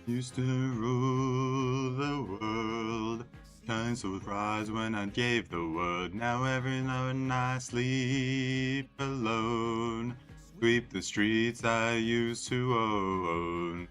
Used to rule the world. Times would rise when I gave the word. Now every night I sleep alone. Sweep the streets I used to own.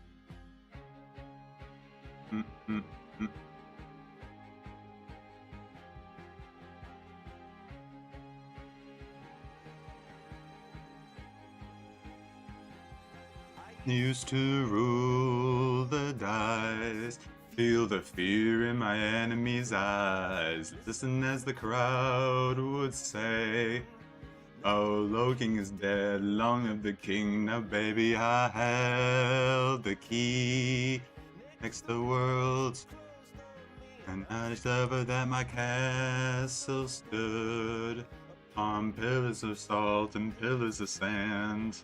Used to rule the dice. Feel the fear in my enemy's eyes. Listen as the crowd would say, oh, Loking is dead, long live the king. Now baby, I held the key next to worlds, and I discovered that my castle stood on pillars of salt and pillars of sand.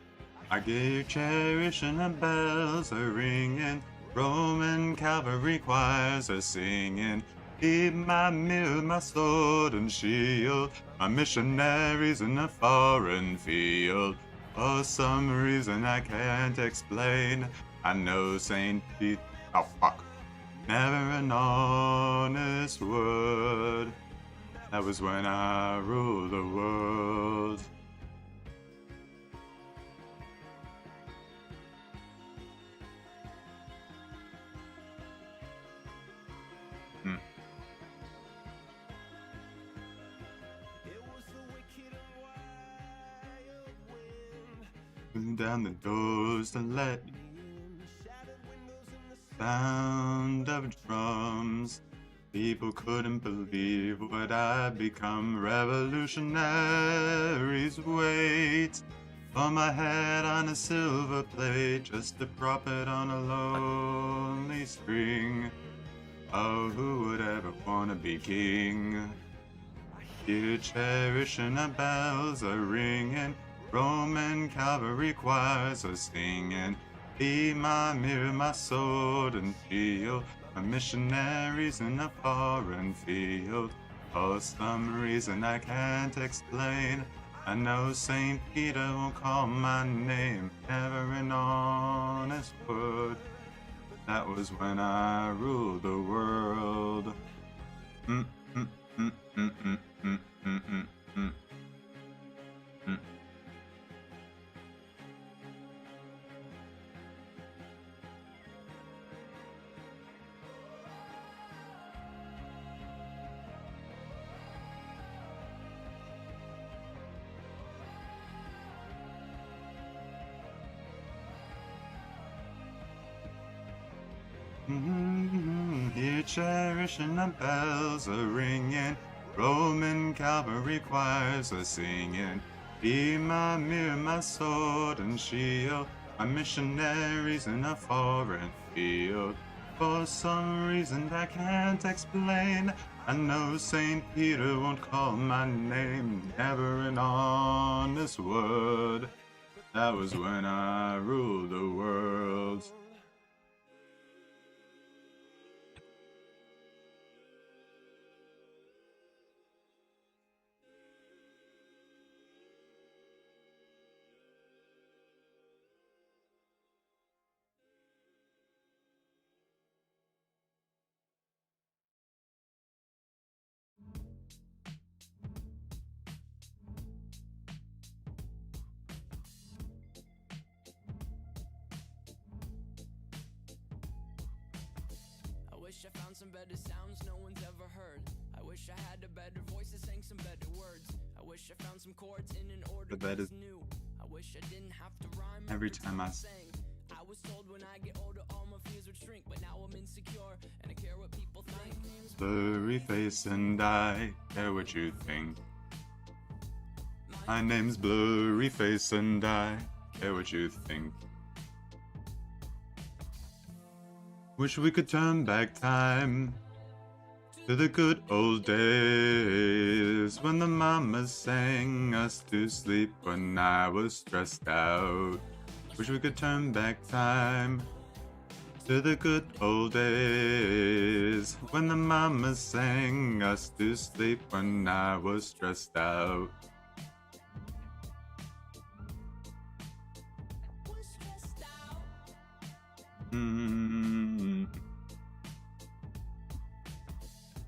I gave cherish and the bells are ringing, Roman cavalry choirs are singing. Keep my mirror, my sword and shield, my missionaries in a foreign field. For some reason I can't explain, I know St. Pete, oh fuck, never an honest word. That was when I ruled the world. Down the doors to let sound of drums. People couldn't believe what I'd become. Revolutionaries wait for my head on a silver plate, just to prop it on a lonely string. Oh, who would ever want to be king? Here cherish and the bells are ringing, Roman cavalry choirs are singing. Be my mirror, my sword and shield, my missionaries in a foreign field. For some reason I can't explain, I know St. Peter won't call my name, never an honest word. That was when I ruled the world. Here cherish and the bells are ringing, Roman cavalry choirs are singing. Be my mirror, my sword and shield, my missionaries in a foreign field. For some reason I can't explain, I know St. Peter won't call my name, never an honest word. That was when I ruled the world. I wish I found some better sounds no one's ever heard. I wish I had a better voice that sang some better words. I wish I found some chords in an order that is new. I wish I didn't have to rhyme every time I sang. I was told when I get older all my fears would shrink, but now I'm insecure and I care what people think. Blurry face and I care what you think. My name's Blurry Face and I care what you think. Wish we could turn back time to the good old days when the mamas sang us to sleep when I was stressed out. Wish we could turn back time to the good old days when the mamas sang us to sleep when I was stressed out.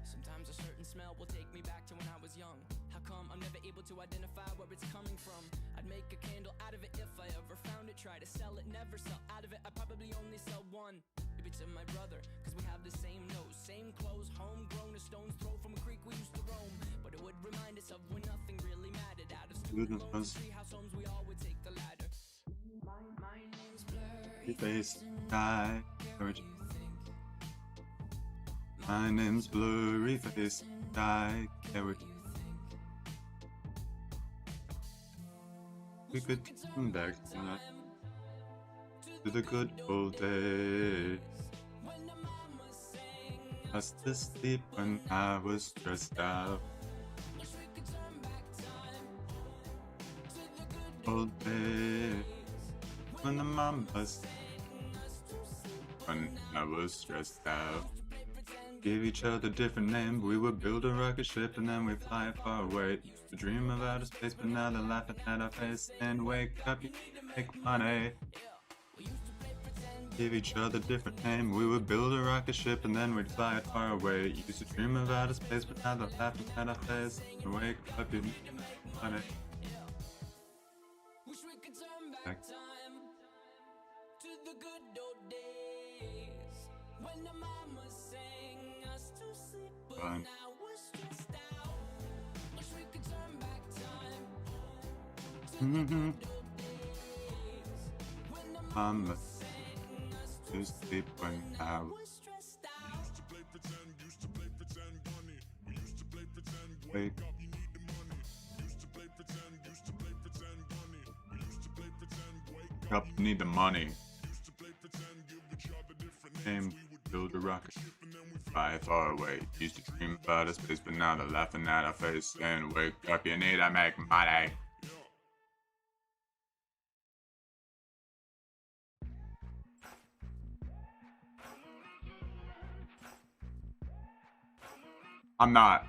Sometimes a certain smell will take me back to when I was young. How come I'm never able to identify where it's coming from? I'd make a candle out of it if I ever found it. Try to sell it, never sell out of it. I probably only sell one. Maybe to my brother, cause we have the same nose, same clothes, homegrown, a stone's throw from a creek we used to roam. But it would remind us of when nothing really mattered. Out of student loans, treehouse homes, we all would take the ladder. My name's Blurry Face die. My name's Blurry Face die. We could come back tonight to the good old days. I used to sleep when I was stressed out. Old days when the mama's when I was stressed out. Give each other different names. We would build a rocket ship and then we'd fly far away. Used to dream of outer space, but now they're laughing at our face. And wake up, you make money. Give each other different names. We would build a rocket ship and then we'd fly far away. Used to dream of outer space, but now they're laughing at our face. And wake up, you make money. Wish we could turn back time to the good old days when the mama sang us to sleep, but Fine. now we're stressed out. Wish we could turn back time to the good old days when the Mama sang us to sleep when I was we're stressed out. Used to play pretend, used to play pretend, bunny. We used to play pretend, Wake wake up, you need the money. Used to play pretend, used to play pretend, bunny. We used to play pretend, wake up, need the money. Used to play pretend, give each other different Name, names. We would build a rocket ship and then we fly far away. Used to dream about a space, but now they're laughing at our face. And wake up, you need to make money. I'm not.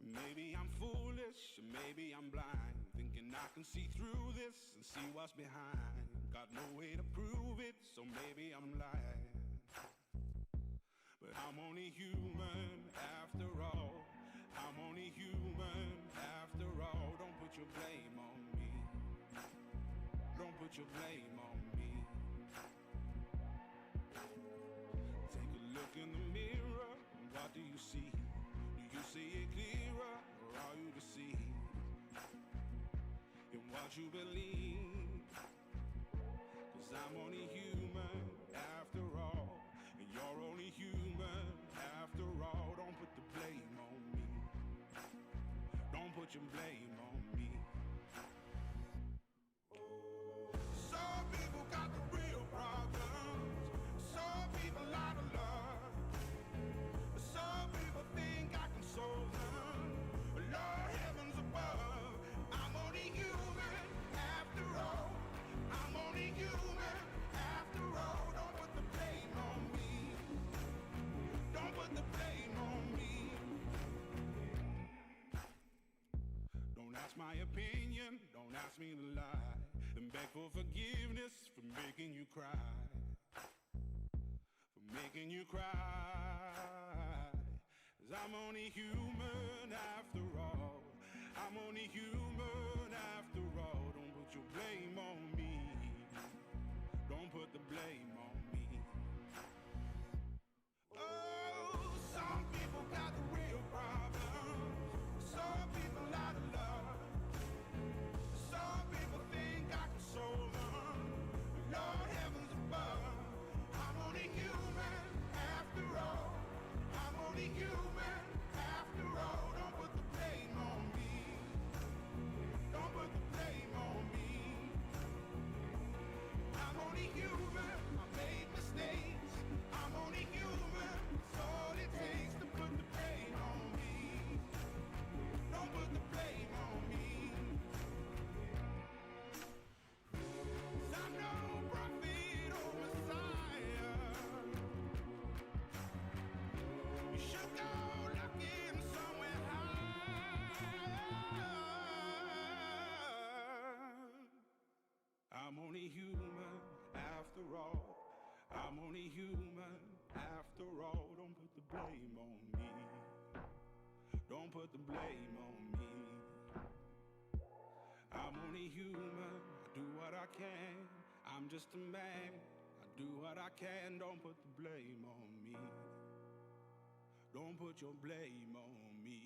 Maybe I'm foolish, maybe I'm blind, thinking I can see through this and see what's behind. Got no way to prove it, so maybe I'm lying. But I'm only human after all. I'm only human after all. Don't put your blame on me. Don't put your blame on me. Take a look in the mirror, what do you see? Do you see it clearer, or are you deceived in what you believe? 'Cause I'm only human after all, and you're only human after all. Don't put the blame on me. Don't put your blame on me. Some people got the real problems. Some people out of love. Some people think I can solve them. Lord heavens above, I'm only human after all. I'm only human after all. Don't put the blame on me. Don't put the blame on me. Don't ask my opinion, don't ask me to lie, and beg for forgiveness for making you cry. For making you cry. 'Cause I'm only human after all. I'm only human after all. Don't put your blame on me. Don't put the blame on me. Oh, some people got the real problems. Some people out of love. Some people think I can solve them. Lord heavens above, I'm only human after all. I'm only human after all. Don't put the blame on me. only human after all. I'm only human after all. Don't put the blame on me. Don't put the blame on me. I'm only human. I do what I can. I'm just a man. I do what I can. Don't put the blame on me. Don't put your blame on me.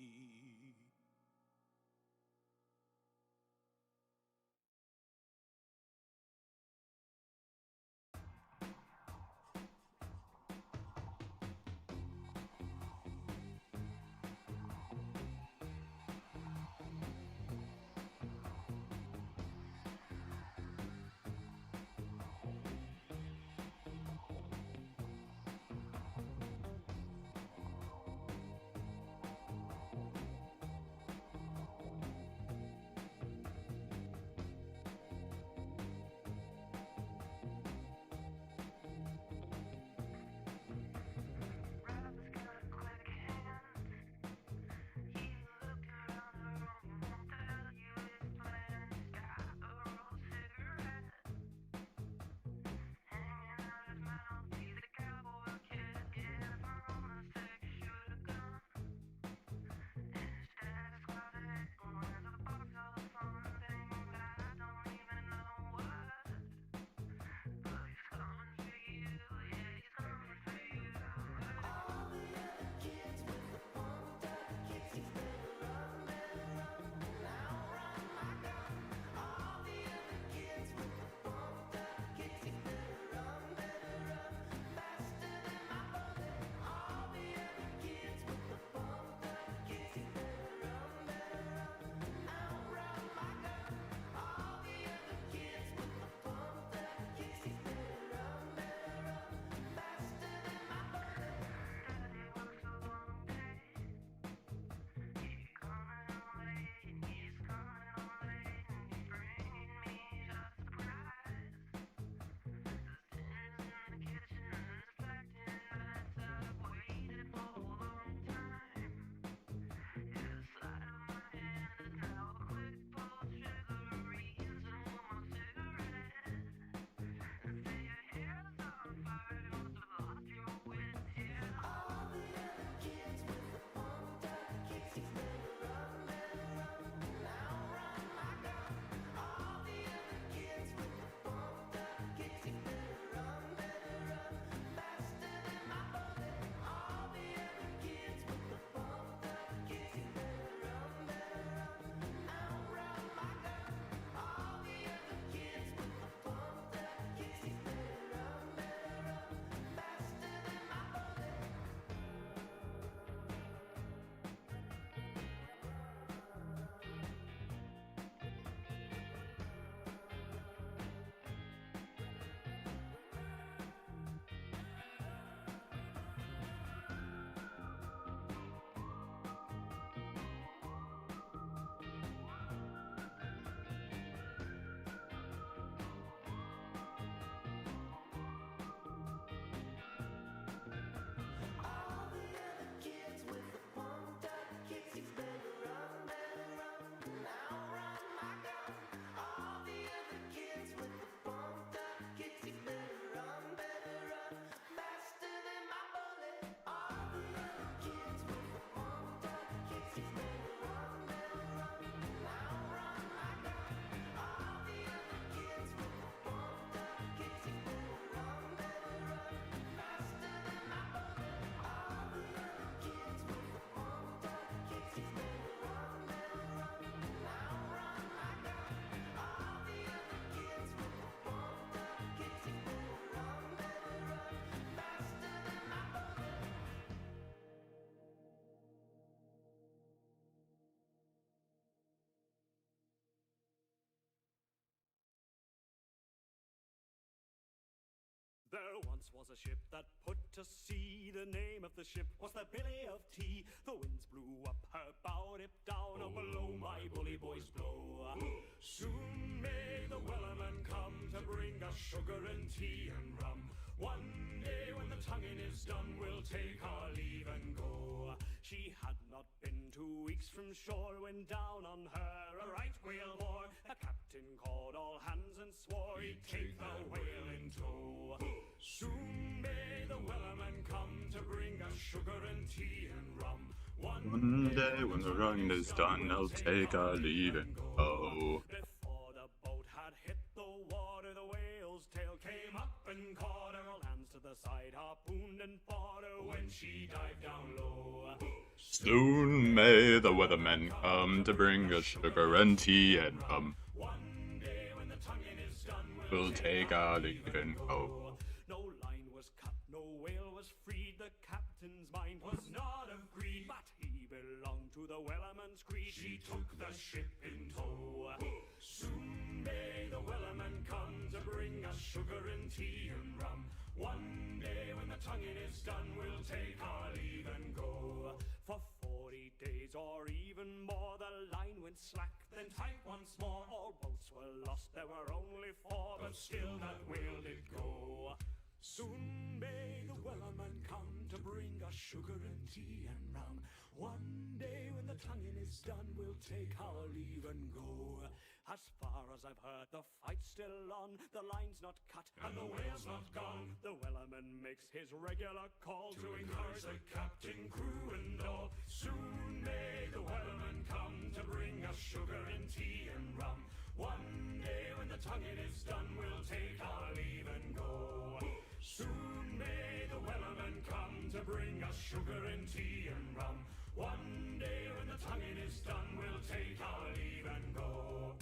There once was a ship that put to sea. The name of the ship was the Billy of Tea. The winds blew up her bow, dipped down, oh below my bully boys blow. Soon may the wellerman come to bring us sugar and tea and rum. One day when the tonguing is done, we'll take our leave and go. She had not been 2 weeks from shore when down on her a right whale bore. The captain called all hands and swore he'd take the whale in tow. Soon may the wellerman come to bring us sugar and tea and rum. One day when the run is done, I'll take our leave and go. Before the boat had hit the water, the whale's tail came up and caught her. All hands to the side, harpooned and fought her when she dived down low. Soon may the weathermen come to bring us sugar and tea and rum. One day when the tonguing is done, We'll take our leave and go. No line was cut, no whale was freed. The captain's mind was not of greed, but he belonged to the wellerman's creed. She took the ship in tow. Soon may the wellerman come to bring us sugar and tea and rum. One day when the tonguing is done, we'll take our leave and go. For 40 days or even more, the line went slack, then tight once more. All boats were lost, there were only 4, but still that whale did go. Soon may the wellerman come to bring us sugar and tea and rum. One day when the tonguing is done, we'll take our leave and go. As far as I've heard, the fight's still on. The line's not cut and the whale's not gone. The wellerman makes his regular call to encourage the captain, crew and all. Soon may the wellerman come to bring us sugar and tea and rum. One day when the tonguing is done, we'll take our leave and go. Soon may the wellerman come to bring us sugar and tea and rum. One day when the tonguing is done, we'll take our leave and go.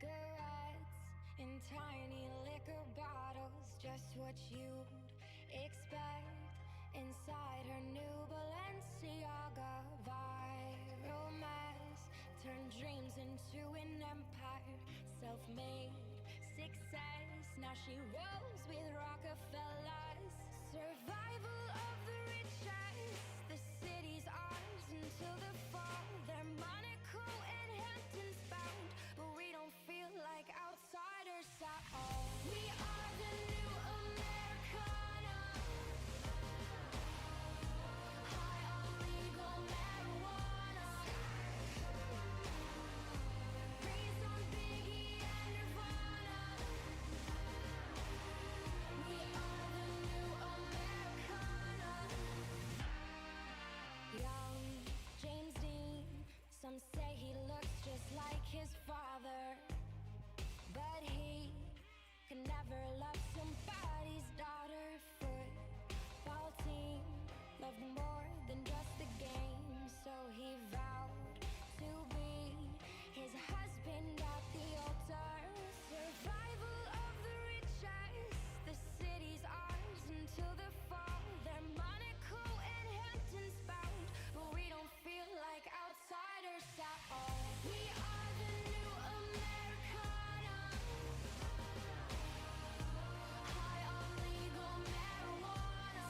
Cigarettes in tiny liquor bottles, just what you'd expect inside her new Balenciaga. Viral mess turned dreams into an empire, self-made success. Now she rolls with Rockefellers. Survival of the richest. The city's ours until the fall. They're Monaco and Hamptons bound, but we don't feel like outsiders at all. We are the new Americana. High on legal marijuana. Raised on Biggie and Nirvana. We are the new Americana. Young James Dean, some say he looks just like his father, but he could never love somebody's daughter. Football team loved more than just the game, so he vowed to be his husband at the altar. Survival of the richest. The city's ours until the fall. They're Monaco and Hamptons bound, but we don't feel like outsiders at all. We are the new Americana. High on legal marijuana.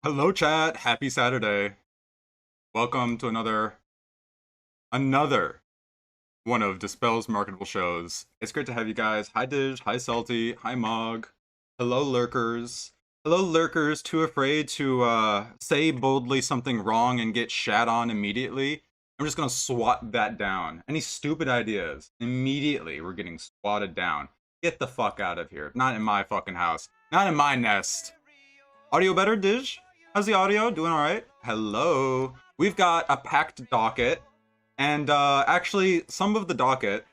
Hello, chat. Happy Saturday. Welcome to another one of Dispel's marketable shows. It's great to have you guys. Hi, Dij. Hi, Salty. Hi, Mog. Hello, lurkers. Hello, lurkers too afraid to say boldly something wrong and get shat on immediately. I'm just gonna swat that down. Any stupid ideas, immediately we're getting swatted down. Get the fuck out of here. Not in my fucking house. Not in my nest. Audio better, Dij? How's the audio? Doing alright? Hello. We've got a packed docket. And actually, some of the docket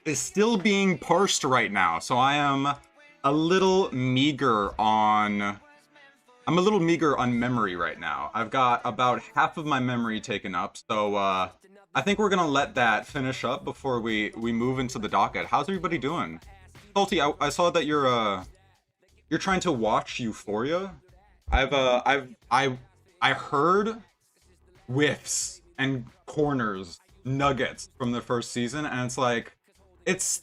is still being parsed right now. So I am a little meager on memory right now. I've got about half of my memory taken up. So I think we're gonna let that finish up before we move into the docket. How's everybody doing? Salty, I saw that you're trying to watch Euphoria. I heard whiffs and corners, nuggets from the first season, and it's like, it's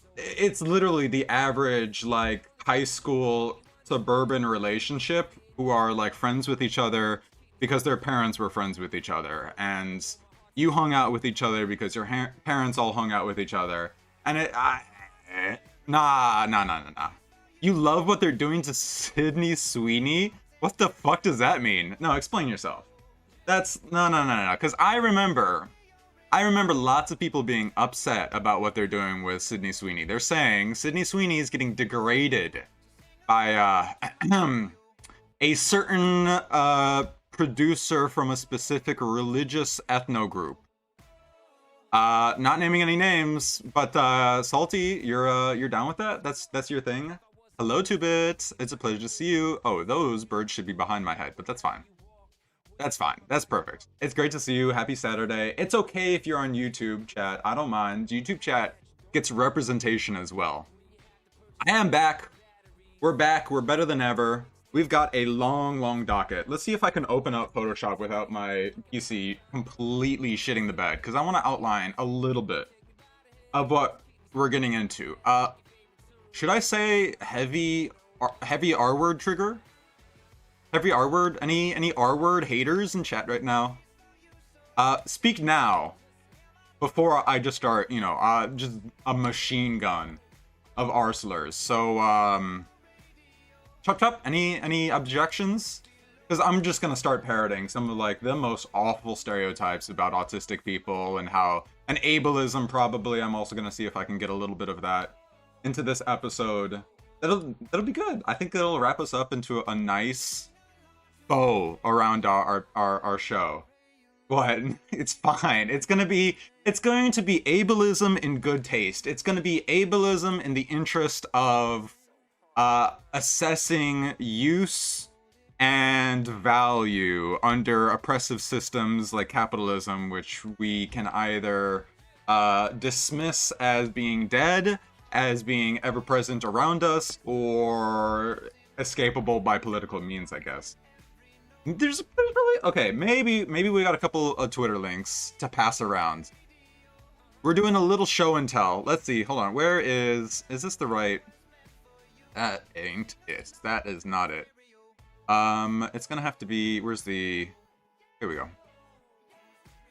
literally the average like high school suburban relationship who are like friends with each other because their parents were friends with each other, and you hung out with each other because your parents all hung out with each other, and nah. You love what they're doing to Sydney Sweeney? What the fuck does that mean? No, explain yourself. That's no. Because I remember lots of people being upset about what they're doing with Sydney Sweeney. They're saying Sydney Sweeney is getting degraded by a certain producer from a specific religious ethno group. Not naming any names, but Salty, you're down with that? That's your thing? Hello, 2-Bits. It's a pleasure to see you. Oh, those birds should be behind my head, but that's fine. That's fine. That's perfect. It's great to see you. Happy Saturday. It's okay if you're on YouTube chat. I don't mind. YouTube chat gets representation as well. I am back. We're back. We're better than ever. We've got a long docket. Let's see if I can open up Photoshop without my PC completely shitting the bed, because I want to outline a little bit of what we're getting into. Should I say heavy R-word trigger? Heavy R-word? Any R-word haters in chat right now? Speak now, before I just start, just a machine gun of R slurs. So, Chop, any objections? Because I'm just gonna start parroting some of like the most awful stereotypes about autistic people and how, and ableism probably. I'm also gonna see if I can get a little bit of that into this episode. That'll be good. I think it'll wrap us up into a nice bow around our show. What? It's fine. It's going to be ableism in good taste. It's going to be ableism in the interest of assessing use and value under oppressive systems like capitalism, which we can either dismiss as being dead, as being ever present around us, or escapable by political means, I guess. There's really, okay, maybe we got a couple of Twitter links to pass around. We're doing a little show and tell. Let's see, hold on, where is this the right? That ain't it. That is not it. It's gonna have to be, where's the, here we go.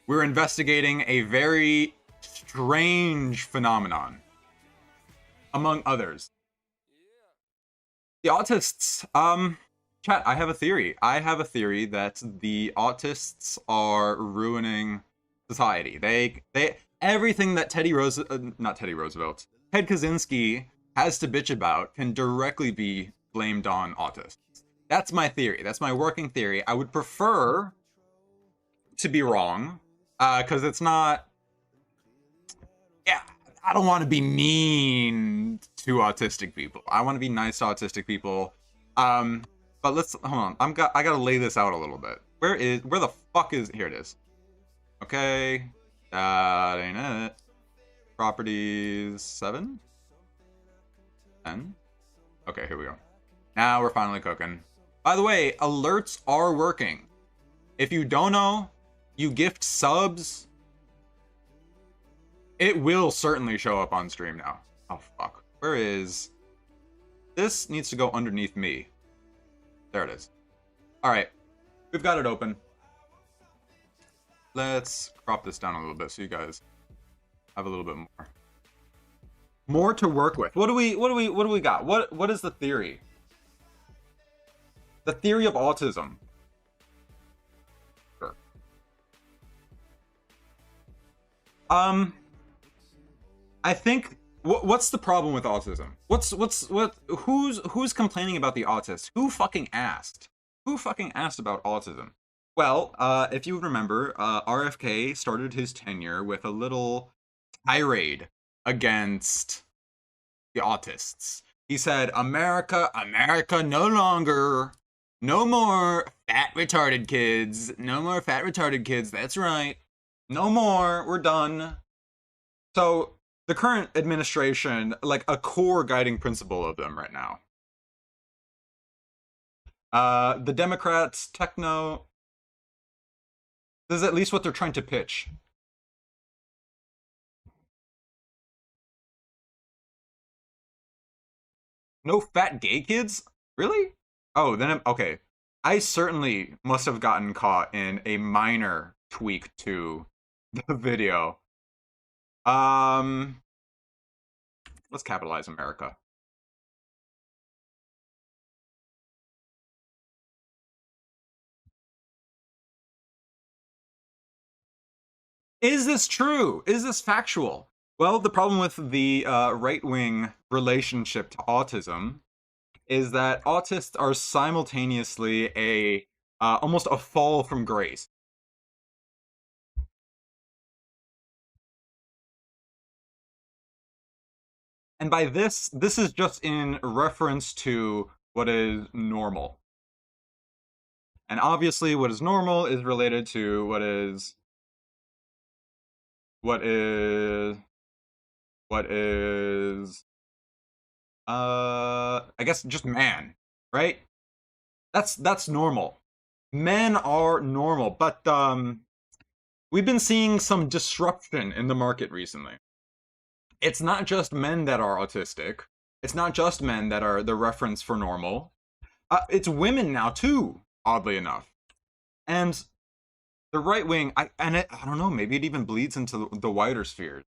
We're investigating a very strange phenomenon, among others. The autists, chat, I have a theory. I have a theory that the autists are ruining society. They everything that Ted Kaczynski has to bitch about can directly be blamed on autists. That's my theory. That's my working theory. I would prefer to be wrong, because it's not, yeah, I don't want to be mean to autistic people. I want to be nice to autistic people. But let's, hold on. I gotta lay this out a little bit. Where the fuck is, here it is. Okay. That ain't it. Properties 7? 10? Okay, here we go. Now we're finally cooking. By the way, alerts are working. If you don't know, you gift subs, it will certainly show up on stream now. Oh, fuck. Where is, this needs to go underneath me. There it is. All right. We've got it open. Let's crop this down a little bit so you guys have a little bit more to work with. What do we got? What is the theory? The theory of autism. Sure. I think what's the problem with autism? Who's complaining about the autist? Who fucking asked? Who fucking asked about autism? Well, if you remember, RFK started his tenure with a little tirade against the autists. He said, America, America no longer. No more fat retarded kids. No more fat retarded kids. That's right. No more. We're done. So, the current administration, like a core guiding principle of them right now. The Democrats, techno. This is at least what they're trying to pitch. No fat gay kids? Really? Oh, then okay. I certainly must have gotten caught in a minor tweak to the video. Let's capitalize America. Is this true? Is this factual? Well, the problem with the right-wing relationship to autism is that autists are simultaneously a almost a fall from grace. And by this is just in reference to what is normal. And obviously what is normal is related to what is what is I guess just man, right? That's normal. Men are normal, but we've been seeing some disruption in the market recently. It's not just men that are autistic. It's not just men that are the reference for normal. It's women now too, oddly enough. And the right wing, I don't know, maybe it even bleeds into the wider spheres.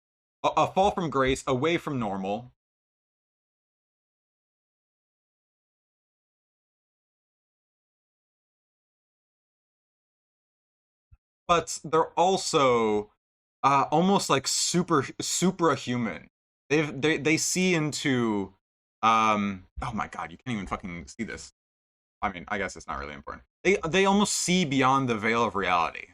A fall from grace, away from normal. But they're also almost like suprahuman. They see into oh my god, you can't even fucking see this. I mean, I guess it's not really important. They almost see beyond the veil of reality.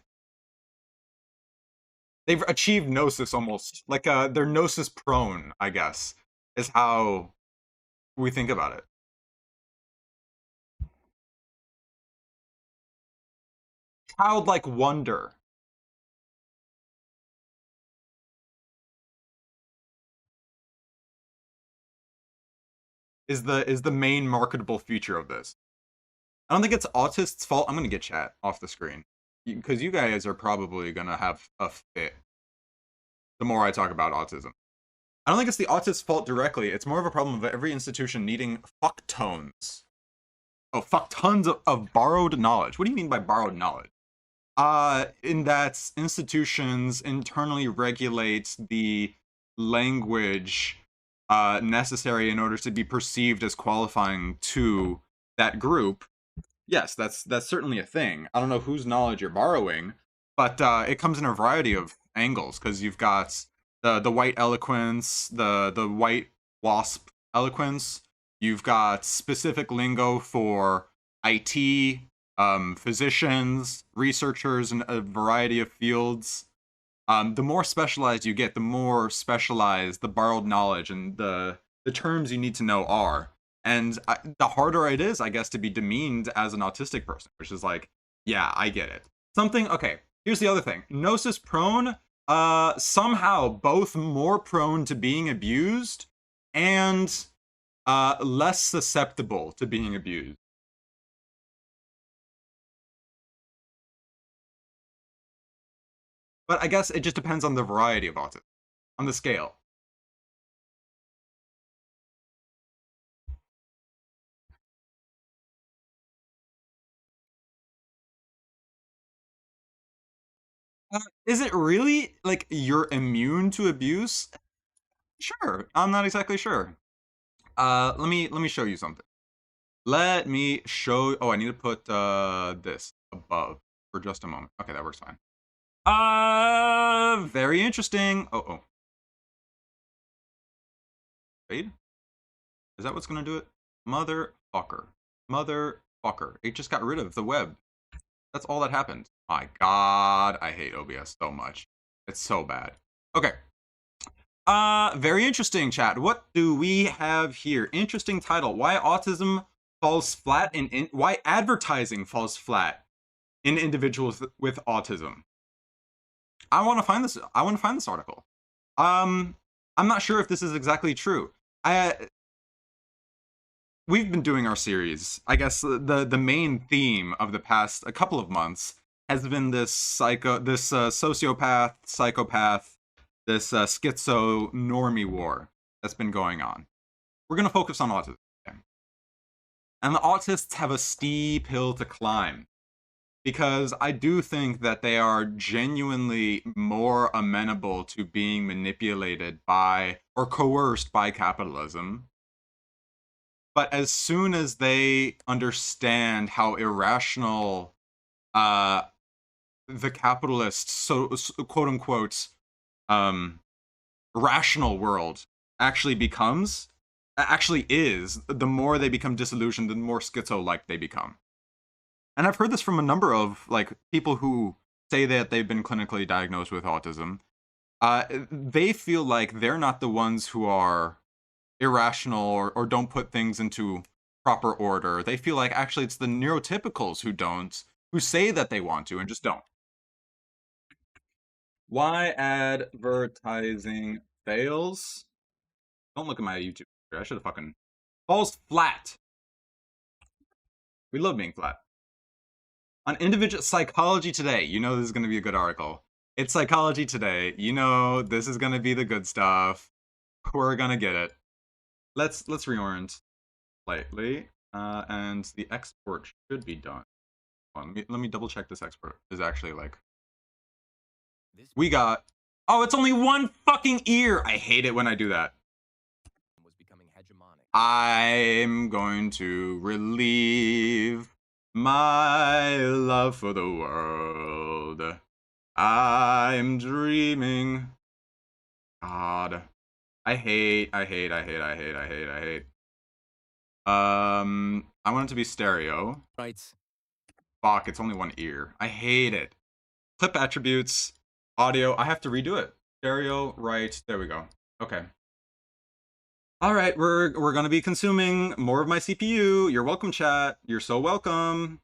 They've achieved gnosis almost. Like they're gnosis prone, I guess, is how we think about it. Childlike wonder is the main marketable feature of this. I don't think it's autists' fault. I'm gonna get chat off the screen because you guys are probably gonna have a fit the more I talk about autism. I don't think it's the autist's fault directly. It's more of a problem of every institution needing fuck tones. Oh, fuck tons of borrowed knowledge. What do you mean by borrowed knowledge? In that institutions internally regulate the language necessary in order to be perceived as qualifying to that group. Yes, that's certainly a thing. I don't know whose knowledge you're borrowing, but it comes in a variety of angles because you've got the white eloquence, the white wasp eloquence. You've got specific lingo for IT, physicians, researchers in a variety of fields. The more specialized you get, the more specialized the borrowed knowledge and the terms you need to know are. And the harder it is, I guess, to be demeaned as an autistic person, which is like, yeah, I get it. Something, okay, here's the other thing. Gnosis prone, somehow both more prone to being abused and less susceptible to being abused. But I guess it just depends on the variety of autism, on the scale. Is it really like you're immune to abuse? Sure, I'm not exactly sure. Let me show you something. Let me show. Oh, I need to put this above for just a moment. Okay, that works fine. Very interesting. Oh. Wait, is that what's gonna do it? Motherfucker. Motherfucker. It just got rid of the web. That's all that happened. My God, I hate OBS so much. It's so bad. Okay. Very interesting, chat. What do we have here? Interesting title. Why autism falls flat in why advertising falls flat in individuals with autism. I want to find this. I want to find this article. I'm not sure if this is exactly true. We've been doing our series. I guess the main theme of the past a couple of months has been this sociopath, psychopath, this schizo normie war that's been going on. We're gonna focus on autism, and the autists have a steep hill to climb, because I do think that they are genuinely more amenable to being manipulated by or coerced by capitalism. But as soon as they understand how irrational the capitalist, so quote unquote, rational world actually is, the more they become disillusioned, the more schizo-like they become. And I've heard this from a number of like people who say that they've been clinically diagnosed with autism. They feel like they're not the ones who are irrational or don't put things into proper order. They feel like actually it's the neurotypicals who say that they want to and just don't. Why advertising fails? Don't look at my YouTube. I should have fucking falls flat. We love being flat. On individual psychology today, you know this is going to be a good article. It's psychology today. You know this is going to be the good stuff. We're going to get it. Let's reorient slightly, and the export should be done. Let me double check this export is actually like. We got. Oh, it's only one fucking ear. I hate it when I do that. Was becoming hegemonic. I'm going to relieve my love for the world. I'm dreaming. God. I hate. I want it to be stereo. Right. Fuck, it's only one ear. I hate it. Clip attributes, audio. I have to redo it. Stereo, right. There we go. Okay. All right, we're going to be consuming more of my CPU. You're welcome, chat. You're so welcome.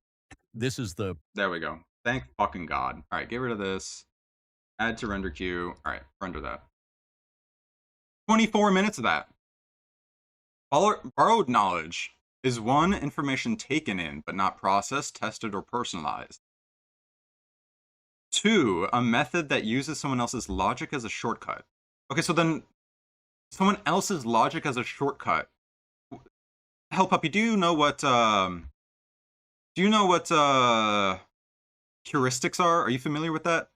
This is the... There we go. Thank fucking God. All right, get rid of this. Add to render queue. All right, render that. 24 minutes of that. Borrowed knowledge is one, information taken in but not processed, tested, or personalized. 2, a method that uses someone else's logic as a shortcut. Okay, so then someone else's logic as a shortcut. Hell, puppy, do you know what heuristics are? Are you familiar with that?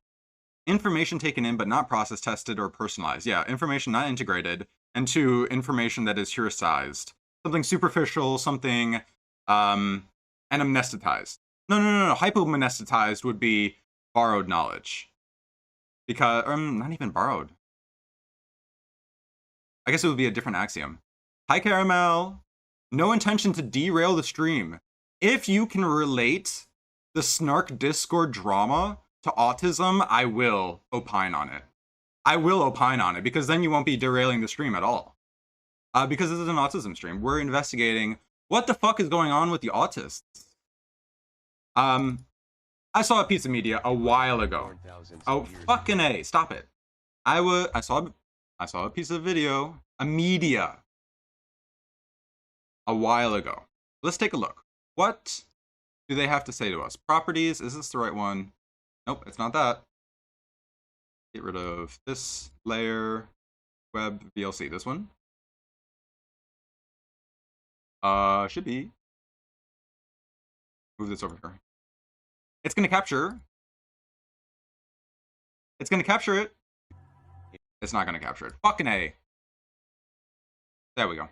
Information taken in but not processed, tested, or personalized. Yeah, information not integrated. And 2, information that is heuricized. Something superficial, something anamnestitized. No. Hypomonestitized would be borrowed knowledge. Because, not even borrowed. I guess it would be a different axiom. Hi, Caramel. No intention to derail the stream. If you can relate the snark Discord drama to autism, I will opine on it. I will opine on it, because then you won't be derailing the stream at all. Because this is an autism stream. We're investigating what the fuck is going on with the autists. I saw a piece of media a while ago. Oh, fucking A, stop it. I saw a piece of video, a media, a while ago. Let's take a look. What do they have to say to us? Properties, is this the right one? Nope, it's not that. Get rid of this layer, web VLC, this one. Should be. Move this over here. It's gonna capture It's gonna capture it. It's not gonna capture it. Fucking A. There we go.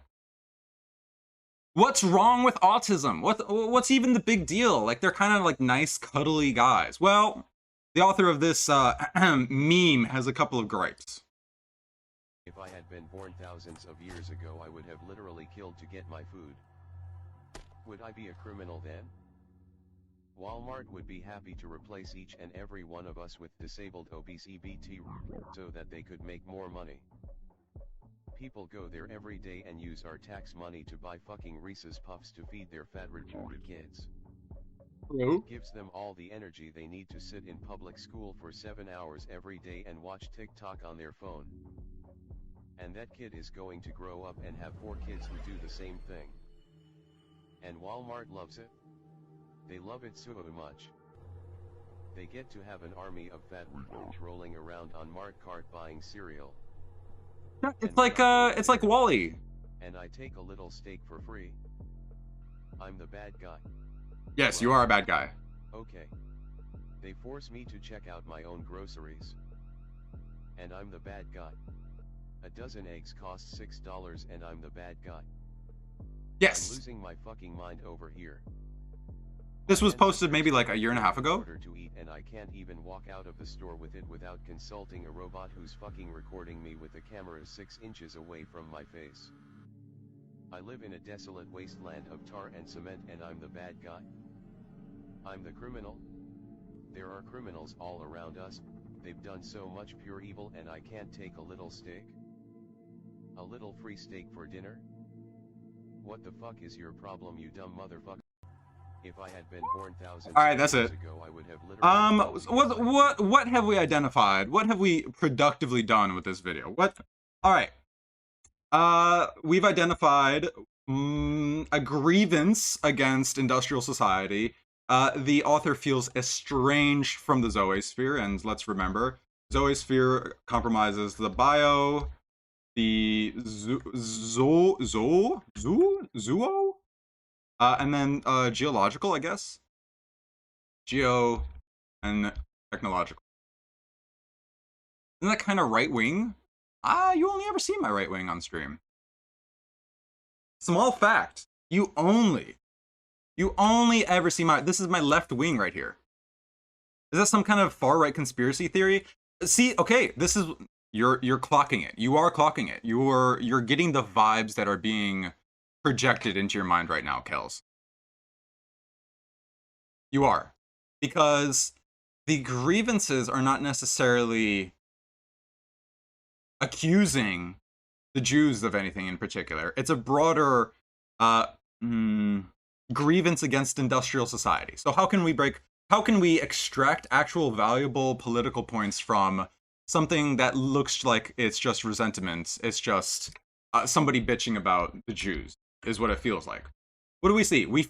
What's wrong with autism? What's even the big deal? Like, they're kind of like nice, cuddly guys. Well, the author of this meme has a couple of gripes. If I had been born thousands of years ago, I would have literally killed to get my food. Would I be a criminal then? Walmart would be happy to replace each and every one of us with disabled obese EBT so that they could make more money. People go there every day and use our tax money to buy fucking Reese's Puffs to feed their fat retarded kids. It gives them all the energy they need to sit in public school for 7 hours every day and watch TikTok on their phone. And that kid is going to grow up and have 4 kids who do the same thing. And Walmart loves it. They love it so much. They get to have an army of fat retards rolling around on Mart cart buying cereal. It's like Wall-E. And I take a little steak for free. I'm the bad guy. Yes, you are a bad guy. Okay. They force me to check out my own groceries. And I'm the bad guy. A dozen eggs cost $6 and I'm the bad guy. Yes. I'm losing my fucking mind over here. This was posted maybe like a year and a half ago. Order to eat and I can't even walk out of the store with it without consulting a robot who's fucking recording me with the camera 6 inches away from my face. I live in a desolate wasteland of tar and cement and I'm the bad guy. I'm the criminal. There are criminals all around us. They've done so much pure evil and I can't take a little steak? A little free steak for dinner? What the fuck is your problem, you dumb motherfucker? If I had been born thousands All right, that's years it. ago, I would have literally What have we identified? What have we productively done with this video? All right. We've identified a grievance against industrial society. The author feels estranged from the zoosphere, and let's remember, zoosphere compromises the bio, the zoo, and then geological, I guess. Geo and technological. Isn't that kind of right wing? You only ever see my right wing on stream. Small fact. You only ever see this is my left wing right here. Is that some kind of far right conspiracy theory? See, okay, this is you're clocking it. You are clocking it. You're getting the vibes that are being projected into your mind right now, Kels. You are. Because the grievances are not necessarily accusing the Jews of anything in particular. It's a broader grievance against industrial society. So how can we extract actual valuable political points from something that looks like it's just resentment? It's just somebody bitching about the Jews, is what it feels like. What do we see? We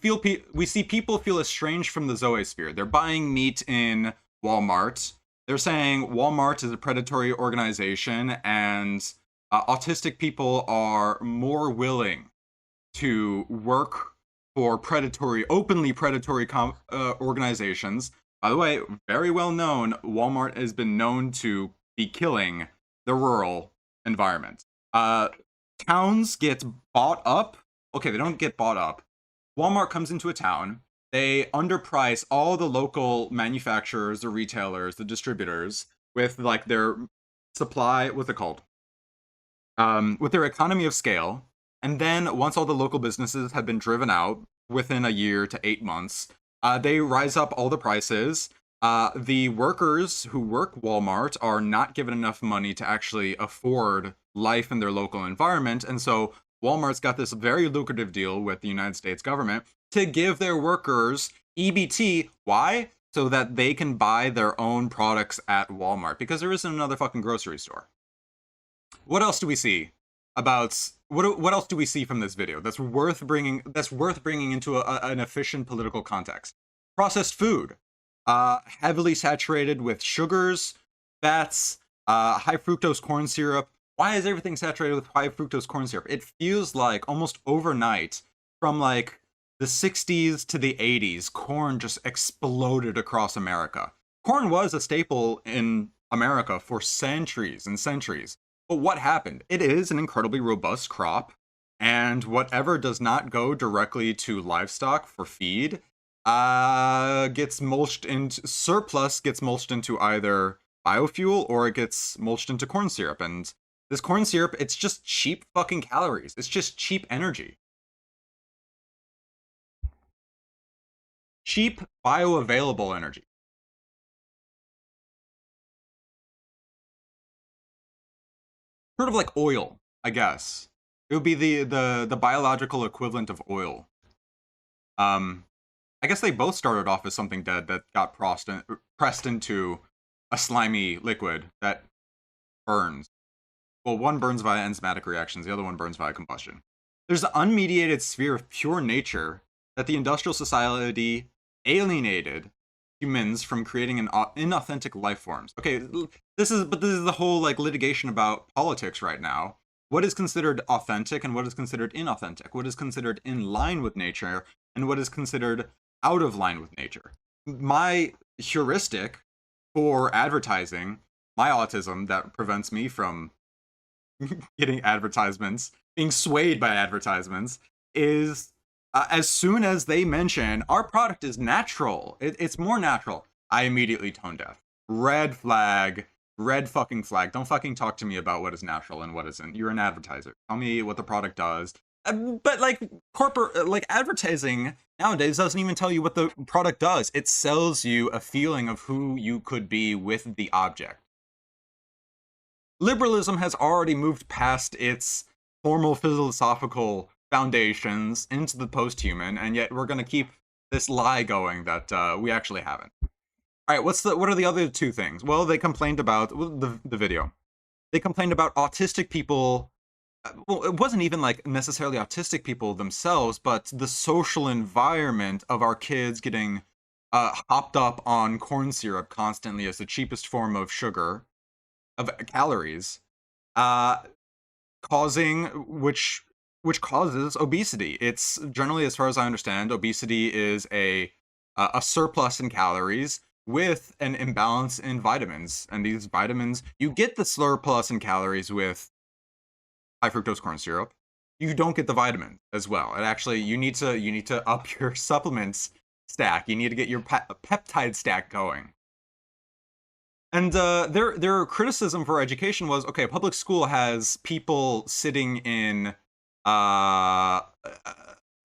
see people feel estranged from the zoosphere. They're buying meat in Walmart. They're saying Walmart is a predatory organization, and autistic people are more willing to work for openly predatory organizations. By the way, very well known, Walmart has been known to be killing the rural environment. Towns get bought up. Okay, they don't get bought up. Walmart comes into a town. They underprice all the local manufacturers, the retailers, the distributors with like their supply, what's it called? With their economy of scale. And then once all the local businesses have been driven out within a year to 8 months, they rise up all the prices. The workers who work Walmart are not given enough money to actually afford life in their local environment. And so Walmart's got this very lucrative deal with the United States government to give their workers EBT. Why? So that they can buy their own products at Walmart, because there isn't another fucking grocery store. What else do we see about what else do we see from this video that's worth bringing into an efficient political context? Processed food, heavily saturated with sugars, fats, high fructose corn syrup. Why is everything saturated with high fructose corn syrup? It feels like almost overnight, from like the 60s to the 80s, corn just exploded across America. Corn was a staple in America for centuries and centuries. But what happened? It is an incredibly robust crop, and whatever does not go directly to livestock for feed gets mulched into surplus, gets mulched into either biofuel or it gets mulched into corn syrup. And this corn syrup, it's just cheap fucking calories. It's just cheap energy. Cheap bioavailable energy. Sort of like oil, I guess. It would be the biological equivalent of oil. I guess they both started off as something dead that got pressed into a slimy liquid that burns. Well, one burns via enzymatic reactions, the other one burns via combustion. There's the unmediated sphere of pure nature that the industrial society alienated humans from creating inauthentic life forms. Okay, this is the whole like litigation about politics right now. What is considered authentic and what is considered inauthentic? What is considered in line with nature and what is considered out of line with nature? My heuristic for advertising, my autism that prevents me from getting advertisements, being swayed by advertisements, is as soon as they mention our product is natural, it's more natural, I immediately tone deaf. Red flag, red fucking flag. Don't fucking talk to me about what is natural and what isn't. You're an advertiser. Tell me what the product does. But like like advertising nowadays doesn't even tell you what the product does. It sells you a feeling of who you could be with the object. Liberalism has already moved past its formal philosophical foundations into the post-human, and yet we're going to keep this lie going that we actually haven't. All right, what are the other two things? Well, they complained about the video. They complained about autistic people. Well, it wasn't even like necessarily autistic people themselves, but the social environment of our kids getting hopped up on corn syrup constantly as the cheapest form of sugar, of calories, causing which causes obesity. It's generally, as far as I understand, obesity is a surplus in calories with an imbalance in vitamins. And these vitamins, you get the surplus in calories with high fructose corn syrup. You don't get the vitamins as well. And actually, you need to up your supplements stack. You need to get your peptide stack going. And their criticism for education was, okay, public school has people sitting in an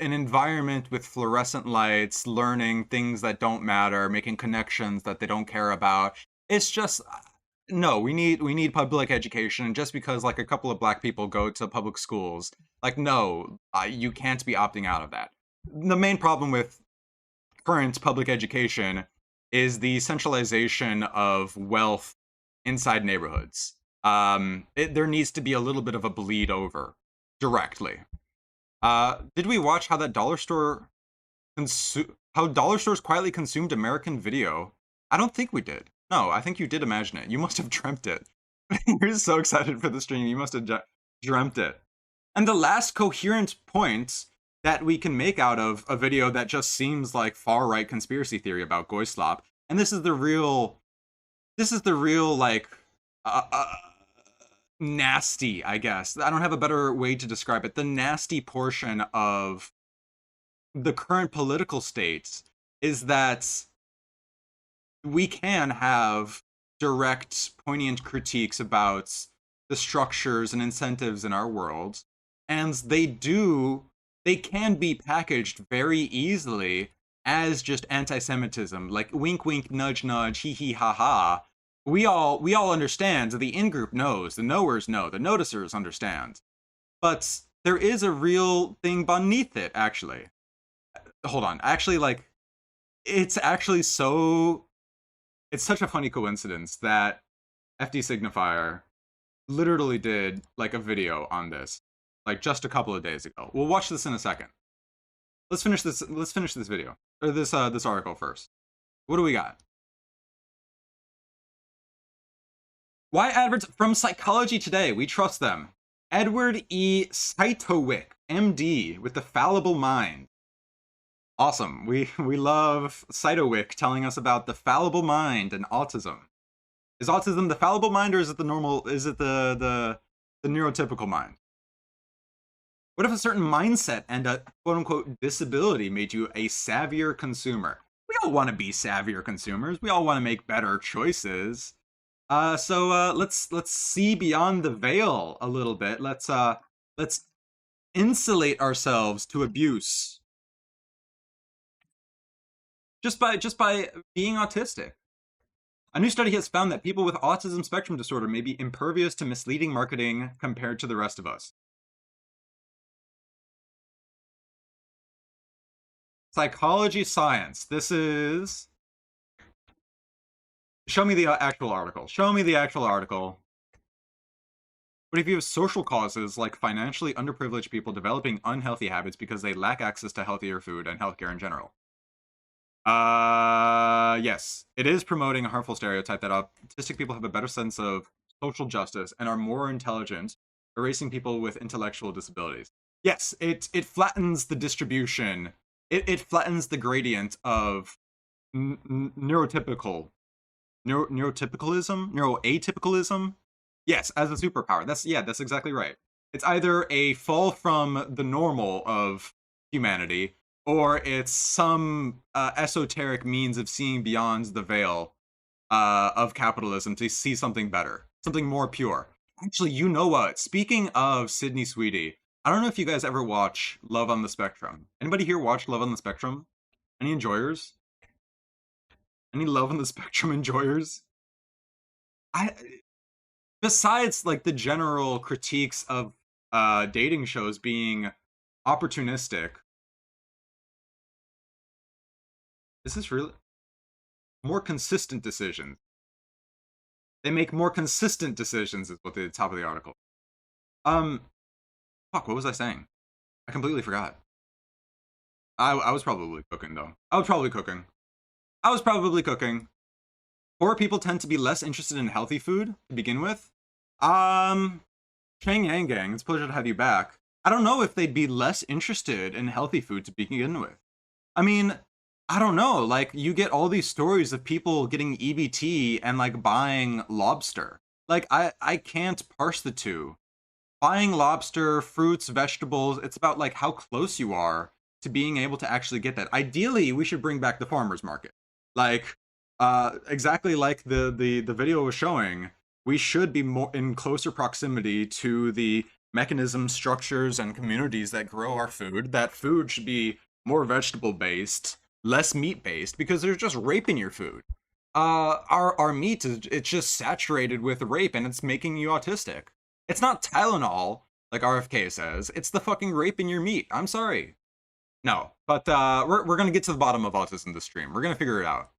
environment with fluorescent lights, learning things that don't matter, making connections that they don't care about. It's just, no, we need public education. And just because like a couple of black people go to public schools, like, no, you can't be opting out of that. The main problem with current public education is the centralization of wealth inside neighborhoods. There needs to be a little bit of a bleed over directly. Did we watch how that dollar store how dollar stores quietly consumed American video? I don't think we did. No, I think you did imagine it. You must have dreamt it. You're so excited for the stream. You must have dreamt it. And the last coherent point that we can make out of a video that just seems like far-right conspiracy theory about Goyslop, and this is the real like nasty, I guess. I don't have a better way to describe it. The nasty portion of the current political state is that we can have direct, poignant critiques about the structures and incentives in our world, and they can be packaged very easily as just anti-Semitism, like wink, wink, nudge, nudge, hee hee, ha ha. We all understand. The in-group knows. The knowers know. The noticers understand. But there is a real thing beneath it, actually. Hold on. Actually, like, it's actually so... It's such a funny coincidence that FD Signifier literally did, like, a video on this, like, just a couple of days ago. We'll watch this in a second. Let's finish this video. Or this article first. What do we got? Why adverts from Psychology Today? We trust them. Edward E. Saitowick, MD, with the fallible mind. Awesome. We love Saitowick telling us about the fallible mind and autism. Is autism the fallible mind, or is it the normal? Is it the neurotypical mind? What if a certain mindset and a quote unquote disability made you a savvier consumer? We all want to be savvier consumers. We all want to make better choices. So let's see beyond the veil a little bit. Let's insulate ourselves to abuse just by being autistic. A new study has found that people with autism spectrum disorder may be impervious to misleading marketing compared to the rest of us. Psychology Science. This is... Show me the actual article. Show me the actual article. But if you have social causes like financially underprivileged people developing unhealthy habits because they lack access to healthier food and healthcare in general. Yes, it is promoting a harmful stereotype that autistic people have a better sense of social justice and are more intelligent, erasing people with intellectual disabilities. Yes, it flattens the distribution. It flattens the gradient of neurotypicalism, neuroatypicalism. Yes, as a superpower. That's exactly right. It's either a fall from the normal of humanity, or it's some esoteric means of seeing beyond the veil of capitalism to see something better, something more pure. Actually, you know what? Speaking of Sydney Sweetie, I don't know if you guys ever watch Love on the Spectrum. Anybody here watch Love on the Spectrum? Any enjoyers? Any Love on the Spectrum enjoyers? Besides like the general critiques of dating shows being opportunistic, is this really more consistent decisions? They make more consistent decisions is what the top of the article. Fuck, what was I saying? I completely forgot. I was probably cooking though. I was probably cooking. Poor people tend to be less interested in healthy food to begin with. Chang Yang Gang, it's a pleasure to have you back. I don't know if they'd be less interested in healthy food to begin with. I mean, I don't know, like, you get all these stories of people getting EBT and, like, buying lobster. Like, I can't parse the two. Buying lobster, fruits, vegetables, it's about, like, how close you are to being able to actually get that. Ideally, we should bring back the farmer's market. Like, exactly like the video was showing, we should be more in closer proximity to the mechanisms, structures, and communities that grow our food. That food should be more vegetable-based, less meat-based, because they're just raping your food. Our meat it's just saturated with rape, and it's making you autistic. It's not Tylenol, like RFK says. It's the fucking rape in your meat. I'm sorry. No, but we're gonna get to the bottom of autism this stream. We're gonna figure it out.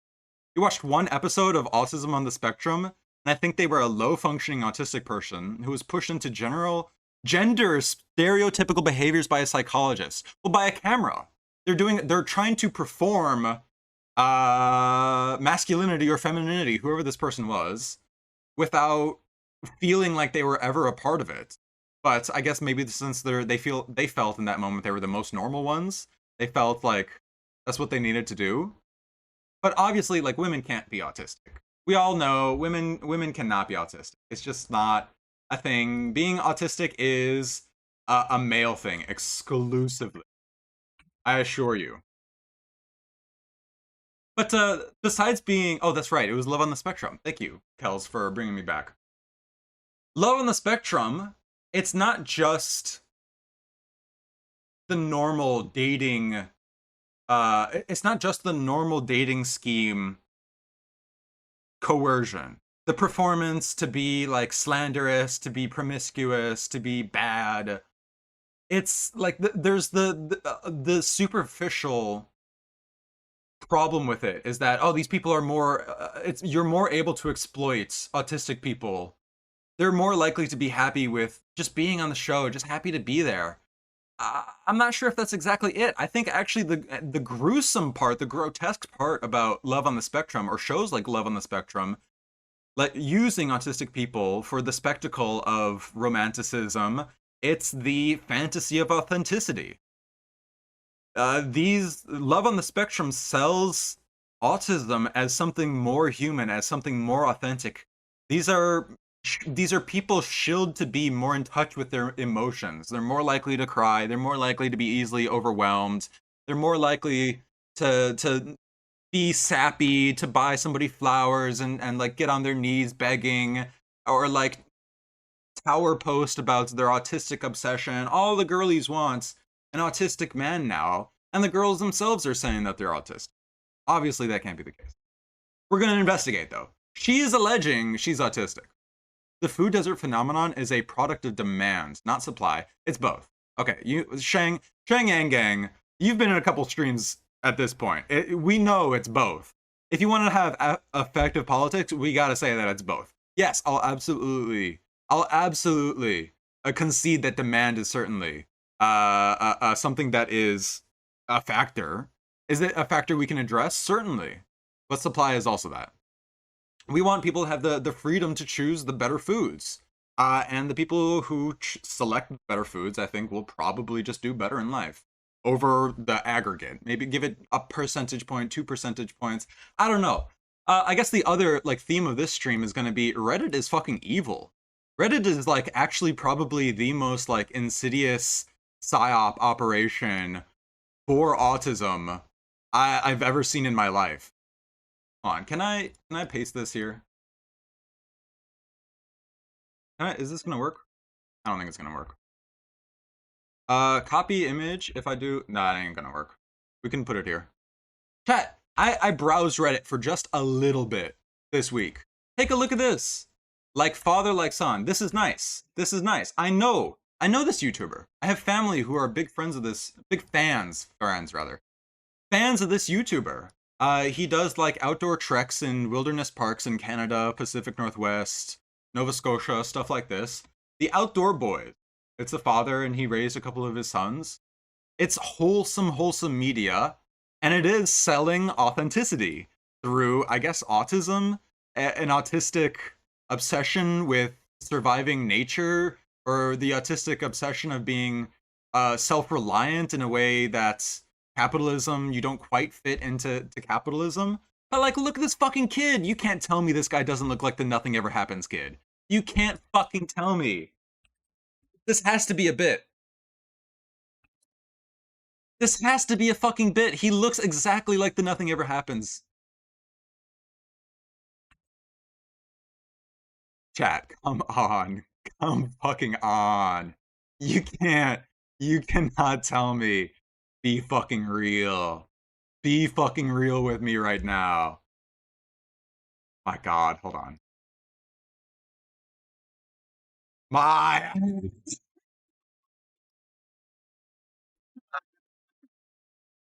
You watched one episode of Autism on the Spectrum, and I think they were a low-functioning autistic person who was pushed into gender stereotypical behaviors by a psychologist. Well, by a camera. They're trying to perform masculinity or femininity, whoever this person was, without feeling like they were ever a part of it. But I guess maybe since they felt in that moment they were the most normal ones, they felt like that's what they needed to do. But obviously, like, women can't be autistic. We all know women cannot be autistic. It's just not a thing. Being autistic is a male thing exclusively. I assure you. But besides being... Oh, that's right. It was Love on the Spectrum. Thank you, Kels, for bringing me back. Love on the Spectrum, it's not just the normal dating... it's not just the normal dating scheme coercion. The performance to be, like, slanderous, to be promiscuous, to be bad... It's like there's the superficial problem with it is that, oh, these people are more you're more able to exploit autistic people. They're more likely to be happy with just being on the show, just happy to be there. I'm not sure if that's exactly it. I think actually the gruesome part, the grotesque part about Love on the Spectrum, or shows like Love on the Spectrum, like using autistic people for the spectacle of romanticism, it's the fantasy of authenticity. These Love on the Spectrum sells autism as something more human, as something more authentic, These are these are people shilled to be more in touch with their emotions. They're more likely to cry. They're more likely to be easily overwhelmed. They're more likely to be sappy, to buy somebody flowers and like get on their knees begging, or like tower post about their autistic obsession. All the girlies wants an autistic man now, and the girls themselves are saying that they're autistic. Obviously, that can't be the case. We're going to investigate, though. She is alleging she's autistic. The food desert phenomenon is a product of demand, not supply. It's both. Okay, Shang Yang Gang, you've been in a couple streams at this point. We know it's both. If you want to have effective politics, we got to say that it's both. Yes, I'll absolutely concede that demand is certainly something that is a factor. Is it a factor we can address? Certainly. But supply is also that. We want people to have the freedom to choose the better foods. And the people who select better foods, I think, will probably just do better in life over the aggregate. Maybe give it a percentage point, 2 percentage points. I don't know. I guess the other like theme of this stream is going to be Reddit is fucking evil. Reddit is like actually probably the most like insidious psyop operation for autism I've ever seen in my life. Hold on, can I paste this here? Is this gonna work? I don't think it's gonna work. Copy image. If I do, nah, it ain't gonna work. We can put it here. Chat. I browsed Reddit for just a little bit this week. Take a look at this. Like father, like son. This is nice. This is nice. I know this YouTuber. I have family who are big friends of this, big fans rather. Fans of this YouTuber. He does like outdoor treks in wilderness parks in Canada, Pacific Northwest, Nova Scotia, stuff like this. The Outdoor Boys. It's a father and he raised a couple of his sons. It's wholesome media, and it is selling authenticity through, I guess, autism, an autistic obsession with surviving nature, or the autistic obsession of being self-reliant in a way that's capitalism. You don't quite fit into capitalism. But like, look at this fucking kid. You can't tell me this guy doesn't look like the Nothing Ever Happens kid. You can't fucking tell me. This has to be a bit. This has to be a fucking bit. He looks exactly like the Nothing Ever Happens. Chat, come on. Come fucking on. You cannot tell me. Be fucking real. Be fucking real with me right now. My god, hold on. My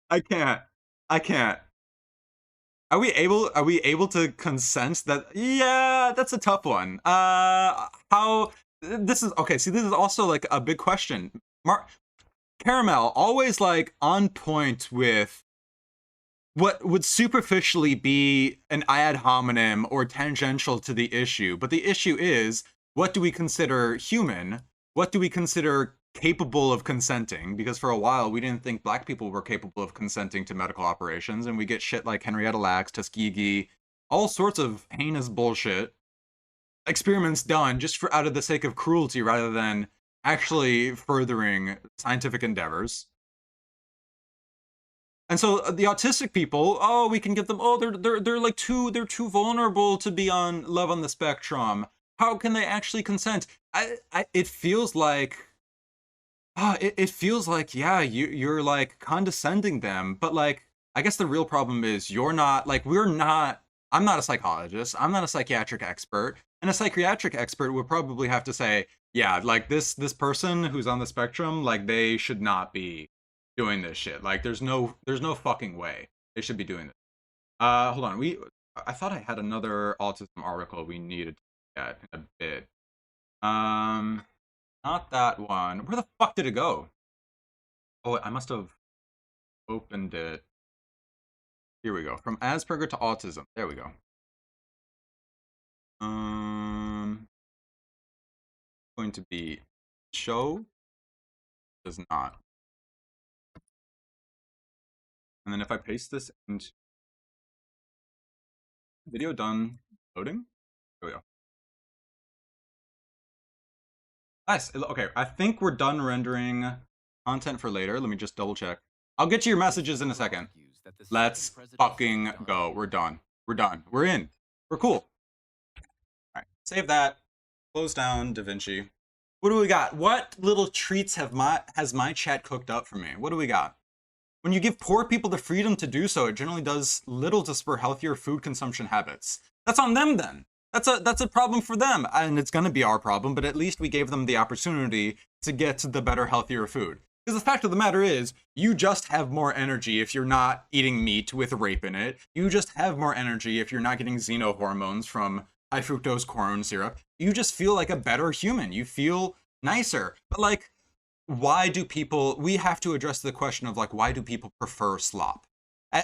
I can't. I can't. Are we able to consent that? Yeah, that's a tough one. How this is okay, see, this is also like a big question. Caramel always like on point with what would superficially be an ad hominem or tangential to the issue, but the issue is, what do we consider human? What do we consider capable of consenting? Because for a while we didn't think black people were capable of consenting to medical operations, and we get shit like Henrietta Lacks, Tuskegee, all sorts of heinous bullshit experiments done just for out of the sake of cruelty rather than actually furthering scientific endeavors. And so the autistic people, oh, we can get them. Oh, they're like they're too vulnerable to be on love on the spectrum. How can they actually consent? It feels like, it feels like, yeah, you're like condescending them, but like, I guess the real problem is you're not like we're not. I'm not a psychologist. I'm not a psychiatric expert, and a psychiatric expert would probably have to say, yeah, like this person who's on the spectrum, like they should not be doing this shit. Like there's no fucking way they should be doing this. Hold on. I thought I had another autism article we needed to get in a bit. Not that one. Where the fuck did it go? Oh, I must have opened it. Here we go. From Asperger to autism. There we go. Going to be show does not. And then if I paste this into video done loading, there we go. Nice. Okay, I think we're done rendering content for later. Let me just double check. I'll get to your messages in a second. Let's fucking go. We're done. We're done. We're in. We're cool. All right, save that. Close down DaVinci. What do we got? What little treats has my chat cooked up for me? What do we got? When you give poor people the freedom to do so, it generally does little to spur healthier food consumption habits. That's on them then. That's a problem for them, and it's gonna be our problem, but at least we gave them the opportunity to get the better, healthier food. Because the fact of the matter is, you just have more energy if you're not eating meat with rape in it. You just have more energy if you're not getting xenohormones from high fructose corn syrup. You just feel like a better human. You feel nicer. But like, why do people, we have to address the question of like, why do people prefer slop?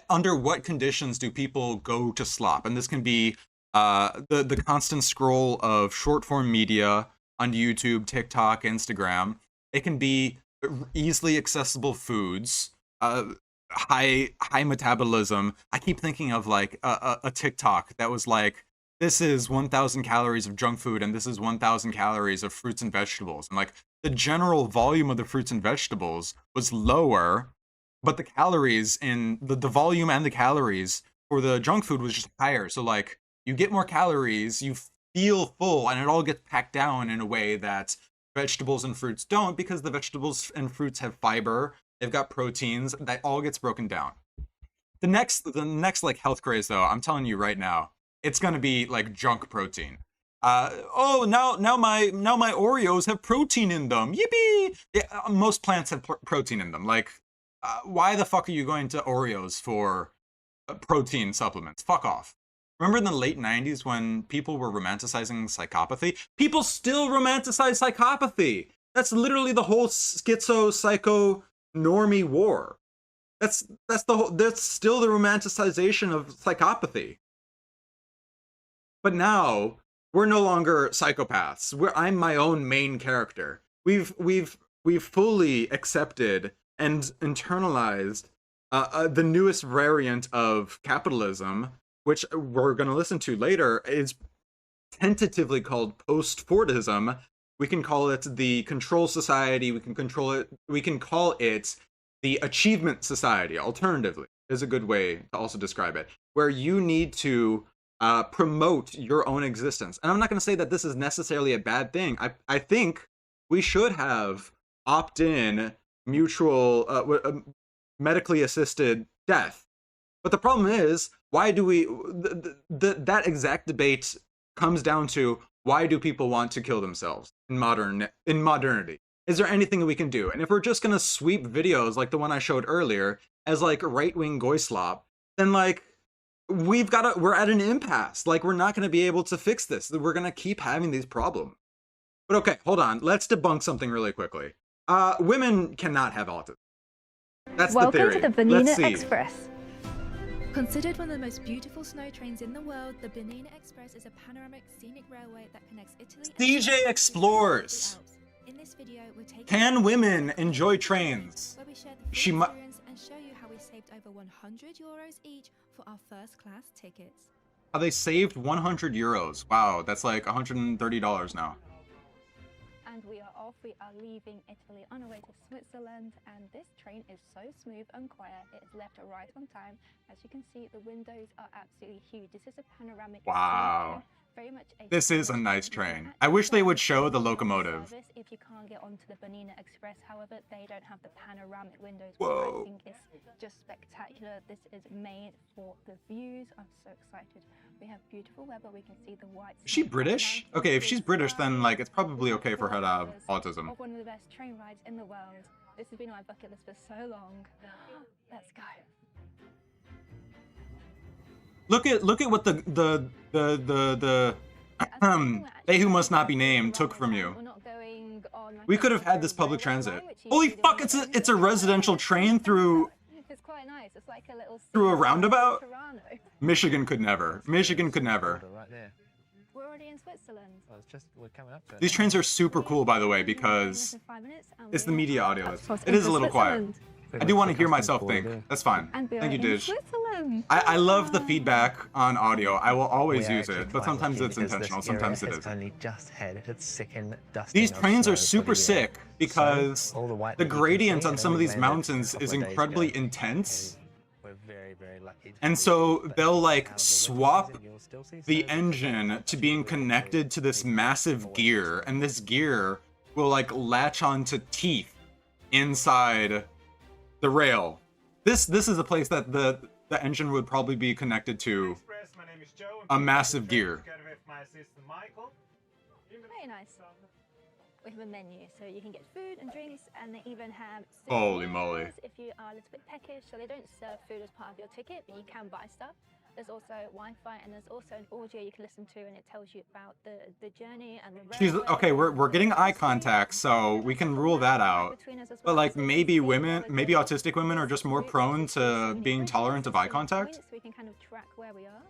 Under what conditions do people go to slop? And this can be the constant scroll of short form media on YouTube, TikTok, Instagram. It can be easily accessible foods, high metabolism. I keep thinking of like a TikTok that was like, this is 1,000 calories of junk food and this is 1,000 calories of fruits and vegetables. And like the general volume of the fruits and vegetables was lower, but the calories in the volume and the calories for the junk food was just higher. So like you get more calories, you feel full, and it all gets packed down in a way that vegetables and fruits don't, because the vegetables and fruits have fiber, they've got proteins, that all gets broken down. The next like health craze though, I'm telling you right now, it's gonna be like junk protein. Oh, now my Oreos have protein in them. Yippee! Yeah, most plants have protein in them. Like, why the fuck are you going to Oreos for protein supplements? Fuck off. Remember in the late 90s when people were romanticizing psychopathy? People still romanticize psychopathy. That's literally the whole schizo psycho normie war. That's still the romanticization of psychopathy. But now we're no longer psychopaths. I'm my own main character. We've fully accepted and internalized the newest variant of capitalism, which we're going to listen to later, is tentatively called Postfordism. We can call it the control society. We can call it the achievement society. Alternatively, is a good way to also describe it, where you need to promote your own existence. And I'm not going to say that this is necessarily a bad thing. I think we should have opt-in mutual medically assisted death. But the problem is, why do we, that exact debate comes down to, why do people want to kill themselves in modernity? Is there anything we can do? And if we're just going to sweep videos like the one I showed earlier as like right-wing goyslop, then like, we're at an impasse. Like, we're not going to be able to fix this. We're going to keep having these problems. But okay, hold on. Let's debunk something really quickly. Women cannot have autism. That's the theory. Welcome to the Let's Bernina see. Express. Considered one of the most beautiful snow trains in the world, the Bernina Express is a panoramic scenic railway that connects Italy and DJ Spain explores. with the Alps. In this video, we're taking Can women enjoy trains? where we share the She full mu- experience and show you how we saved over €100 each for our first class tickets. Oh, they saved 100 euros. Wow, that's like $130 now. And we are off. We are leaving Italy on our way to Switzerland. And this train is so smooth and quiet. It is left right on time. As you can see, the windows are absolutely huge. This is a panoramic. Wow. Very much This is a nice train. I wish they would show the locomotive. Service if you can't get onto the Bernina Express. However, they don't have the panoramic windows, Whoa. which I think is just spectacular. This is made for the views. I'm so excited. We have beautiful weather. We can see the white. Is she snow British? mountains, Okay, if she's blue British, sky, then like it's probably okay for her to have pictures autism. Of one of the best train rides in the world. This has been on my bucket list for so long. Let's go. Look at what the they who must not be named took from you. We're not going on like We a could have had this railway public transit. which you Holy usually fuck! do. It's a residential train through It's quite nice. It's like a little through a city roundabout. Toronto. Michigan could never. Michigan could never. We're already in Switzerland. Well, it's just we're coming up to it. These trains are super cool, by the way, because it's the media audio. It is a little quiet. I do want to hear myself think. That's fine. Thank you, Dish. I love the feedback on audio. I will always use it, but sometimes it's intentional, sometimes it isn't. Only just headed sick and dusty. These trains are super sick because the gradient on some of these mountains is incredibly intense. We're very, very lucky. And so they'll like swap the engine to being connected to this massive gear, and this gear will like latch onto teeth inside the rail. This is a place that the engine would probably be connected to a massive gear. Very nice. We have a menu, so you can get food and drinks, and they even have Holy moly. if you are a little bit peckish. So they don't serve food as part of your ticket, but you can buy stuff. There's also Wi-Fi, and there's also an audio you can listen to, and it tells you about the journey and the She's railway. okay, we're getting eye contact, so we can rule that out. But like maybe autistic women are just more prone to being tolerant of eye contact. So we can kind of track where we are.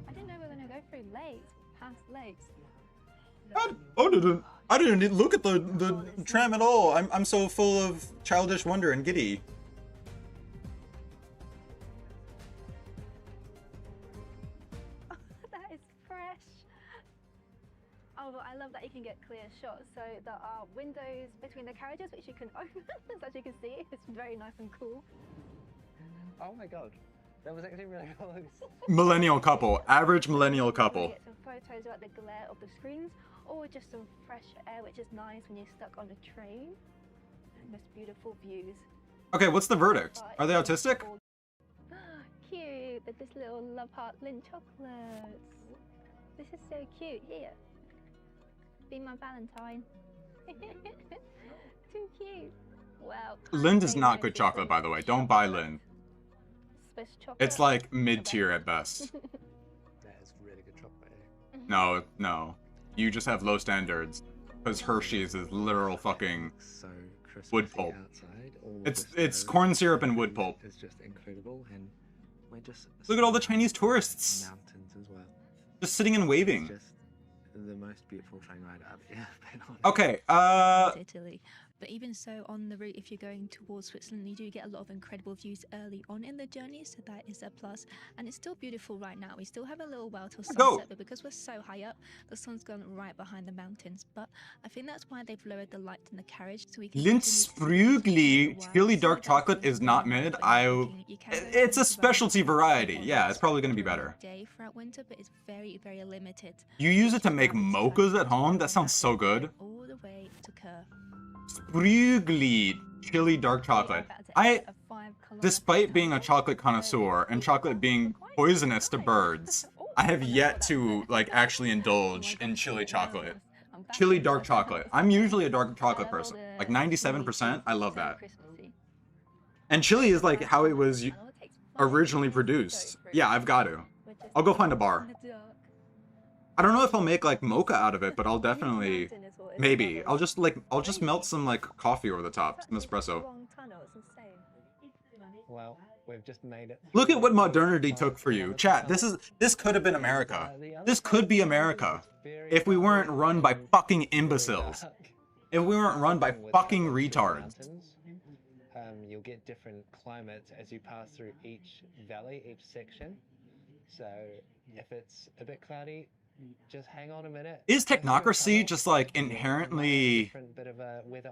I didn't know we were going to go through lakes, past lakes. I didn't look at the tram at all. I'm so full of childish wonder and giddy. That is fresh. Oh, but I love that you can get clear shots. So there are windows between the carriages which you can open, as you can see. It's very nice and cool. Oh my god, that was actually really close. Millennial couple, average millennial You couple. get some photos about the glare of the screens, or just some fresh air, which is nice when you're stuck on a train. And there's beautiful views. Okay, what's the verdict? Are they autistic? Cute, with this little love heart Lindt chocolates. This is so cute. Here, be my Valentine. Too cute. Wow. Lindt is not good chocolate, by the way. Don't buy Lindt. Swiss chocolate. It's like mid-tier at best. That is really good chocolate. No. You just have low standards. Because Hershey's is literal fucking So wood pulp. outside, all It's corn syrup and wood pulp. It's just incredible, and we're just Look at all the Chinese tourists. mountains as well. Just sitting and waving. It's just the most beautiful train ride I've ever been on. Okay, Italy. But even so, on the route, if you're going towards Switzerland, you do get a lot of incredible views early on in the journey, so that is a plus. And it's still beautiful right now. We still have a little while till sunset, but because we're so high up, the sun's gone right behind the mountains. But I think that's why they've lowered the light in the carriage, so we can. Lindt Sprügli chili dark chocolate is not mid. It's a specialty variety. Yeah, it's probably gonna be better. Day throughout winter, but it's very, very limited. You use it to make mochas at home? That sounds so good. All the way to Kerr. Sprügli chili dark chocolate. Despite being a chocolate connoisseur and chocolate being poisonous to birds, I have yet to like actually indulge in chili chocolate. Chili dark chocolate. I'm usually a dark chocolate person. Like 97%, I love that. And chili is like how it was originally produced. Yeah, I've got to. I'll go find a bar. I don't know if I'll make like mocha out of it, but I'll definitely, maybe. I'll just melt some like coffee over the top, some espresso. Well, we've just made it. Look at what modernity took for you. Chat, this could have been America. This could be America if we weren't run by fucking imbeciles. If we weren't run by fucking retards. You'll get different climates as you pass through each valley, each section. So if it's a bit cloudy, just hang on a minute. Is technocracy just like inherently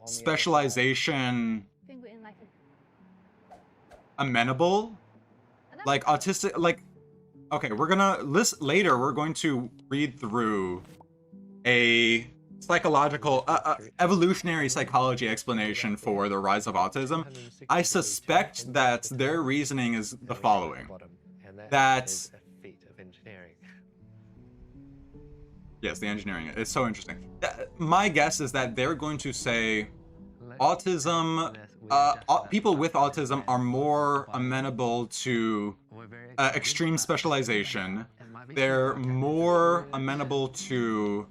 specialization amenable? Like autistic, like, okay, we're gonna list later, we're going to read through a psychological, evolutionary psychology explanation for the rise of autism. I suspect that their reasoning is the following. That yes, the engineering. It's so interesting. My guess is that they're going to say autism, people with autism are more amenable to extreme specialization. They're more amenable to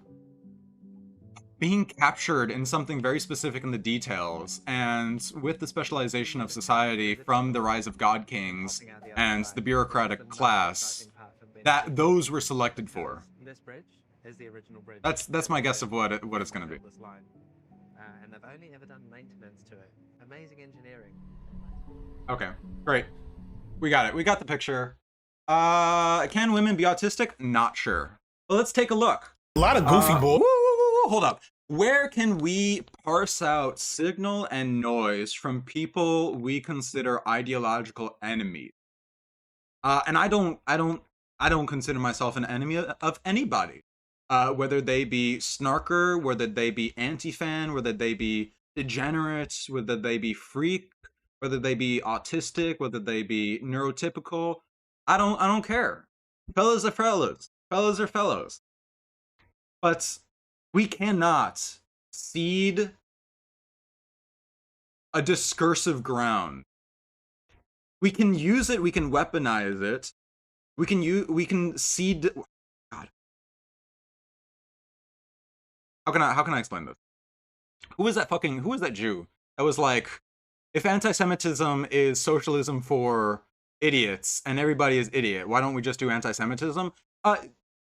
being captured in something very specific in the details. And with the specialization of society from the rise of God Kings and the bureaucratic class, that those were selected for. This bridge is the original bridge. That's my guess of what it's going to be. This line. And they've only ever done maintenance to it. Amazing engineering. Okay, great. We got it. We got the picture. Can women be autistic? Not sure. Well, let's take a look. A lot of goofy bull. Hold up. Where can we parse out signal and noise from people we consider ideological enemies? And I don't consider myself an enemy of anybody. Whether they be snarker, whether they be anti-fan, whether they be degenerates, whether they be freak, whether they be autistic, whether they be neurotypical. I don't care. Fellas are fellas. Fellas are fellows. But we cannot cede a discursive ground. We can use it, we can weaponize it. We can cede. God. How can I explain this? Who was that Jew that was like, if anti-Semitism is socialism for idiots and everybody is idiot, why don't we just do anti-Semitism?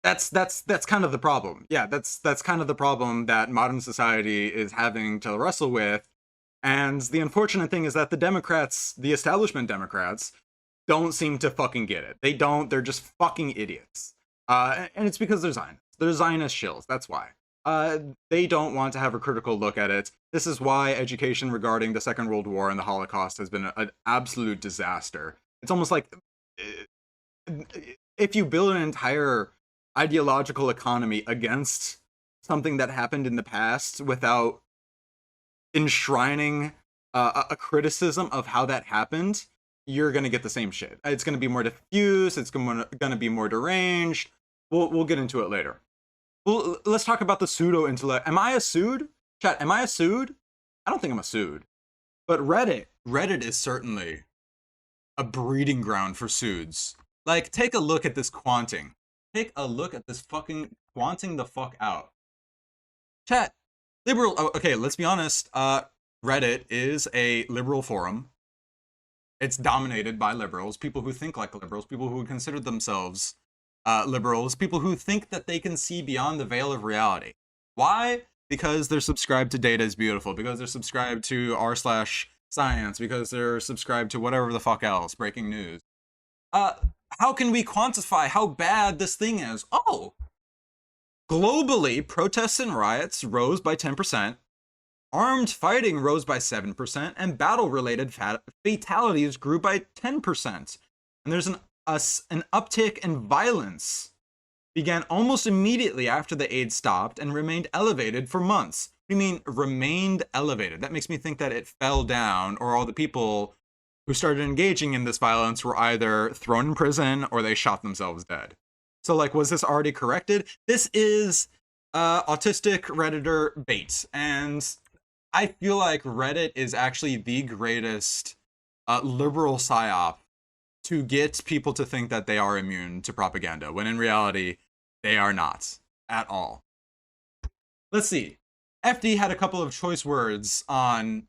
That's kind of the problem. Yeah, that's kind of the problem that modern society is having to wrestle with. And the unfortunate thing is that the Democrats, the establishment Democrats, don't seem to fucking get it. They're just fucking idiots. And it's because they're Zionists. They're Zionist shills, that's why. They don't want to have a critical look at it. This is why education regarding the Second World War and the Holocaust has been an absolute disaster. It's almost like if you build an entire ideological economy against something that happened in the past without enshrining a criticism of how that happened, you're going to get the same shit. It's going to be more diffuse. It's going to be more deranged. We'll get into it later. Well, let's talk about the pseudo-intellect. Am I a pseud? Chat, am I a pseud? I don't think I'm a pseud. But Reddit is certainly a breeding ground for pseuds. Like, take a look at this quanting. Take a look at this fucking quanting the fuck out. Chat, liberal, okay, let's be honest. Reddit is a liberal forum. It's dominated by liberals, people who think like liberals, people who consider themselves liberals, people who think that they can see beyond the veil of reality. Why? Because they're subscribed to Data is Beautiful, because they're subscribed to r/science, because they're subscribed to whatever the fuck else, breaking news. How can we quantify how bad this thing is? Oh! Globally, protests and riots rose by 10%, armed fighting rose by 7%, and battle-related fatalities grew by 10%. And there's an uptick in violence began almost immediately after the aid stopped and remained elevated for months. What do you mean remained elevated? That makes me think that it fell down, or all the people who started engaging in this violence were either thrown in prison or they shot themselves dead. So like, was this already corrected? This is autistic Redditor bait, and I feel like Reddit is actually the greatest liberal psyop to get people to think that they are immune to propaganda, when in reality, they are not at all. Let's see. FD had a couple of choice words on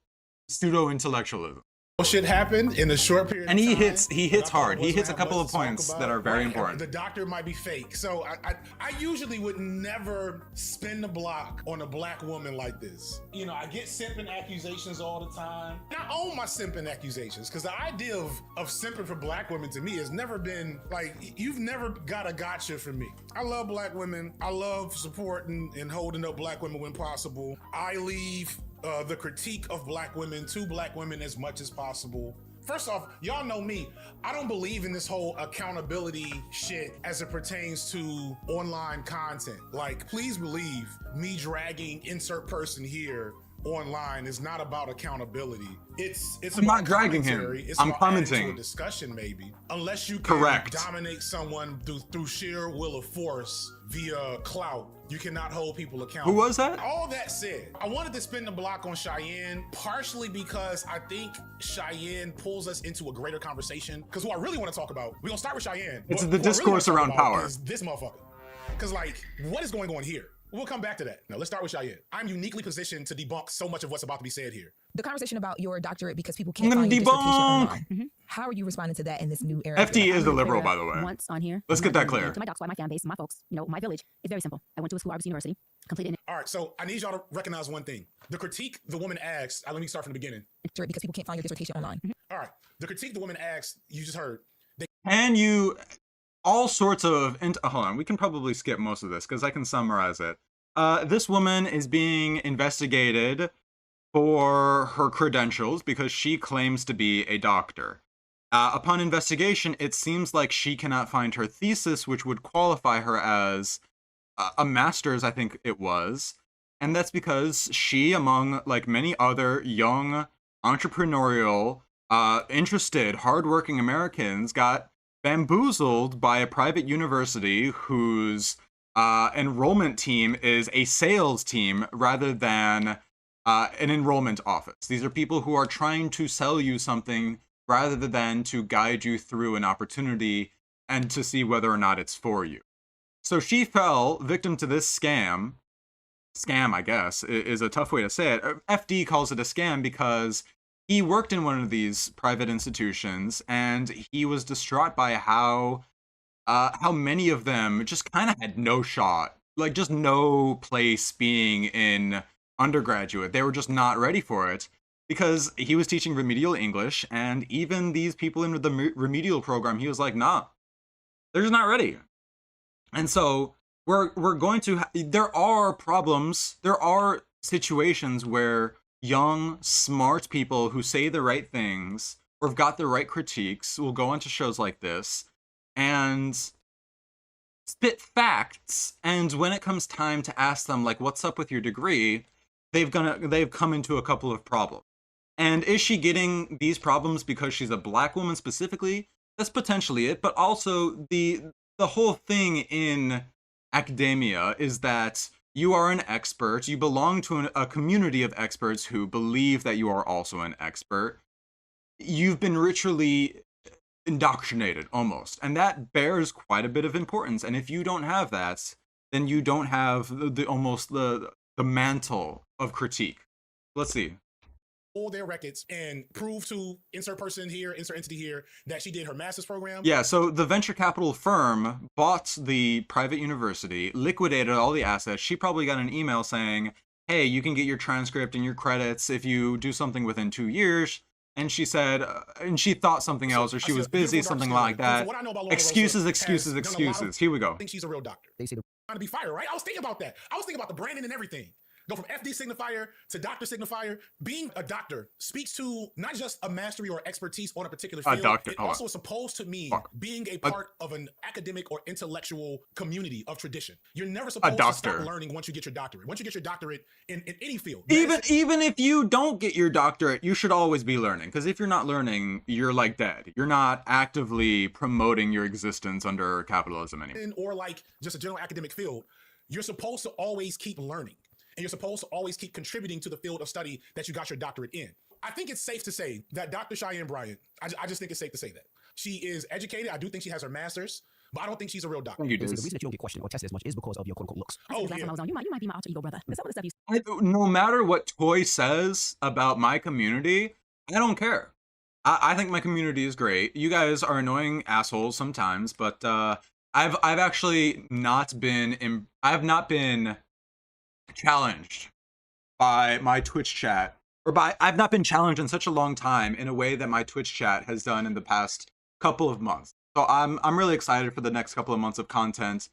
pseudo-intellectualism. Shit happened in a short period and of time. He hits hard. He hits a couple of points that are very important. The doctor might be fake. So I usually would never spin the block on a black woman like this. You know, I get simping accusations all the time. And I own my simping accusations, because the idea of simping for black women to me has never been like, you've never got a gotcha from me. I love black women. I love supporting and holding up black women when possible. I leave the critique of black women to black women as much as possible. First off, y'all know me. I don't believe in this whole accountability shit as it pertains to online content. Like, please believe me dragging insert person here online is not about accountability. It's I'm not dragging him. I'm commenting. A discussion maybe, unless you can dominate someone through sheer will of force via clout. You cannot hold people accountable. Who was that? All that said, I wanted to spin the block on Cheyenne, partially because I think Cheyenne pulls us into a greater conversation. Because who I really want to talk about, we're gonna start with Cheyenne. It's the discourse around power. Is this motherfucker. Because like, what is going on here? We'll come back to that. Now, let's start with Cheyenne. I'm uniquely positioned to debunk so much of what's about to be said here. The conversation about your doctorate because people can't I'm find gonna your dissertation debunk. online. How are you responding to that in this new era? FD is the liberal, by the way. Once on here. Let's get that clear. To my docs, my fan base, my folks, my village. It's very simple. I went to a school, Argus University, completed. All right, so I need y'all to recognize one thing. The critique the woman asked, let me start from the beginning. Because people can't find your dissertation online. All right, the critique the woman asked, you just heard. Can you, all sorts of, hold on, we can probably skip most of this because I can summarize it. This woman is being investigated for her credentials because she claims to be a doctor. Upon investigation, it seems like she cannot find her thesis, which would qualify her as a master's, I think it was. And that's because she, among like many other young, entrepreneurial, interested, hardworking Americans, got bamboozled by a private university whose enrollment team is a sales team rather than an enrollment office. These are people who are trying to sell you something rather than to guide you through an opportunity and to see whether or not it's for you. So she fell victim to this scam. Scam, I guess, is a tough way to say it. FD calls it a scam because he worked in one of these private institutions and he was distraught by how many of them just kind of had no shot, like just no place being in undergraduate. They were just not ready for it because he was teaching remedial English, and even these people in the remedial program, he was like, nah, they're just not ready. And so we're going to, there are problems, there are situations where young, smart people who say the right things or have got the right critiques will go onto shows like this and spit facts, and when it comes time to ask them, like, what's up with your degree, they've come into a couple of problems. And is she getting these problems because she's a black woman specifically? That's potentially it, but also the whole thing in academia is that you are an expert, you belong to a community of experts who believe that you are also an expert. You've been ritually indoctrinated almost, and that bears quite a bit of importance. And if you don't have that, then you don't have the mantle of critique. Let's see. All their records and prove to insert person here, insert entity here, that she did her master's program. Yeah, so the venture capital firm bought the private university, liquidated all the assets. She probably got an email saying, hey, you can get your transcript and your credits if you do something within 2 years. And she said, and she thought something else, or she was busy, something like that. Excuses. Here we go. I think she's a real doctor. They see the trying to be fired, right? I was thinking about that. I was thinking about the branding and everything. Go from FD signifier to doctor signifier. Being a doctor speaks to not just a mastery or expertise on a particular field. It also is supposed to mean being a part of an academic or intellectual community of tradition. You're never supposed to stop learning once you get your doctorate. Once you get your doctorate in any field. Even if you don't get your doctorate, you should always be learning. Because if you're not learning, you're like dead. You're not actively promoting your existence under capitalism anymore. Or like just a general academic field, you're supposed to always keep learning. And you're supposed to always keep contributing to the field of study that you got your doctorate in. I think it's safe to say that Dr. Cheyenne Bryant, I just think it's safe to say that. She is educated. I do think she has her master's, but I don't think she's a real doctor. The reason that you don't get questioned or tested as much is because of your quote-unquote looks. Oh, yeah. You might be my alter ego brother. But some of the stuff No matter what Toy says about my community, I don't care. I think my community is great. You guys are annoying assholes sometimes, but I've actually not been challenged by my Twitch chat, I've not been challenged in such a long time in a way that my Twitch chat has done in the past couple of months. So I'm really excited for the next couple of months of content.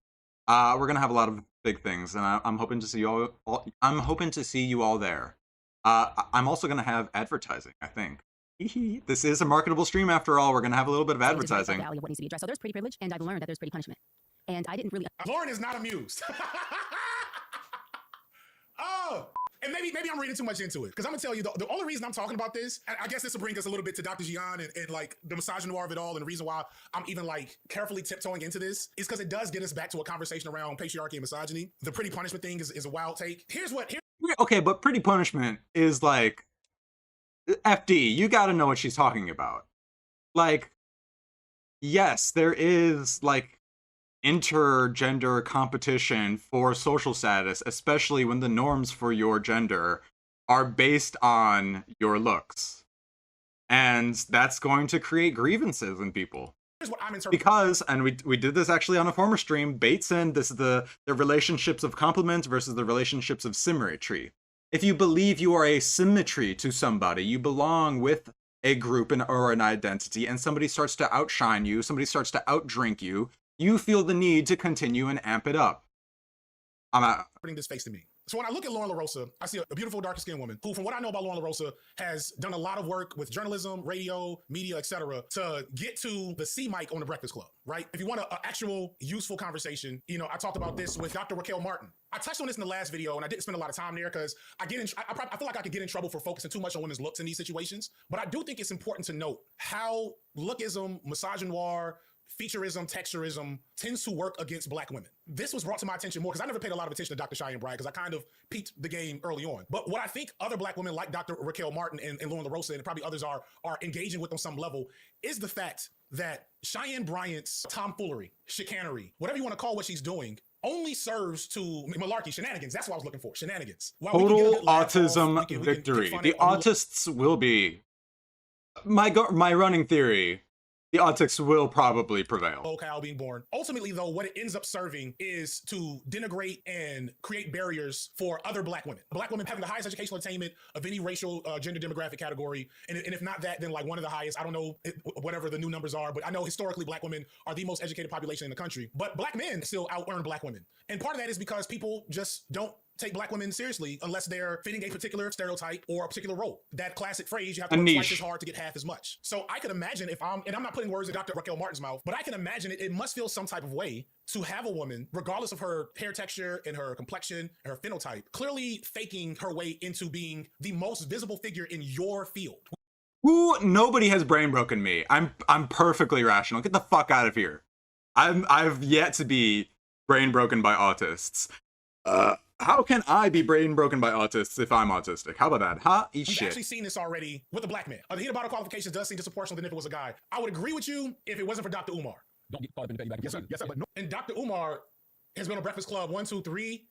We're gonna have a lot of big things, and I'm hoping to see you all. I'm hoping to see you all there. I'm also gonna have advertising, I think. This is a marketable stream after all. We're gonna have a little bit of advertising. What needs to be addressed. So there's pretty privilege, and I've learned that there's pretty punishment. And I didn't really. Lauren is not amused. Oh, and maybe I'm reading too much into it, because I'm gonna tell you the only reason I'm talking about this, and I guess this will bring us a little bit to Dr. Gian and like the misogynoir of it all, and the reason why I'm even like carefully tiptoeing into this is because it does get us back to a conversation around patriarchy and misogyny. The pretty punishment thing is a wild take. Okay, but pretty punishment is like FD. You got to know what she's talking about. Like, yes, there is like intergender competition for social status, especially when the norms for your gender are based on your looks. And that's going to create grievances in people. Here's what I'm interpreting. Because, and we did this actually on a former stream, Bateson, this is the relationships of complement versus the relationships of symmetry. If you believe you are a symmetry to somebody, you belong with a group or an identity, and somebody starts to outshine you, somebody starts to outdrink you, you feel the need to continue and amp it up. I'm out. Putting this face to me. So when I look at Lauren LaRosa, I see a beautiful, darker-skinned woman who, from what I know about Lauren LaRosa, has done a lot of work with journalism, radio, media, etc., to get to the C mic on the Breakfast Club, right? If you want an actual useful conversation, you know, I talked about this with Dr. Raquel Martin. I touched on this in the last video, and I didn't spend a lot of time there because I feel like I could get in trouble for focusing too much on women's looks in these situations. But I do think it's important to note how lookism, misogynoir, featureism, texturism tends to work against Black women. This was brought to my attention more because I never paid a lot of attention to Dr. Cheyenne Bryant because I kind of peeped the game early on. But what I think other Black women like Dr. Raquel Martin and Lauren LaRosa and probably others are engaging with on some level is the fact that Cheyenne Bryant's tomfoolery, chicanery, whatever you want to call what she's doing, only serves to malarkey, shenanigans. That's what I was looking for, shenanigans. Total autism victory. The autists will be, my running theory, the autists will probably prevail. Locale being born. Ultimately, though, what it ends up serving is to denigrate and create barriers for other Black women. Black women having the highest educational attainment of any racial, gender demographic category. And if not that, then like one of the highest. I don't know whatever the new numbers are, but I know historically Black women are the most educated population in the country. But Black men still out-earn Black women. And part of that is because people just don't take Black women seriously unless they're fitting a particular stereotype or a particular role. That classic phrase, you have to work twice as hard to get half as much. So I could imagine if I'm not putting words in Dr. Raquel Martin's mouth, but I can imagine it must feel some type of way to have a woman, regardless of her hair texture and her complexion and her phenotype, clearly faking her way into being the most visible figure in your field. Ooh, nobody has brain broken me. I'm perfectly rational. Get the fuck out of here. I've yet to be brain broken by autists. How can I be brain broken by autists if I'm autistic? How about that? Huh? Eat shit. We've actually seen this already with the Black man. The heat bottle qualifications does seem disproportional than if it was a guy. I would agree with you if it wasn't for Dr. Umar. Don't get caught up in the petty back. Yes, sir. But no. And Dr. Umar has been on Breakfast Club 1, 2, 3,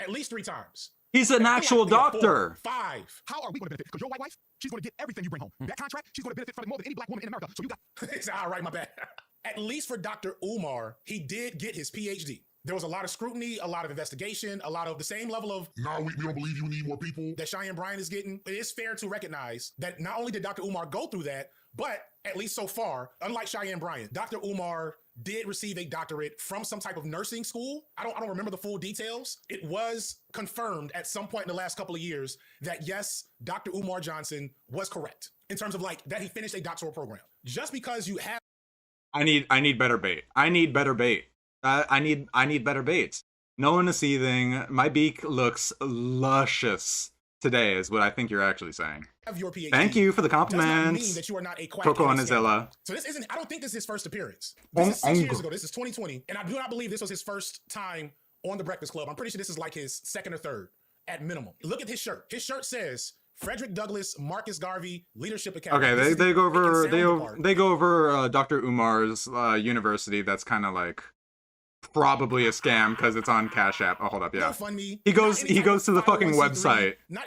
at least 3 times. He's an actual doctor. 4, 5. How are we going to benefit? Because your white wife, she's going to get everything you bring home. That contract, she's going to benefit from it more than any Black woman in America. So you got... It's all right, my bad. At least for Dr. Umar, he did get his PhD. There was a lot of scrutiny, a lot of investigation, a lot of the same level of, no, we don't believe you need more people, that Cheyenne Bryant is getting. It is fair to recognize that not only did Dr. Umar go through that, but at least so far, unlike Cheyenne Bryant, Dr. Umar did receive a doctorate from some type of nursing school. I don't remember the full details. It was confirmed at some point in the last couple of years that yes, Dr. Umar Johnson was correct in terms of like that he finished a doctoral program. Just because you have, I need better bait. I need better bait. I need better baits. No one is seething. My beak looks luscious today, is what I think you're actually saying. Have your PhD. Thank you for the Does not compliments. mean that you are not a quack. Coco and Azella. So this isn't. I don't think this is his first appearance. This is 6 years ago. This is 2020, and I do not believe this was his first time on the Breakfast Club. I'm pretty sure this is like his second or third, at minimum. Look at his shirt. His shirt says Frederick Douglass Marcus Garvey Leadership Academy. Okay, they go over Dr. Umar's university. That's kind of like probably a scam because it's on Cash App. Oh, hold up, yeah. He goes to the fucking website. Not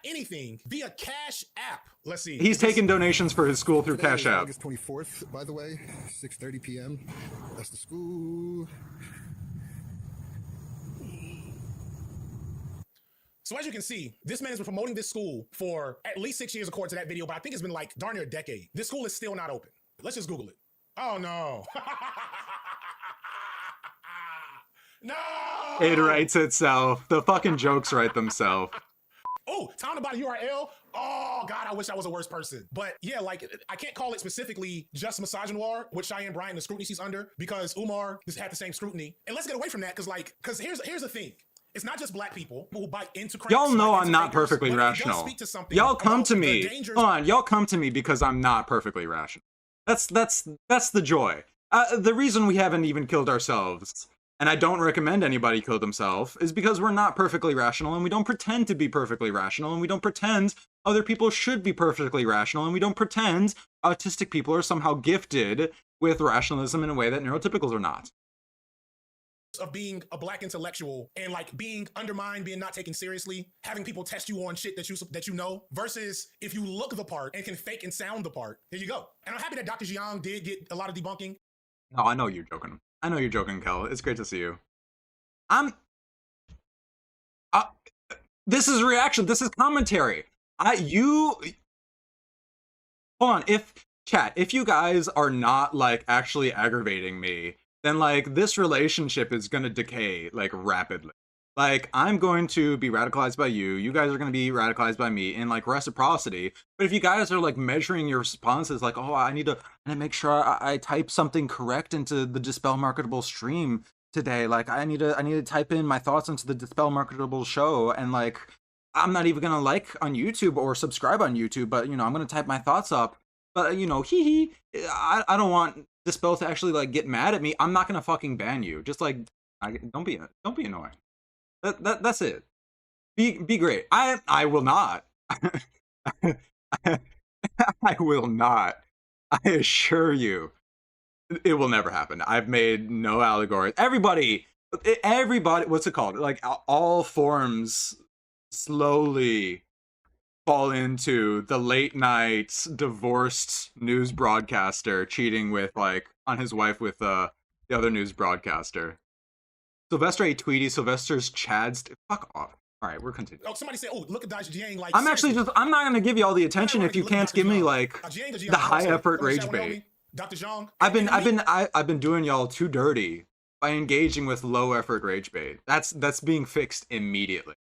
anything via Cash App. Let's see. He's taking donations for his school through Cash App. August 24th, by the way, 6:30 p.m. That's the school. So as you can see, this man has been promoting this school for at least 6 years according to that video, but I think it's been like darn near a decade. This school is still not open. Let's just Google it. Oh no. No! It writes itself. The fucking jokes write themselves. Oh, time to buy the URL. Oh God, I wish I was a worse person. But yeah, like I can't call it specifically just misogynoir with Cheyenne Bryant and the scrutiny she's under because Umar has had the same scrutiny. And let's get away from that because here's the thing. It's not just Black people who bite into cranks. Y'all know I'm not perfectly rational. Y'all come to me. Hold on, y'all come to me because I'm not perfectly rational. That's the joy. The reason we haven't even killed ourselves, and I don't recommend anybody kill themselves, is because we're not perfectly rational, and we don't pretend to be perfectly rational, and we don't pretend other people should be perfectly rational, and we don't pretend autistic people are somehow gifted with rationalism in a way that neurotypicals are not. of being a black intellectual and like being undermined, being not taken seriously, having people test you on shit that you know, versus if you look the part and can fake and sound the part. Here you go. And I'm happy that Dr. Jiang did get a lot of debunking. No, I know you're joking. I know you're joking, Kel. It's great to see you. This is reaction. This is commentary. Hold on. If you guys are not like actually aggravating me, then like this relationship is gonna decay like rapidly. Like I'm going to be radicalized by you. You guys are gonna be radicalized by me in like reciprocity. But if you guys are like measuring your responses, like, oh, I need to make sure I type something correct into the Dispel Marketable stream today. Like I need to type in my thoughts into the Dispel Marketable show, and like I'm not even gonna like on YouTube or subscribe on YouTube, but you know I'm gonna type my thoughts up. But you know, I don't want Dispel to actually like get mad at me. I'm not gonna fucking ban you. Just like don't be annoying. That's it. Be great. I will not. I will not. I assure you, it will never happen. I've made no allegory. Everybody, what's it called? Like all forms slowly fall into the late night divorced news broadcaster cheating with like on his wife with the other news broadcaster. Sylvester A. Tweety, Sylvester's Chad's. Fuck off. All right, we're continuing. Oh, somebody said, "Oh, look at Dr. Jiang." Like, I'm not gonna give you all the attention if you can't give me like the high effort rage bait. Dr. Jiang. I've been doing y'all too dirty by engaging with low effort rage bait. That's being fixed immediately.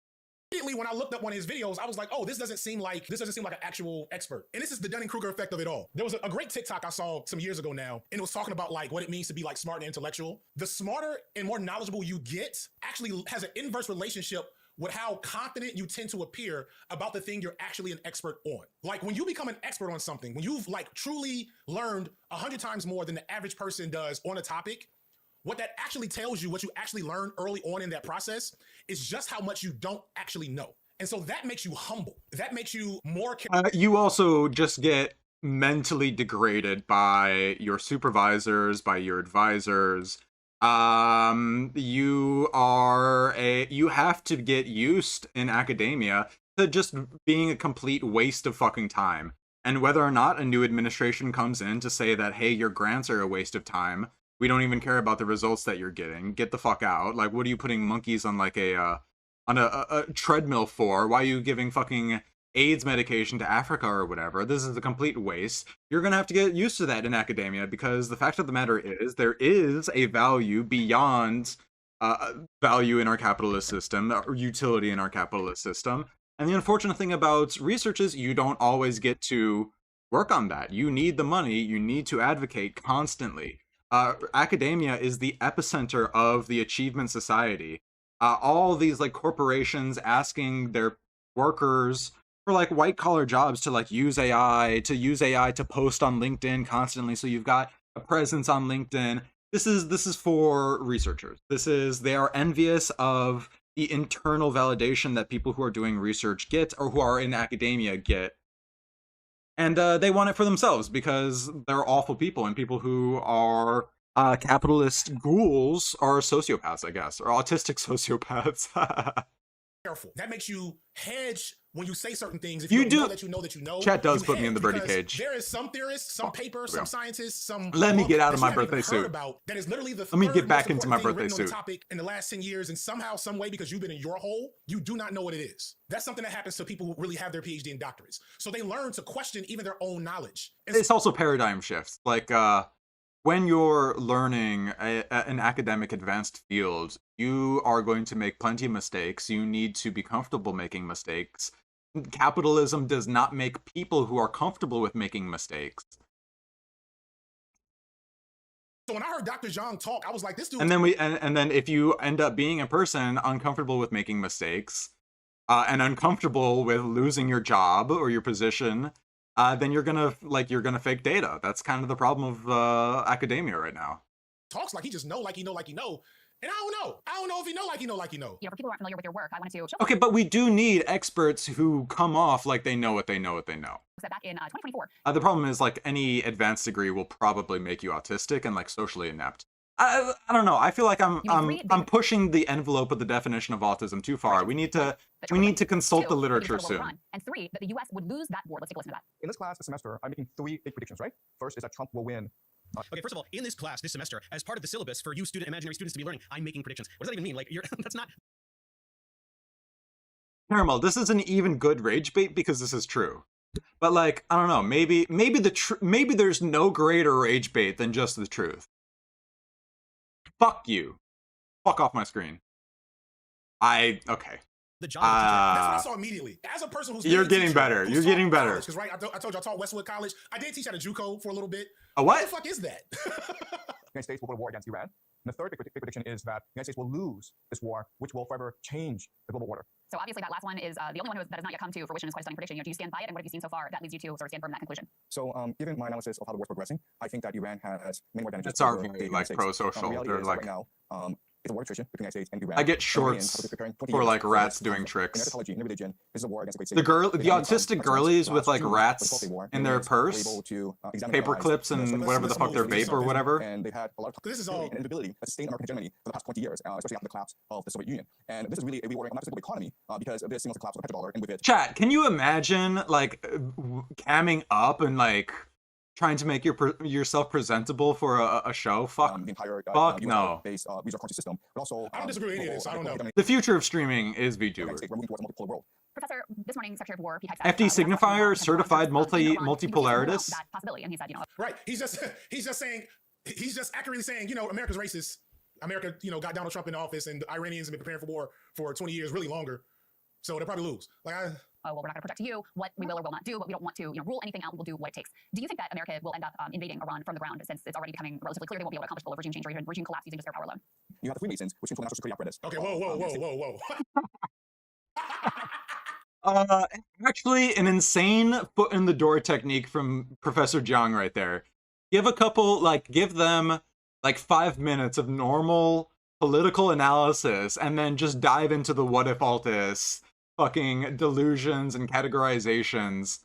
Immediately when I looked up one of his videos, I was like, oh, this doesn't seem like an actual expert. And this is the Dunning-Kruger effect of it all. There was a great TikTok I saw some years ago now, and it was talking about like what it means to be like smart and intellectual. The smarter and more knowledgeable you get actually has an inverse relationship with how confident you tend to appear about the thing you're actually an expert on. Like when you become an expert on something, when you've like truly learned 100 times more than the average person does on a topic, what that actually tells you, what you actually learn early on in that process, is just how much you don't actually know. And so that makes you humble. That makes you more... You also just get mentally degraded by your supervisors, by your advisors. You have to get used in academia to just being a complete waste of fucking time. And whether or not a new administration comes in to say that, hey, your grants are a waste of time, we don't even care about the results that you're getting. Get the fuck out. Like, what are you putting monkeys on like a treadmill for? Why are you giving fucking AIDS medication to Africa or whatever? This is a complete waste. You're gonna have to get used to that in academia, because the fact of the matter is there is a value beyond value in our capitalist system, or utility in our capitalist system. And the unfortunate thing about research is you don't always get to work on that. You need the money. You need to advocate constantly. Academia is the epicenter of the achievement society. All these like corporations asking their workers for like white collar jobs to like use AI to post on LinkedIn constantly, so you've got a presence on LinkedIn. This is for researchers. They are envious of the internal validation that people who are doing research get, or who are in academia get. And they want it for themselves because they're awful people, and people who are capitalist ghouls are sociopaths, I guess, or autistic sociopaths. Careful. That makes you hedge when you say certain things. If you know that you know. Chat does put me in the birdie cage. There is some theorists, some papers, some scientists, some... Let me get out of my birthday suit. That is literally the Let me get back into my birthday suit. Topic in the last 10 years, and somehow, some way, because you've been in your hole, you do not know what it is. That's something that happens to people who really have their PhD and doctorates. So they learn to question even their own knowledge. It's also paradigm shifts. Like, when you're learning an academic advanced field, you are going to make plenty of mistakes. You need to be comfortable making mistakes. Capitalism does not make people who are comfortable with making mistakes. So when I heard Dr. Jiang talk, I was like, this dude... And then if you end up being a person uncomfortable with making mistakes, and uncomfortable with losing your job or your position, then you're gonna fake data. That's kind of the problem of academia right now. Talks like he just know, like he know. And I don't know. I don't know if he know like he know. For people who aren't familiar with your work, I wanted to show... Okay, but we do need experts who come off like they know what they know. Back in 2024. The problem is, like, any advanced degree will probably make you autistic and like socially inept. I don't know. I feel like I'm pushing the envelope of the definition of autism too far. We need to consult the literature soon. And 3, that the U.S. would lose that war. Let's take a listen to that. In this class this semester, I'm making 3 big predictions, right? First is that Trump will win. Okay, first of all, in this class this semester, as part of the syllabus for you imaginary students to be learning, I'm making predictions. What does that even mean? Like, that's not. Caramel, this isn't even good rage bait because this is true. But like, I don't know. Maybe there's no greater rage bait than just the truth. Fuck you. Fuck off my screen. Okay. The job that's what I saw immediatally. As a person who's you're getting better. You're getting better. Because right, I told you I taught Westwood College. I did teach at a JUCO for a little bit. A what? What the fuck is that? The United States will go to war against Iran. And the third big prediction is that the United States will lose this war, which will forever change the global order. So obviously that last one is the only one that has not yet come to fruition. Is quite a stunning prediction. Do you stand by it, and what have you seen so far that leads you to sort of stand firm in that conclusion? So given my analysis of how the war's progressing, I think that Iran has many more advantages. It's our very like pro-social. They're like. Right now, it's a war attrition between the United States and Iran. I get shorts for like rats doing tricks. In religion, this is a war against the the autistic girlies with like rats in their purse, paper clips, and whatever the fuck their vape or whatever. And they've had a lot of this is all an inability to sustain American hegemony for the past 20 years, especially after the collapse of the Soviet Union. And this is really a reordering not just the economy because this signals the collapse of the petrodollar, and with it. Chat, can you imagine like camming up and like trying to make yourself presentable for a show? Fuck, the entire, fuck no. Based user conscious system, but also I don't disagree with any of this. I don't know. The future of streaming is VTuber. We're moving towards a multipolar world. Professor, this morning, Secretary of War, Pete FD signifier, certified multipolaritist. That possibility, and he said, right. He's just accurately saying, America's racist. America, got Donald Trump in office, and the Iranians have been preparing for war for 20 years, really longer. So they'll probably lose. Like well, we're not going to protect you. What we will or will not do, but we don't want to, rule anything out. We'll do what it takes. Do you think that America will end up invading Iran from the ground, since it's already becoming relatively clear they won't be able to accomplish full regime change or even regime collapse using just their power alone? You have the Freemasons, which control the national security apparatus. Okay, whoa. Actually, an insane foot in the door technique from Professor Jiang right there. Give them 5 minutes of normal political analysis, and then just dive into the what if Altists fucking delusions and categorizations.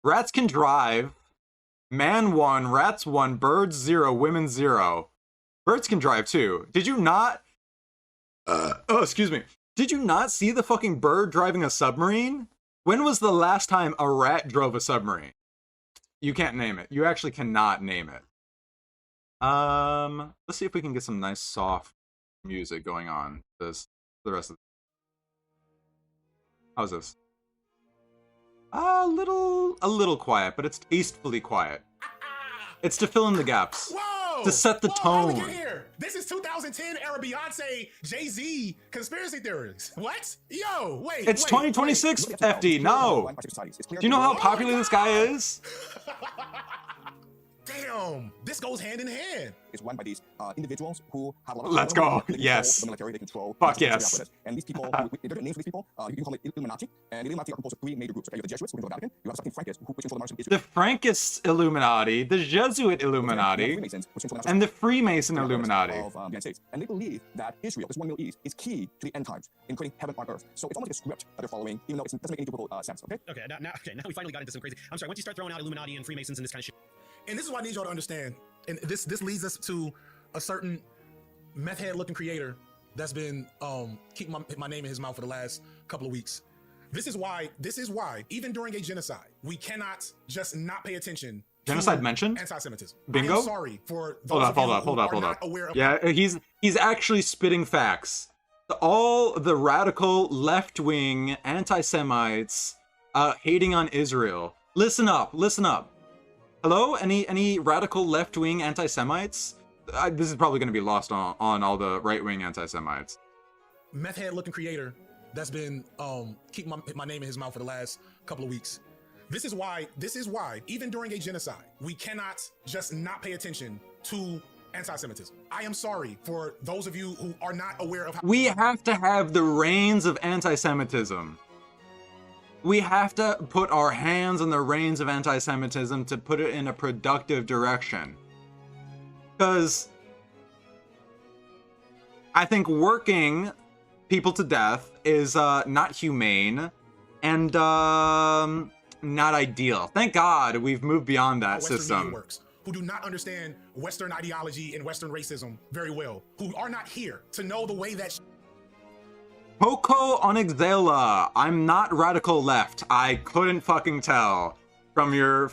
Rats can drive. Man 1, rats 1, birds 0, women 0. Birds can drive too. Did you not? Excuse me. Did you not see the fucking bird driving a submarine? When was the last time a rat drove a submarine? You can't name it. You actually cannot name it. Let's see if we can get some nice soft music going on the rest of the... How's this? A little quiet, but it's tastefully quiet. It's to fill in the gaps. Whoa! To set the tone. How did we get here? This is 2010 era Beyonce, Jay-Z conspiracy theories. What? Yo, wait. It's 2026, FD. No. Do you know how popular this guy is? Damn, this goes hand in hand. It's run by these individuals who have a lot of Let's go. They Yes. The military, they control. Fuck yes. And these people, there are names for these people. You can call it Illuminati. And the Illuminati are composed of 3 major groups. Okay, you have the Jesuits, who control the Vatican. You have something Frankists, which control the Martian Israel. The Frankist Illuminati, the Jesuit Illuminati, and the Freemason Illuminati. Of the United States. And they believe that Israel, this one Middle East, is key to the end times, including heaven on earth. So it's almost like a script that they're following, even though it doesn't make any difficult sense. Okay. Okay. Now we finally got into some crazy. I'm sorry. Once you start throwing out Illuminati and Freemasons and this kind of shit. And this is what I need y'all to understand. And this leads us to a certain meth head looking creator that's been keeping my name in his mouth for the last couple of weeks. This is why, even during a genocide, we cannot just not pay attention. Genocide mentioned? Anti-Semitism. Bingo? I am sorry for those of you who are not aware of... Yeah, he's actually spitting facts. All the radical left-wing anti-Semites hating on Israel. Listen up. Hello? Any radical left-wing anti-Semites? This is probably going to be lost on all the right-wing anti-Semites. Meth head looking creator that's been keeping my name in his mouth for the last couple of weeks. This is why, even during a genocide, we cannot just not pay attention to anti-Semitism. I am sorry for those of you who are not aware of how... We have to have the reins of anti-Semitism. We have to put our hands on the reins of anti-Semitism to put it in a productive direction. Because I think working people to death is not humane and not ideal. Thank God we've moved beyond that system. Works. who do not understand Western ideology and Western racism very well, who are not here to know the way that Coco Onyxela, I'm not radical left. I couldn't fucking tell from your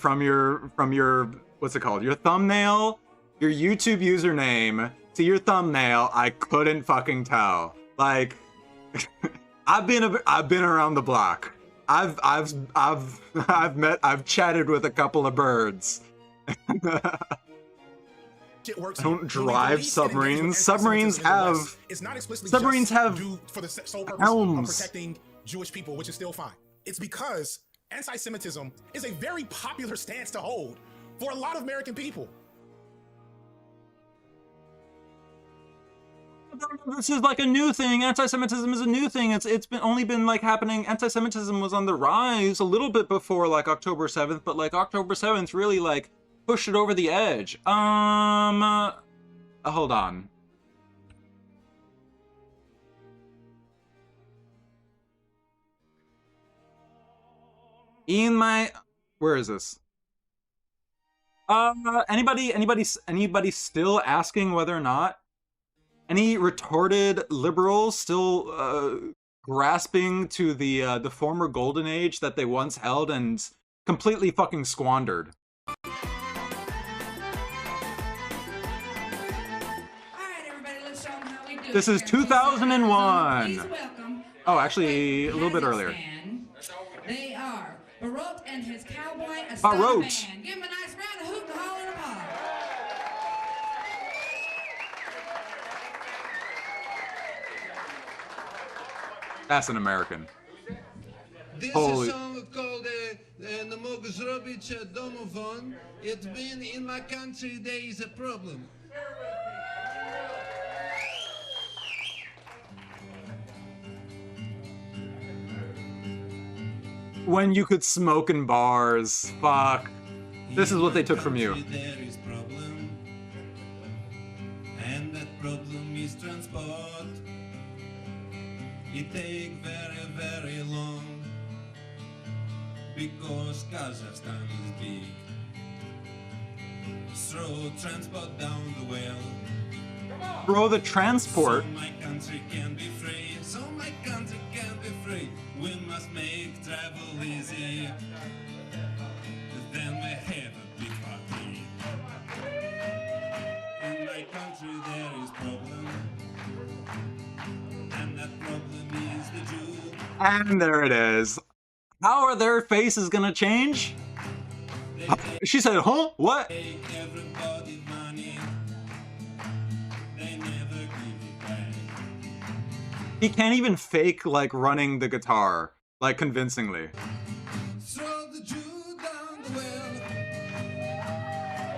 what's it called? Your thumbnail, your YouTube username to your thumbnail. I couldn't fucking tell. Like, I've been around the block. I've chatted with a couple of birds. works. Don't drive submarines. Submarines have for the sole purpose helms. of protecting Jewish people, which is still fine. It's because anti-Semitism is a very popular stance to hold for a lot of American people. This is like a new thing. Anti-Semitism is a new thing. It's only been like happening. Anti-Semitism was on the rise a little bit before like October 7th, but like October 7th really like pushed it over the edge. Hold on. Where is this? Anybody still asking whether or not? Any retarded liberals still grasping to the former golden age that they once held and completely fucking squandered? This is 2001. Oh, actually, a little bit earlier. They are Barot and his cowboy Barot. band. Give him a nice round of hoot and holler and a pop. That's an American. This Holy. is a song called "Nie mogę zrobić domofon." It's been in my country. There is a problem. When you could smoke in bars. Fuck. This is what they took from you. There is problem, and that problem is transport. It take very, very long because Kazakhstan is big. Throw transport down the well. Throw the transport. So my country can be free. So my country can be free. We must make travel easy. Then we have a big party. In my country there is problem. And that problem is the Jew. And there it is. How are their faces gonna change? She said, huh? What? Everybody money. They never give it back. He can't even fake, like, running the guitar, like, convincingly. Throw the Jew down the well.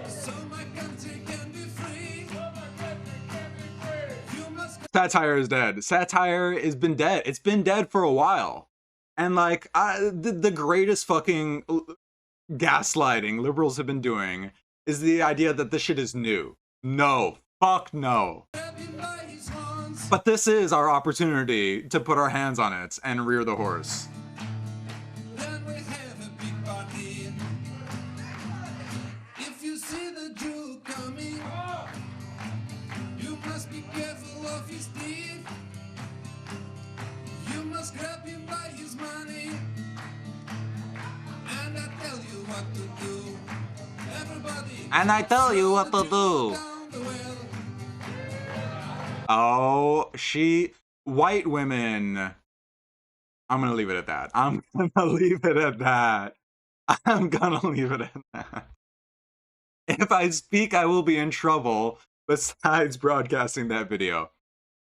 So my country can be free. You must Satire is dead. Satire has been dead. It's been dead for a while. And, like, the greatest fucking gaslighting liberals have been doing is the idea that this shit is new. No. Fuck no. But this is our opportunity to put our hands on it and rear the horse. Then we have a big party. If you see the Jew coming, you must be careful of his teeth. You must grab him by his money. And I tell you what to do. Everybody. And I tell you what to do. Oh, white women. I'm gonna leave it at that. I'm gonna leave it at that. If I speak, I will be in trouble, besides broadcasting that video.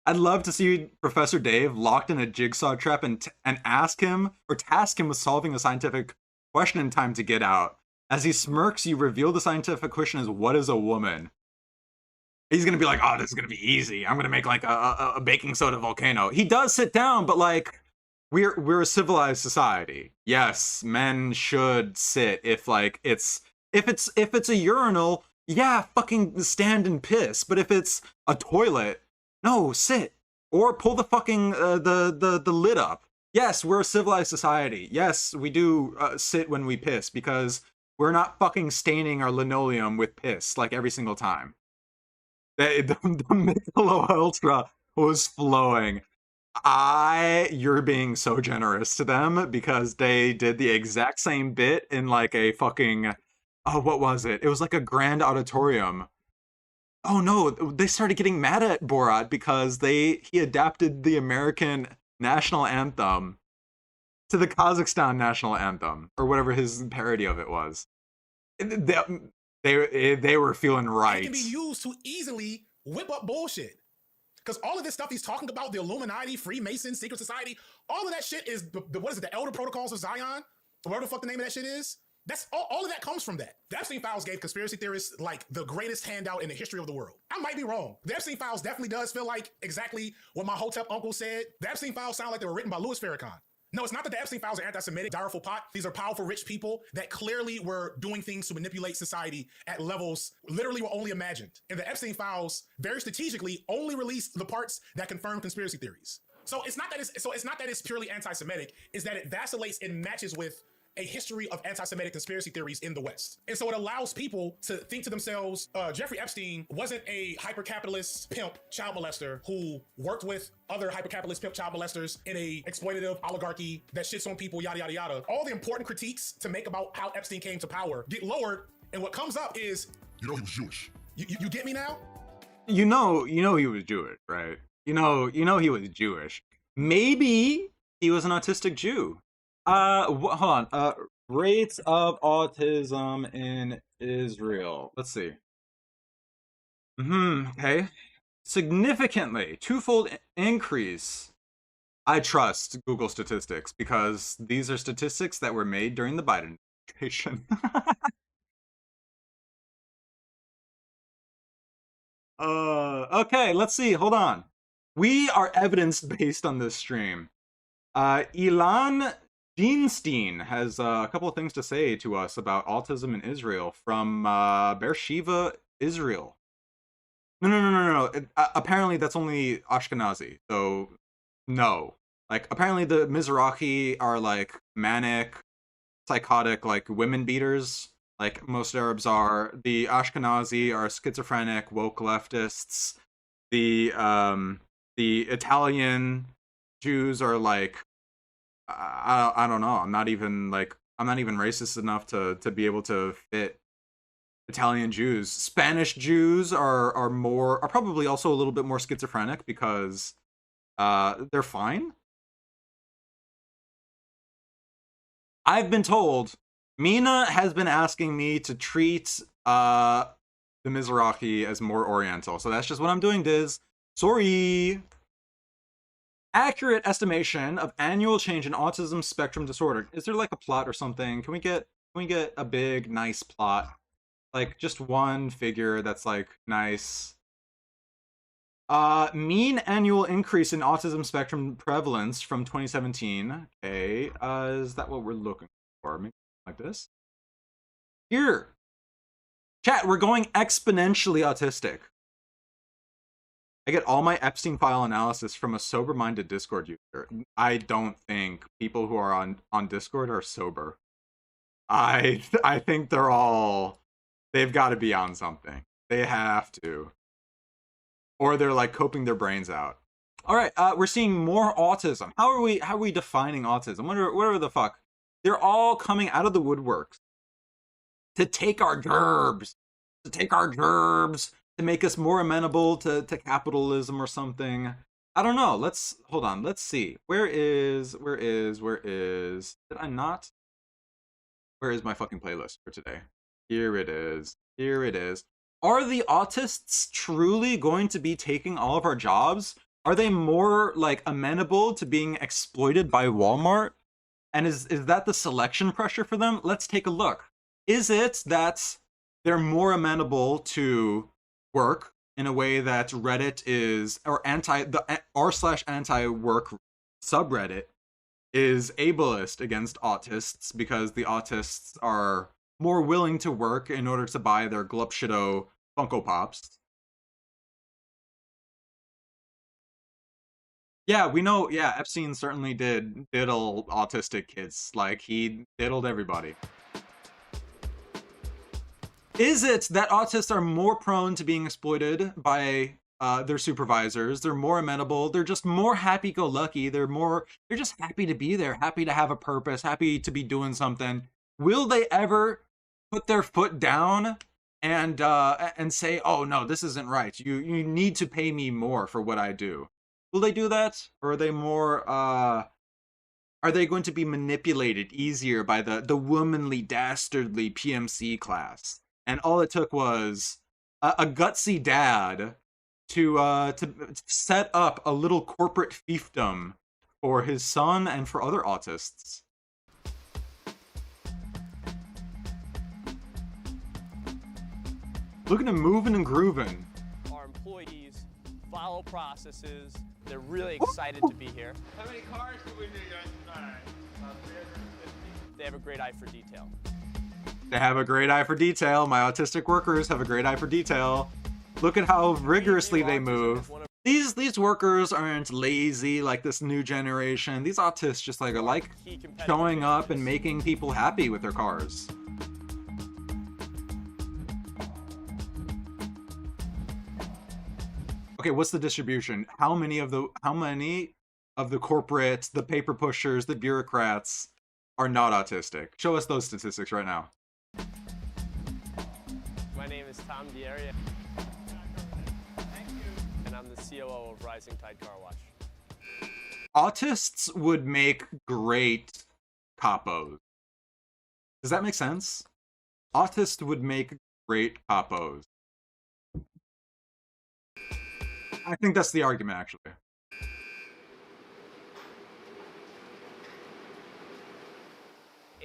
I'd love to see Professor Dave locked in a jigsaw trap and ask him, or task him with solving a scientific question in time to get out. As he smirks, you reveal the scientific question is, what is a woman? He's gonna be like, oh, this is gonna be easy. I'm gonna make like a baking soda volcano. He does sit down, but like, we're a civilized society. Yes, men should sit if it's a urinal, yeah, fucking stand and piss. But if it's a toilet, no, sit. Or pull the fucking the lid up. Yes, we're a civilized society. Yes, we do sit when we piss because We're not fucking staining our linoleum with piss like every single time. The Michelob Ultra was flowing. You're being so generous to them because they did the exact same bit in like a fucking, oh, what was it? It was like a grand auditorium. Oh no, they started getting mad at Borat because he adapted the American national anthem to the Kazakhstan national anthem, or whatever his parody of it was. They were feeling right. It can be used to easily whip up bullshit. Because all of this stuff he's talking about, the Illuminati, Freemasons, secret society, all of that shit is what is it, the Elder Protocols of Zion? Or whatever the fuck the name of that shit is? That's all of that comes from that. The Epstein Files gave conspiracy theorists like the greatest handout in the history of the world. I might be wrong. The Epstein Files definitely does feel like exactly what my Hotep uncle said. The Epstein Files sound like they were written by Louis Farrakhan. No, it's not that the Epstein Files are anti-Semitic, direful pot. These are powerful, rich people that clearly were doing things to manipulate society at levels literally were only imagined. And the Epstein Files very strategically only released the parts that confirm conspiracy theories. So it's not that it's purely anti-Semitic, it's that it vacillates and matches with a history of anti-Semitic conspiracy theories in the West. And so it allows people to think to themselves, Jeffrey Epstein wasn't a hyper-capitalist pimp child molester who worked with other hyper-capitalist pimp child molesters in a exploitative oligarchy that shits on people, yada, yada, yada. All the important critiques to make about how Epstein came to power get lowered, and what comes up is, you know he was Jewish. You get me now? You know he was Jewish, right? You know he was Jewish. Maybe he was an autistic Jew. Hold on. Rates of autism in Israel. Let's see. Okay. Significantly, twofold increase. I trust Google statistics because these are statistics that were made during the Biden administration. Okay, let's see. Hold on. We are evidence-based on this stream. Ilan Dienstein has a couple of things to say to us about autism in Israel from Beersheba, Israel. No. Apparently that's only Ashkenazi, so no. Like, apparently the Mizrahi are like manic, psychotic, like women beaters, like most Arabs are. The Ashkenazi are schizophrenic, woke leftists. The Italian Jews are like, I don't know. I'm not even racist enough to be able to fit Italian Jews. Spanish Jews are probably also a little bit more schizophrenic because they're fine. I've been told, Mina has been asking me to treat the Mizrahi as more Oriental, so that's just what I'm doing, Diz. Sorry. Accurate estimation of annual change in autism spectrum disorder. Is there like a plot or something? Can we get a big, nice plot? Like just one figure that's like nice. Mean annual increase in autism spectrum prevalence from 2017. Okay, is that what we're looking for? Maybe like this. Here. Chat, we're going exponentially autistic. I get all my Epstein file analysis from a sober-minded Discord user. I don't think people who are on Discord are sober. I think they've got to be on something. They have to. Or they're like coping their brains out. All right, we're seeing more autism. How are we defining autism? Whatever the fuck. They're all coming out of the woodworks to take our gerbs, to make us more amenable to capitalism or something. I don't know. Hold on. Let's see. Where is? Did I not? Where is my fucking playlist for today? Here it is. Are the autists truly going to be taking all of our jobs? Are they more like amenable to being exploited by Walmart? And is that the selection pressure for them? Let's take a look. Is it that they're more amenable to work in a way that Reddit is, or r/anti-work subreddit is ableist against autists because the autists are more willing to work in order to buy their Glupshido Funko Pops? Yeah, we know. Yeah, Epstein certainly did diddle autistic kids. Like, he diddled everybody. Is it that autists are more prone to being exploited by their supervisors? They're more amenable. They're just more happy-go-lucky. They're just happy to be there, happy to have a purpose, happy to be doing something. Will they ever put their foot down and say, "Oh no, this isn't right. You need to pay me more for what I do"? Will they do that, or are they more? Are they going to be manipulated easier by the womanly, dastardly PMC class? And all it took was a gutsy dad to set up a little corporate fiefdom for his son and for other autists. Look at him moving and grooving. Our employees follow processes. They're really excited to be here. How many cars do we need tonight? About 350. They have a great eye for detail. They have a great eye for detail. My autistic workers have a great eye for detail. Look at how rigorously they move. These workers aren't lazy like this new generation. These autists just like showing up and making people happy with their cars. Okay, what's the distribution? How many of the corporates, the paper pushers, the bureaucrats are not autistic? Show us those statistics right now. My name is Tom Dieri, and I'm the COO of Rising Tide Car Wash. Autists would make great capos. Does that make sense? Autists would make great capos. I think that's the argument, actually.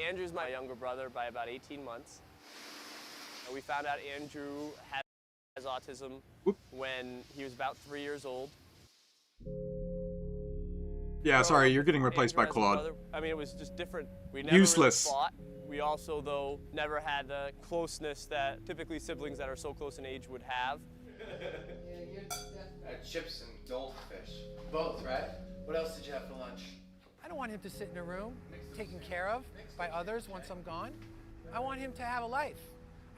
Andrew's my younger brother by about 18 months. We found out Andrew has autism when he was about 3 years old. Yeah, sorry, you're getting replaced by Claude. I mean, it was just different. We never Useless. Really fought. We also, though, never had the closeness that typically siblings that are so close in age would have. Chips and goldfish. Both, right? What else did you have for lunch? I don't want him to sit in a room taken care of by others once I'm gone. I want him to have a life.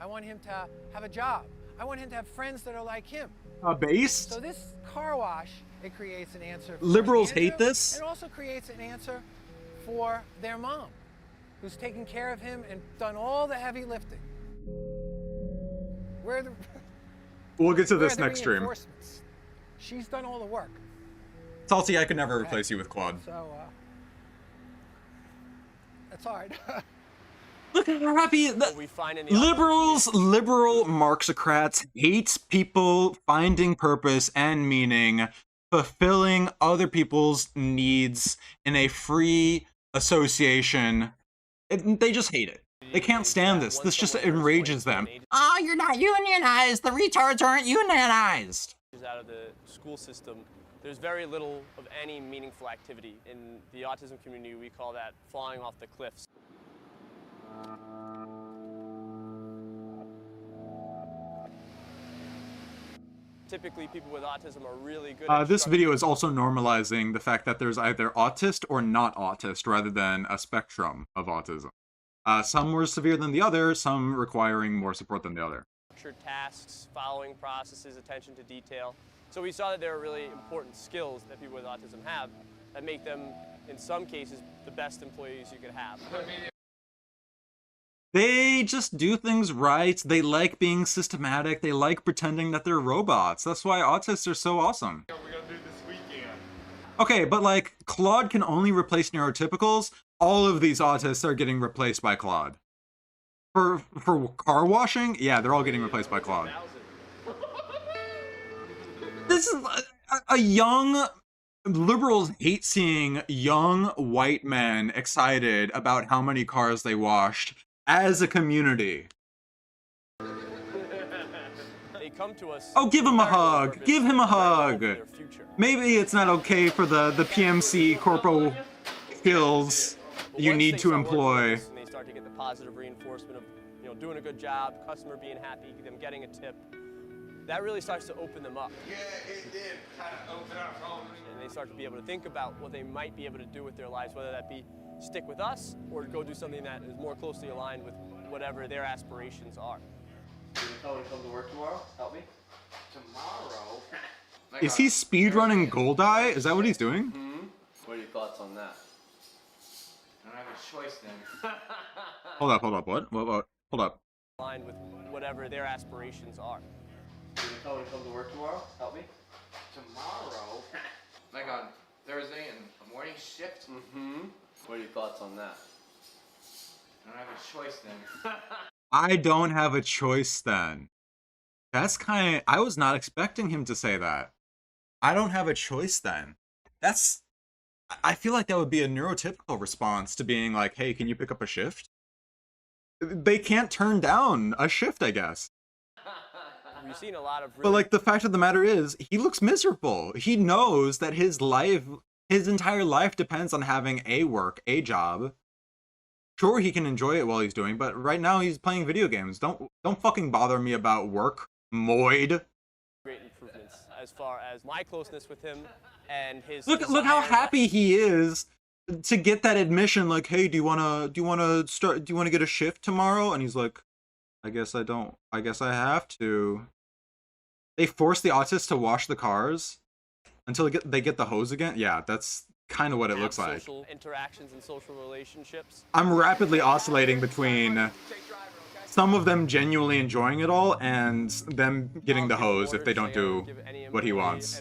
I want him to have a job. I want him to have friends that are like him. Based? So this car wash, it creates an answer for Liberals Andrew. hate this? It also creates an answer for their mom, who's taken care of him and done all the heavy lifting. We'll get to this where are the next stream. reinforcements? She's done all the work. Salty, I could never replace you with Claude. So, that's hard. Look at how happy liberal Marxocrats hate people finding purpose and meaning, fulfilling other people's needs in a free association. They just hate it. They can't stand this. This just enrages them. Oh, you're not unionized. The retards aren't unionized. Out of the school system, there's very little of any meaningful activity. In the autism community, we call that falling off the cliffs. Typically, people with autism are really good at this video is also normalizing the fact that there's either autist or not autist, rather than a spectrum of autism. Some more severe than the other, some requiring more support than the other. Structured tasks, following processes, attention to detail. So we saw that there are really important skills that people with autism have that make them, in some cases, the best employees you could have. They just do things right. They like being systematic. They like pretending that they're robots. That's why autists are so awesome. What are we gonna do this weekend? Okay, but like, Claude can only replace neurotypicals. All of these autists are getting replaced by Claude. For car washing, yeah, they're all getting replaced by Claude. This is a young... Liberals hate seeing young white men excited about how many cars they washed as a community. They come to us. Oh, give him a hug. Give him a hug. Maybe it's not okay for the PMC corporal skills you need to employ. And they start to get the positive reinforcement of, doing a good job, customer being happy, them getting a tip. That really starts to open them up. Yeah, it did kind of open up all of them. And they start to be able to think about what they might be able to do with their lives, whether that be stick with us or go do something that is more closely aligned with whatever their aspirations are. tell me to come to work tomorrow? Help me? Tomorrow? Is he speedrunning Goldeye? Is that what he's doing? Hmm? What are your thoughts on that? I don't have a choice then. Hold up, what? Hold up. Aligned with whatever their aspirations are. Can you tell me to come to work tomorrow? Help me? Tomorrow? Like on Thursday and a morning shift? Mm-hmm. What are your thoughts on that? I don't have a choice then. I don't have a choice then. That's kind of... I was not expecting him to say that. I don't have a choice then. That's... I feel like that would be a neurotypical response to being like, hey, can you pick up a shift? They can't turn down a shift, I guess. We've seen a lot of really... But like, the fact of the matter is, he looks miserable. He knows that his entire life depends on having a work, a job. Sure, he can enjoy it while he's doing, but right now he's playing video games. Don't fucking bother me about work, Moid. Great improvements as far as my closeness with him and his... Look how happy he is to get that admission, like, hey, do you wanna get a shift tomorrow? And he's like, I guess I don't. I guess I have to. They force the autists to wash the cars until they get the hose again. Yeah, that's kind of what it looks like. Social interactions and social relationships. I'm rapidly oscillating between some of them genuinely enjoying it all and them getting the hose if they don't do what he wants.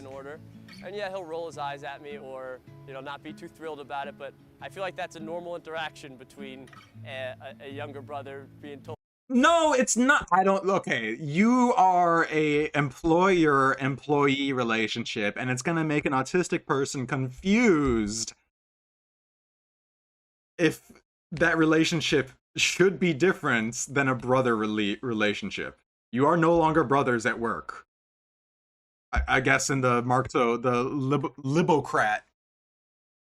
And yeah, he'll roll his eyes at me or, you know, not be too thrilled about it, but I feel like that's a normal interaction between a younger brother being told. No, it's not. Okay, you are a employer-employee relationship, and it's gonna make an autistic person confused if that relationship should be different than a brother relationship. You are no longer brothers at work. I guess in the libocrat,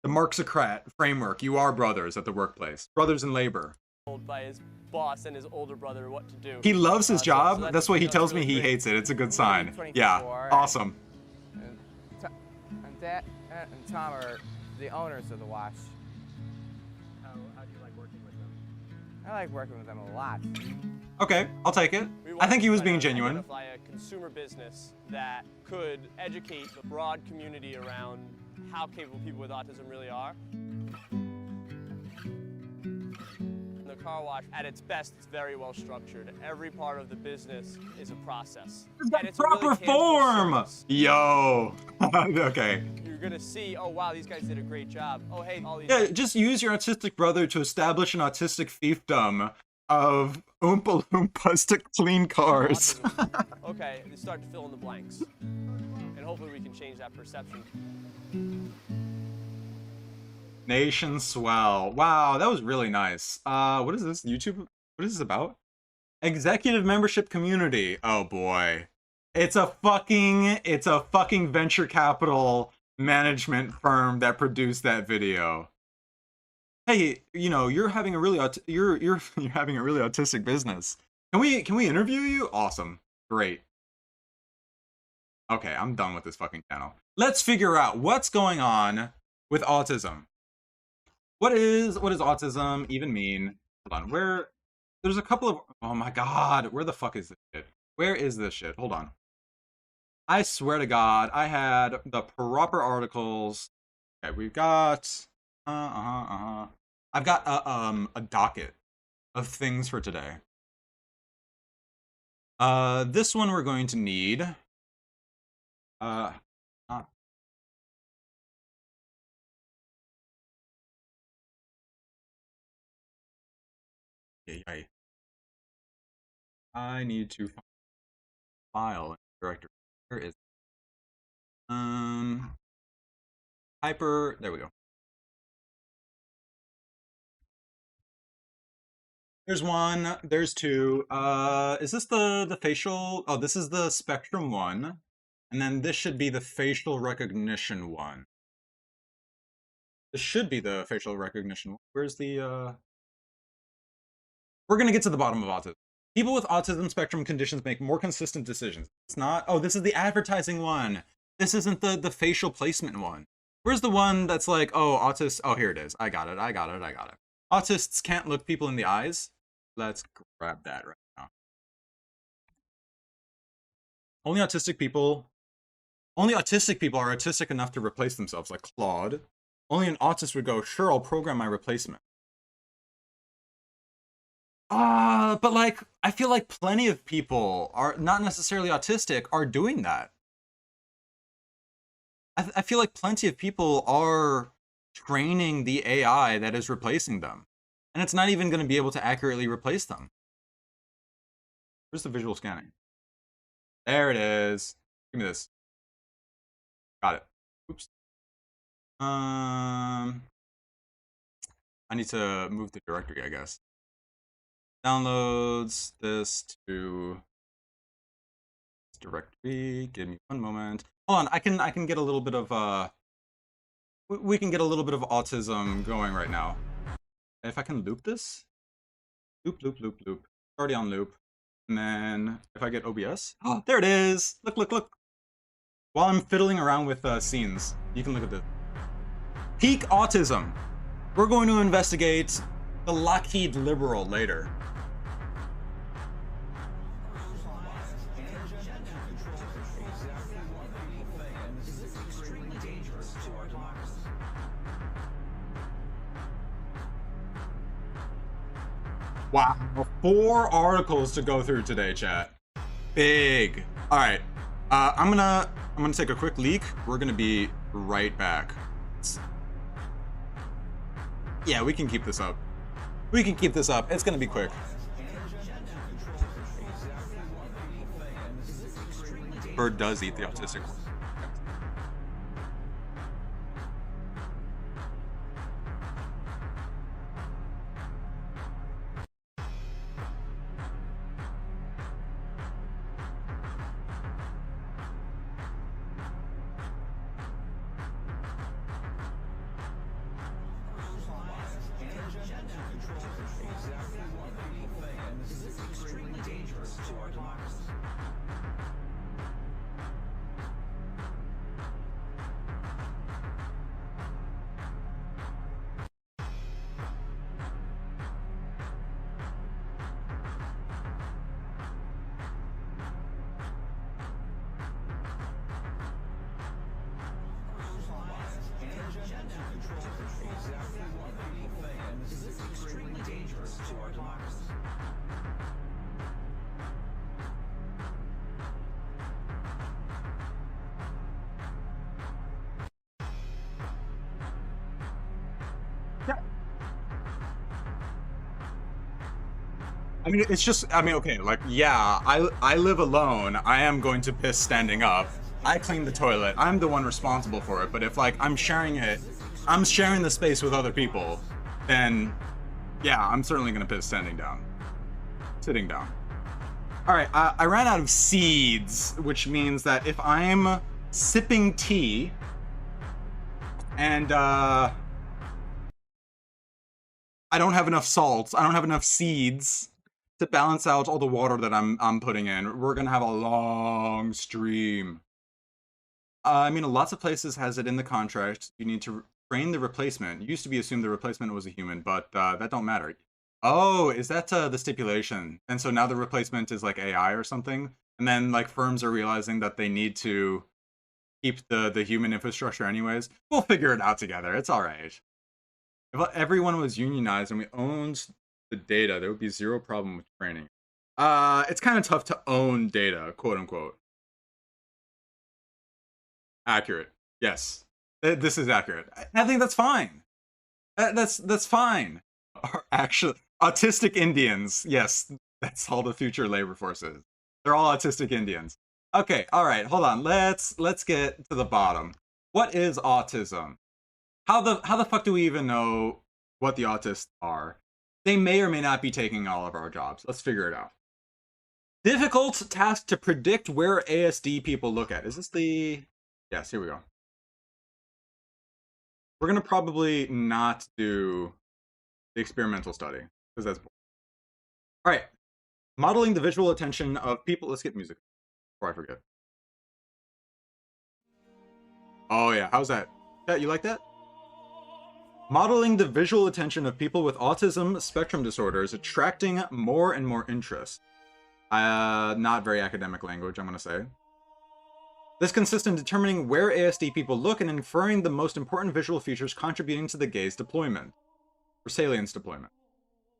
the Marxocrat framework, you are brothers at the workplace. Brothers in labor. Told by his boss and his older brother what to do. He loves his job. So that's why he tells me he hates it. It's a good sign. Yeah, awesome. And Dad and Tom are the owners of the wash. How do you like working with them? I like working with them a lot. Okay, I'll take it. I think he was being genuine. Identify a consumer business that could educate the broad community around how capable people with autism really are. The car wash, at its best, it's very well structured. Every part of the business is a process. It's got proper form! Yo! Okay. You're gonna see, oh wow, these guys did a great job. Oh hey, all these... Yeah, just use your autistic brother to establish an autistic fiefdom of Oompa Loompas to clean cars. Okay, you start to fill in the blanks. And hopefully we can change that perception. Nation swell. Wow, that was really nice. What is this? YouTube? What is this about? Executive membership community. Oh boy. It's a fucking venture capital management firm that produced that video. Hey, you know, you're having a really you're having a really autistic business. Can we interview you? Awesome. Great. Okay, I'm done with this fucking channel. Let's figure out what's going on with autism. What does autism even mean? Hold on. There's a couple of... Oh my god. Where the fuck is this shit? Where is this shit? Hold on. I swear to god, I had the proper articles. Okay, we've got... I've got a docket of things for today. This one we're going to need. I need to find file directory. Where is it? There we go. There's one, there's two. Is this the facial? Oh, this is the spectrum one. And then this should be the facial recognition one. This should be the facial recognition one. Where's the We're gonna get to the bottom of autism. People with autism spectrum conditions make more consistent decisions. It's not... Oh, this is the advertising one. This isn't the facial placement one. Where's the one that's like, oh, autists... Oh, here it is. I got it. Autists can't look people in the eyes. Let's grab that right now. Only autistic people are autistic enough to replace themselves, like Claude. Only an autist would go, sure, I'll program my replacement. But like, I feel like plenty of people are not necessarily autistic are doing that. I feel like plenty of people are training the AI that is replacing them. And it's not even going to be able to accurately replace them. Where's the visual scanning? There it is. Give me this. Got it. Oops. I need to move the directory, I guess. Downloads this to this directory. Give me one moment. Hold on, I can get a little bit of we can get a little bit of autism going right now. If I can loop this. Loop, loop, loop, loop. Already on loop. And then if I get OBS, oh, there it is. Look, look, look. While I'm fiddling around with scenes, you can look at this. Peak autism. We're going to investigate the Lockheed Liberal later. Wow, 4 articles to go through today, chat. Big. All right, I'm gonna take a quick leak. We're gonna be right back. Yeah, we can keep this up. We can keep this up. It's gonna be quick. Bird does eat the autistic one. I mean, it's just, I mean, okay, like, yeah, I live alone. I am going to piss standing up. I clean the toilet. I'm the one responsible for it. But if, like, I'm sharing the space with other people, then, yeah, I'm certainly going to piss standing down. Sitting down. All right, I ran out of seeds, which means that if I'm sipping tea and, I don't have enough salts, I don't have enough seeds to balance out all the water that I'm putting in, we're gonna have a long stream. I mean, lots of places has it in the contract. You need to train the replacement. It used to be assumed the replacement was a human, but that don't matter. Oh, is that the stipulation? And so now the replacement is like AI or something? And then like firms are realizing that they need to keep the human infrastructure anyways? We'll figure it out together. It's all right. If everyone was unionized and we owned the data, there would be zero problem with training. It's kind of tough to own data, quote unquote. Accurate. Yes. This is accurate. I think that's fine. That's fine. Actually, autistic Indians. Yes, that's all the future labor forces. They're all autistic Indians. Okay, all right, hold on. Let's get to the bottom. What is autism? How the fuck do we even know what the autists are? They may or may not be taking all of our jobs. Let's figure it out. Difficult task to predict where ASD people look at. Is this the... Yes, here we go. We're going to probably not do the experimental study, because that's boring. All right. Modeling the visual attention of people... Let's get music before I forget. Oh, yeah. How's that? You like that? Modeling the visual attention of people with autism spectrum disorders, attracting more and more interest. Not very academic language, I'm going to say. This consists in determining where ASD people look and inferring the most important visual features contributing to the gaze deployment, or salience deployment.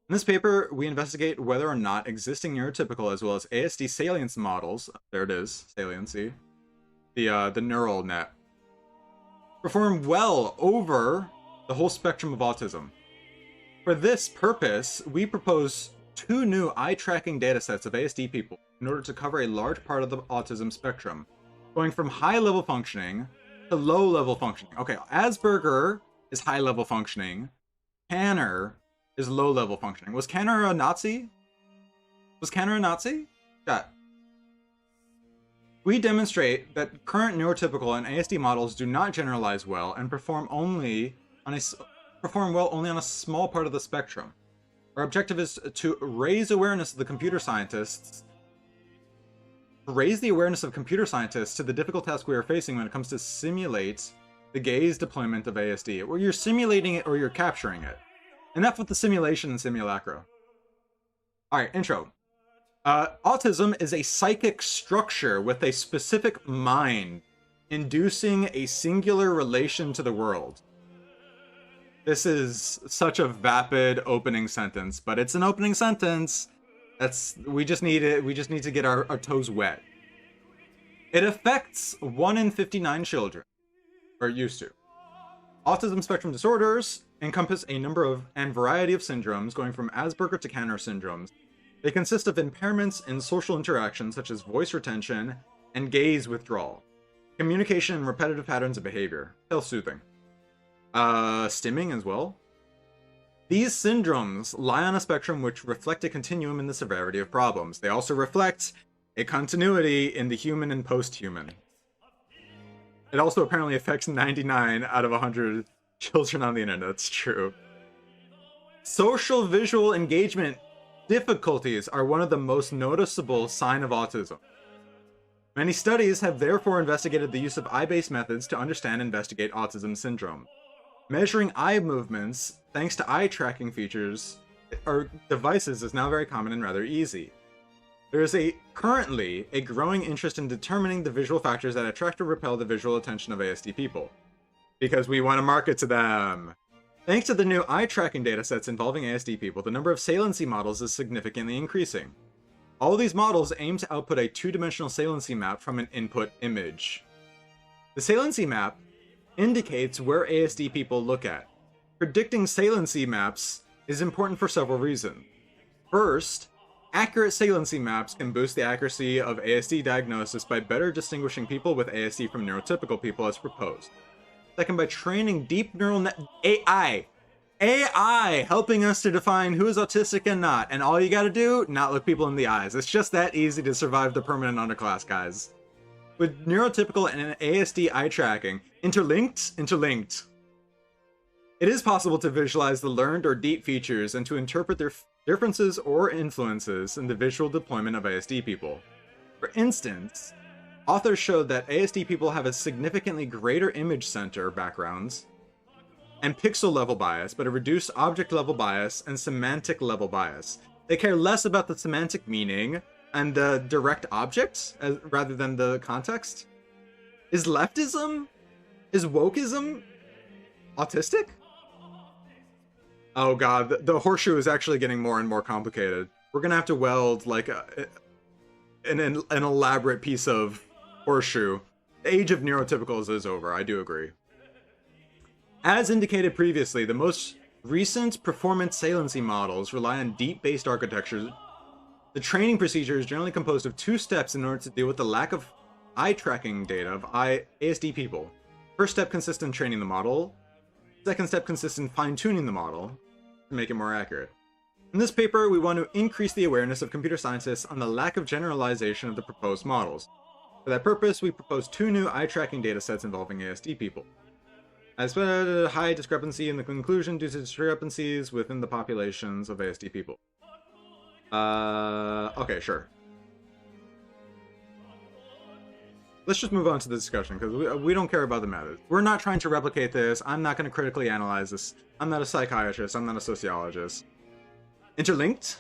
In this paper, we investigate whether or not existing neurotypical as well as ASD salience models, there it is, saliency, the neural net, perform well over the whole spectrum of autism. For this purpose, we propose 2 new eye-tracking datasets of ASD people in order to cover a large part of the autism spectrum, going from high-level functioning to low-level functioning. Okay, Asperger is high-level functioning. Kanner is low-level functioning. Was Kanner a Nazi? Was Kanner a Nazi? Yeah. We demonstrate that current neurotypical and ASD models do not generalize well and perform well only on a small part of the spectrum. Our objective is to raise awareness of the computer scientists, raise the awareness of computer scientists to the difficult task we are facing when it comes to simulate the gaze deployment of ASD, where you're simulating it or you're capturing it. Enough with the simulation and simulacra. All right, intro. Autism is a psychic structure with a specific mind, inducing a singular relation to the world. This is such a vapid opening sentence, but it's an opening sentence. We just need to get our toes wet. It affects 1 in 59 children, or used to. Autism spectrum disorders encompass a number of and variety of syndromes, going from Asperger to Kanner syndromes. They consist of impairments in social interactions such as voice retention and gaze withdrawal, communication and repetitive patterns of behavior, self-soothing, stimming as well. These syndromes lie on a spectrum which reflect a continuum in the severity of problems. They also reflect a continuity in the human and post-human. It also apparently affects 99 out of 100 children on the internet. That's true. Social visual engagement difficulties are one of the most noticeable signs of autism. Many studies have therefore investigated the use of eye-based methods to understand and investigate autism syndrome. Measuring eye movements, thanks to eye tracking features or devices, is now very common and rather easy. There is currently a growing interest in determining the visual factors that attract or repel the visual attention of ASD people, because we want to market to them. Thanks to the new eye tracking datasets involving ASD people, the number of saliency models is significantly increasing. All of these models aim to output a 2-dimensional saliency map from an input image. The saliency map indicates where ASD people look at. Predicting saliency maps is important for several reasons. First, accurate saliency maps can boost the accuracy of ASD diagnosis by better distinguishing people with ASD from neurotypical people as proposed. Second, by training deep neural net AI helping us to define who is autistic and not, and all you gotta do, not look people in the eyes. It's just that easy to survive the permanent underclass, guys. With neurotypical and ASD eye tracking interlinked, it is possible to visualize the learned or deep features and to interpret their differences or influences in the visual deployment of ASD people. For instance, authors showed that ASD people have a significantly greater image center backgrounds and pixel level bias, but a reduced object level bias and semantic level bias. They care less about the semantic meaning and the direct objects rather than the context. Is leftism? Is wokeism autistic? Oh god, the horseshoe is actually getting more and more complicated. We're gonna have to weld like an elaborate piece of horseshoe. The age of neurotypicals is over, I do agree. As indicated previously, the most recent performance saliency models rely on deep-based architectures. The training procedure is generally composed of 2 steps in order to deal with the lack of eye tracking data of ASD people. First step consists in training the model. Second step consists in fine-tuning the model to make it more accurate. In this paper, we want to increase the awareness of computer scientists on the lack of generalization of the proposed models. For that purpose, we propose 2 new eye tracking datasets involving ASD people. As a high discrepancy in the conclusion due to discrepancies within the populations of ASD people. Okay, sure. Let's just move on to the discussion, because we don't care about the methods. We're not trying to replicate this. I'm not going to critically analyze this. I'm not a psychiatrist. I'm not a sociologist. Interlinked?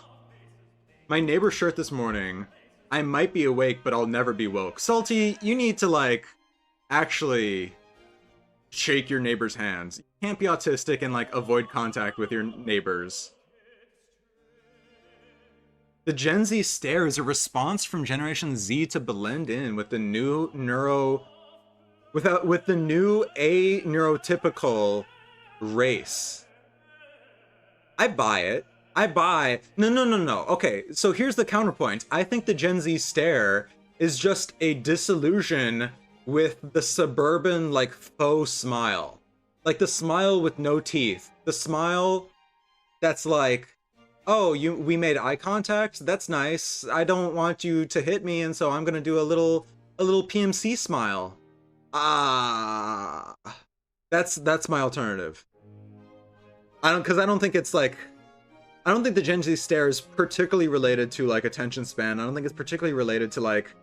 My neighbor's shirt this morning I might be awake, but I'll never be woke. Salty, you need to, like, actually shake your neighbor's hands. You can't be autistic and, like, avoid contact with your neighbors. The Gen Z stare is a response from Generation Z to blend in with the new with the new neurotypical race. I buy it. No. Okay, so here's the counterpoint. I think the Gen Z stare is just a disillusion with the suburban, like, faux smile. Like, the smile with no teeth. The smile that's like, oh, we made eye contact? That's nice. I don't want you to hit me, and so I'm gonna do a little PMC smile. That's my alternative. I don't think it's like, I don't think the Gen Z stare is particularly related to, like, attention span. I don't think it's particularly related to, like,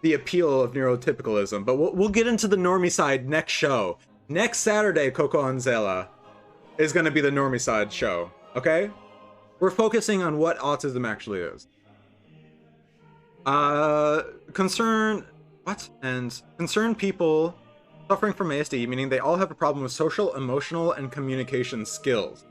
the appeal of neurotypicalism. But we'll get into the normie side next show. Next Saturday, Coco Anzela is going to be the normie side show. Okay? We're focusing on what autism actually is. Concerned people suffering from ASD, meaning they all have a problem with social, emotional, and communication skills.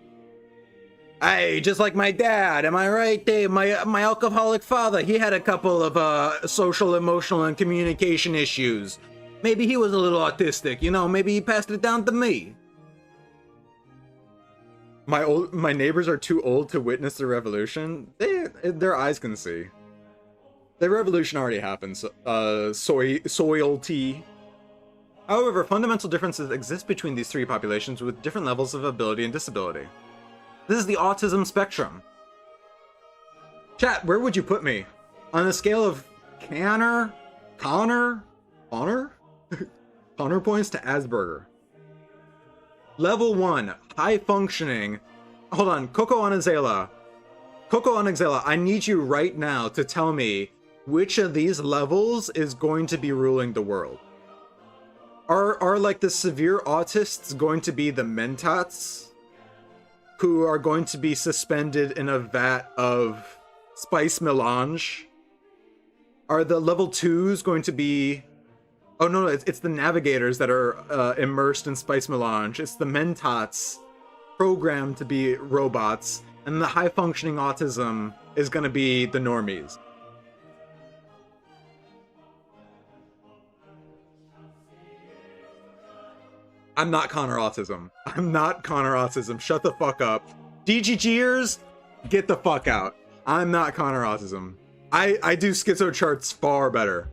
Hey, just like my dad, am I right, Dave? My alcoholic father, he had a couple of social, emotional, and communication issues. Maybe he was a little autistic, you know, maybe he passed it down to me. My neighbors are too old to witness the revolution. Their eyes can see. The revolution already happened, soilty. However, fundamental differences exist between these three populations with different levels of ability and disability. This is the autism spectrum. Chat, where would you put me? On a scale of Connor points to Asperger. Level 1, high functioning. Hold on, Coco Anzela, I need you right now to tell me which of these levels is going to be ruling the world. Are like the severe autists going to be the mentats, who are going to be suspended in a vat of spice melange? Are the level 2s going to be... Oh no, it's the navigators that are immersed in spice melange. It's the mentats programmed to be robots, and the high-functioning autism is going to be the normies. I'm not Connor Autism. Shut the fuck up. DGGers, get the fuck out. I'm not Connor Autism. I do schizo charts far better.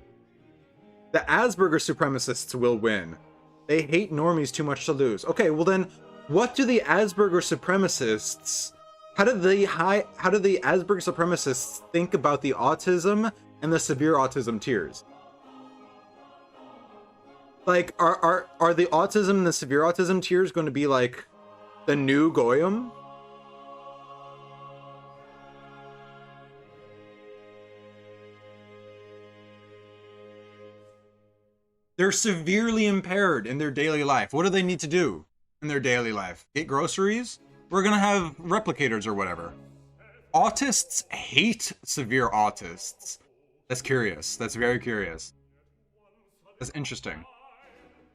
The Asperger supremacists will win. They hate normies too much to lose. Okay, well then, what do the Asperger supremacists... How do the Asperger supremacists think about the autism and the severe autism tiers? Like, are the autism and the severe autism tiers going to be like the new Goyim? They're severely impaired in their daily life. What do they need to do in their daily life? Get groceries? We're gonna have replicators or whatever. Autists hate severe autists. That's curious. That's very curious. That's interesting.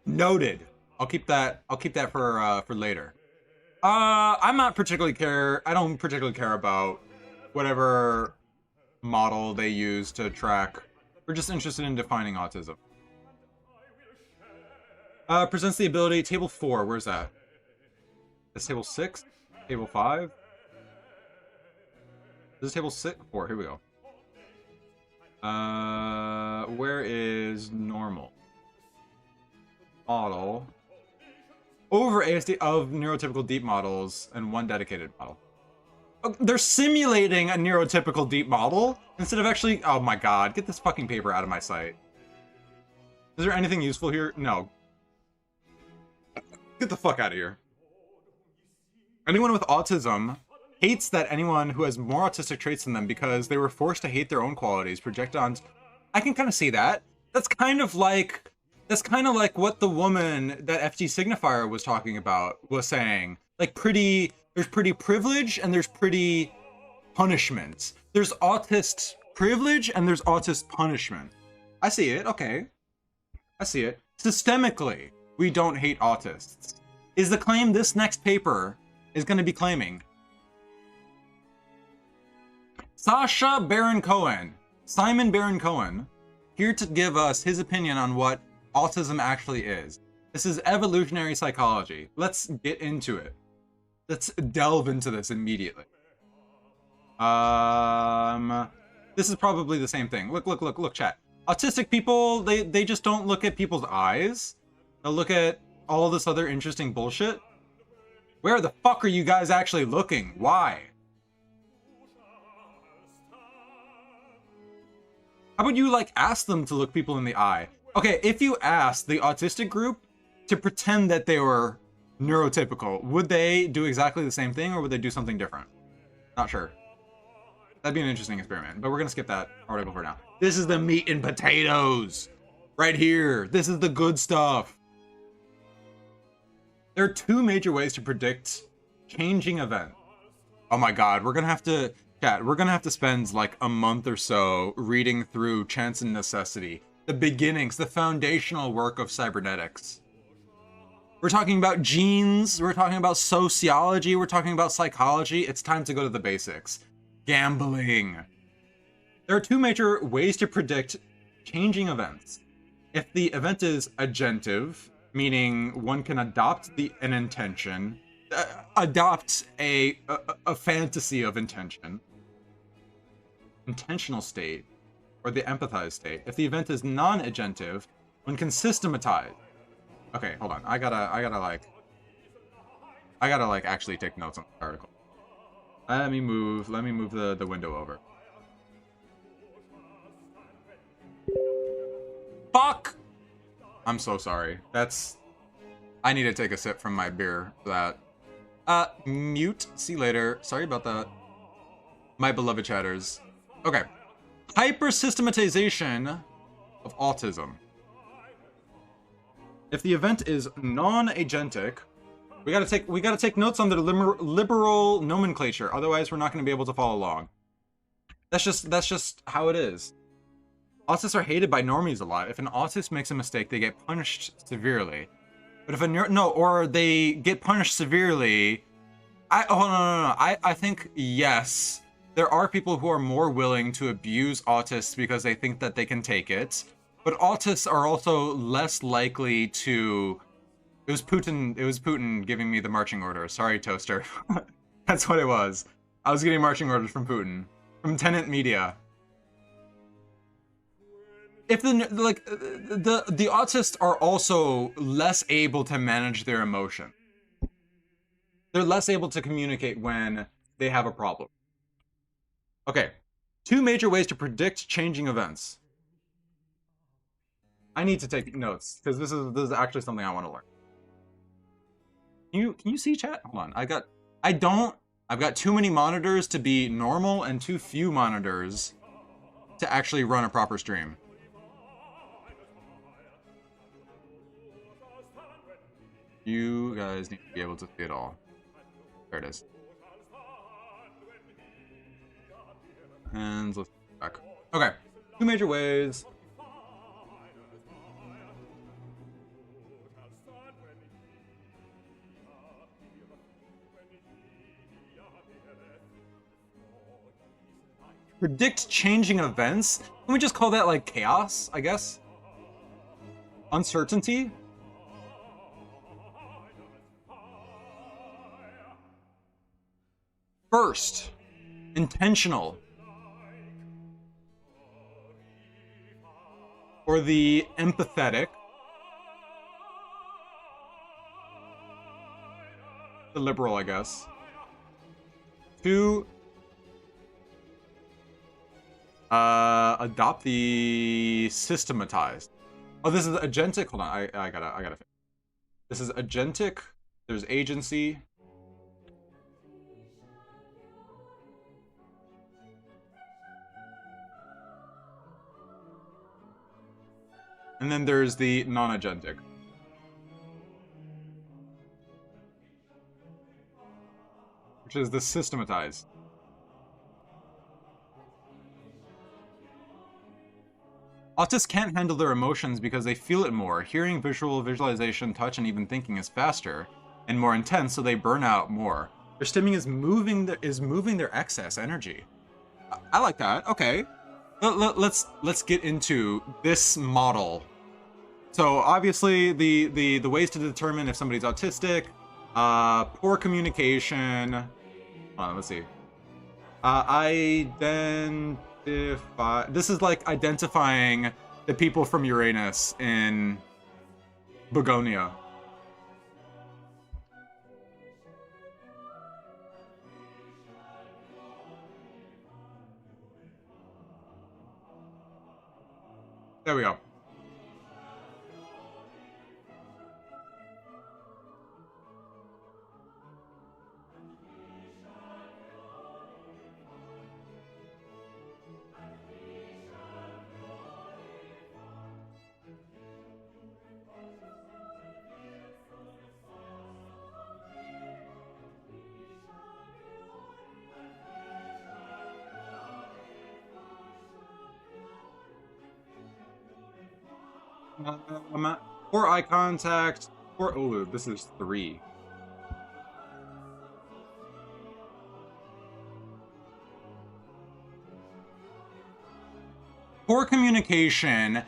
Noted. I'll keep that for later. I don't particularly care about whatever model they use to track. We're just interested in defining autism. Presents the ability, table 4, where's that? That's table 6? Table 5? This is table 4, here we go. Where is normal? Model. Over ASD of neurotypical deep models and one dedicated model. Oh, they're simulating a neurotypical deep model instead of actually... Oh my god, get this fucking paper out of my sight. Is there anything useful here? No. Get the fuck out of here. Anyone with autism hates that anyone who has more autistic traits than them because they were forced to hate their own qualities projected on... I can kind of see that. That's kind of like what the woman that FG Signifier was talking about was saying. Like there's pretty privilege and there's pretty punishment. There's autist privilege and there's autist punishment. I see it, okay. I see it. Systemically, we don't hate autists. Is the claim this next paper is going to be claiming. Sacha Baron Cohen, Simon Baron Cohen, here to give us his opinion on what autism actually is. This is evolutionary psychology. Let's get into it. Let's delve into this immediately. This is probably the same thing. Look, chat. Autistic people, they just don't look at people's eyes. They'll look at all this other interesting bullshit. Where the fuck are you guys actually looking? Why? How about you, like, ask them to look people in the eye? Okay, if you asked the autistic group to pretend that they were neurotypical, would they do exactly the same thing or would they do something different? Not sure. That'd be an interesting experiment, but we're gonna skip that article for now. This is the meat and potatoes right here. This is the good stuff. There are two major ways to predict changing events. Oh my god, we're gonna have to, chat, we're gonna have to spend like a month or so reading through Chance and Necessity, the beginnings, the foundational work of cybernetics. We're talking about genes, we're talking about sociology, we're talking about psychology. It's time to go to the basics. Gambling. There are two major ways to predict changing events. If the event is agentive, meaning one can adopt an intention, adopt a fantasy of intention, intentional state, or the empathized state. If the event is non-agentive, one can systematize. Okay, hold on. I gotta actually take notes on the article. Let me move the window over. Fuck! I'm so sorry. I need to take a sip from my beer for that. Mute. See you later. Sorry about that. My beloved chatters. Okay. Hypersystematization of autism. If the event is non-agentic, we gotta take notes on the liberal nomenclature. Otherwise, we're not going to be able to follow along. That's just how it is. Autists are hated by normies a lot. If an autist makes a mistake, they get punished severely. But if or they get punished severely. I think yes, there are people who are more willing to abuse autists because they think that they can take it. But autists are also less likely to. It was Putin giving me the marching orders. Sorry, Toaster. That's what it was. I was getting marching orders from Putin, from Tenant Media. If the autists are also less able to manage their emotion. They're less able to communicate when they have a problem. Okay, two major ways to predict changing events. I need to take notes because this is actually something I want to learn. Can you see chat? Hold on. I've got too many monitors to be normal and too few monitors to actually run a proper stream. You guys need to be able to see it all. There it is. And let's go back. Okay. Two major ways. Predict changing events? Can we just call that like chaos, I guess? Uncertainty? First, intentional. Or the empathetic. The liberal, I guess. Two, adopt the systematized. Oh, this is agentic. Hold on, I gotta. This is agentic. There's agency. And then there's the non-agentic. Which is the systematized. Autists can't handle their emotions because they feel it more. Hearing, visual, visualization, touch, and even thinking is faster and more intense, so they burn out more. Their stimming is moving their excess energy. I like that. Okay. Let's get into this model. So obviously the ways to determine if somebody's autistic, poor communication. Hold on, let's see. This is like identifying the people from Uranus in Begonia. There we go. Poor eye contact. Oh, this is 3. Poor communication,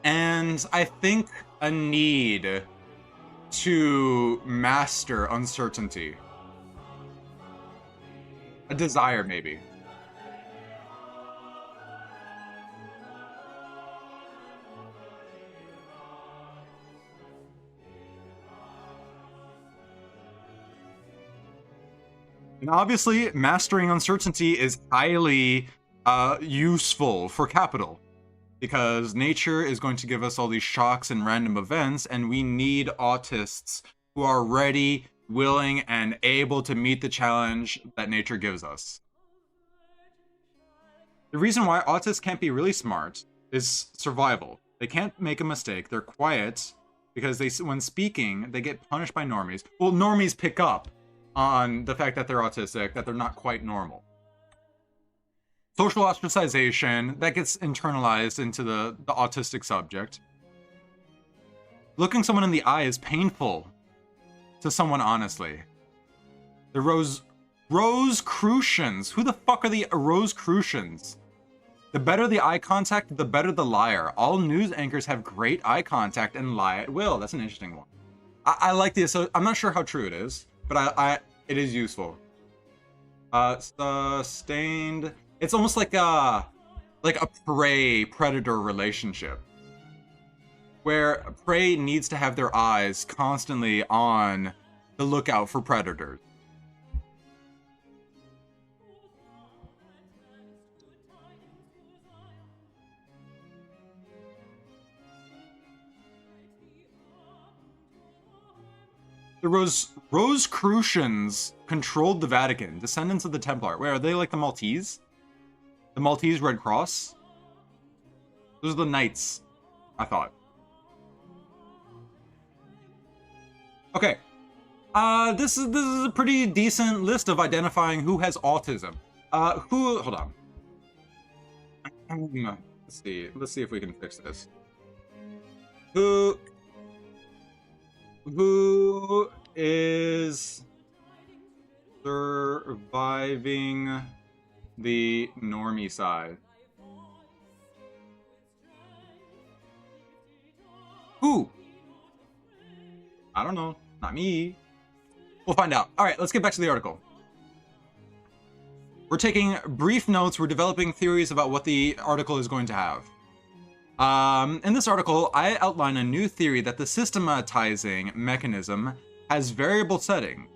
and I think a need to master uncertainty. A desire, maybe. And obviously, mastering uncertainty is highly useful for capital, because nature is going to give us all these shocks and random events, and we need autists who are ready, willing, and able to meet the challenge that nature gives us. The reason why autists can't be really smart is survival. They can't make a mistake. They're quiet because when speaking, they get punished by normies. Well, normies pick up on the fact that they're autistic, that they're not quite normal. Social ostracization, that gets internalized into the autistic subject. Looking someone in the eye is painful to someone, honestly. The Rosicrucians. Who the fuck are the Rosicrucians? The better the eye contact, the better the liar. All news anchors have great eye contact and lie at will. That's an interesting one. I like this. So I'm not sure how true it is, but it is useful. Sustained. It's almost like a prey-predator relationship, where prey needs to have their eyes constantly on the lookout for predators. The Rosicrucians controlled the Vatican, descendants of the Templar. Where are they, like the Maltese? The Maltese Red Cross? Those are the Knights, I thought. Okay. This is a pretty decent list of identifying who has autism. Hold on. Let's see if we can fix this. Who is surviving the normie side? Who? I don't know. Not me. We'll find out. All right, let's get back to the article. We're taking brief notes. We're developing theories about what the article is going to have. In this article, I outline a new theory that the systematizing mechanism has variable setting,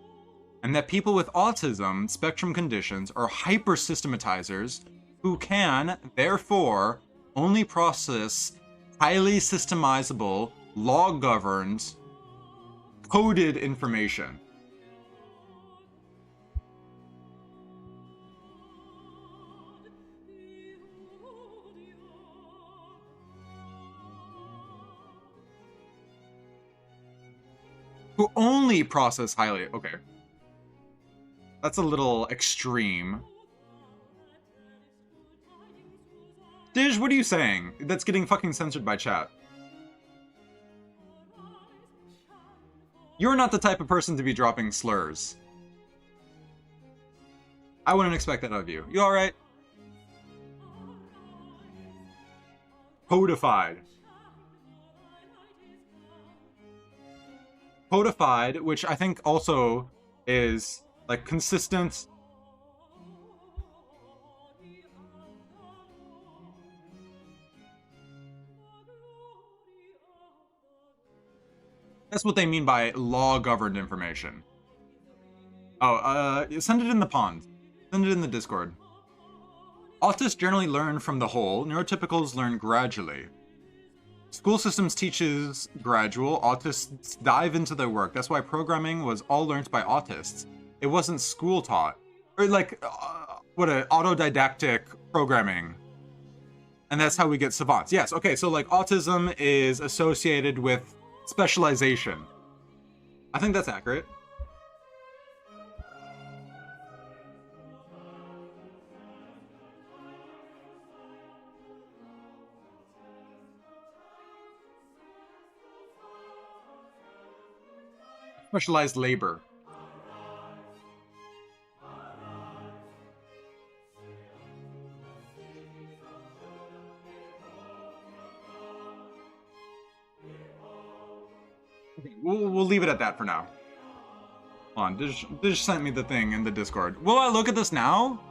and that people with autism spectrum conditions are hypersystematizers who can, therefore, only process highly systemizable, law-governed, coded information. Who only process highly... Okay. That's a little extreme. Dish, what are you saying? That's getting fucking censored by chat. You're not the type of person to be dropping slurs. I wouldn't expect that of you. You alright? Codified. Codified, which I think also is, like, consistent. That's what they mean by law-governed information. Oh, send it in the pond. Send it in the Discord. Autists generally learn from the whole. Neurotypicals learn gradually. School systems teaches gradual. Autists dive into their work. That's why programming was all learned by autists. It wasn't school taught. Or like, autodidactic programming. And that's how we get savants. Yes, okay, so like autism is associated with specialization. I think that's accurate. Specialized labor. Okay, we'll leave it at that for now. Hold on, Dish sent me the thing in the Discord. Will I look at this now?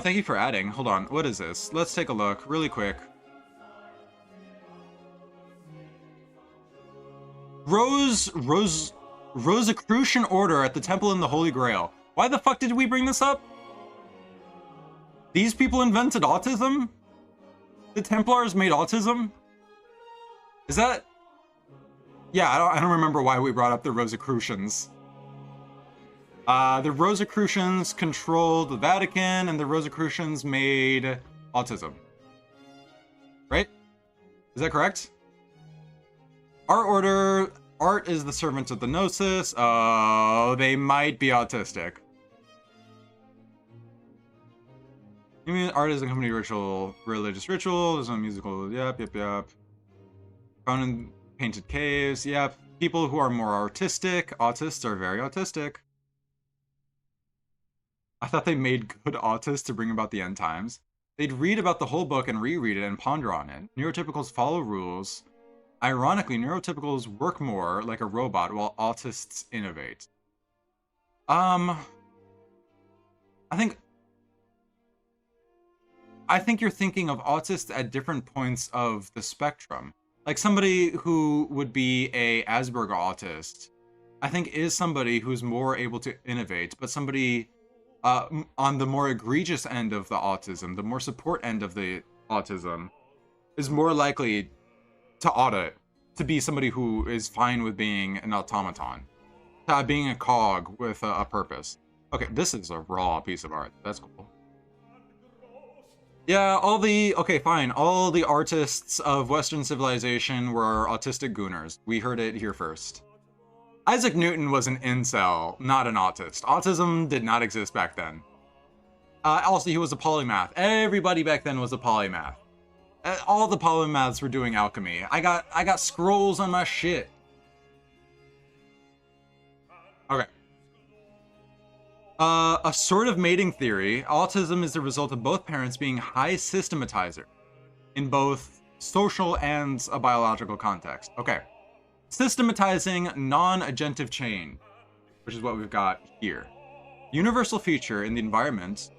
Thank you for adding. Hold on, what is this? Let's take a look really quick. Rosicrucian Order at the Temple in the Holy Grail. Why the fuck did we bring this up? These people invented autism? The Templars made autism? Is that... Yeah, I don't remember why we brought up the Rosicrucians. The Rosicrucians controlled the Vatican, and the Rosicrucians made autism. Right? Is that correct? Our order... Art is the servant of the Gnosis. Oh, they might be autistic. You mean art is a company ritual, religious ritual, there's no musical, yep. Found in painted caves, yep. People who are more artistic, autists are very autistic. I thought they made good autists to bring about the end times. They'd read about the whole book and reread it and ponder on it. Neurotypicals follow rules. Ironically, neurotypicals work more like a robot while autists innovate. I think you're thinking of autists at different points of the spectrum. Like somebody who would be a Asperger autist, I think is somebody who's more able to innovate, but somebody on the more egregious end of the autism, the more support end of the autism, is more likely to audit, to be somebody who is fine with being an automaton, being a cog with a purpose. Okay, this is a raw piece of art. That's cool. Yeah, okay, fine. All the artists of Western civilization were autistic gooners. We heard it here first. Isaac Newton was an incel, not an autist. Autism did not exist back then. Also, he was a polymath. Everybody back then was a polymath. All the polymaths were doing alchemy. I got scrolls on my shit. Okay. A sort of mating theory. Autism is the result of both parents being high systematizers in both social and a biological context. Okay. Systematizing non-agentive chain, which is what we've got here. Universal feature in the environment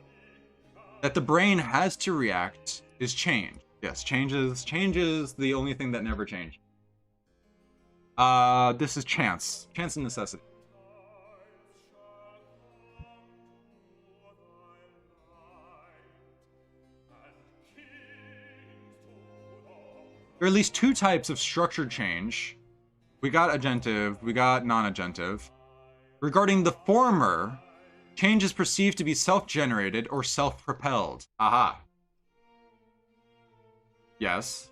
that the brain has to react is change. Yes, change is the only thing that never changed. This is chance. Chance and necessity. There are at least two types of structured change. We got agentive, we got non-agentive. Regarding the former, change is perceived to be self-generated or self-propelled. Aha. Yes.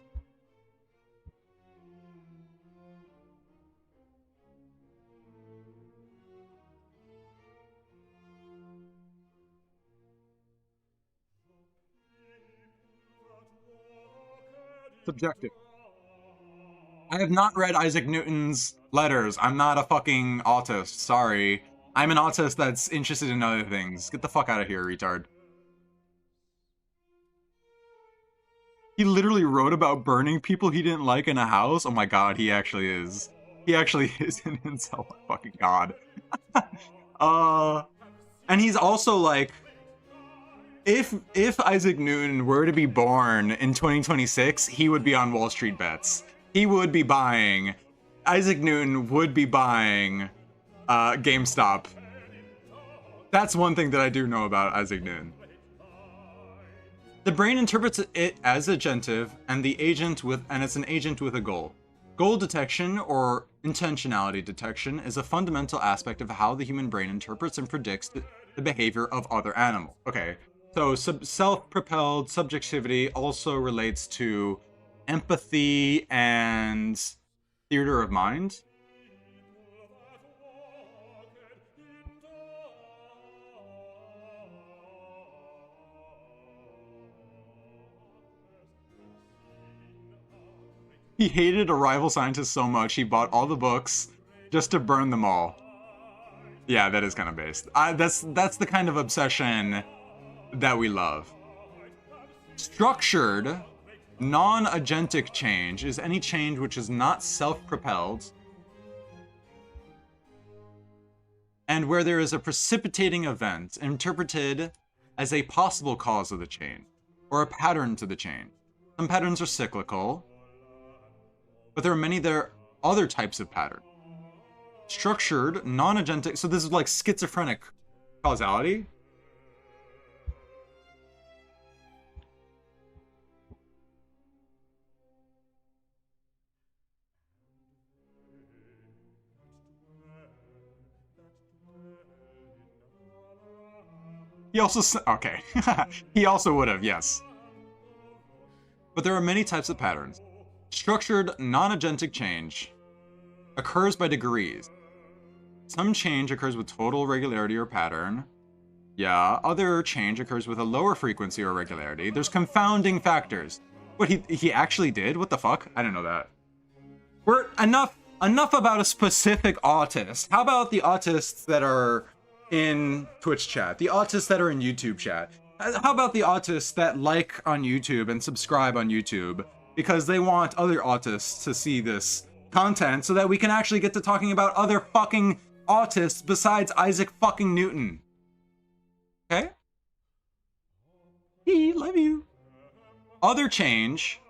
subjective. I have not read Isaac Newton's letters. I'm not a fucking autist. Sorry. I'm an autist that's interested in other things. Get the fuck out of here, retard. He literally wrote about burning people he didn't like in a house? Oh my god, he actually is. He actually is an incel. Oh my fucking god. And he's also like, if Isaac Newton were to be born in 2026, he would be on Wall Street bets. He would be buying, Isaac Newton would be buying GameStop. That's one thing that I do know about Isaac Newton. The brain interprets it as agentive, and it's an agent with a goal. Goal detection, or intentionality detection, is a fundamental aspect of how the human brain interprets and predicts the behavior of other animals. Okay, so self-propelled subjectivity also relates to empathy and theater of mind. He hated a rival scientist so much he bought all the books just to burn them all. Yeah, that is kind of based. That's the kind of obsession that we love. Structured, non-agentic change is any change which is not self-propelled and where there is a precipitating event interpreted as a possible cause of the change or a pattern to the change. Some patterns are cyclical, but there are other types of patterns. Structured, non-agentic, so this is like schizophrenic causality. He also, okay. He also would have, yes. But there are many types of patterns. Structured, non-agentic change occurs by degrees. Some change occurs with total regularity or pattern. Yeah, other change occurs with a lower frequency or regularity. There's confounding factors. What, he actually did? What the fuck? I didn't know that. We're enough about a specific autist. How about the autists that are in Twitch chat? The autists that are in YouTube chat? How about the autists that like on YouTube and subscribe on YouTube because they want other autists to see this content so that we can actually get to talking about other fucking autists besides Isaac fucking Newton? Okay? Love you. Other change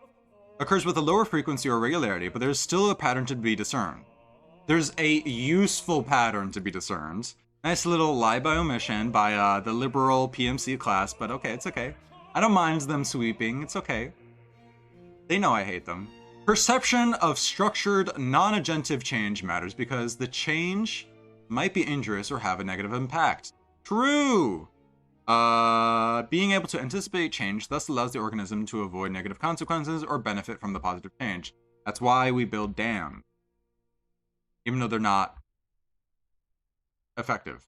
occurs with a lower frequency or regularity, but there's still a pattern to be discerned. There's a useful pattern to be discerned. Nice little lie by omission by the liberal PMC class, but okay, it's okay. I don't mind them sweeping, it's okay. They know I hate them. Perception of structured, non-agentive change matters because the change might be injurious or have a negative impact. True! Being able to anticipate change thus allows the organism to avoid negative consequences or benefit from the positive change. That's why we build dams. Even though they're not effective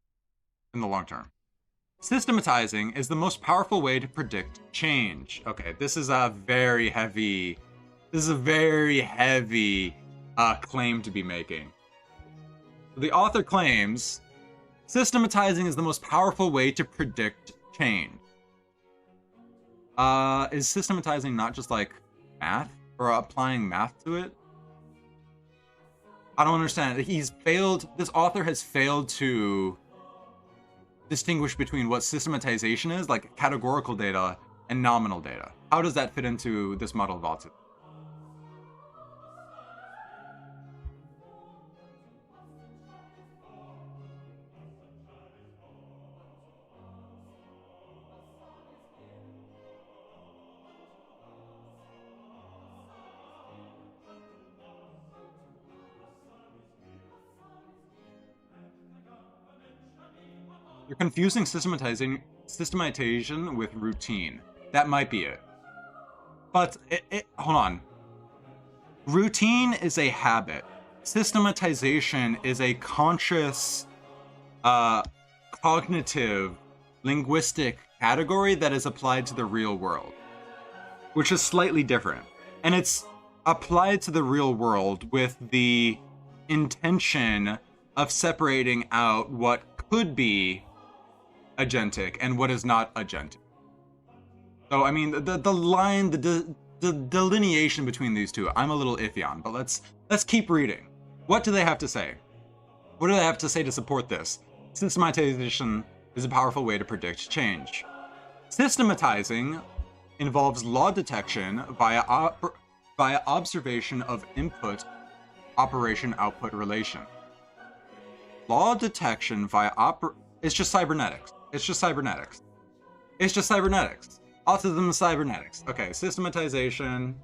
in the long term. Systematizing is the most powerful way to predict change. Okay, this is a very heavy claim to be making. The author claims systematizing is the most powerful way to predict change. Is systematizing not just like math or applying math to it? I don't understand. This author has failed to distinguish between what systematization is, like categorical data, and nominal data. How does that fit into this model of autism? You're confusing systematization with routine. That might be it. But hold on. Routine is a habit. Systematization is a conscious, cognitive, linguistic category that is applied to the real world, which is slightly different. And it's applied to the real world with the intention of separating out what could be agentic and what is not agentic. So, I mean, the line, the delineation between these two, I'm a little iffy on, but let's keep reading. What do they have to say? What do they have to say to support this? Systematization is a powerful way to predict change. Systematizing involves law detection via observation of input operation-output relation. Law detection via it's just cybernetics. It's just cybernetics. It's just cybernetics. Autism is cybernetics. Okay, systematization.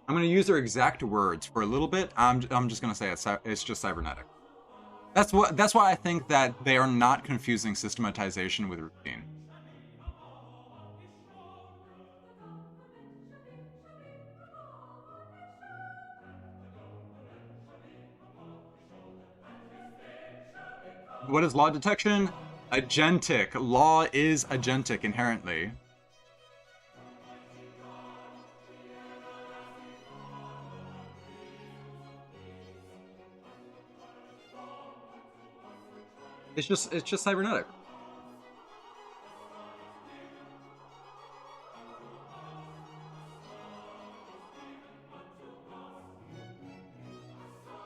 I'm going to use their exact words for a little bit. I'm just going to say it's just cybernetic. That's why I think that they are not confusing systematization with routine. What is law detection? Agentic. Law is agentic inherently. It's just cybernetic.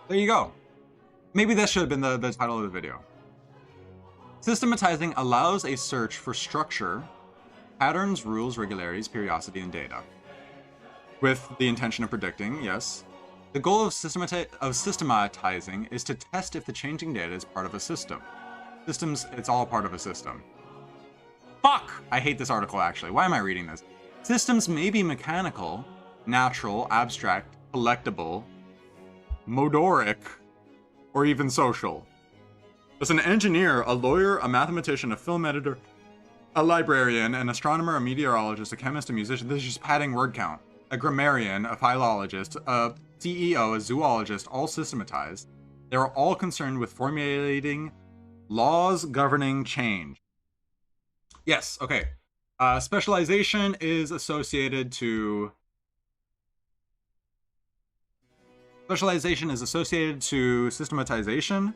There you go. Maybe that should have been the title of the video. Systematizing allows a search for structure, patterns, rules, regularities, periodicity, and data. With the intention of predicting, yes. The goal of systematizing is to test if the changing data is part of a system. Systems, it's all part of a system. Fuck! I hate this article, actually. Why am I reading this? Systems may be mechanical, natural, abstract, collectible, modoric, or even social. As an engineer, a lawyer, a mathematician, a film editor, a librarian, an astronomer, a meteorologist, a chemist, a musician, this is just padding word count, a grammarian, a philologist, a CEO, a zoologist, all systematized. They are all concerned with formulating laws governing change. Yes, okay. Specialization is associated to... Specialization is associated to systematization.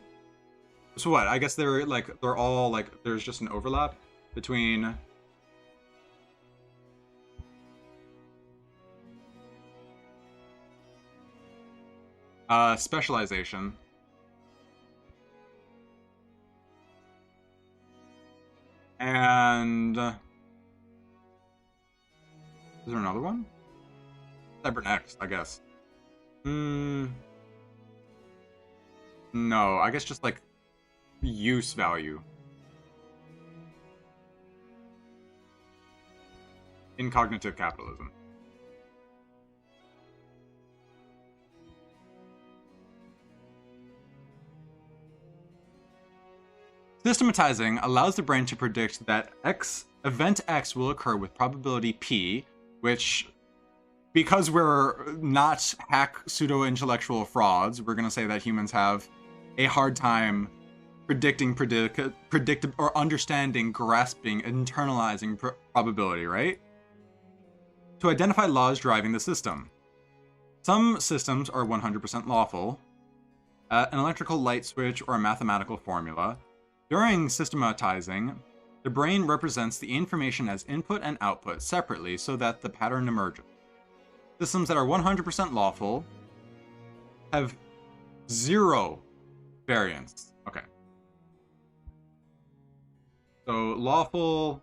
So what? I guess they're all like, there's just an overlap between specialization and is there another one? Cybernetics, I guess. No, I guess just like use value. In cognitive capitalism. Systematizing allows the brain to predict that event X will occur with probability P, which, because we're not hack pseudo-intellectual frauds, we're going to say that humans have a hard time predicting, or understanding, grasping, internalizing probability, right? To identify laws driving the system. Some systems are 100% lawful. An electrical light switch or a mathematical formula. During systematizing, the brain represents the information as input and output separately so that the pattern emerges. Systems that are 100% lawful have 0 variance. Okay. So lawful.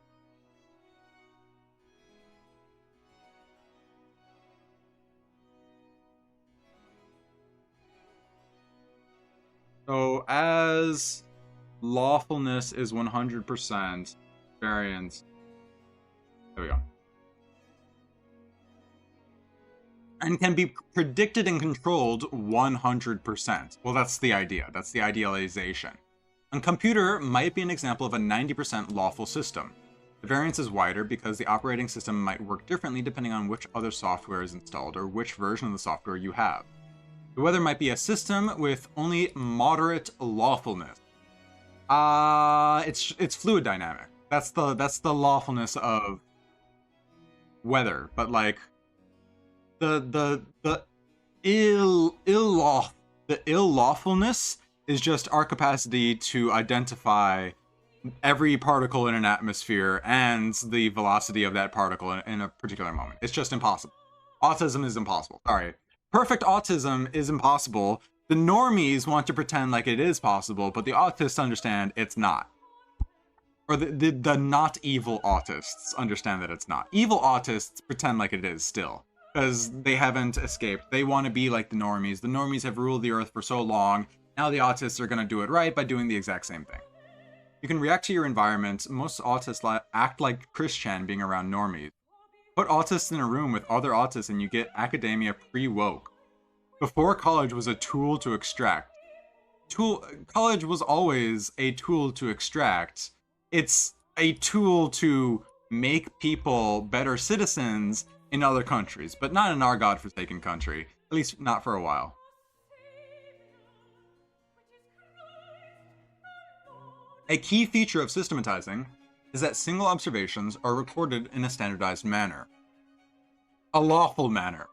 So as lawfulness is 100%, variance. There we go. And can be predicted and controlled 100%. Well, that's the idea. That's the idealization. A computer might be an example of a 90% lawful system. The variance is wider because the operating system might work differently depending on which other software is installed or which version of the software you have. The weather might be a system with only moderate lawfulness. It's fluid dynamic. That's the lawfulness of weather, but like the lawfulness is just our capacity to identify every particle in an atmosphere and the velocity of that particle in a particular moment. It's just impossible. Autism is impossible. Sorry. Perfect autism is impossible. The normies want to pretend like it is possible, but the autists understand it's not. Or the not evil autists understand that it's not. Evil autists pretend like it is still, because they haven't escaped. They want to be like the normies. The normies have ruled the earth for so long. Now the autists are going to do it right by doing the exact same thing. You can react to your environment. Most autists act like Christian being around normies. Put autists in a room with other autists and you get academia pre-woke. Before, college was a tool to extract. College was always a tool to extract. It's a tool to make people better citizens in other countries, but not in our godforsaken country. At least not for a while. A key feature of systematizing is that single observations are recorded in a standardized manner. A lawful manner.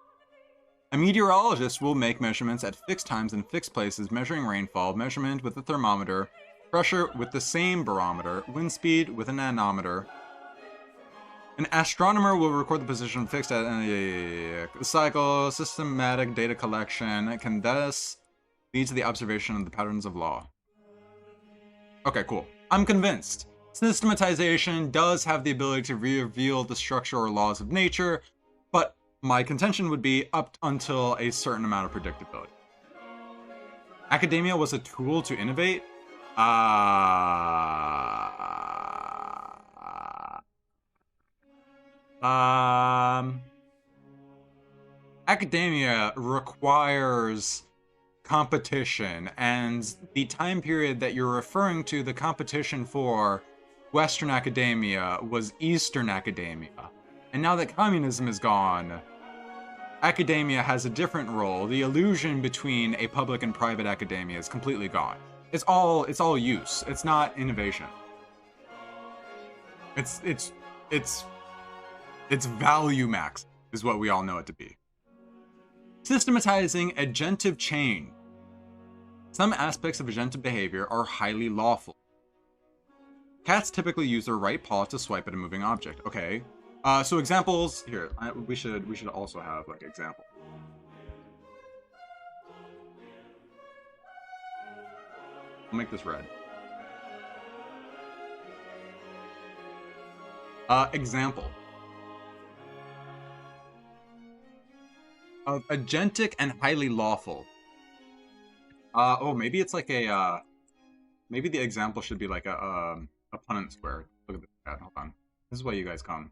A meteorologist will make measurements at fixed times in fixed places, measuring rainfall, measurement with a thermometer, pressure with the same barometer, wind speed with an anemometer. An astronomer will record the position fixed at a cycle. Systematic data collection can thus lead to the observation of the patterns of law. Okay, cool. I'm convinced. Systematization does have the ability to reveal the structure or laws of nature, but my contention would be up until a certain amount of predictability. Academia was a tool to innovate. Academia requires competition, and the time period that you're referring to, the competition for Western academia was Eastern academia. And now that communism is gone, academia has a different role. The illusion between a public and private academia is completely gone. It's all use. It's not innovation. It's value max is what we all know it to be. Systematizing agentive change. Some aspects of agentive behavior are highly lawful. Cats typically use their right paw to swipe at a moving object. Okay. So examples here. We should also have like example. I'll make this red. Example of agentic and highly lawful. Oh, maybe it's like a maybe the example should be like a opponent square. Look at this cat. Hold on. This is why you guys come.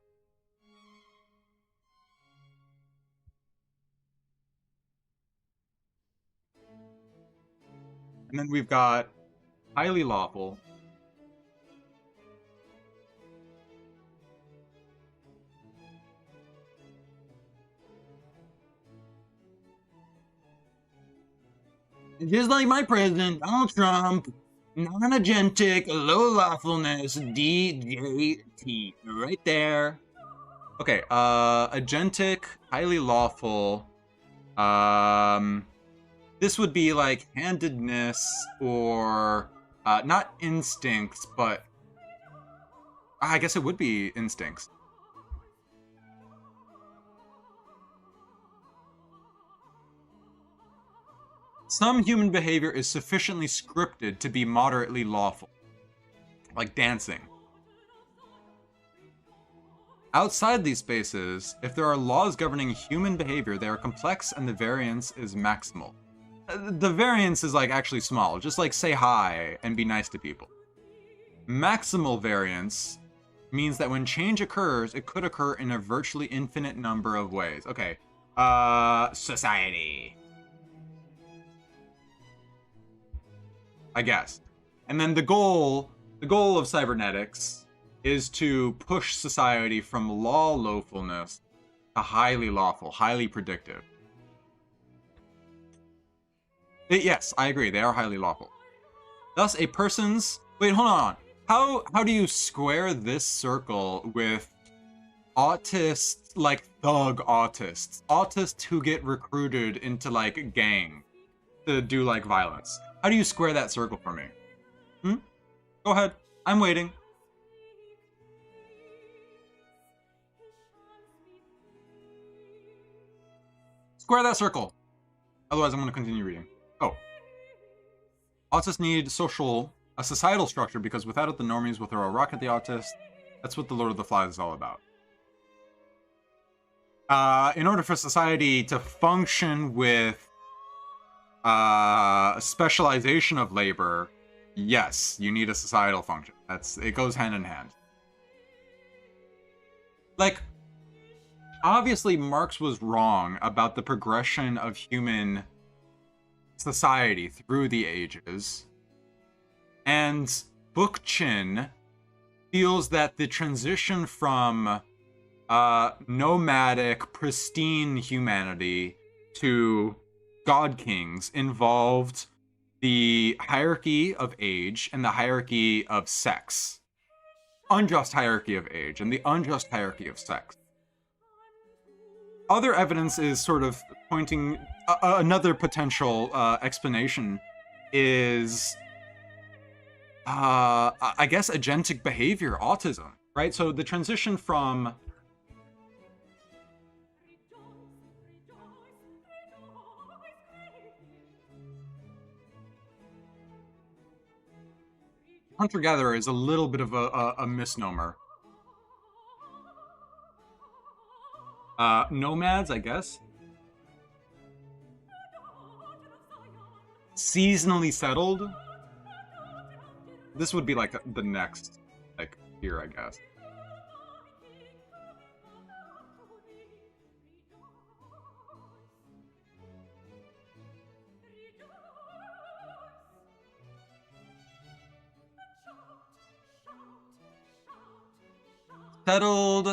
And then we've got highly lawful. Just like my president, Donald Trump, non-agentic, low lawfulness, DJT, right there. Okay, agentic, highly lawful, this would be like handedness or, not instincts, but I guess it would be instincts. Some human behavior is sufficiently scripted to be moderately lawful, like dancing. Outside these spaces, if there are laws governing human behavior, they are complex and the variance is maximal. The variance is like actually small, just like say hi and be nice to people. Maximal variance means that when change occurs, it could occur in a virtually infinite number of ways. Okay, society. I guess. And then the goal of cybernetics is to push society from lawfulness to highly lawful, highly predictive. Yes, I agree, they are highly lawful. Thus, a person's... Wait, hold on. How do you square this circle with autists like thug autists. Autists who get recruited into like gang to do like violence. How do you square that circle for me? Go ahead. I'm waiting. Square that circle. Otherwise, I'm going to continue reading. Oh. Autists need a societal structure because without it, the normies will throw a rock at the autist. That's what the Lord of the Flies is all about. In order for society to function with specialization of labor, yes, you need a societal function. It goes hand in hand. Like, obviously, Marx was wrong about the progression of human society through the ages. And Bookchin feels that the transition from nomadic, pristine humanity to god kings involved the hierarchy of age and the hierarchy of sex. Unjust hierarchy of age and the unjust hierarchy of sex. Other evidence is sort of pointing... another potential explanation is... I guess agentic behavior, autism, right? So the transition from... hunter-gatherer is a little bit of a misnomer. Nomads, I guess. Seasonally settled. This would be like the next, like, here, I guess. Settled,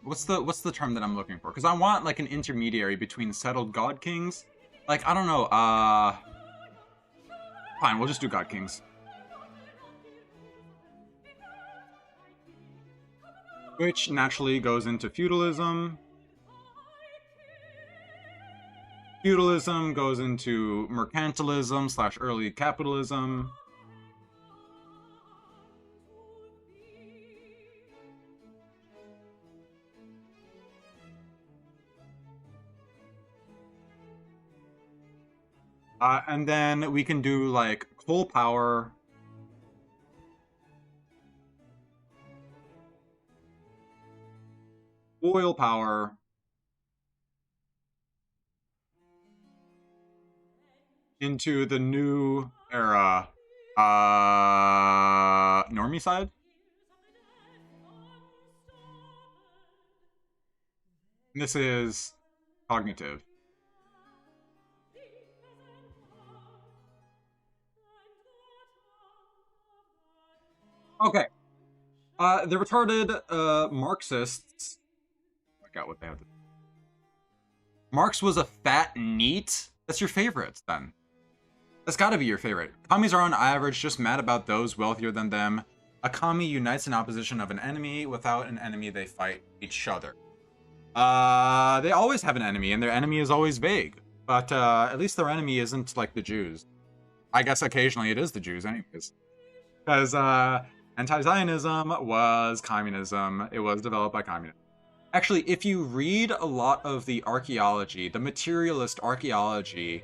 what's the term that I'm looking for? Because I want like an intermediary between settled god kings. Like, I don't know, fine, we'll just do god kings. Which naturally goes into feudalism. Feudalism goes into mercantilism / early capitalism. And then we can do like coal power. Oil power. Into the new era. Normie side? This is cognitive. Okay. The retarded Marxists. I got what they had. Marx was a fat NEET? That's your favorite, then. That's gotta be your favorite. Commies are on average just mad about those wealthier than them. A commie unites in opposition of an enemy. Without an enemy, they fight each other. They always have an enemy, and their enemy is always vague. But at least their enemy isn't like the Jews. I guess occasionally it is the Jews anyways. Because anti-Zionism was communism. It was developed by communists. Actually, if you read a lot of the archaeology, the materialist archaeology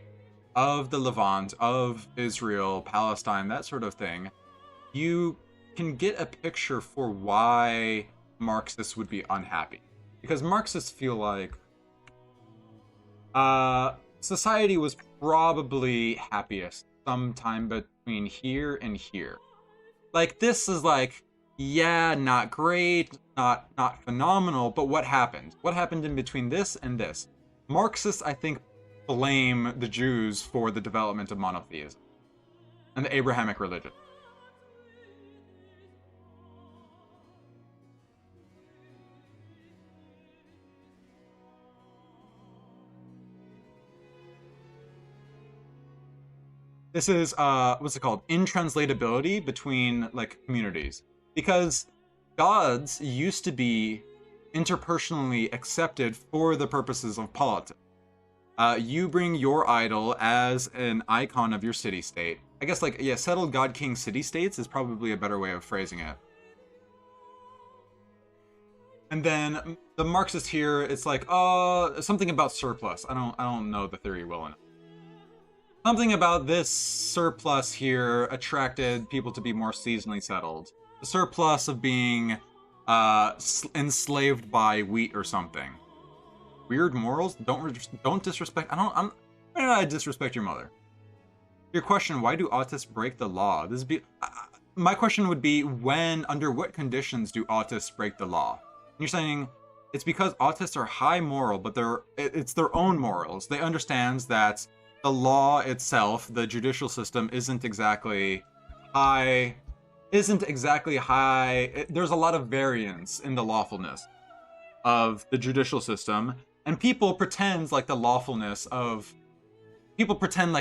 of the Levant, of Israel, Palestine, that sort of thing, you can get a picture for why Marxists would be unhappy. Because Marxists feel like society was probably happiest sometime between here and here. Like, this is like, yeah, not great, not phenomenal, but what happened? What happened in between this and this? Marxists, I think, blame the Jews for the development of monotheism and the Abrahamic religion. This is, what's it called? Intranslatability between, like, communities. Because gods used to be interpersonally accepted for the purposes of politics. You bring your idol as an icon of your city-state. I guess, like, yeah, settled god-king city-states is probably a better way of phrasing it. And then the Marxist here, it's like, something about surplus. I don't know the theory well enough. Something about this surplus here attracted people to be more seasonally settled. The surplus of being enslaved by wheat or something. Weird morals? Don't disrespect. Why did I disrespect your mother? Your question: why do autists break the law? My question would be: under what conditions do autists break the law? And you're saying it's because autists are high moral, but it's their own morals. They understand that the law itself, the judicial system, isn't exactly high. There's a lot of variance in the lawfulness of the judicial system, and people pretend like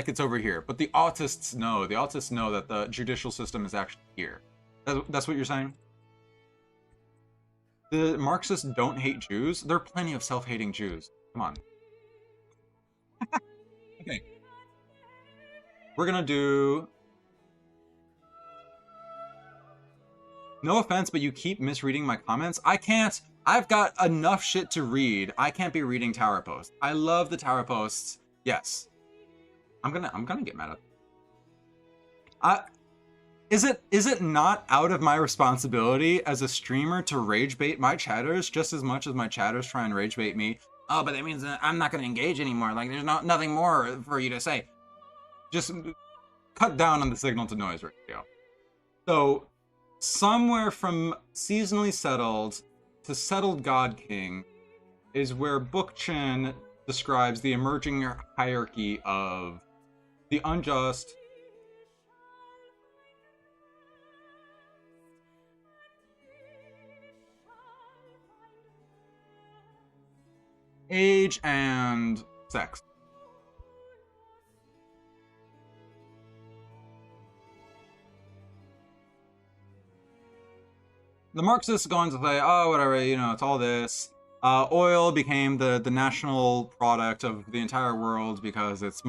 it's over here, but the autists know that the judicial system is actually here. That's what you're saying? The Marxists don't hate Jews? There are plenty of self-hating Jews. Come on. Okay. We're gonna do... No offense, but you keep misreading my comments. I can't. I've got enough shit to read. I can't be reading Tower Posts. I love the Tower Posts. Yes. I'm gonna get mad at it. Is it not out of my responsibility as a streamer to rage bait my chatters just as much as my chatters try and rage bait me? Oh, but that means that I'm not gonna engage anymore. Like, there's nothing more for you to say. Just cut down on the signal to noise ratio. So, somewhere from seasonally settled to settled God King is where Bookchin describes the emerging hierarchy of the unjust, age, and sex. The Marxists going to say, oh, whatever, it's all this. Oil became the national product of the entire world because it's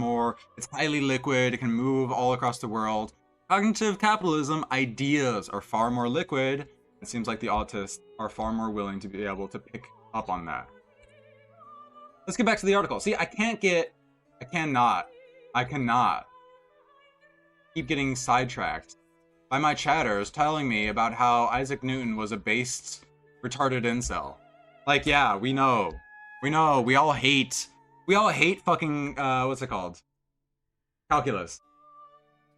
highly liquid, it can move all across the world. Cognitive capitalism, ideas are far more liquid. It seems like the autists are far more willing to be able to pick up on that. Let's get back to the article. See, I cannot keep getting sidetracked by my chatters telling me about how Isaac Newton was a based, retarded incel. Like, yeah, we know. We all hate fucking, what's it called? Calculus.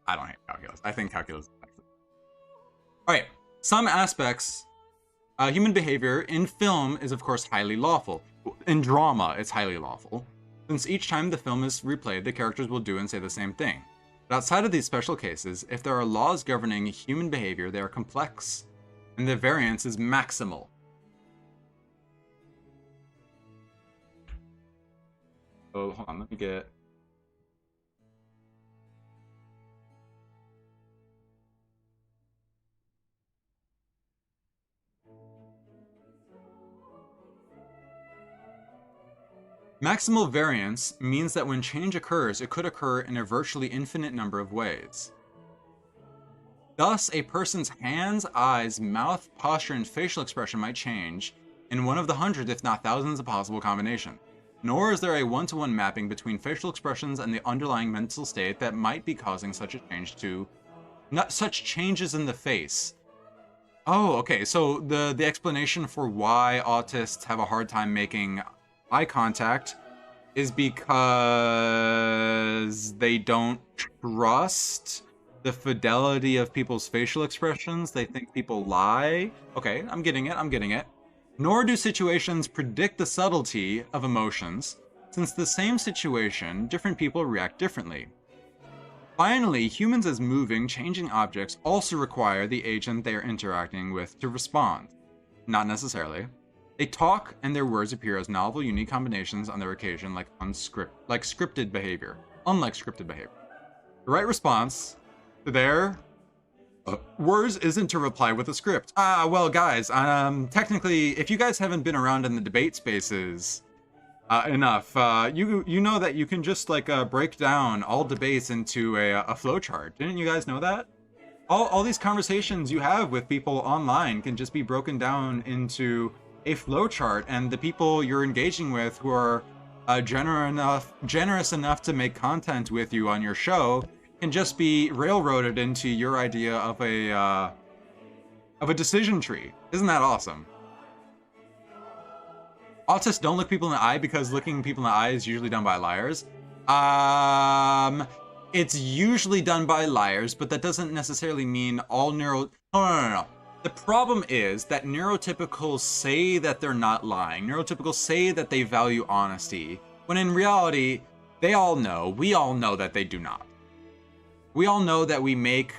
I don't hate calculus. I think calculus is actually. Alright, some aspects, human behavior in film is of course highly lawful. In drama, it's highly lawful. Since each time the film is replayed, the characters will do and say the same thing. But outside of these special cases, if there are laws governing human behavior, they are complex, and the variance is maximal. Oh, hold on, let me get... Maximal variance means that when change occurs, it could occur in a virtually infinite number of ways. Thus, a person's hands, eyes, mouth, posture, and facial expression might change in one of the hundreds, if not thousands, of possible combinations. Nor is there a one-to-one mapping between facial expressions and the underlying mental state that might be causing such a change such changes in the face. Oh, okay, so the explanation for why autists have a hard time making eye contact is because they don't trust the fidelity of people's facial expressions. They think people lie. Okay, I'm getting it. Nor do situations predict the subtlety of emotions, since the same situation, different people react differently. Finally, humans as moving, changing objects also require the agent they are interacting with to respond. Not necessarily. They talk and their words appear as novel, unique combinations on their occasion, unlike scripted behavior. The right response to their Words isn't to reply with a script. Well, guys, technically, if you guys haven't been around in the debate spaces enough, you know that you can just like break down all debates into a flowchart. Didn't you guys know that? All these conversations you have with people online can just be broken down into a flowchart, and the people you're engaging with who are generous enough to make content with you on your show can just be railroaded into your idea of a decision tree. Isn't that awesome? Autists don't look people in the eye because looking people in the eye is usually done by liars. It's usually done by liars, but that doesn't necessarily mean all No. The problem is that neurotypicals say that they're not lying. Neurotypicals say that they value honesty, when in reality, we all know that they do not. We all know that we make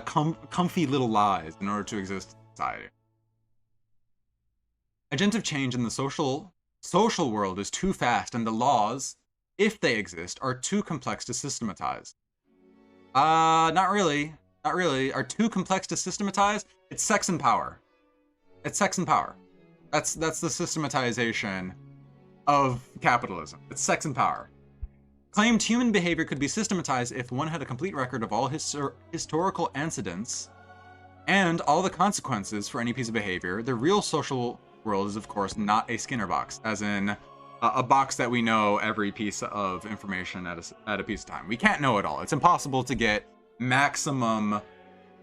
comfy little lies in order to exist in society. Agentive change in the social world is too fast, and the laws, if they exist, are too complex to systematize. Not really. Are too complex to systematize? It's sex and power. It's sex and power. That's the systematization of capitalism. It's sex and power. Claimed human behavior could be systematized if one had a complete record of all historical incidents and all the consequences for any piece of behavior. The real social world is, of course, not a Skinner box, as in a box that we know every piece of information at a piece of time. We can't know it all. It's impossible to get maximum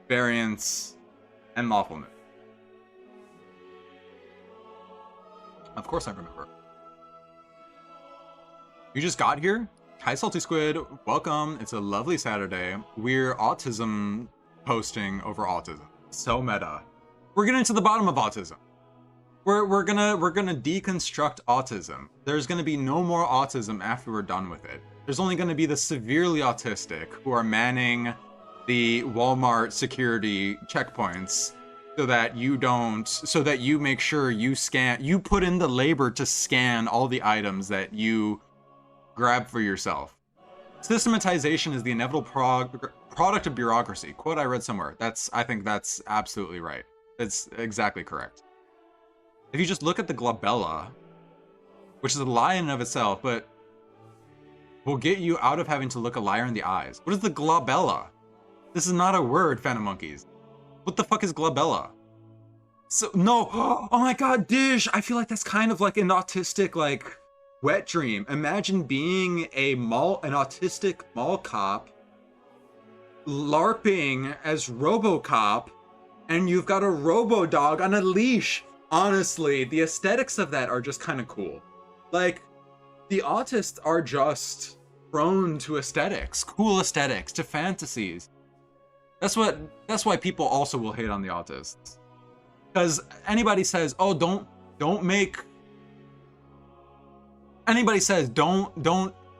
variance and lawfulness. Of course I remember. You just got here? Hi, Salty Squid. Welcome. It's a lovely Saturday. We're autism posting over autism. So meta. We're getting to the bottom of autism. We're gonna deconstruct autism. There's gonna be no more autism after we're done with it. There's only gonna be the severely autistic who are manning the Walmart security checkpoints so that you make sure you put in the labor to scan all the items that you grab for yourself. Systematization is the inevitable product of bureaucracy. Quote I read somewhere. I think that's absolutely right. It's exactly correct. If you just look at the glabella, which is a lie in and of itself, but will get you out of having to look a liar in the eyes. What is the glabella? This is not a word, Phantom Monkeys. What the fuck is glabella? So, no, oh my god, Dish! I feel like that's kind of like an autistic, like, wet dream. Imagine being an autistic mall cop, LARPing as RoboCop, and you've got a robo-dog on a leash. Honestly, the aesthetics of that are just kind of cool. Like, the autists are just prone to aesthetics, cool aesthetics, to fantasies. That's why people also will hate on the autists. Because anybody says, oh, don't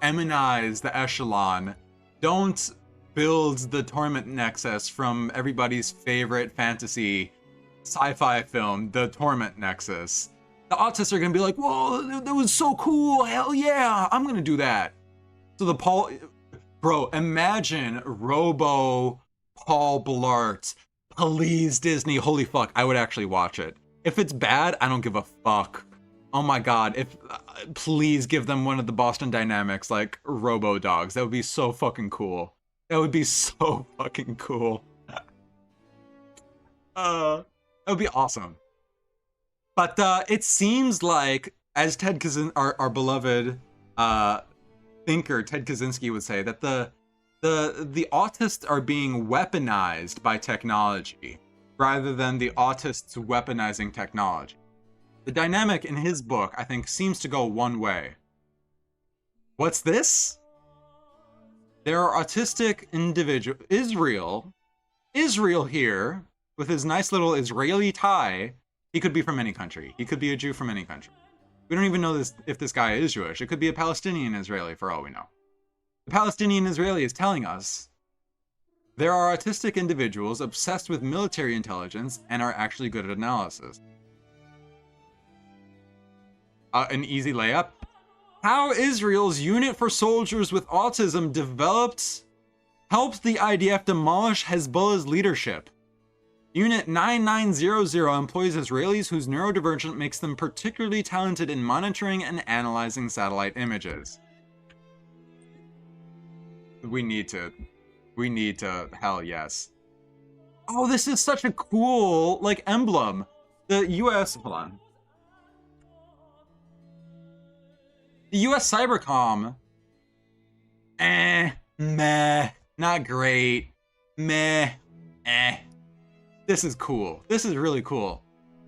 emonize the echelon. Don't build the torment nexus from everybody's favorite fantasy sci-fi film, the Torment Nexus. The autists are gonna be like, whoa, that was so cool, hell yeah, I'm gonna do that. So bro, imagine Robo Paul Blart, please Disney, holy fuck, I would actually watch it. If it's bad, I don't give a fuck. Oh my god, please give them one of the Boston Dynamics, like, Robo Dogs. That would be so fucking cool. That would be so fucking cool. That would be awesome. But it seems like, as our beloved thinker Ted Kaczynski would say, that the autists are being weaponized by technology rather than the autists weaponizing technology. The dynamic in his book, I think, seems to go one way. What's this? There are autistic individuals. Israel here, with his nice little Israeli tie, he could be from any country. He could be a Jew from any country. We don't even know if this guy is Jewish. It could be a Palestinian Israeli for all we know. The Palestinian Israeli is telling us there are autistic individuals obsessed with military intelligence and are actually good at analysis. An easy layup. How Israel's unit for soldiers with autism helped the IDF demolish Hezbollah's leadership. Unit 9900 employs Israelis whose neurodivergent makes them particularly talented in monitoring and analyzing satellite images. We need to, hell yes. Oh, this is such a cool, like, emblem. The US, hold on. The US Cybercom, meh, not great, meh, This is cool. This is really cool.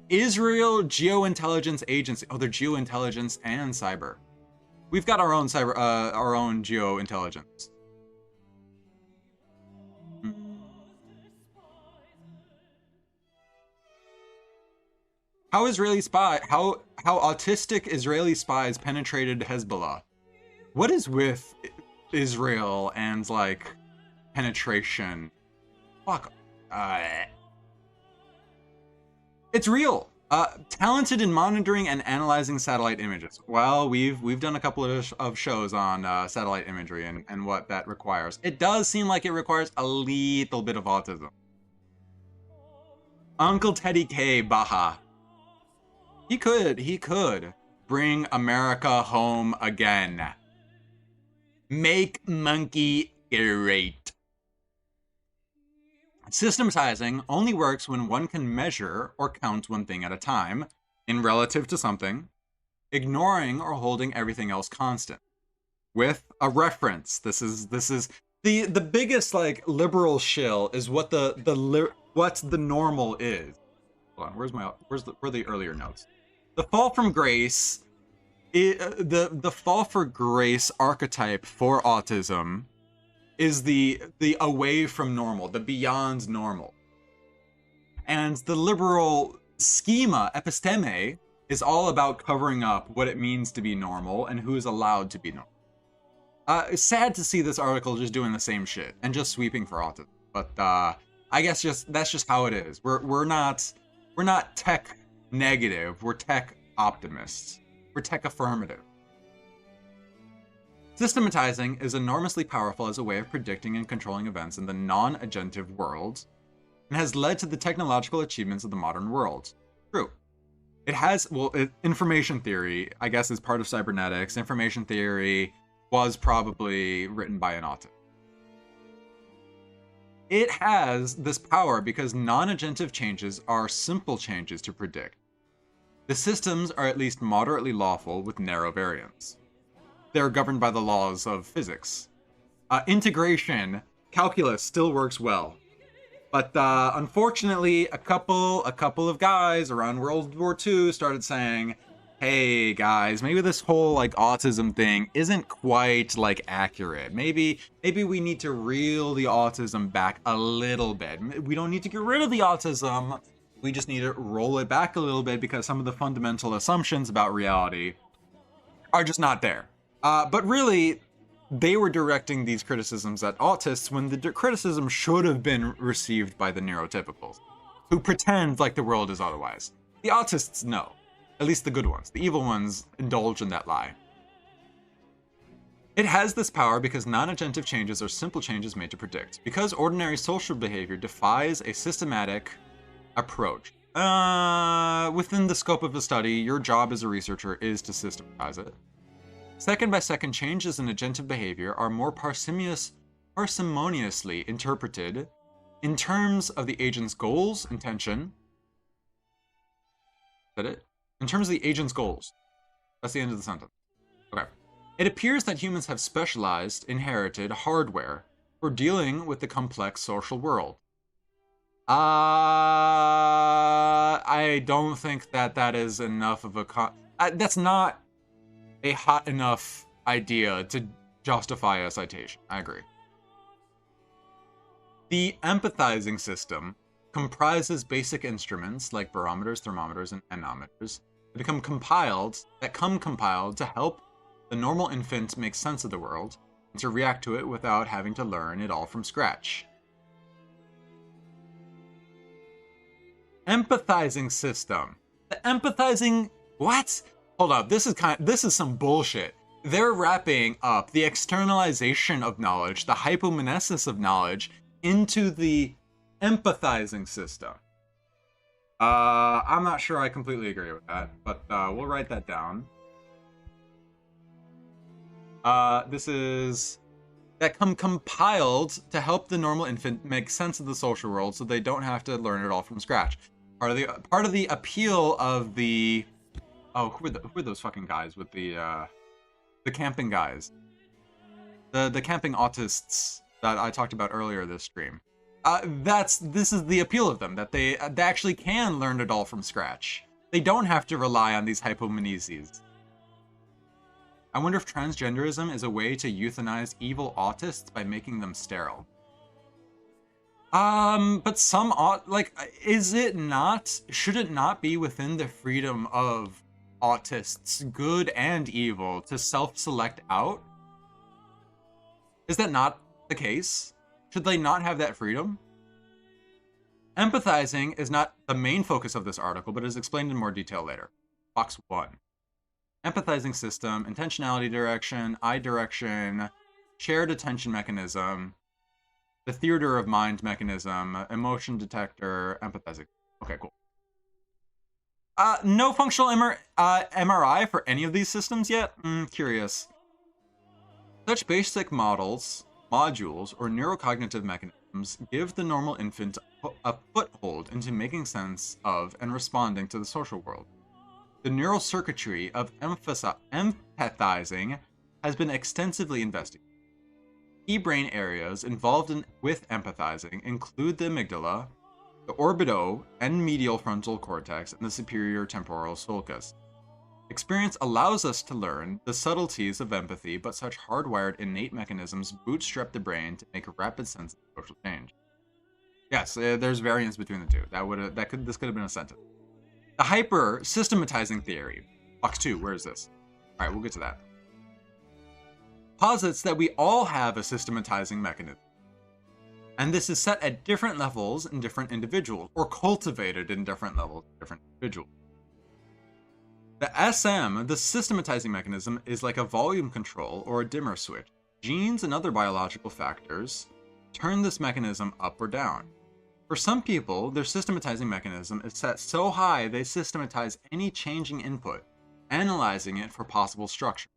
Israel Geointelligence Agency. Oh, they're geointelligence and cyber. We've got our own cyber, our own geointelligence. How autistic Israeli spies penetrated Hezbollah? What is with Israel and like penetration? Fuck. It's real. Talented in monitoring and analyzing satellite images. Well, we've done a couple of shows on satellite imagery and what that requires. It does seem like it requires a little bit of autism. Uncle Teddy K. Baha. He could bring America home again. Make monkey great. Systematizing only works when one can measure or count one thing at a time, in relative to something, ignoring or holding everything else constant. With a reference. This is the biggest like liberal shill is what what's the normal is. Hold on, where are the earlier notes? The fall from grace, the fall for grace archetype for autism is the away from normal, the beyond normal. And the liberal schema, episteme, is all about covering up what it means to be normal and who is allowed to be normal. It's sad to see this article just doing the same shit and just sweeping for autism. But I guess that's just how it is. We're not tech negative, we're tech optimists. We're tech affirmative. Systematizing is enormously powerful as a way of predicting and controlling events in the non-agentive world, and has led to the technological achievements of the modern world. True. It has, information theory, I guess, is part of cybernetics. Information theory was probably written by an autist. It has this power because non-agentive changes are simple changes to predict. The systems are at least moderately lawful with narrow variance. They're governed by the laws of physics. Integration, calculus still works well. But unfortunately, a couple of guys around World War II started saying, hey guys, maybe this whole like autism thing isn't quite like accurate. Maybe we need to reel the autism back a little bit. We don't need to get rid of the autism. We just need to roll it back a little bit because some of the fundamental assumptions about reality are just not there. But really, they were directing these criticisms at autists when the criticism should have been received by the neurotypicals, who pretend like the world is otherwise. The autists know. At least the good ones. The evil ones indulge in that lie. It has this power because non-agentive changes are simple changes made to predict. Because ordinary social behavior defies a systematic approach. Within the scope of the study, your job as a researcher is to systematize it. Second-by-second changes in agentive behavior are more parsimoniously interpreted in terms of the agent's goals, intention. Is that it? In terms of the agent's goals. That's the end of the sentence. Okay. It appears that humans have specialized, inherited hardware for dealing with the complex social world. I don't think that is enough of a that's not a hot enough idea to justify a citation. I agree. The empathizing system comprises basic instruments like barometers, thermometers, and anemometers that come compiled to help the normal infant make sense of the world and to react to it without having to learn it all from scratch. Empathizing system. The empathizing what? Hold up, this is some bullshit. They're wrapping up the externalization of knowledge, the hypomenesis of knowledge, into the empathizing system. I'm not sure I completely agree with that, but we'll write that down. This is that compiled to help the normal infant make sense of the social world, so they don't have to learn it all from scratch. Part of the appeal of the who are those fucking guys with the camping guys, the camping autists that I talked about earlier this stream. This is the appeal of them, that they actually can learn it all from scratch. They don't have to rely on these hypomneses. I wonder if transgenderism is a way to euthanize evil autists by making them sterile. But some is it not? Should it not be within the freedom of autists, good and evil, to self-select out? Is that not the case? Should they not have that freedom? Empathizing is not the main focus of this article, but is explained in more detail later. Box 1. Empathizing system, intentionality direction, eye direction, shared attention mechanism, the theater of mind mechanism, emotion detector, empathizing. Okay, cool. No functional MRI for any of these systems yet? Curious. Such basic modules, or neurocognitive mechanisms give the normal infant a foothold into making sense of and responding to the social world. The neural circuitry of empathizing has been extensively investigated. Key brain areas involved with empathizing include the amygdala, the orbido and medial frontal cortex, and the superior temporal sulcus. Experience allows us to learn the subtleties of empathy, but such hardwired innate mechanisms bootstrap the brain to make a rapid sense of social change. Yes, there's variance between the two. This could have been a sentence. The hyper-systematizing theory. Box 2, where is this? Alright, we'll get to that. Posits that we all have a systematizing mechanism. And this is set at different levels in different individuals, or cultivated in different levels in different individuals. The SM, the systematizing mechanism, is like a volume control or a dimmer switch. Genes and other biological factors turn this mechanism up or down. For some people, their systematizing mechanism is set so high they systematize any changing input, analyzing it for possible structure.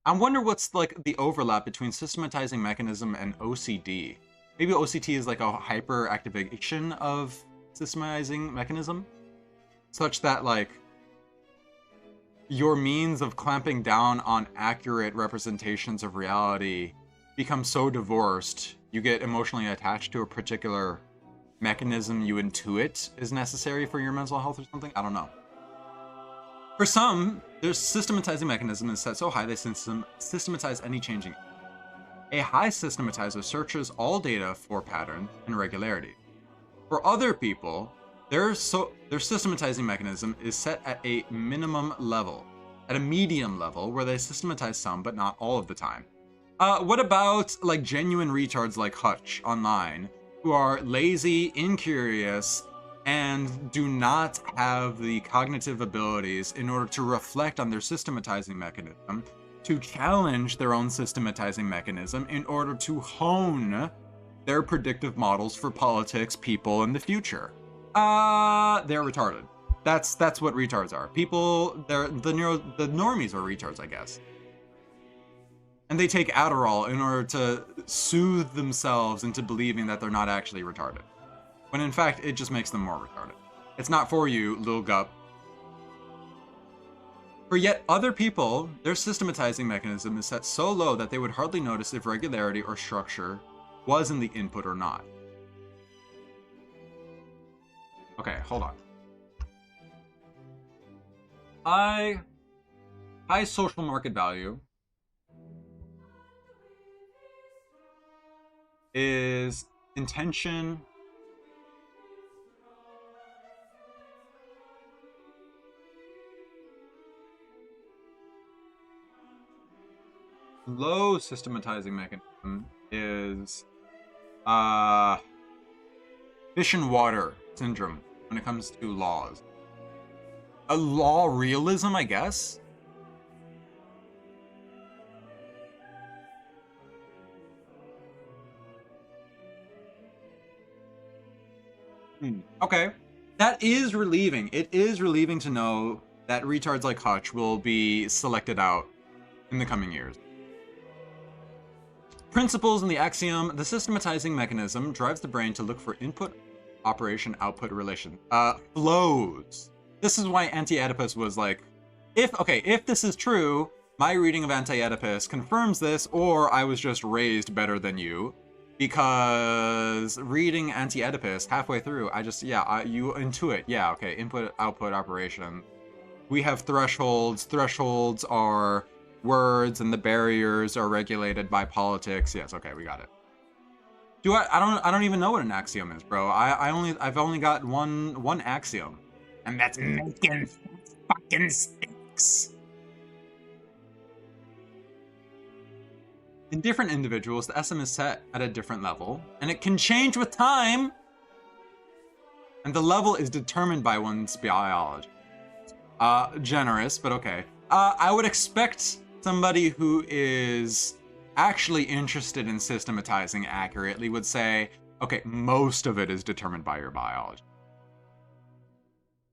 I wonder what's like the overlap between systematizing mechanism and OCD. Maybe OCD is like a hyperactivation of systematizing mechanism, such that like your means of clamping down on accurate representations of reality become so divorced, you get emotionally attached to a particular mechanism you intuit is necessary for your mental health or something? I don't know. For some, their systematizing mechanism is set so high they systematize any changing. A high systematizer searches all data for pattern and regularity. For other people, their systematizing mechanism is set at a minimum level, at a medium level, where they systematize some but not all of the time. What about like genuine retards like Hutch online, who are lazy, incurious, and do not have the cognitive abilities in order to reflect on their systematizing mechanism, to challenge their own systematizing mechanism in order to hone their predictive models for politics, people, and the future? They're retarded. That's what retards are. People, the normies are retards, I guess. And they take Adderall in order to soothe themselves into believing that they're not actually retarded. When in fact, it just makes them more retarded. It's not for you, Lil Gup. For yet other people, their systematizing mechanism is set so low that they would hardly notice if regularity or structure was in the input or not. Okay, hold on. High social market value is intention, low systematizing mechanism is fish and water syndrome when it comes to laws. A law realism, I guess? Okay. That is relieving. It is relieving to know that retards like Hutch will be selected out in the coming years. Principles in the axiom, the systematizing mechanism drives the brain to look for input, operation, output relation. Flows. This is why Anti-Oedipus was like, if this is true, my reading of Anti-Oedipus confirms this, or I was just raised better than you. Because reading Anti-Oedipus halfway through, you intuit, okay, input, output, operation. We have thresholds. Thresholds are words, and the barriers are regulated by politics. Yes, okay, we got it. I don't even know what an axiom is, bro. I've only got one axiom, and that's making fucking sticks. In different individuals, the SM is set at a different level, and it can change with time, and the level is determined by one's biology. Generous, but okay. I would expect somebody who is actually interested in systematizing accurately would say, okay, most of it is determined by your biology.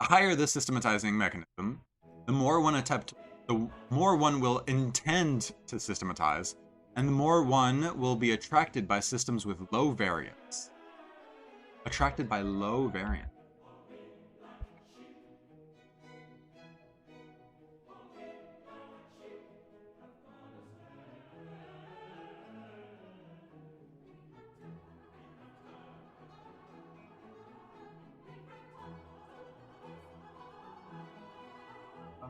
The higher the systematizing mechanism, the more one will intend to systematize, and the more one will be attracted by systems with low variance. Attracted by low variance.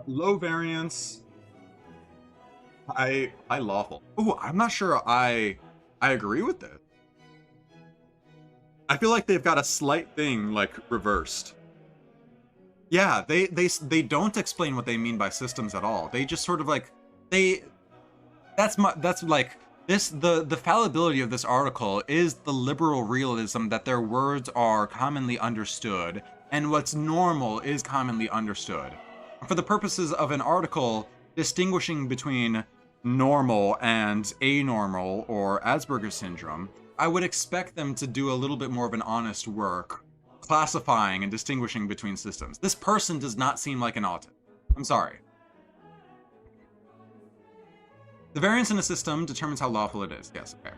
Low variance. I lawful. Ooh, I'm not sure I agree with this. I feel like they've got a slight thing like reversed. Yeah, they don't explain what they mean by systems at all. They just sort of like that's like this the fallibility of this article is the liberal realism that their words are commonly understood and what's normal is commonly understood. For the purposes of an article distinguishing between normal and anormal or Asperger syndrome, I would expect them to do a little bit more of an honest work classifying and distinguishing between systems. This person does not seem like an autist. I'm sorry. The variance in a system determines how lawful it is. Yes, okay.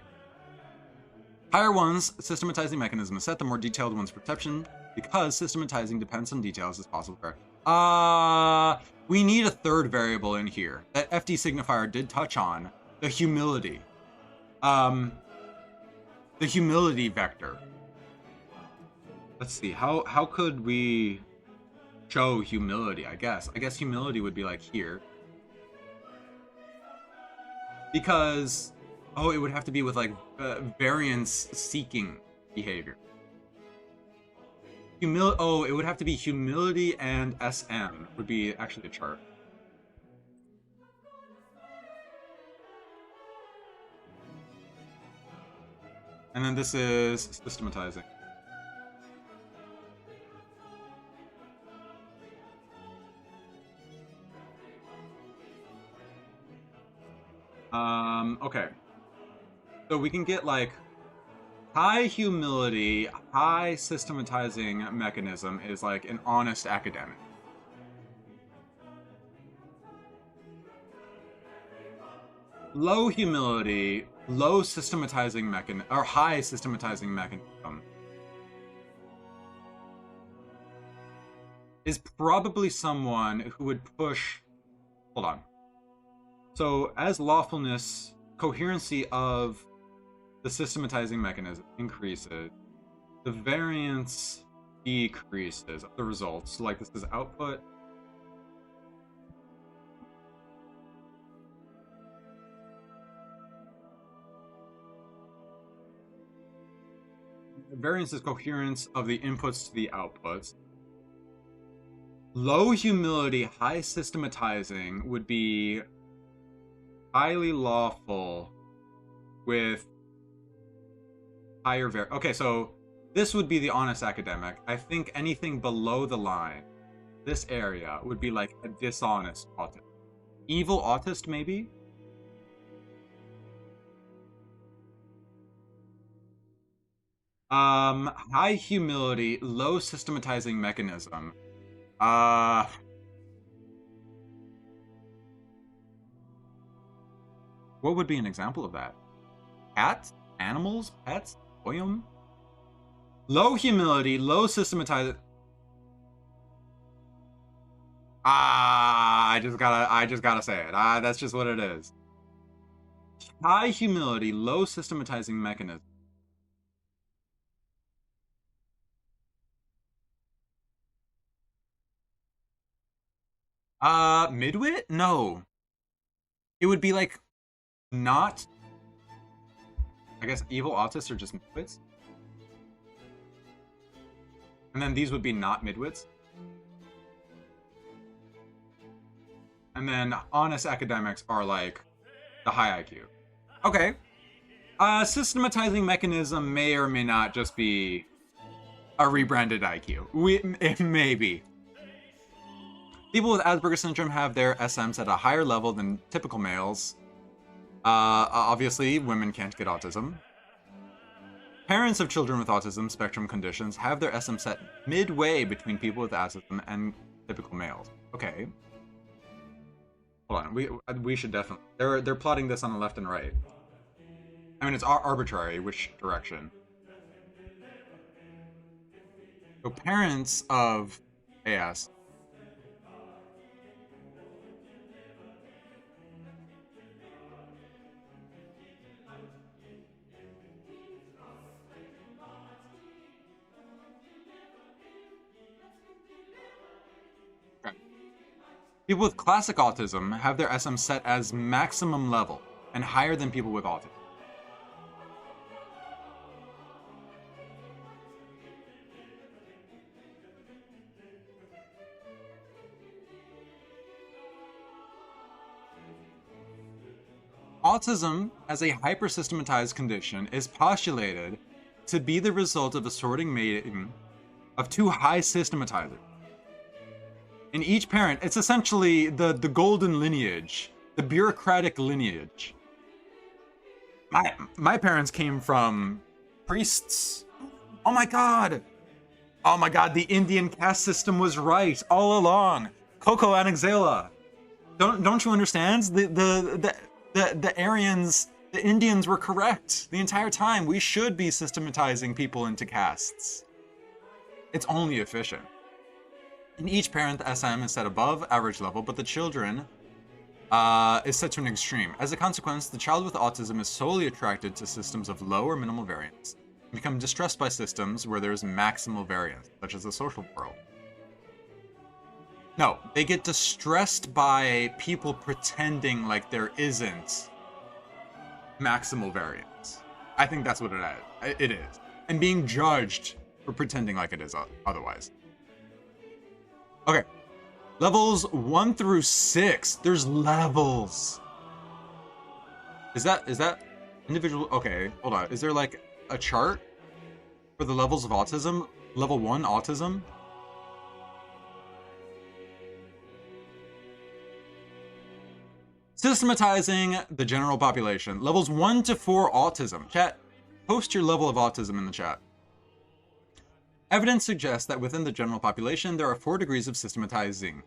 Higher ones, systematizing mechanism is set, the more detailed one's perception, because systematizing depends on details as possible. We need a third variable in here that FD signifier did touch on, the humility. The humility vector. Let's see, how could we show humility, I guess? I guess humility would be like here. Because, it would have to be with like variance-seeking behavior. It would have to be humility and SM would be actually a chart. And then this is systematizing. Okay. So we can get like high humility, high systematizing mechanism is like an honest academic. Low humility, low systematizing mechanism, or high systematizing mechanism is probably someone who would push, hold on. So as lawfulness, coherency of the systematizing mechanism increases, the variance decreases of the results. So like this is output. The variance is coherence of the inputs to the outputs. Low humility, high systematizing would be highly lawful with higher okay, so this would be the honest academic. I think anything below the line, this area, would be like a dishonest autist. Evil autist, maybe? High humility, low systematizing mechanism. What would be an example of that? Cats? Animals? Pets? Poem? Low humility, low systematizing. I just gotta say it. That's just what it is. High humility, low systematizing mechanism. Midwit? No. It would be like not. I guess evil autists are just midwits. And then these would be not midwits. And then honest academics are like the high IQ. Okay. Systematizing mechanism may or may not just be a rebranded IQ. It may be. People with Asperger syndrome have their SMs at a higher level than typical males. Obviously, women can't get autism. Parents of children with autism spectrum conditions have their SM set midway between people with autism and typical males. Okay. Hold on, we should definitely. They're plotting this on the left and right. I mean, it's arbitrary which direction. So parents of AS. People with classic autism have their SM set as maximum level and higher than people with autism. Autism, as a hypersystematized condition, is postulated to be the result of a sorting mating of two high systematizers. In each parent, it's essentially the golden lineage, the bureaucratic lineage. My parents came from priests. Oh my god! Oh my god, the Indian caste system was right all along. Coco Anaxela. Don't you understand? The Aryans, the Indians were correct the entire time. We should be systematizing people into castes. It's only efficient. In each parent, the SM is set above average level, but the children is set to an extreme. As a consequence, the child with autism is solely attracted to systems of low or minimal variance, and become distressed by systems where there is maximal variance, such as the social world. No, they get distressed by people pretending like there isn't maximal variance. I think that's what it is. And being judged for pretending like it is otherwise. Okay, levels 1 through 6. There's levels. Is that individual? Okay, hold on. Is there like a chart for the levels of autism? Level 1 autism? Systematizing the general population. Levels 1 to 4 autism. Chat, post your level of autism in the chat. Evidence suggests that within the general population, there are 4 degrees of systematizing.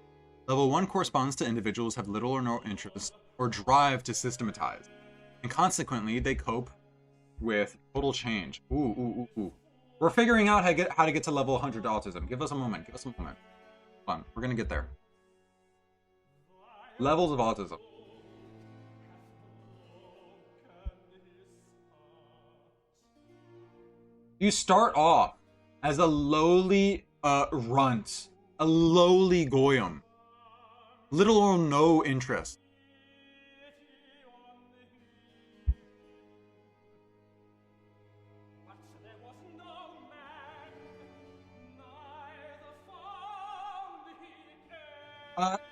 Level 1 corresponds to individuals who have little or no interest or drive to systematize, and consequently, they cope with total change. Ooh. We're figuring out how to get to level 100 autism. Give us a moment. Hold on, we're gonna get there. Levels of autism. You start off as a lowly runt, a lowly goyim, little or no interest.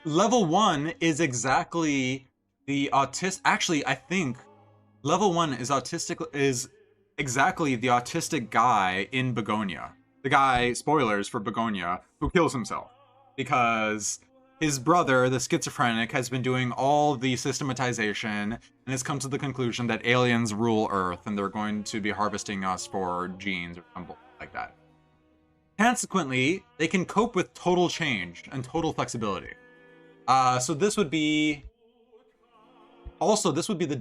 Level 1 is exactly the autistic. Actually, I think level 1 is exactly the autistic guy in Begonia. The guy, spoilers for Begonia, who kills himself. Because his brother, the schizophrenic, has been doing all the systematization and has come to the conclusion that aliens rule Earth and they're going to be harvesting us for genes or something like that. Consequently, they can cope with total change and total flexibility. So this would be also this would be the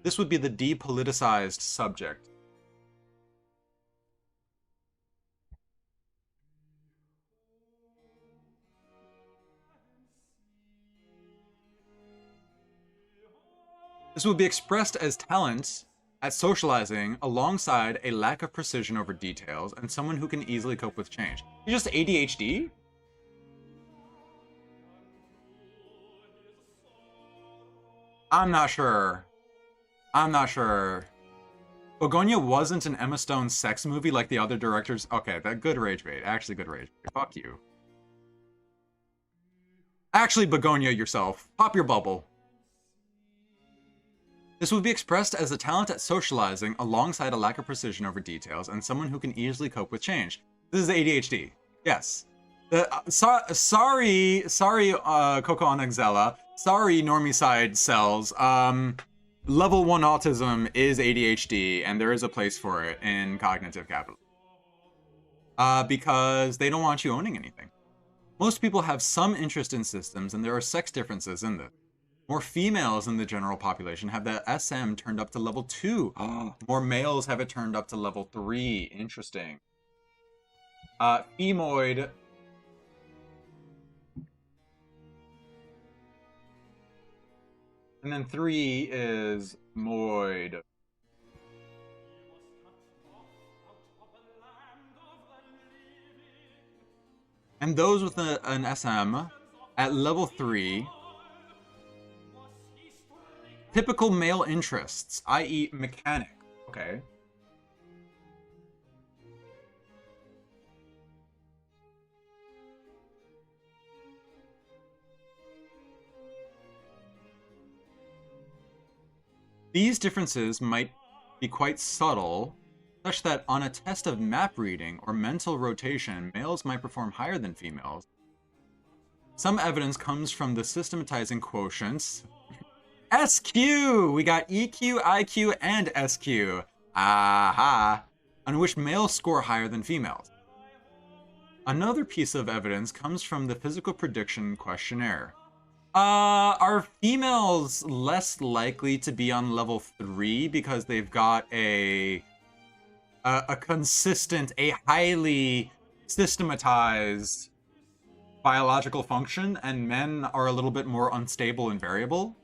depoliticized subject. This would be expressed as talent at socializing alongside a lack of precision over details and someone who can easily cope with change. You're just ADHD? I'm not sure. I'm not sure. Begonia wasn't an Emma Stone sex movie like the other directors. Okay, that good rage bait. Actually good rage bait. Fuck you. Actually, Begonia yourself. Pop your bubble. This would be expressed as a talent at socializing alongside a lack of precision over details and someone who can easily cope with change. This is ADHD. Yes. Sorry, Coco Onyxella. Sorry, normie side cells. Level 1 autism is ADHD, and there is a place for it in cognitive capitalism. Because they don't want you owning anything. Most people have some interest in systems, and there are sex differences in this. More females in the general population have the SM turned up to level 2. More males have it turned up to level 3. Interesting. Femoid. And then 3 is moid. And those with an SM at level 3, typical male interests, i.e. mechanic. Okay. These differences might be quite subtle, such that on a test of map reading or mental rotation, males might perform higher than females. Some evidence comes from the systematizing quotients. SQ! We got EQ, IQ, and SQ. Aha! On which males score higher than females. Another piece of evidence comes from the physical prediction questionnaire. Are females less likely to be on level 3 because they've got a consistent, a highly systematized biological function, and men are a little bit more unstable and variable?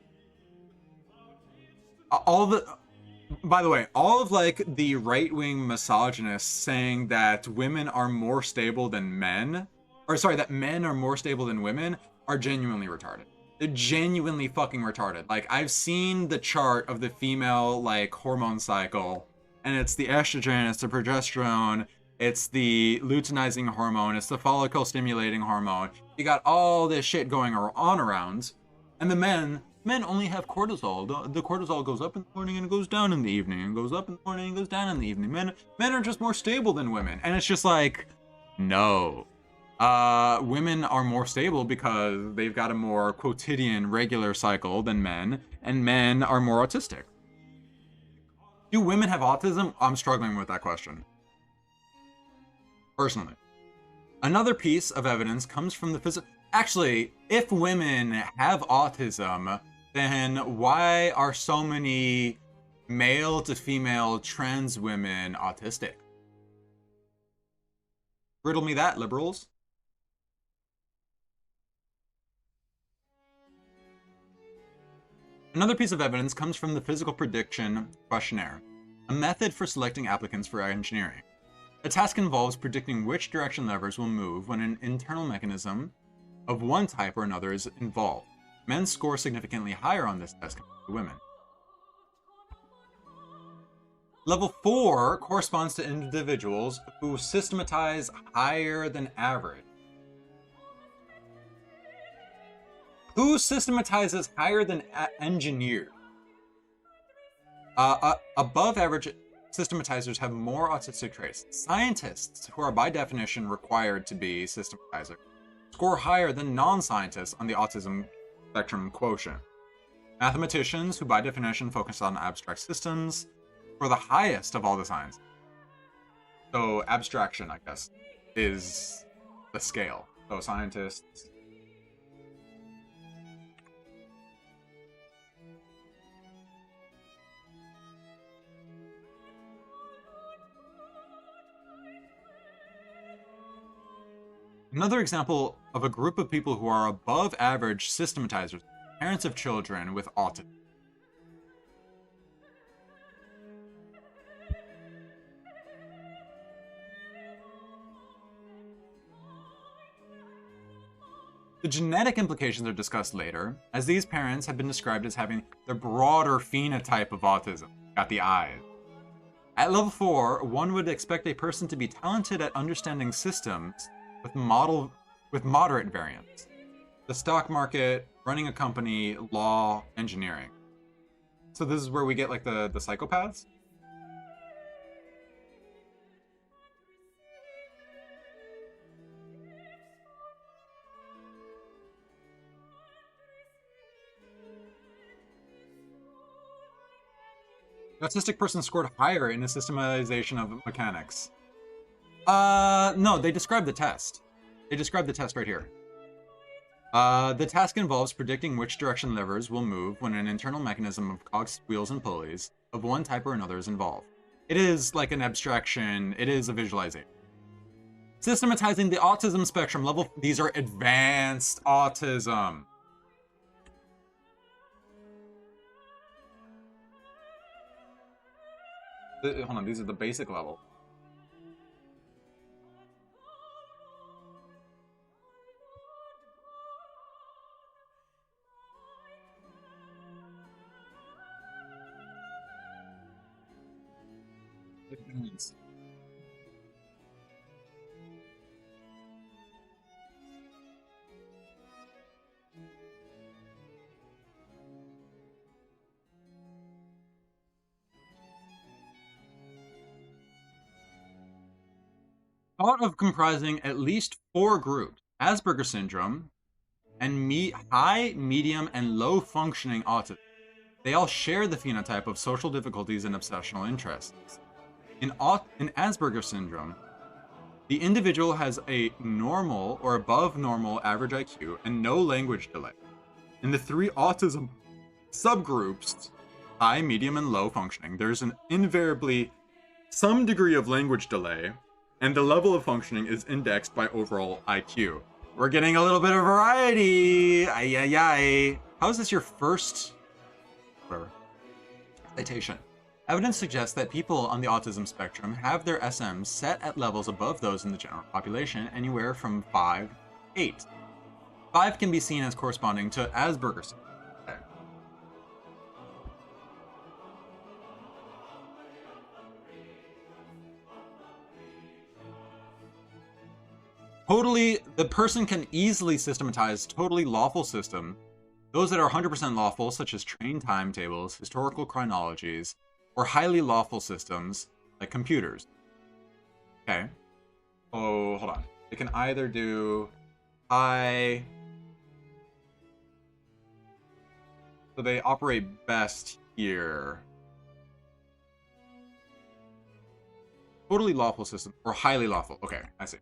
By the way, all of like the right-wing misogynists saying that women are more stable than men, or sorry, that men are more stable than women, are genuinely retarded. They're genuinely fucking retarded. Like, I've seen the chart of the female, like, hormone cycle, and it's the estrogen, it's the progesterone, it's the luteinizing hormone, it's the follicle stimulating hormone. You got all this shit going on around, and the men only have cortisol. The cortisol goes up in the morning and it goes down in the evening, and goes up in the morning and goes down in the evening. Men are just more stable than women, and it's just like, no. Women are more stable because they've got a more quotidian, regular cycle than men, and men are more autistic. Do women have autism? I'm struggling with that question, personally. Another piece of evidence comes from the physical. Actually, if women have autism, then why are so many male to female trans women autistic? Riddle me that, liberals. Another piece of evidence comes from the physical prediction questionnaire, a method for selecting applicants for engineering. The task involves predicting which direction levers will move when an internal mechanism of one type or another is involved. Men score significantly higher on this test compared to women. Level 4 corresponds to individuals who systematize higher than average. Who systematizes higher than engineer? Above average systematizers have more autistic traits. Scientists, who are by definition required to be systematizers, score higher than non-scientists on the autism spectrum quotient. Mathematicians, who by definition focus on abstract systems, score the highest of all the sciences. So abstraction, I guess, is the scale. So scientists. Another example of a group of people who are above average systematizers, parents of children with autism. The genetic implications are discussed later, as these parents have been described as having the broader phenotype of autism. Got the eyes. At level 4, one would expect a person to be talented at understanding systems with moderate variance. The stock market, running a company, law, engineering. So this is where we get like the psychopaths? The autistic person scored higher in a systematization of mechanics. No, they describe the test. They describe the test right here. The task involves predicting which direction levers will move when an internal mechanism of cogs, wheels, and pulleys of one type or another is involved. It is like an abstraction. It is a visualization. Systematizing the autism spectrum level. These are advanced autism. Hold on, these are the basic level. Thought of comprising at least 4 groups: Asperger syndrome, and high, medium, and low functioning autism. They all share the phenotype of social difficulties and obsessional interests. In Asperger syndrome, the individual has a normal or above normal average IQ and no language delay. In the 3 autism subgroups, high, medium, and low functioning, there's an invariably some degree of language delay, and the level of functioning is indexed by overall IQ. We're getting a little bit of variety. Ay, ay, ay. How is this your first citation? Evidence suggests that people on the autism spectrum have their SMs set at levels above those in the general population, anywhere from 5 to 8. 5 can be seen as corresponding to Asperger syndrome. Totally, the person can easily systematize totally lawful system, those that are 100% lawful, such as train timetables, historical chronologies, or highly lawful systems, like computers. Okay. Oh, hold on. They can either do high... So they operate best here. Totally lawful system, or highly lawful. Okay, I see.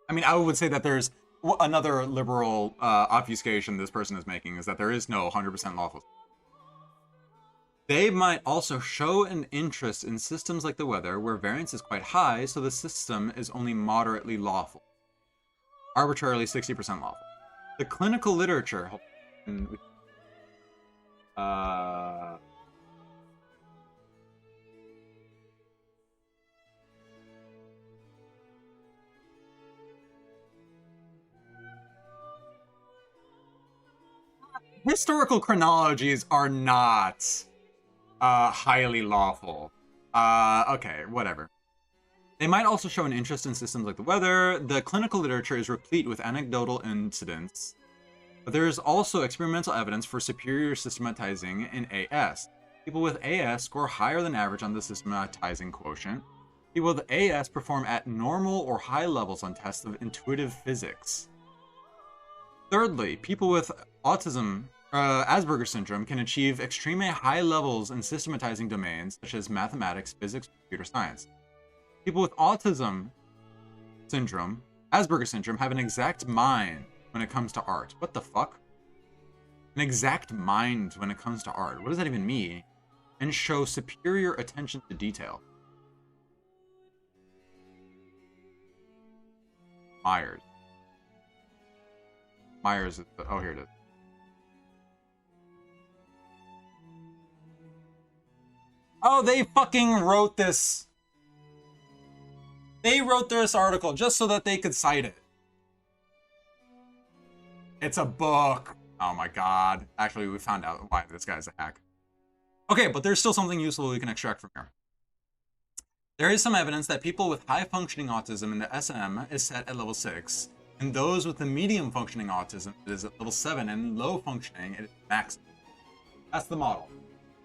I mean, I would say that there's another liberal obfuscation this person is making, is that there is no 100% lawful. They might also show an interest in systems like the weather, where variance is quite high, so the system is only moderately lawful. Arbitrarily 60% lawful. The clinical literature... Historical chronologies are not highly lawful. Okay, whatever. They might also show an interest in systems like the weather. The clinical literature is replete with anecdotal incidents, but there is also experimental evidence for superior systematizing in AS. People with AS score higher than average on the systematizing quotient. People with AS perform at normal or high levels on tests of intuitive physics. Thirdly, people with autism, Asperger syndrome can achieve extremely high levels in systematizing domains such as mathematics, physics, computer science. People with autism syndrome, Asperger syndrome, have an exact mind when it comes to art. What the fuck? An exact mind when it comes to art. What does that even mean? And show superior attention to detail. Myers. Myers is, oh, here it is. Oh, they fucking wrote this. They wrote this article just so that they could cite it. It's a book. Oh my god. Actually, we found out why this guy's a hack. Okay, but there's still something useful we can extract from here. There is some evidence that people with high-functioning autism in the SM is set at level 6, and those with the medium-functioning autism is at level 7, and low-functioning it is maximum. That's the model.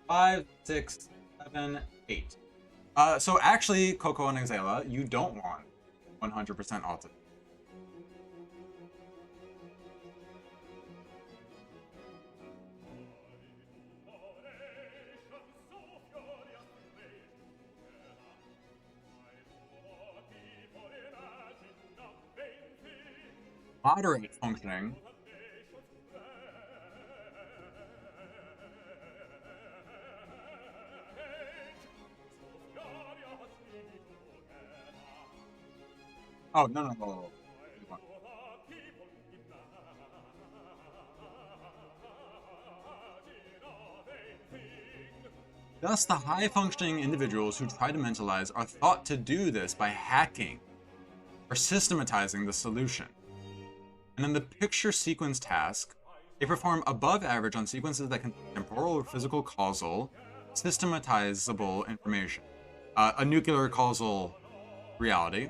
5, 6, 7, 8. So actually, Coco and Exela, you don't want 100% autism. Moderate functioning. Oh, no. Thus, the high-functioning individuals who try to mentalize are thought to do this by hacking or systematizing the solution. And in the picture sequence task, they perform above average on sequences that contain temporal or physical causal, systematizable information. A nuclear causal reality.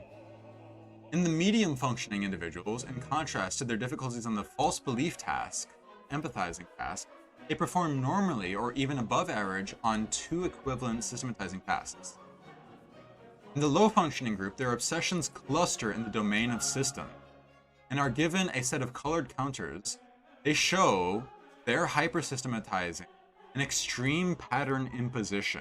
In the medium functioning individuals, in contrast to their difficulties on the false belief task, empathizing task, they perform normally or even above average on 2 equivalent systematizing tasks. In the low functioning group, their obsessions cluster in the domain of system, and are given a set of colored counters. They show their hypersystematizing an extreme pattern imposition.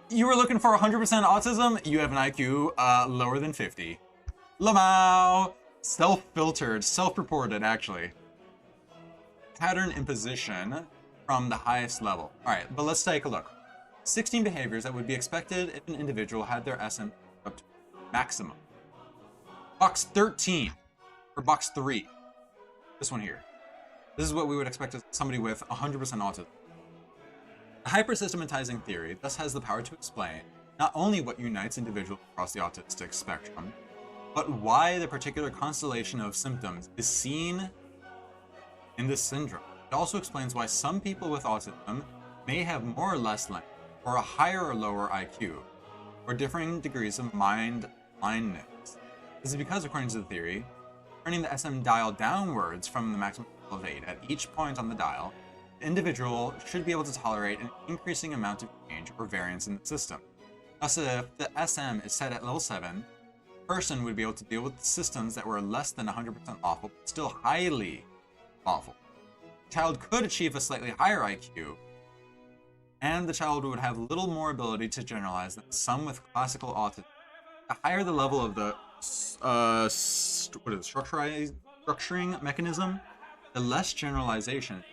You were looking for 100% autism? You have an IQ lower than 50. Lamau! Self-filtered, self-reported, actually. Pattern imposition from the highest level. Alright, but let's take a look. 16 behaviors that would be expected if an individual had their SM up to maximum. Box 13, or box 3. This one here. This is what we would expect of somebody with 100% autism. The hypersystematizing theory thus has the power to explain not only what unites individuals across the autistic spectrum, but why the particular constellation of symptoms is seen in this syndrome. It also explains why some people with autism may have more or less length, or a higher or lower IQ, or differing degrees of mind blindness. This is because, according to the theory, turning the SM dial downwards from the maximum level of 8 at each point on the dial, the individual should be able to tolerate an increasing amount of change or variance in the system. Thus, if the SM is set at level 7, the person would be able to deal with systems that were less than 100% lawful, but still highly lawful. The child could achieve a slightly higher IQ, and the child would have little more ability to generalize than some with classical autism. The higher the level of the structuring mechanism, the less generalization.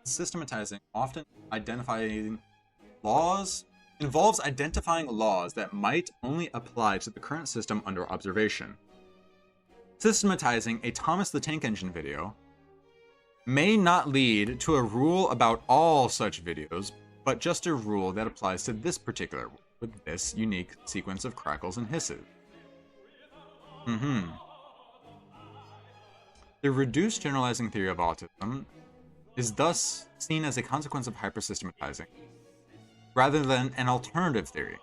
Systematizing often involves identifying laws that might only apply to the current system under observation. Systematizing a Thomas the Tank Engine video may not lead to a rule about all such videos, but just a rule that applies to this particular one, with this unique sequence of crackles and hisses. The reduced generalizing theory of autism is thus seen as a consequence of hypersystematizing, rather than an alternative theory.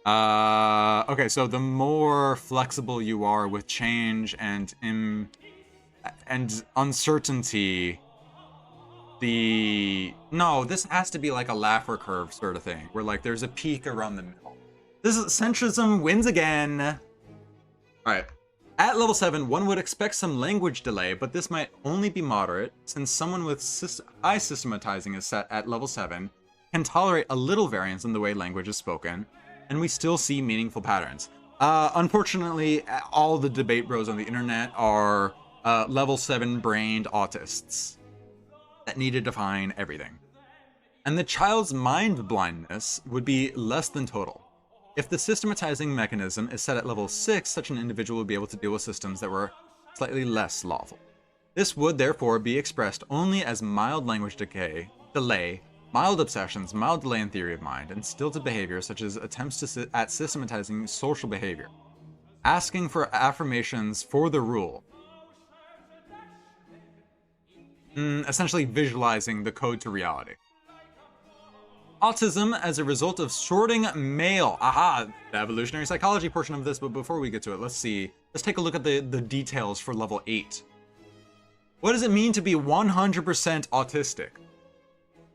Okay, so the more flexible you are with change and and uncertainty. No, this has to be like a Laffer curve sort of thing, where like there's a peak around the middle. This is centrism wins again. All right. At level 7, one would expect some language delay, but this might only be moderate, since someone with high systematizing is set at level 7 can tolerate a little variance in the way language is spoken, and we still see meaningful patterns. Unfortunately, all the debate bros on the internet are level 7 brained autists that need to define everything. And the child's mind blindness would be less than total. If the systematizing mechanism is set at level 6, such an individual would be able to deal with systems that were slightly less lawful. This would therefore be expressed only as mild language delay, mild obsessions, mild delay in theory of mind, and stilted behavior such as attempts at systematizing social behavior. Asking for affirmations for the rule. Essentially visualizing the code to reality. Autism as a result of sorting mail. Aha! The evolutionary psychology portion of this, but before we get to it, let's take a look at the details for level 8. What does it mean to be 100% autistic?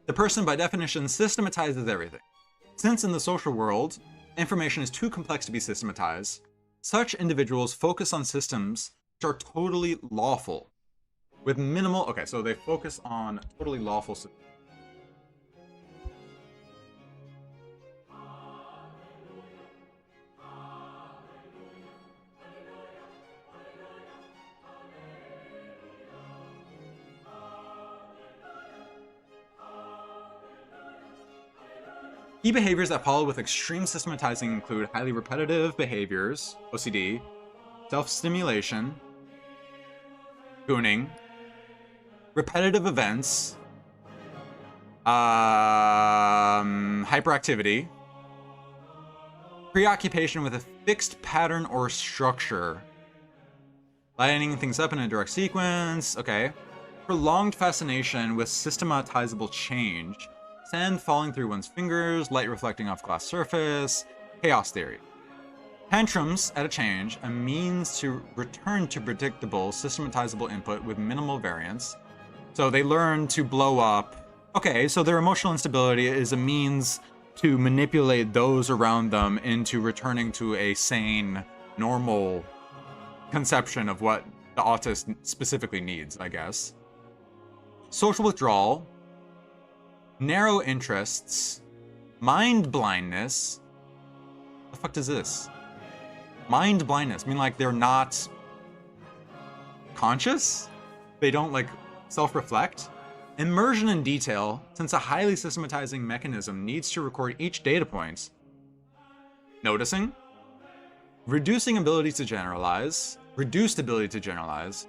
The person, by definition, systematizes everything. Since in the social world, information is too complex to be systematized, such individuals focus on systems which are totally lawful, with minimal... Okay, so they focus on totally lawful systems. Key behaviors that follow with extreme systematizing include highly repetitive behaviors, OCD, self-stimulation, gooning, repetitive events, hyperactivity, preoccupation with a fixed pattern or structure, lining things up in a direct sequence, okay, prolonged fascination with systematizable change, sand falling through one's fingers, light reflecting off glass surface, chaos theory. Tantrums at a change, a means to return to predictable, systematizable input with minimal variance. So they learn to blow up. Okay, so their emotional instability is a means to manipulate those around them into returning to a sane, normal conception of what the autist specifically needs, I guess. Social withdrawal, narrow interests, mind blindness. The fuck does this? Mind blindness. I mean, like, they're not conscious? They don't, like, self-reflect? Immersion in detail, since a highly systematizing mechanism needs to record each data point. Noticing. Reducing ability to generalize. Reduced ability to generalize.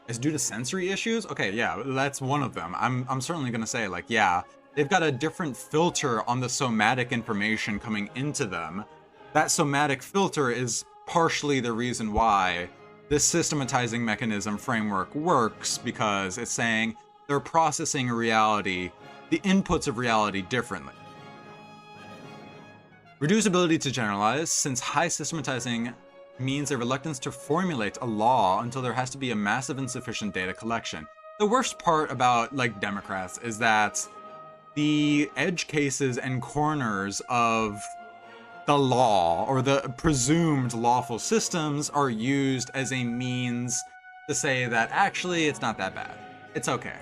Is due to sensory issues? Okay, yeah, that's one of them. I'm certainly gonna say, like, yeah, they've got a different filter on the somatic information coming into them. That somatic filter is partially the reason why this systematizing mechanism framework works, because it's saying they're processing reality, the inputs of reality, differently. Reduced ability to generalize, since high systematizing means a reluctance to formulate a law until there has to be a massive and sufficient data collection. The worst part about, like, Democrats is that the edge cases and corners of the law, or the presumed lawful systems, are used as a means to say that actually it's not that bad. It's okay.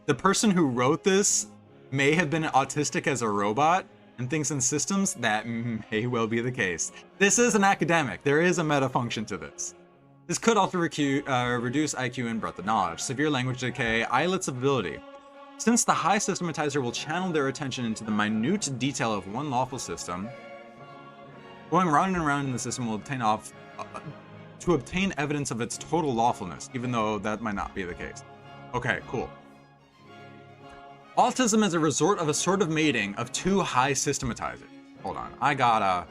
The person who wrote this may have been autistic as a robot, and thinks in systems that may well be the case. This is an academic. There is a meta function to this. This could also reduce IQ and breadth of knowledge, severe language decay, islets of ability. Since the high systematizer will channel their attention into the minute detail of one lawful system, going round and round in the system will to obtain evidence of its total lawfulness, even though that might not be the case. Okay, cool. Autism is a resort of a sort of mating of two high systematizers. Hold on, I gotta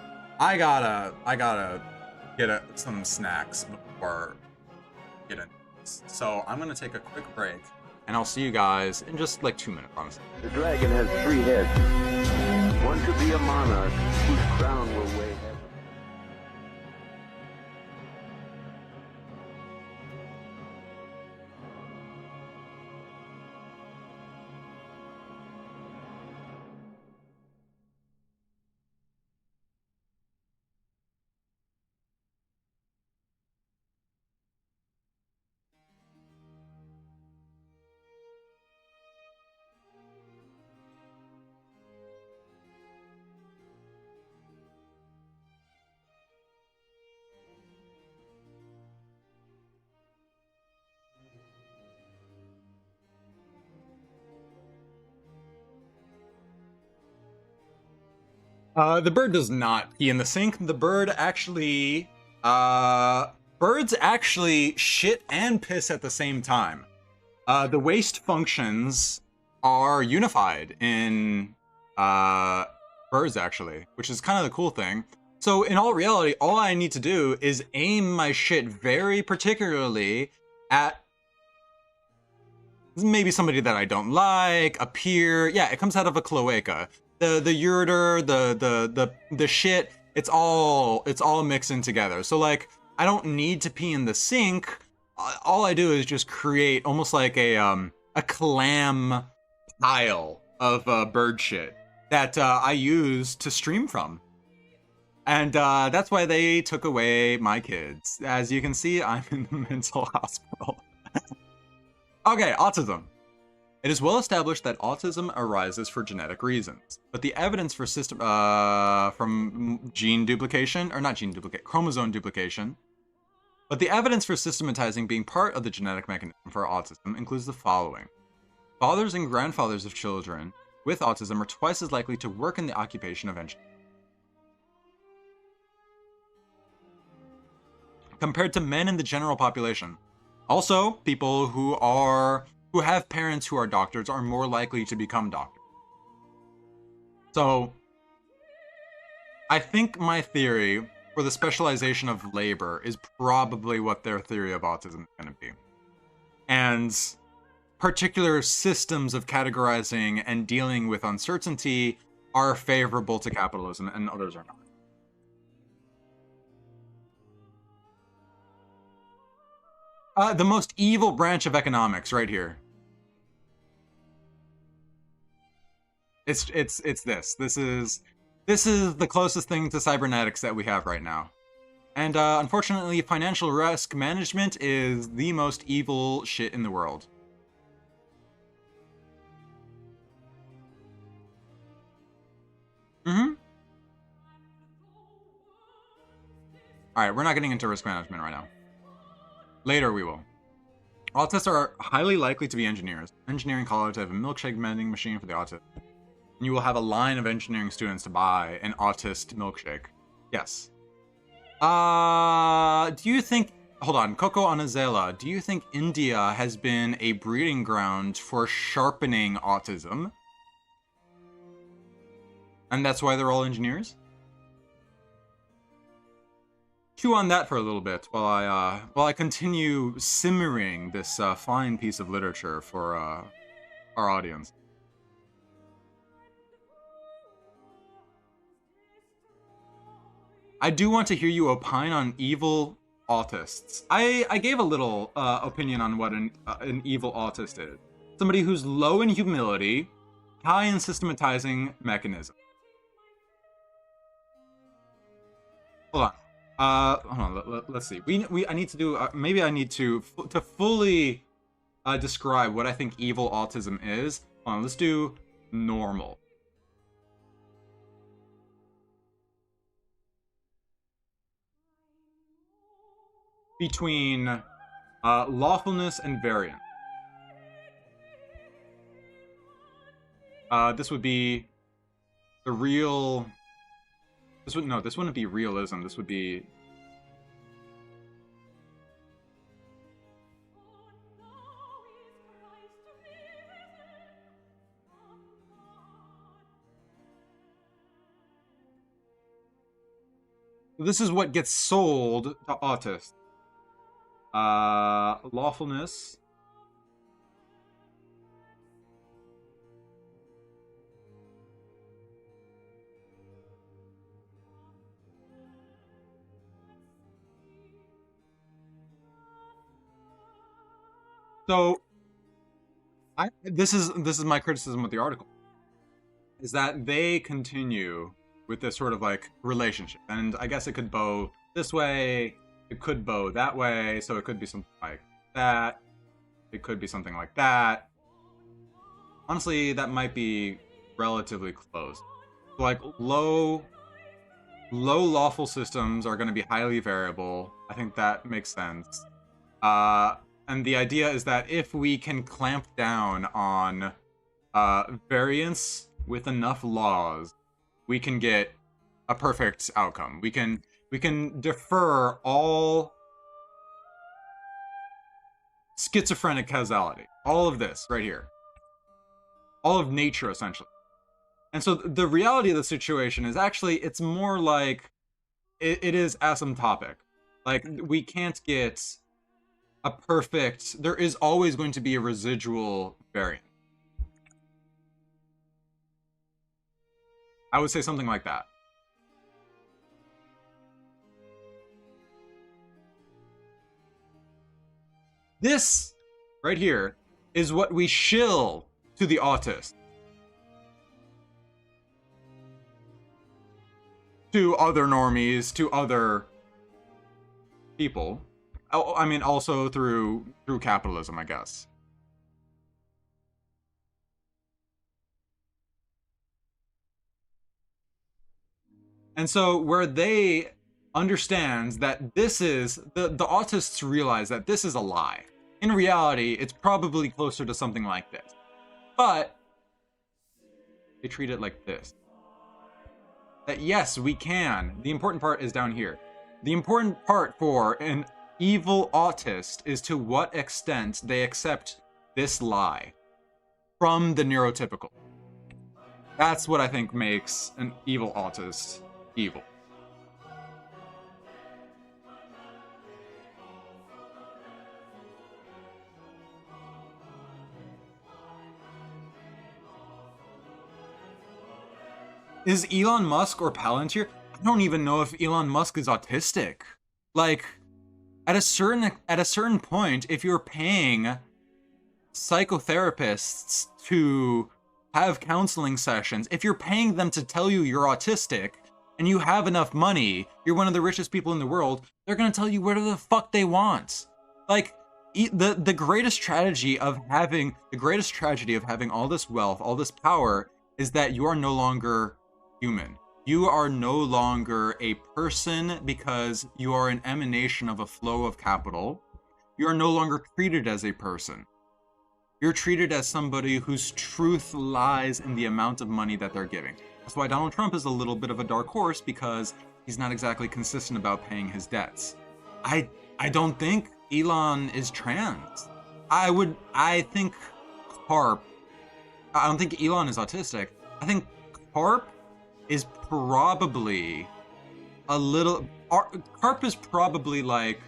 get some snacks before getting this. So I'm gonna take a quick break, and I'll see you guys in just like 2 minutes, honestly. The dragon has 3 heads. One could be a monarch whose crown will weigh heavy. The bird does not pee in the sink. The bird actually, birds actually shit and piss at the same time. The waste functions are unified in birds, actually, which is kind of the cool thing. So in all reality, all I need to do is aim my shit very particularly at maybe somebody that I don't like, a peer. Yeah, it comes out of a cloaca. The ureter, the shit, it's all mixed in together. So like, I don't need to pee in the sink. All I do is just create almost like a clam pile of bird shit that I use to stream from. And that's why they took away my kids. As you can see, I'm in the mental hospital. Okay, autism. It is well established that autism arises for genetic reasons, but the evidence for from gene duplication, or not gene duplicate, chromosome duplication, but the evidence for systematizing being part of the genetic mechanism for autism includes the following. Fathers and grandfathers of children with autism are twice as likely to work in the occupation of engineering compared to men in the general population. Also, people who have parents who are doctors are more likely to become doctors. So, I think my theory for the specialization of labor is probably what their theory of autism is going to be. And particular systems of categorizing and dealing with uncertainty are favorable to capitalism and others are not. The most evil branch of economics, right here. It's this. This is the closest thing to cybernetics that we have right now. And unfortunately, financial risk management is the most evil shit in the world. Alright, we're not getting into risk management right now. Later we will. Autists are highly likely to be engineers. Engineering college have a milkshake vending machine for the autist. And you will have a line of engineering students to buy an autist milkshake. Yes. Do you think... Hold on, Coco Anazela, do you think India has been a breeding ground for sharpening autism? And that's why they're all engineers? Chew on that for a little bit while I continue simmering this fine piece of literature for our audience. I do want to hear you opine on evil autists. I gave a little opinion on what an evil autist is. Somebody who's low in humility, high in systematizing mechanism. Hold on. Hold on. Let's see. I need to do. Maybe I need to fully describe what I think evil autism is. Hold on. Let's do normal. Between lawfulness and variance. This would be the real. This wouldn't be realism. This would be. This is what gets sold to autists. Lawfulness. So, this is my criticism of the article, is that they continue with this sort of like relationship, and I guess it could bow this way, it could bow that way, so it could be something like that, it could be something like that. Honestly, that might be relatively close. So like low lawful systems are going to be highly variable. I think that makes sense. And the idea is that if we can clamp down on variance with enough laws, we can get a perfect outcome. We can defer all schizophrenic causality, all of this right here, all of nature essentially. And so the reality of the situation is actually, it's more like it is asymptotic. Like, we can't get a perfect, there is always going to be a residual variant. I would say something like that. This right here is what we shill to the autist, to other normies, to other people. I mean, also through capitalism, I guess. And so where they understands that this is, the autists realize that this is a lie. In reality, it's probably closer to something like this. But they treat it like this. That yes, we can. The important part is down here. The important part for an evil autist is to what extent they accept this lie from the neurotypical. That's what I think makes an evil autist evil. Is Elon Musk or Palantir? I don't even know if Elon Musk is autistic. Like, at a certain point, if you're paying psychotherapists to have counseling sessions, if you're paying them to tell you you're autistic and you have enough money, you're one of the richest people in the world, they're gonna tell you whatever the fuck they want. Like, the greatest tragedy of having all this wealth, all this power, is that you are no longer human. You are no longer a person because you are an emanation of a flow of capital. You are no longer treated as a person. You're treated as somebody whose truth lies in the amount of money that they're giving. That's why Donald Trump is a little bit of a dark horse, because he's not exactly consistent about paying his debts. I don't think Elon is trans. I think Carp, I don't think Elon is autistic. I think Carp is probably a little, Carp is probably like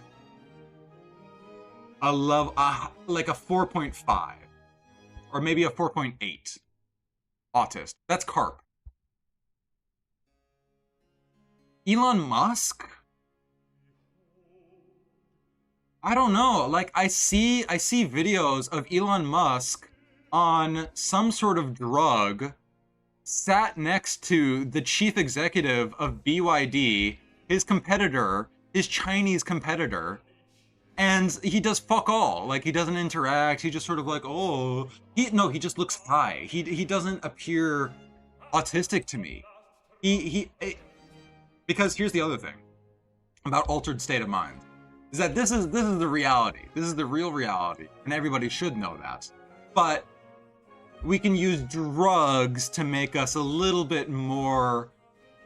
a level, like a 4.5 or maybe a 4.8 autist. That's Carp. Elon Musk? I don't know. Like, I see videos of Elon Musk on some sort of drug, sat next to the chief executive of BYD, his competitor, his Chinese competitor, and he does fuck all. Like, he doesn't interact. He just sort of like, oh, he just looks high. He doesn't appear autistic to me. Because here's the other thing about altered state of mind, is that this is the reality. This is the real reality, and everybody should know that. But we can use drugs to make us a little bit more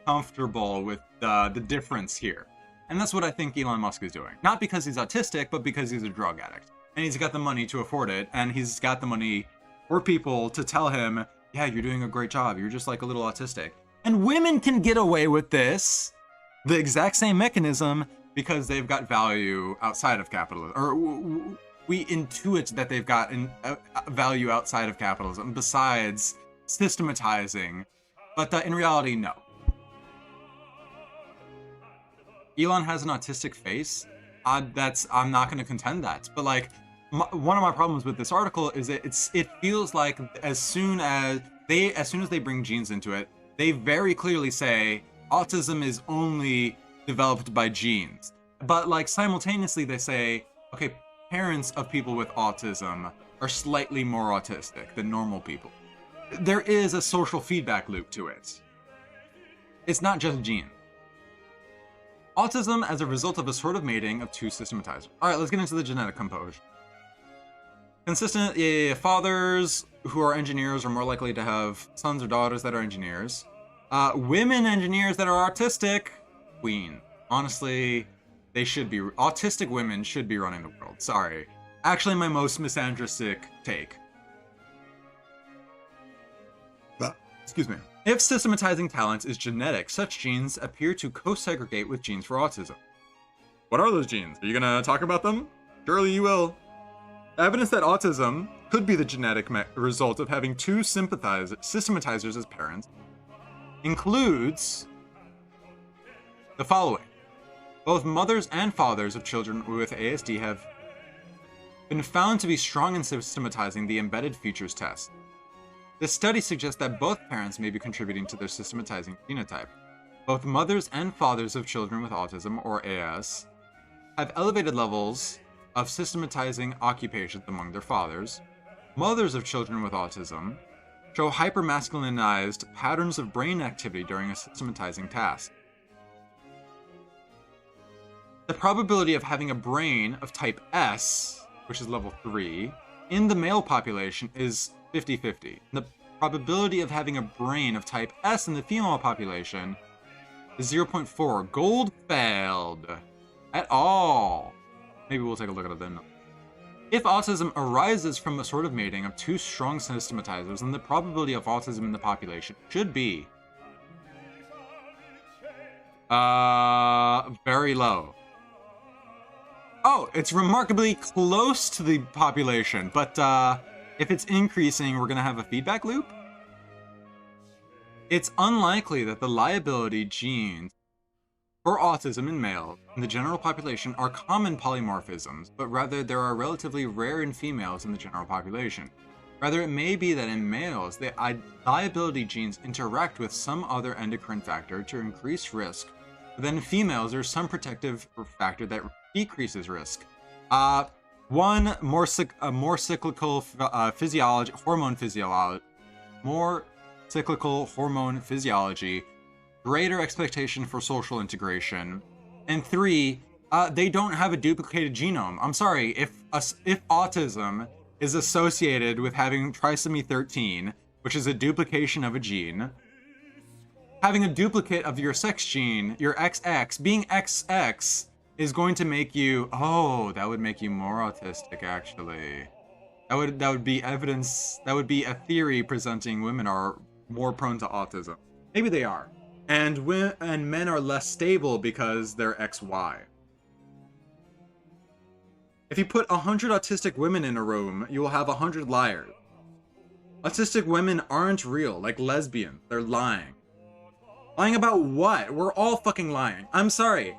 comfortable with the difference here. And that's what I think Elon Musk is doing. Not because he's autistic, but because he's a drug addict. And he's got the money to afford it, and he's got the money for people to tell him, yeah, you're doing a great job, you're just like a little autistic. And women can get away with this, the exact same mechanism, because they've got value outside of capitalism. Or we intuit that they've got value outside of capitalism, besides systematizing. But in reality, no. Elon has an autistic face. I'm not going to contend that. But like, one of my problems with this article is that it feels like as soon as they bring genes into it, they very clearly say autism is only developed by genes. But like simultaneously they say, okay, parents of people with autism are slightly more autistic than normal people. There is a social feedback loop to it. It's not just genes. Autism as a result of a sort of mating of two systematizers. All right, let's get into the genetic composition. Consistent fathers who are engineers are more likely to have sons or daughters that are engineers. Women engineers that are autistic, queen. Honestly, they should be. Autistic women should be running the world. Sorry. Actually, my most misandristic take. Excuse me. If systematizing talent is genetic, such genes appear to co-segregate with genes for autism. What are those genes? Are you gonna talk about them? Surely you will. Evidence that autism could be the genetic result of having two systematizers as parents includes the following. Both mothers and fathers of children with ASD have been found to be strong in systematizing the embedded features test. This study suggests that both parents may be contributing to their systematizing phenotype. Both mothers and fathers of children with autism, or AS, have elevated levels of systematizing occupations among their fathers. Mothers of children with autism show hypermasculinized patterns of brain activity during a systematizing task. The probability of having a brain of type S, which is level 3, in the male population is 50-50. The probability of having a brain of type S in the female population is 0.4. Gold failed. At all. Maybe we'll take a look at it then. If autism arises from a sort of mating of two strong systematizers, then the probability of autism in the population should be very low. Oh, it's remarkably close to the population, but if it's increasing, we're gonna have a feedback loop? It's unlikely that the liability genes for autism in males in the general population are common polymorphisms, but rather there are relatively rare in females in the general population. Rather, it may be that in males, the liability genes interact with some other endocrine factor to increase risk, but then in females, there's some protective factor that decreases risk. One more cyclical hormone physiology, greater expectation for social integration, and 3, they don't have a duplicated genome. I'm sorry, if autism is associated with having trisomy 13, which is a duplication of a gene, having a duplicate of your sex gene, your XX, being XX is going to make you, that would make you more autistic, actually. That would be evidence, that would be a theory presenting women are more prone to autism. Maybe they are. And men are less stable because they're XY. If you put 100 autistic women in a room, you will have 100 liars. Autistic women aren't real, like lesbians. They're lying. Lying about what? We're all fucking lying. I'm sorry.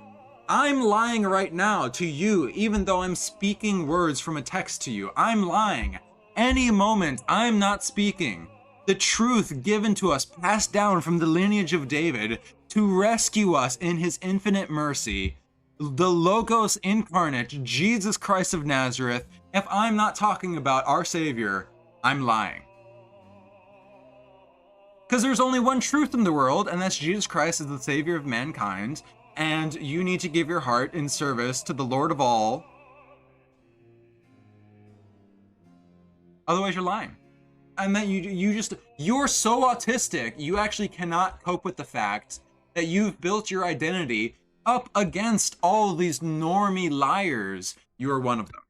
I'm lying right now to you, even though I'm speaking words from a text to you. I'm lying. Any moment, I'm not speaking. The truth given to us, passed down from the lineage of David to rescue us in his infinite mercy. The Logos incarnate, Jesus Christ of Nazareth. If I'm not talking about our Savior, I'm lying. Because there's only one truth in the world, and that's Jesus Christ as the Savior of mankind. And you need to give your heart in service to the Lord of all. Otherwise, you're lying. And that you're so autistic, you actually cannot cope with the fact that you've built your identity up against all of these normie liars. You are one of them.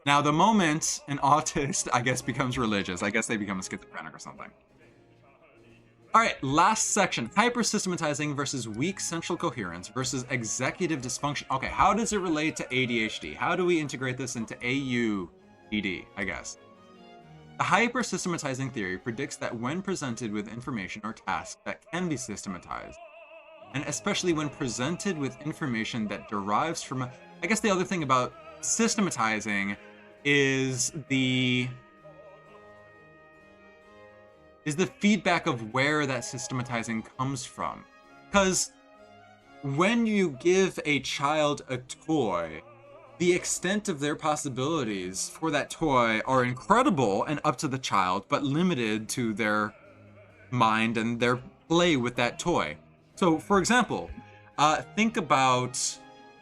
Now, the moment an autist, I guess, becomes religious, I guess they become a schizophrenic or something. All right, last section, hypersystematizing versus weak central coherence versus executive dysfunction. Okay, how does it relate to ADHD? How do we integrate this into AUDD, I guess? The hypersystematizing theory predicts that when presented with information or tasks that can be systematized, and especially when presented with information that derives from, I guess the other thing about systematizing is the feedback of where that systematizing comes from. Because when you give a child a toy, the extent of their possibilities for that toy are incredible and up to the child, but limited to their mind and their play with that toy. So, for example, think about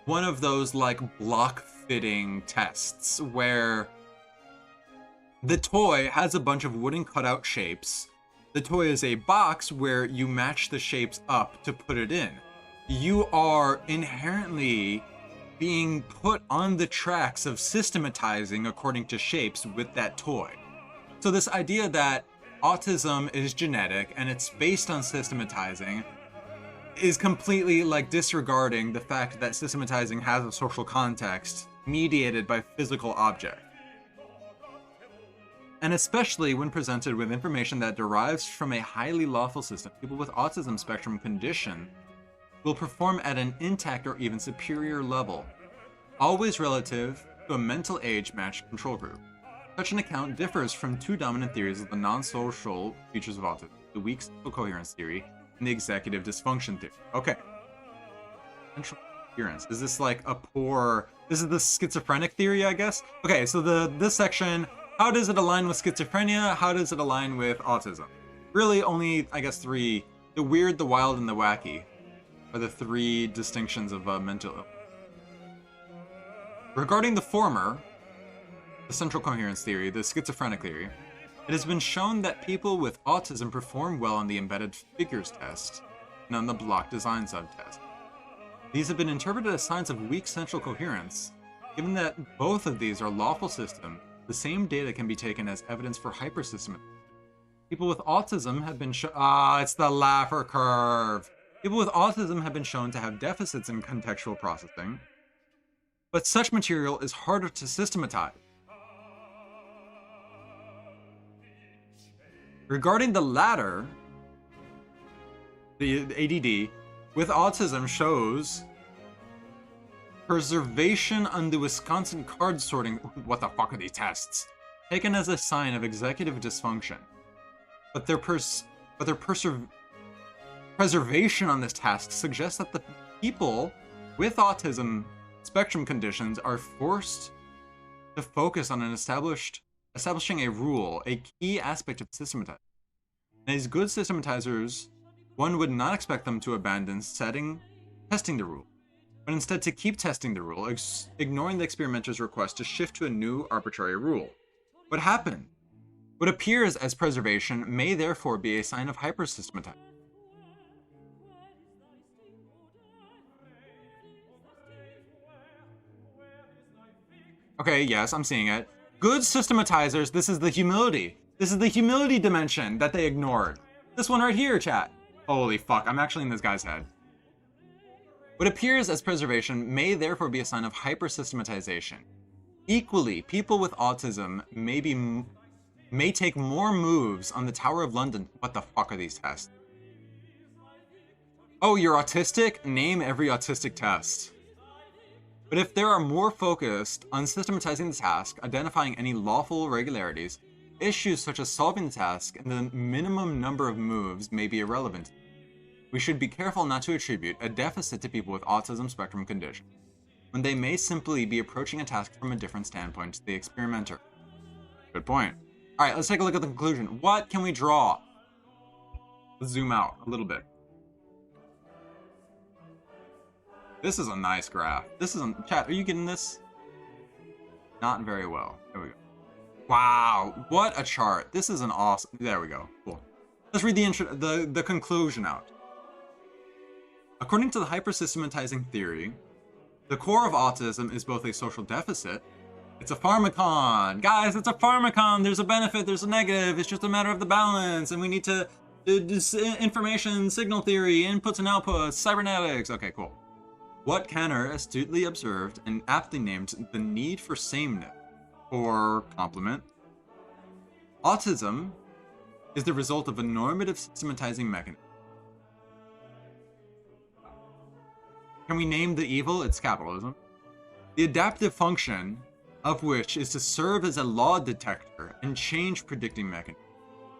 one of those like block fitting tests where the toy has a bunch of wooden cutout shapes The toy is a box where you match the shapes up to put it in. You are inherently being put on the tracks of systematizing according to shapes with that toy. So this idea that autism is genetic and it's based on systematizing is completely like disregarding the fact that systematizing has a social context mediated by physical objects. And especially when presented with information that derives from a highly lawful system, people with autism spectrum condition will perform at an intact or even superior level, always relative to a mental age matched control group. Such an account differs from two dominant theories of the non-social features of autism, the weak central coherence theory and the executive dysfunction theory. Okay. Central coherence. Is this like a poor... This is the schizophrenic theory, I guess? Okay, so this section, how does it align with schizophrenia? How does it align with autism? Really only, I guess, three. The weird, the wild, and the wacky are the three distinctions of mental illness. Regarding the former, the central coherence theory, the schizophrenic theory, it has been shown that people with autism perform well on the embedded figures test and on the block design subtest. These have been interpreted as signs of weak central coherence. Given that both of these are lawful systems, the same data can be taken as evidence for hypersystemizing. People with autism have been it's the Laffer curve. People with autism have been shown to have deficits in contextual processing, but such material is harder to systematize. Regarding the latter, the ADD with autism shows preservation on the Wisconsin card sorting. What the fuck are these tests? Taken as a sign of executive dysfunction, but their preservation on this task suggests that the people with autism spectrum conditions are forced to focus on establishing a rule, a key aspect of systematizing. As good systematizers, one would not expect them to abandon testing the rule, but instead to keep testing the rule, ignoring the experimenter's request to shift to a new arbitrary rule. What happened? What appears as preservation may therefore be a sign of hypersystematizing. Okay, yes, I'm seeing it. Good systematizers, this is the humility. This is the humility dimension that they ignored. This one right here, chat. Holy fuck, I'm actually in this guy's head. What appears as preservation may therefore be a sign of hypersystematization. Equally, people with autism may take more moves on the Tower of London. What the fuck are these tests? Oh, you're autistic? Name every autistic test. But if there are more focused on systematizing the task, identifying any lawful irregularities, issues such as solving the task and the minimum number of moves may be irrelevant. We should be careful not to attribute a deficit to people with autism spectrum condition, when they may simply be approaching a task from a different standpoint to the experimenter. Good point. Alright, let's take a look at the conclusion. What can we draw? Let's zoom out a little bit. This is a nice graph. This isn't... Chat, are you getting this? Not very well. There we go. Wow, what a chart. This is an awesome... There we go. Cool. Let's read the conclusion out. According to the hypersystematizing theory, the core of autism is both a social deficit. It's a pharmacon. Guys, it's a pharmacon. There's a benefit, there's a negative. It's just a matter of the balance. And we need to... information, signal theory, inputs and outputs, cybernetics. Okay, cool. What Kanner astutely observed and aptly named the need for sameness, or complement. Autism is the result of a normative systematizing mechanism. Can we name the evil? It's capitalism. The adaptive function of which is to serve as a law detector and change predicting mechanism.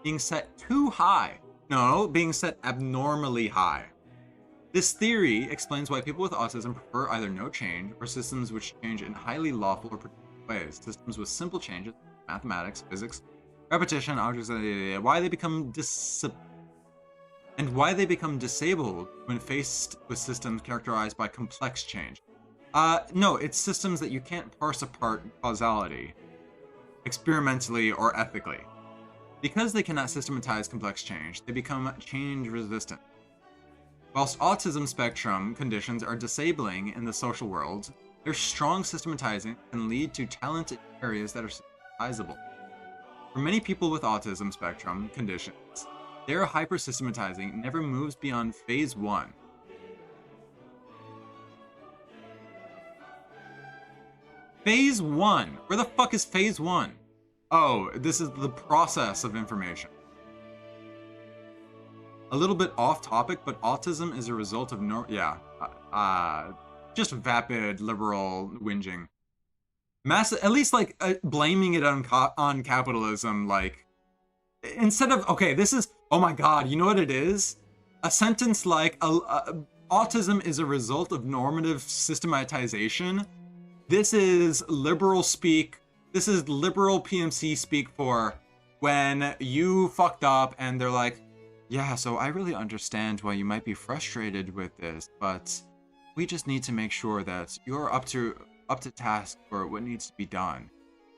Being set too high. No, being set abnormally high. This theory explains why people with autism prefer either no change or systems which change in highly lawful or predictable ways. Systems with simple changes, mathematics, physics, repetition, objects, why they become disabled when faced with systems characterized by complex change. No, it's systems that you can't parse apart causality, experimentally or ethically. Because they cannot systematize complex change, they become change resistant. Whilst autism spectrum conditions are disabling in the social world, their strong systematizing can lead to talent in areas that are systematizable. For many people with autism spectrum conditions, their hypersystematizing never moves beyond phase 1. Phase 1? Where the fuck is phase 1? Oh, this is the process of information. A little bit off topic, but autism is a result of just vapid liberal whinging. At least like blaming it on capitalism, like instead of, okay, this is, oh my god, you know what it is? A sentence like autism is a result of normative systematization. This is liberal speak. This is liberal PMC speak for when you fucked up and they're like, yeah, so I really understand why you might be frustrated with this, but we just need to make sure that you're up to task for what needs to be done.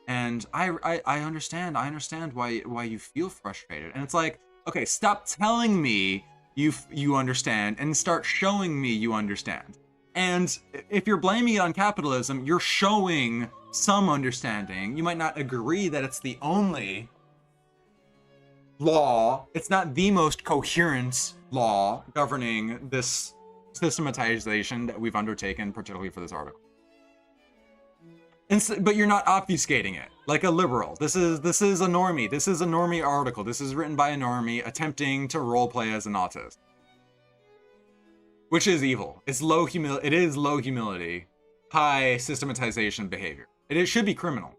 And I understand why you feel frustrated. And it's like, okay, stop telling me you understand and start showing me you understand. And if you're blaming it on capitalism, you're showing some understanding. You might not agree that it's the only law. It's not the most coherent law governing this systematization that we've undertaken, particularly for this article. But you're not obfuscating it like a liberal. This is a normie. This is a normie article. This is written by a normie attempting to roleplay as an autist, which is evil. It's low humility. It is low humility, high systematization behavior. It should be criminal.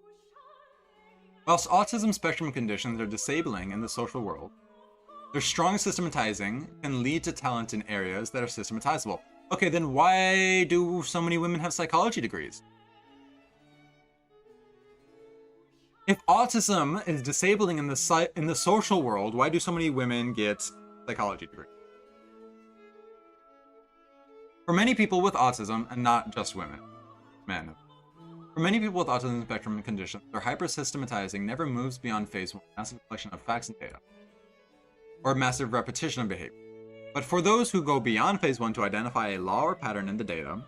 Whilst autism spectrum conditions are disabling in the social world, their strong systematizing can lead to talent in areas that are systematizable. Okay, then why do so many women have psychology degrees? If autism is disabling in the social world, why do so many women get psychology degrees? For many people with autism, and not just women, men. For many people with autism spectrum conditions, their hypersystematizing never moves beyond phase 1, massive collection of facts and data, or massive repetition of behavior. But for those who go beyond phase 1 to identify a law or pattern in the data,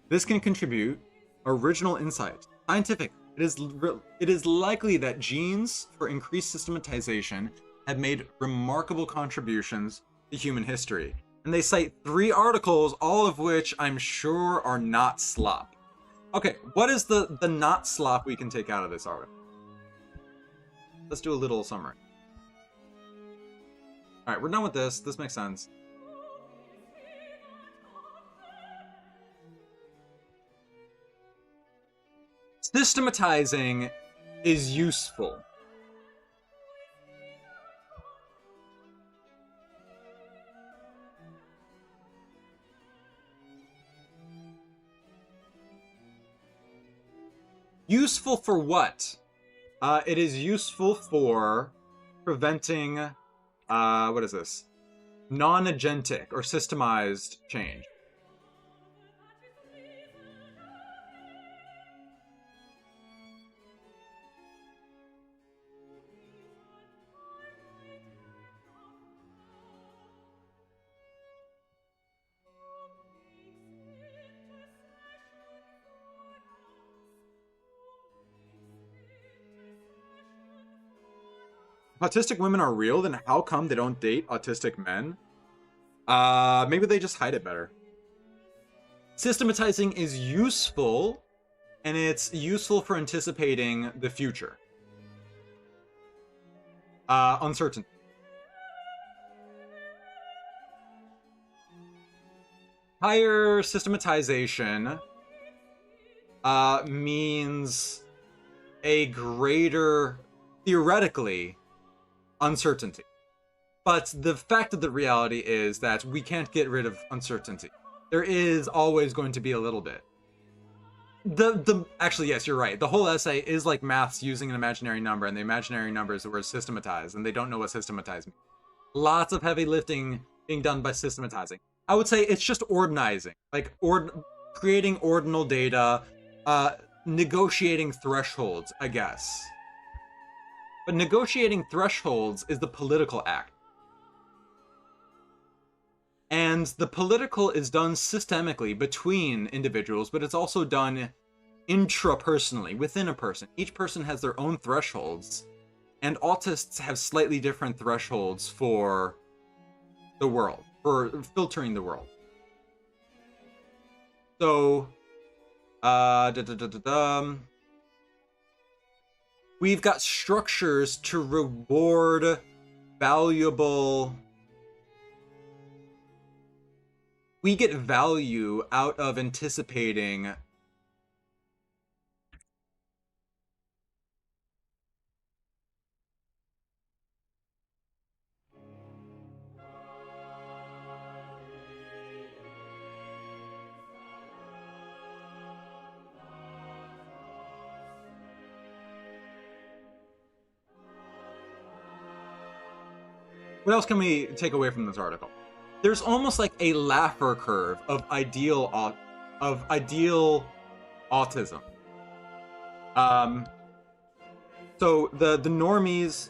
this can contribute original insight. Scientific. It is likely that genes for increased systematization have made remarkable contributions to human history. And they cite 3 articles, all of which I'm sure are not slop. Okay, what is the not slop we can take out of this article? Let's do a little summary. Alright, we're done with this. This makes sense. Systematizing is useful. Useful for what? It is useful for preventing, what is this? Non-agentic or systemized change. Autistic women are real, then how come they don't date autistic men? Maybe they just hide it better. Systematizing is useful, and it's useful for anticipating the future. Uncertainty. Higher systematization means a greater, theoretically, uncertainty. But the fact of the reality is that we can't get rid of uncertainty. There is always going to be a little bit. Actually, yes, you're right. The whole essay is like maths using an imaginary number, and the imaginary numbers were systematized, and they don't know what systematized means. Lots of heavy lifting being done by systematizing. I would say it's just ordinizing, like creating ordinal data, negotiating thresholds, I guess. But negotiating thresholds is the political act. And the political is done systemically between individuals, but it's also done intrapersonally, within a person. Each person has their own thresholds, and autists have slightly different thresholds for the world, for filtering the world. So, we've got structures to reward valuable... We get value out of anticipating What else can we take away from this article? There's almost like a Laffer curve of ideal autism. So the normies,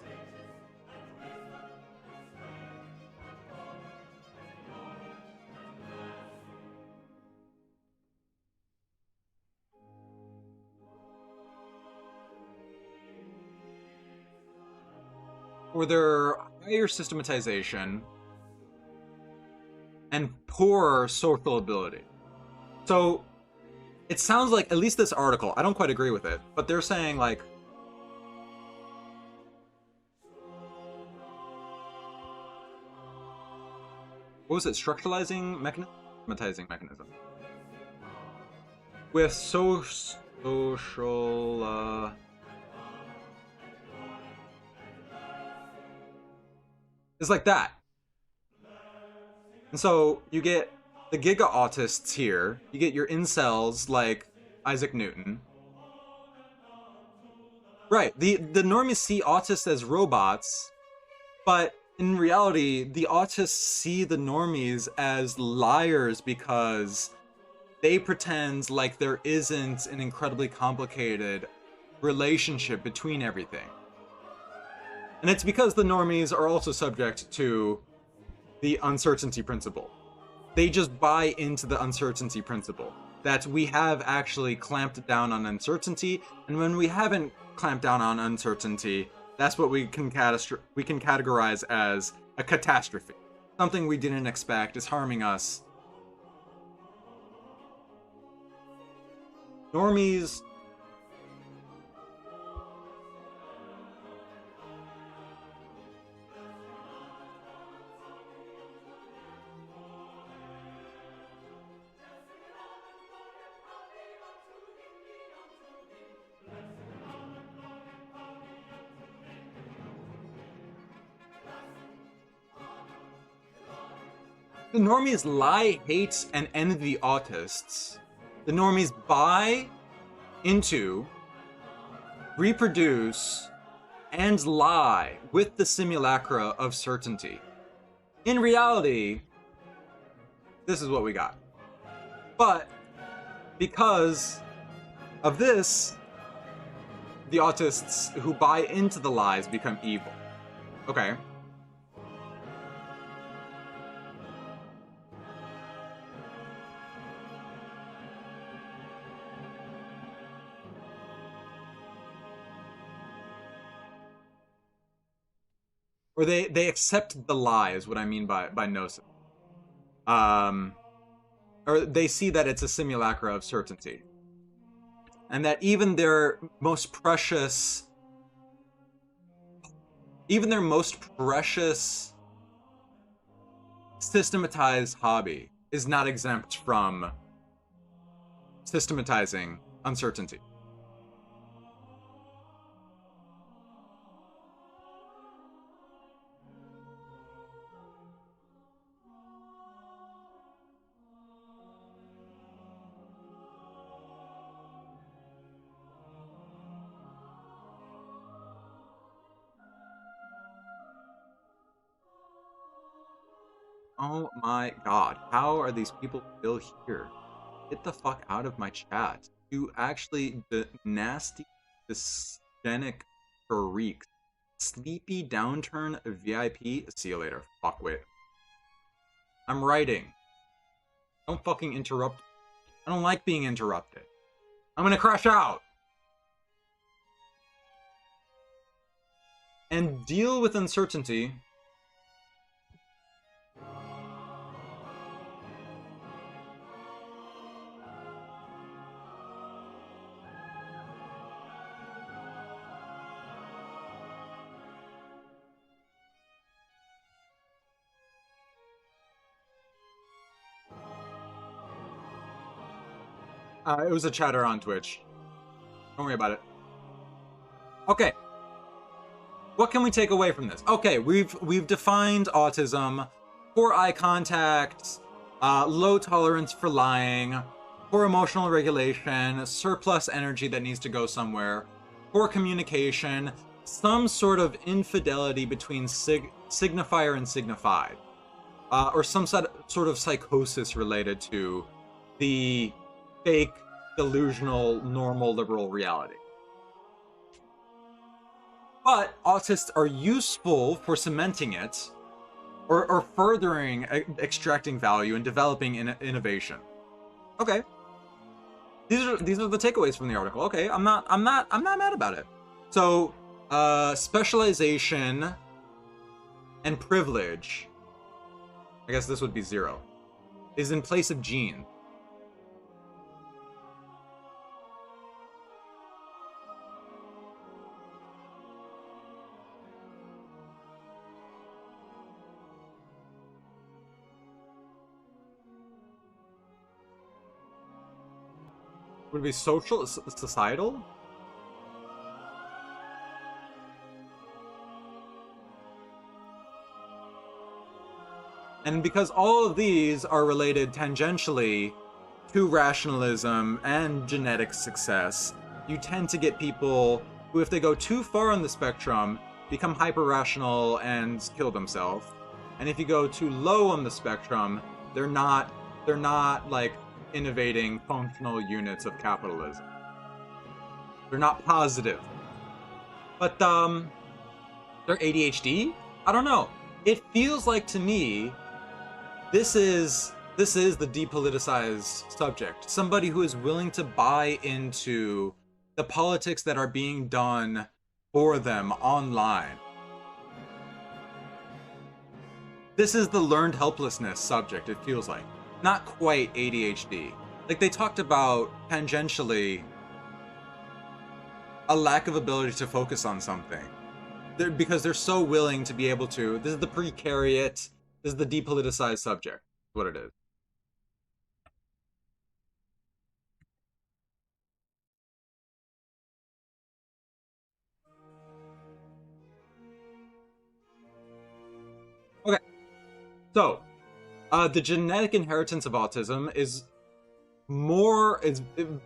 for their higher systematization and poor social ability. So it sounds like, at least this article, I don't quite agree with it, but they're saying like, what was it? Structuralizing mechanism? Systematizing mechanism. With social, it's like that. And so you get the giga autists here. You get your incels like Isaac Newton. Right. The normies see autists as robots, but in reality, the autists see the normies as liars because they pretend like there isn't an incredibly complicated relationship between everything. And it's because the normies are also subject to the uncertainty principle. They just buy into the uncertainty principle, that we have actually clamped down on uncertainty, and when we haven't clamped down on uncertainty, that's what we can categorize as a catastrophe. Something we didn't expect is harming us. Normies The normies lie, hate, and envy autists. The normies buy into, reproduce, and lie with the simulacra of certainty. In reality, this is what we got. But because of this, the autists who buy into the lies become evil. Okay. Or they accept the lie is what I mean by gnosis. Or they see that it's a simulacra of certainty. And that even their most precious systematized hobby is not exempt from systematizing uncertainty. Oh my god, how are these people still here? Get the fuck out of my chat. You actually, the nasty, dysgenic freaks Sleepy downturn VIP. See you later. Fuckwit. I'm writing. Don't fucking interrupt. I don't like being interrupted. I'm gonna crash out. And deal with uncertainty. It was a chatter on Twitch. Don't worry about it. Okay. What can we take away from this? Okay, we've defined autism: poor eye contact, low tolerance for lying, poor emotional regulation, surplus energy that needs to go somewhere, poor communication, some sort of infidelity between signifier and signified, or some sort of psychosis related to the fake, delusional, normal, liberal reality. But autists are useful for cementing it, or furthering, extracting value and developing innovation. Okay, these are the takeaways from the article. Okay, I'm not mad about it. So, specialization and privilege, I guess this would be 0, is in place of gene. Would it be social, societal? And because all of these are related tangentially to rationalism and genetic success, you tend to get people who, if they go too far on the spectrum, become hyper-rational and kill themselves. And if you go too low on the spectrum, they're not like innovating functional units of capitalism. They're not positive. But they're ADHD? I don't know. It feels like to me this is the depoliticized subject. Somebody who is willing to buy into the politics that are being done for them online. This is the learned helplessness subject, it feels like. Not quite ADHD. Like, they talked about tangentially a lack of ability to focus on something. Because they're so willing to be able to. This is the precariat. This is the depoliticized subject. That's what it is. Okay. So, the genetic inheritance of autism is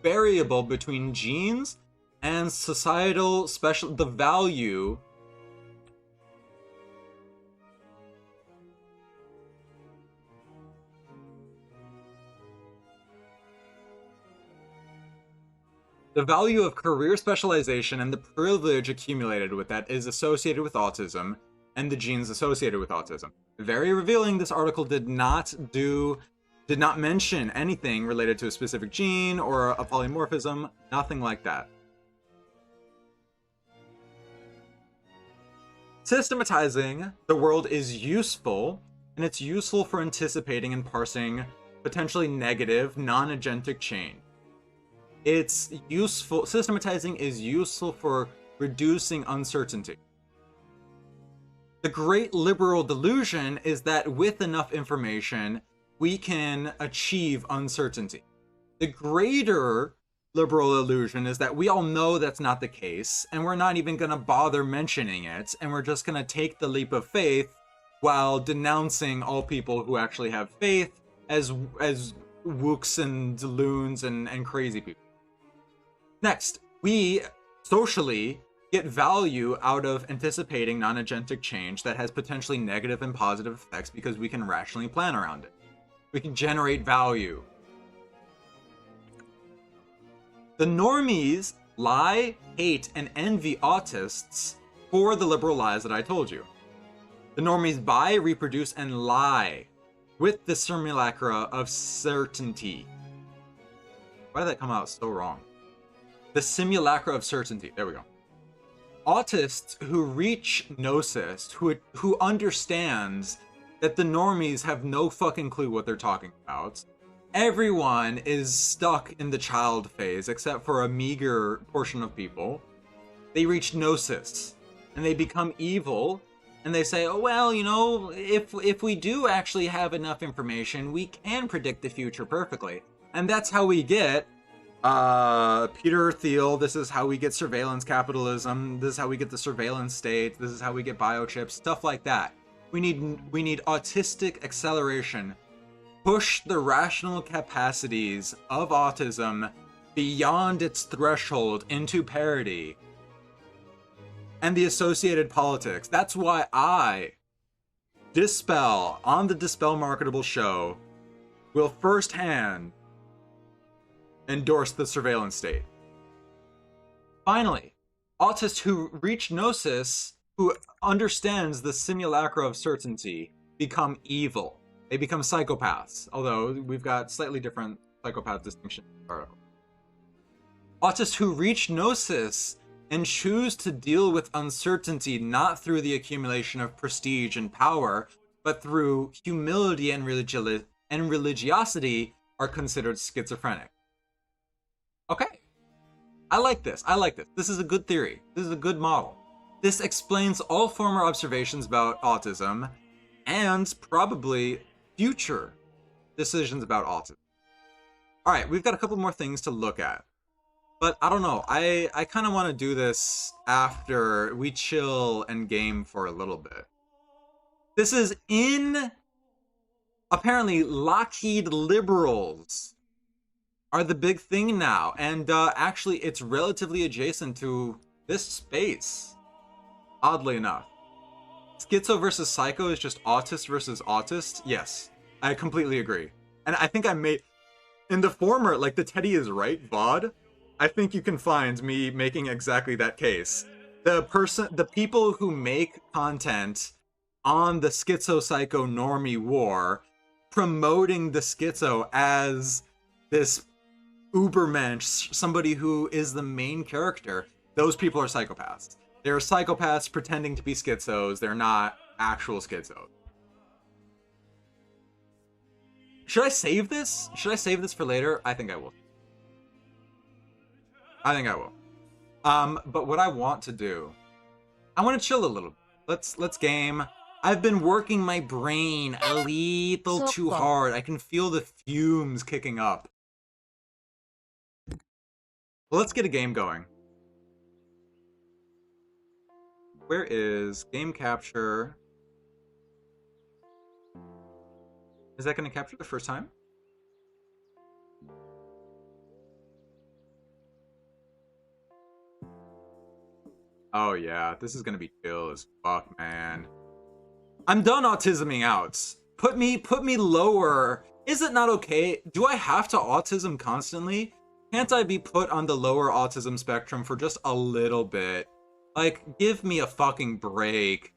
variable between genes and societal the value of career specialization and the privilege accumulated with that is associated with autism and the genes associated with autism. Very revealing, this article did not mention anything related to a specific gene or a polymorphism, nothing like that. Systematizing the world is useful, and it's useful for anticipating and parsing potentially negative, non-agentic change. It's useful, systematizing is useful for reducing uncertainty. The great liberal delusion is that with enough information, we can achieve uncertainty. The greater liberal illusion is that we all know that's not the case, and we're not even going to bother mentioning it, and we're just going to take the leap of faith while denouncing all people who actually have faith as wooks and loons and crazy people. Next, we socially get value out of anticipating non-agentic change that has potentially negative and positive effects because we can rationally plan around it. We can generate value. The normies lie, hate, and envy autists for the liberal lies that I told you. The normies buy, reproduce, and lie with the simulacra of certainty. Why did that come out so wrong? The simulacra of certainty. There we go. Autists who reach gnosis, who understands that the normies have no fucking clue what they're talking about. Everyone is stuck in the child phase, except for a meager portion of people. They reach gnosis, and they become evil, and they say, oh, well, you know, if we do actually have enough information, we can predict the future perfectly. And that's how we get Peter Thiel. This is how we get surveillance capitalism. This is how we get the surveillance state. This is how we get biochips, stuff like that. We need autistic acceleration. Push the rational capacities of autism beyond its threshold into parity. And the associated politics. That's why I, Dispel, on the Dispel Marketable show, will firsthand endorse the surveillance state. Finally, autists who reach gnosis, who understands the simulacra of certainty, become evil. They become psychopaths, although we've got slightly different psychopath distinctions. Autists who reach gnosis and choose to deal with uncertainty not through the accumulation of prestige and power, but through humility and religiosity, are considered schizophrenic. Okay. I like this. I like this. This is a good theory. This is a good model. This explains all former observations about autism and probably future decisions about autism. All right, we've got a couple more things to look at. But I don't know. I kind of want to do this after we chill and game for a little bit. This is in... Apparently, Lockheed Liberals are the big thing now. And actually, it's relatively adjacent to this space. Oddly enough. Schizo versus psycho is just autist versus autist? Yes, I completely agree. And I think I made... In the former, like the Teddy is right VOD, I think you can find me making exactly that case. The people who make content on the schizo-psycho normie war, promoting the schizo as this ubermensch, somebody who is the main character, those people are psychopaths. They're psychopaths pretending to be schizos. They're not actual schizos. Should I save this? Should I save this for later? I think I will. I think I will. But what I want to do, I want to chill a little. Let's game. I've been working my brain a little too hard. I can feel the fumes kicking up. Well, let's get a game going. Where is game capture? Is that going to capture the first time? Oh yeah, this is going to be chill as fuck, man. I'm done autisming out. Put me lower. Is it not okay? Do I have to autism constantly? Can't I be put on the lower autism spectrum for just a little bit? Like, give me a fucking break.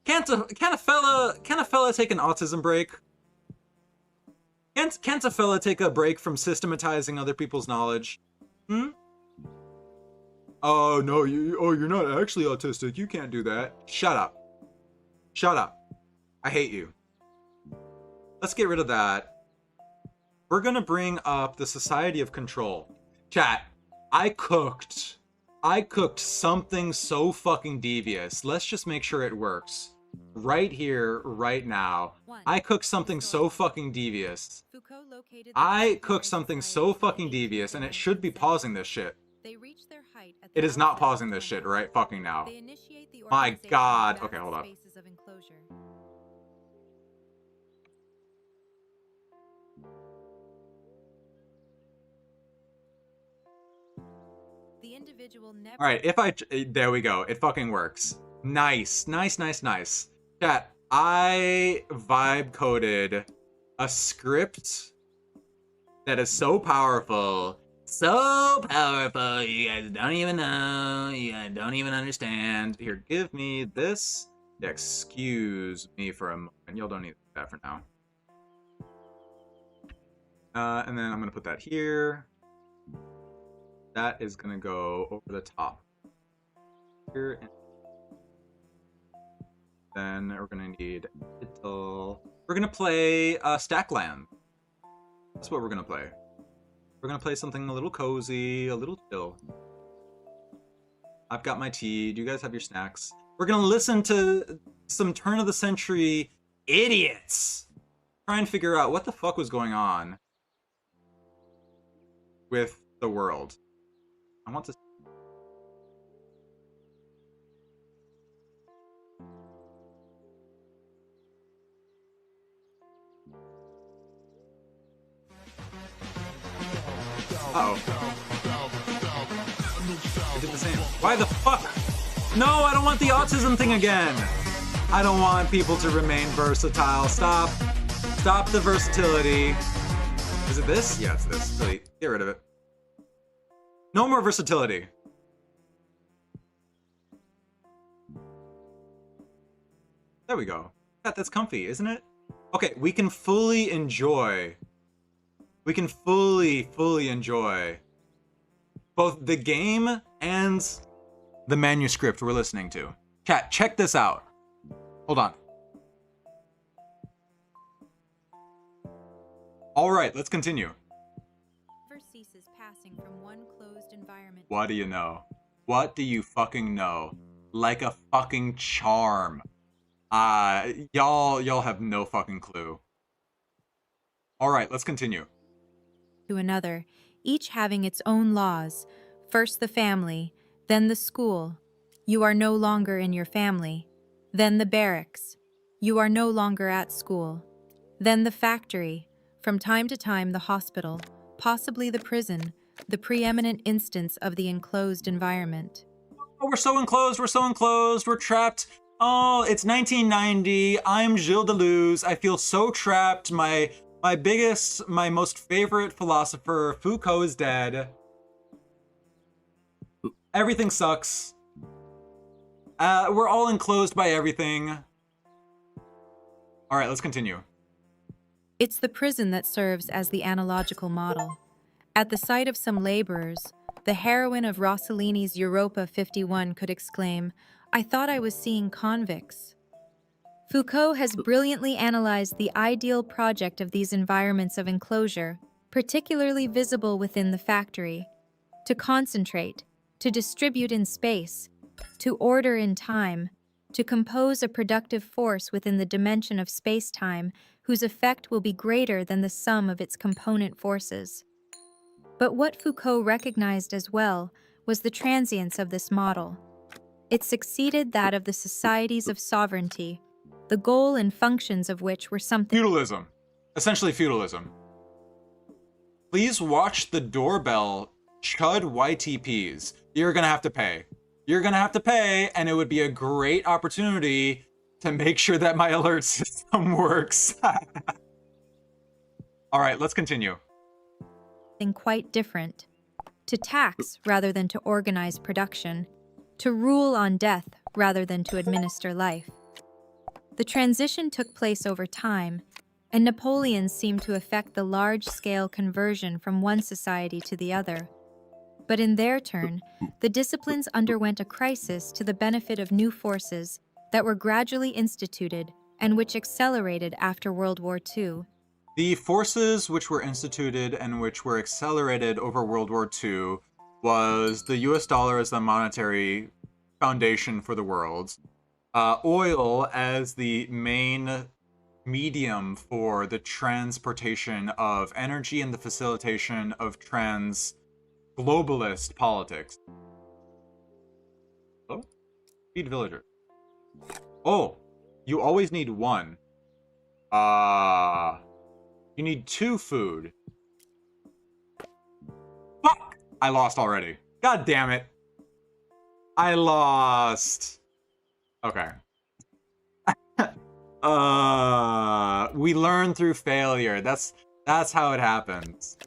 Can't a fella take an autism break? Can't a fella take a break from systematizing other people's knowledge? Hmm? Oh no, you're not actually autistic. You can't do that. Shut up. Shut up. I hate you. Let's get rid of that. We're gonna bring up the Society of Control. Chat, I cooked something so fucking devious. Let's just make sure it works. Right here, right now. I cooked something so fucking devious. I cooked something so fucking devious, and it should be pausing this shit. It is not pausing this shit right fucking now. My god. Okay, hold up. Alright, there we go. It fucking works. Nice. Chat, I vibe coded a script that is so powerful So powerful, you guys don't even know. You guys don't even understand. Here, give me this. Excuse me for a moment. Y'all don't need that for now. And then I'm gonna put that here. That is gonna go over the top. Here. And then we're gonna need we're gonna play Stackland. That's what we're gonna play. We're gonna play something a little cozy, a little chill. I've got my tea. Do you guys have your snacks? We're gonna listen to some turn of the century idiots try and figure out what the fuck was going on with the world. I want to. Uh-oh. I did the same. Why the fuck? No, I don't want the autism thing again. I don't want people to remain versatile. Stop. Stop the versatility. Is it this? Yeah, it's this. Really, get rid of it. No more versatility. There we go. Yeah, that's comfy, isn't it? Okay, we can fully enjoy. We can fully enjoy both the game and the manuscript we're listening to. Chat, check this out. Hold on. All right, let's continue. Never ceases passing from one closed environment. What do you know? What do you fucking know? Like a fucking charm. Y'all have no fucking clue. All right, let's continue. To another, each having its own laws. First the family, then the school. You are no longer in your family. Then the barracks. You are no longer at school. Then the factory. From time to time the hospital, possibly the prison, the preeminent instance of the enclosed environment. Oh, we're so enclosed, we're trapped. Oh, it's 1990, I'm Gilles Deleuze, I feel so trapped, my most favorite philosopher, Foucault, is dead. Everything sucks. We're all enclosed by everything. All right, let's continue. It's the prison that serves as the analogical model. At the sight of some laborers, the heroine of Rossellini's Europa 51 could exclaim, "I thought I was seeing convicts." Foucault has brilliantly analyzed the ideal project of these environments of enclosure, particularly visible within the factory, to concentrate, to distribute in space, to order in time, to compose a productive force within the dimension of space-time whose effect will be greater than the sum of its component forces. But what Foucault recognized as well was the transience of this model. It succeeded that of the societies of sovereignty, the goal and functions of which were something— Feudalism. Essentially feudalism. Please watch the doorbell chud YTPs. You're gonna have to pay. You're gonna have to pay, and it would be a great opportunity to make sure that my alert system works. All right, let's continue. Quite different. To tax rather than to organize production. To rule on death rather than to administer life. The transition took place over time, and Napoleon seemed to effect the large-scale conversion from one society to the other. But in their turn, the disciplines underwent a crisis to the benefit of new forces that were gradually instituted and which accelerated after World War II. The forces which were instituted and which were accelerated over World War II was the US dollar as the monetary foundation for the world, oil as the main medium for the transportation of energy and the facilitation of globalist politics. Oh, feed villagers. Oh, you always need one. You need 2 food. Fuck! I lost already. God damn it. I lost. Okay. We learn through failure. That's how it happens.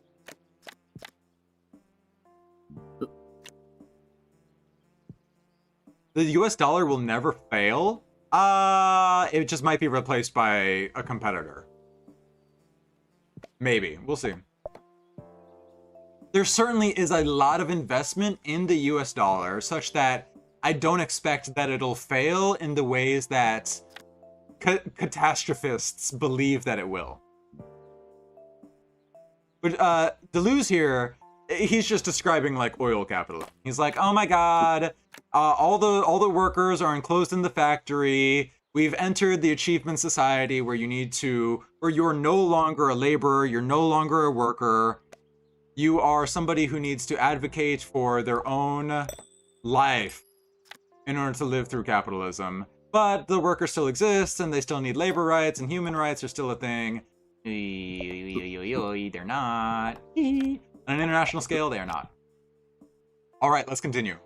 The US dollar will never fail. It just might be replaced by a competitor. Maybe. We'll see. There certainly is a lot of investment in the US dollar, such that I don't expect that it'll fail in the ways that catastrophists believe that it will. But Deleuze here, he's just describing like oil capitalism. He's like, oh my god, all the workers are enclosed in the factory. We've entered the achievement society where you're no longer a laborer, you're no longer a worker. You are somebody who needs to advocate for their own life in order to live through capitalism. But the worker still exists, and they still need labor rights, and human rights are still a thing. They're not. On an international scale, they are not. All right, let's continue.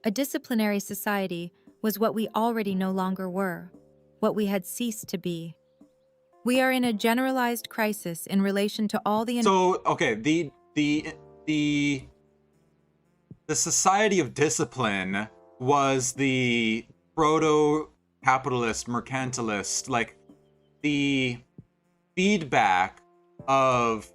A disciplinary society was what we already no longer were, what we had ceased to be. We are in a generalized crisis in relation to all the... So, okay, the society of discipline was the proto-capitalist, mercantilist, like the feedback of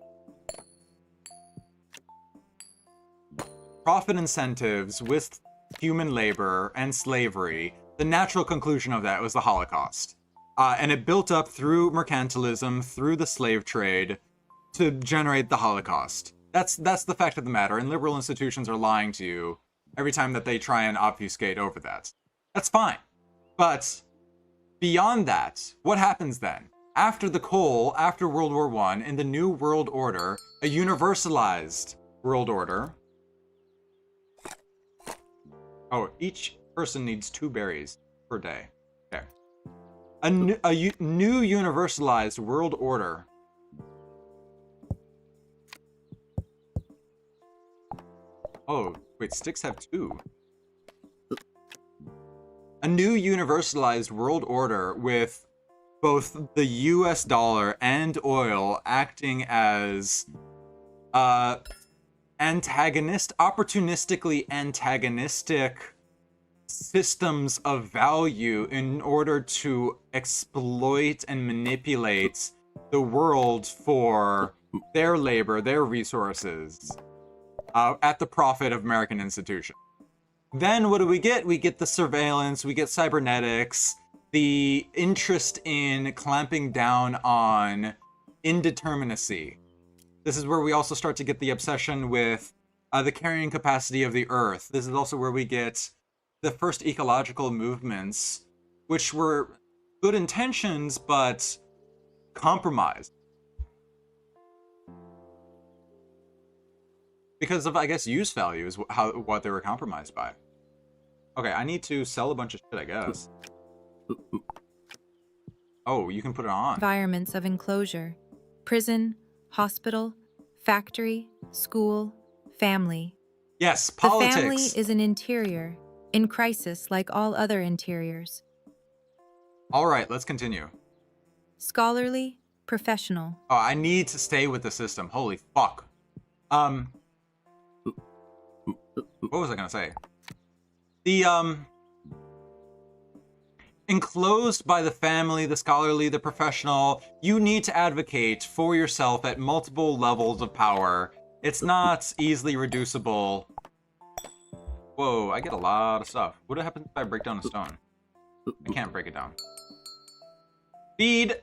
profit incentives with human labor and slavery. The natural conclusion of that was the Holocaust. And it built up through mercantilism, through the slave trade, to generate the Holocaust. That's the fact of the matter, and liberal institutions are lying to you every time that they try and obfuscate over that. That's fine. But beyond that, what happens then? After the coal, after World War I, in the New World Order, a universalized world order. Oh, each person needs 2 berries per day. Okay. A new universalized world order. Oh, wait, sticks have 2. A new universalized world order with both the US dollar and oil acting as opportunistically antagonistic systems of value in order to exploit and manipulate the world for their labor, their resources, at the profit of American institutions. Then what do we get? We get the surveillance, we get cybernetics, the interest in clamping down on indeterminacy. This is where we also start to get the obsession with the carrying capacity of the Earth. This is also where we get the first ecological movements, which were good intentions, but compromised. Because of, I guess, use value is what they were compromised by. Okay, I need to sell a bunch of shit, I guess. Oh, you can put it on. Environments of enclosure. Prison, hospital, factory, school, family. Yes, politics. The family is an interior, in crisis like all other interiors. All right, let's continue. Scholarly, professional. Oh, I need to stay with the system. Holy fuck. What was I gonna say? The, enclosed by the family, the scholarly, the professional, you need to advocate for yourself at multiple levels of power. It's not easily reducible. Whoa, I get a lot of stuff. What happens if I break down a stone? I can't break it down. Feed.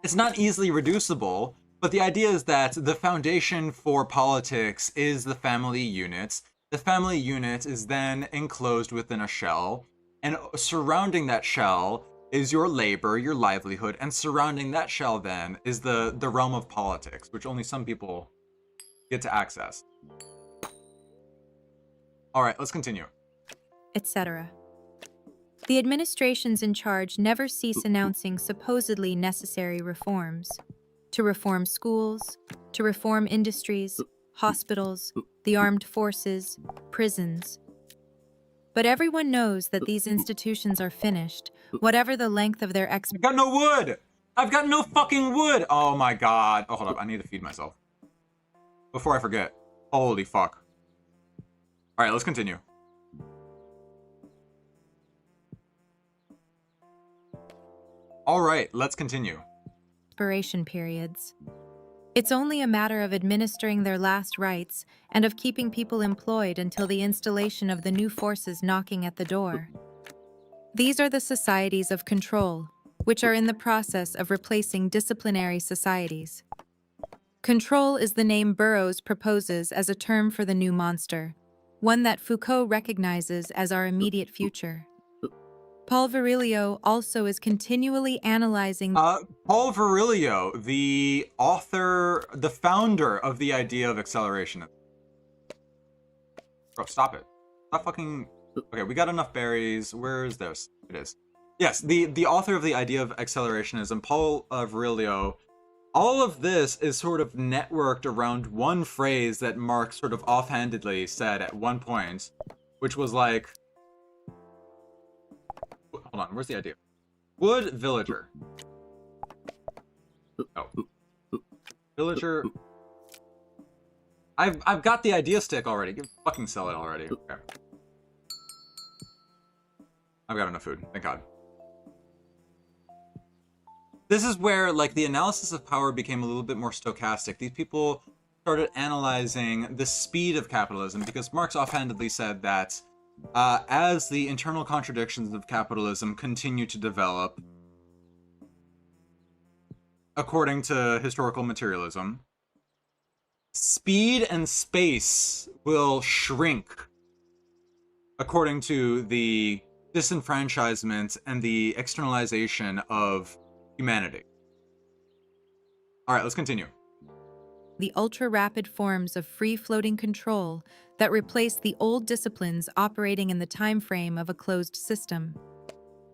It's not easily reducible, but the idea is that the foundation for politics is the family unit. The family unit is then enclosed within a shell, and surrounding that shell is your labor, your livelihood, and surrounding that shell then is the realm of politics, which only some people get to access. All right, let's continue. Etc. The administrations in charge never cease announcing supposedly necessary reforms. To reform schools, to reform industries, hospitals, the armed forces, prisons. But everyone knows that these institutions are finished, whatever the length of their I've got no wood! I've got no fucking wood! Oh my god. Oh, hold up. I need to feed myself. Before I forget. Holy fuck. Alright, let's continue. All right, let's continue. Expiration periods. It's only a matter of administering their last rites and of keeping people employed until the installation of the new forces knocking at the door. These are the societies of control, which are in the process of replacing disciplinary societies. Control is the name Burroughs proposes as a term for the new monster, one that Foucault recognizes as our immediate future. Paul Virilio also is continually analyzing... Paul Virilio, the author, the founder of the idea of acceleration. Bro, stop it. Stop fucking... Okay, we got enough berries. Where is this? It is. Yes, the author of the idea of accelerationism, Paul Virilio. All of this is sort of networked around one phrase that Marx sort of offhandedly said at one point, which was like... Hold on, where's the idea? Would villager... Oh. Villager... I've got the idea stick already. Fucking sell it already. Okay. I've got enough food. Thank God. This is where, like, the analysis of power became a little bit more stochastic. These people started analyzing the speed of capitalism because Marx offhandedly said that as the internal contradictions of capitalism continue to develop, according to historical materialism, speed and space will shrink according to the disenfranchisement and the externalization of humanity. All right, let's continue. The ultra-rapid forms of free-floating control that replace the old disciplines operating in the time frame of a closed system.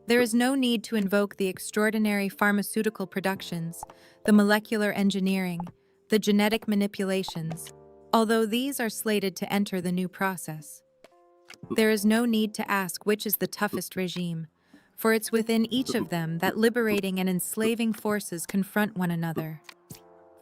There is no need to invoke the extraordinary pharmaceutical productions, the molecular engineering, the genetic manipulations, although these are slated to enter the new process. There is no need to ask which is the toughest regime, for it's within each of them that liberating and enslaving forces confront one another.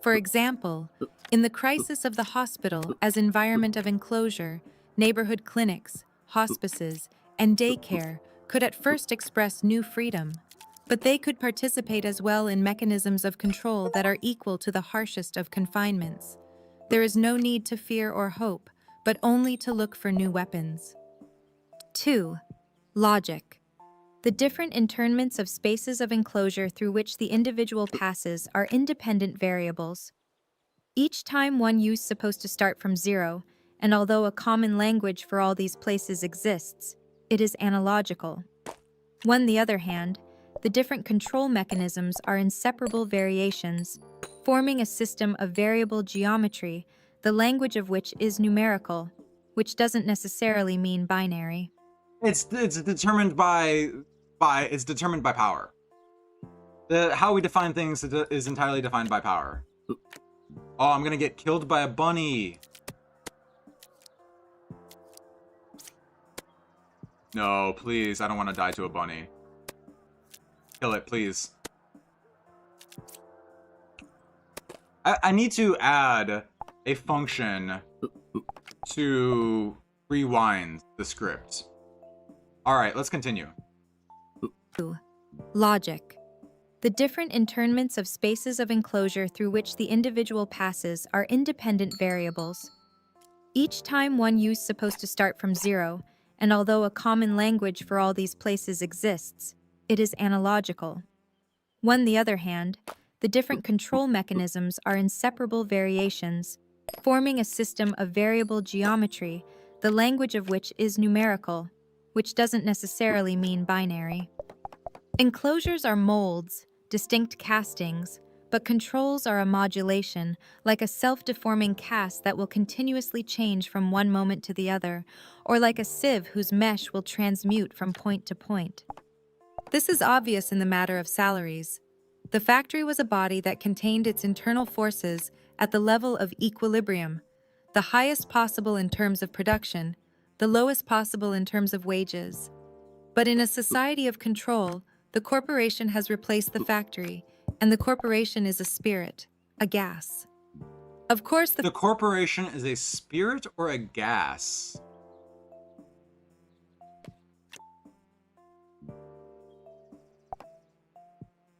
For example, in the crisis of the hospital as environment of enclosure, neighborhood clinics, hospices, and daycare could at first express new freedom, but they could participate as well in mechanisms of control that are equal to the harshest of confinements. There is no need to fear or hope, but only to look for new weapons. 2. Logic. The different internments of spaces of enclosure through which the individual passes are independent variables. Each time one use supposed to start from zero, and although a common language for all these places exists, it is analogical. On the other hand, the different control mechanisms are inseparable variations, forming a system of variable geometry, the language of which is numerical, which doesn't necessarily mean binary. It's determined by power. How we define things is entirely defined by power. Oh, I'm gonna get killed by a bunny. No, please, I don't want to die to a bunny. Kill it, please. I need to add a function to rewind the script. Alright, let's continue. Logic. The different internments of spaces of enclosure through which the individual passes are independent variables. Each time one use supposed to start from zero, and although a common language for all these places exists, it is analogical. On the other hand, the different control mechanisms are inseparable variations, forming a system of variable geometry, the language of which is numerical, which doesn't necessarily mean binary. Enclosures are molds, distinct castings, but controls are a modulation, like a self-deforming cast that will continuously change from one moment to the other, or like a sieve whose mesh will transmute from point to point. This is obvious in the matter of salaries. The factory was a body that contained its internal forces at the level of equilibrium, the highest possible in terms of production, the lowest possible in terms of wages. But in a society of control, the corporation has replaced the factory, and the corporation is a spirit, a gas. Of course, the corporation is a spirit or a gas?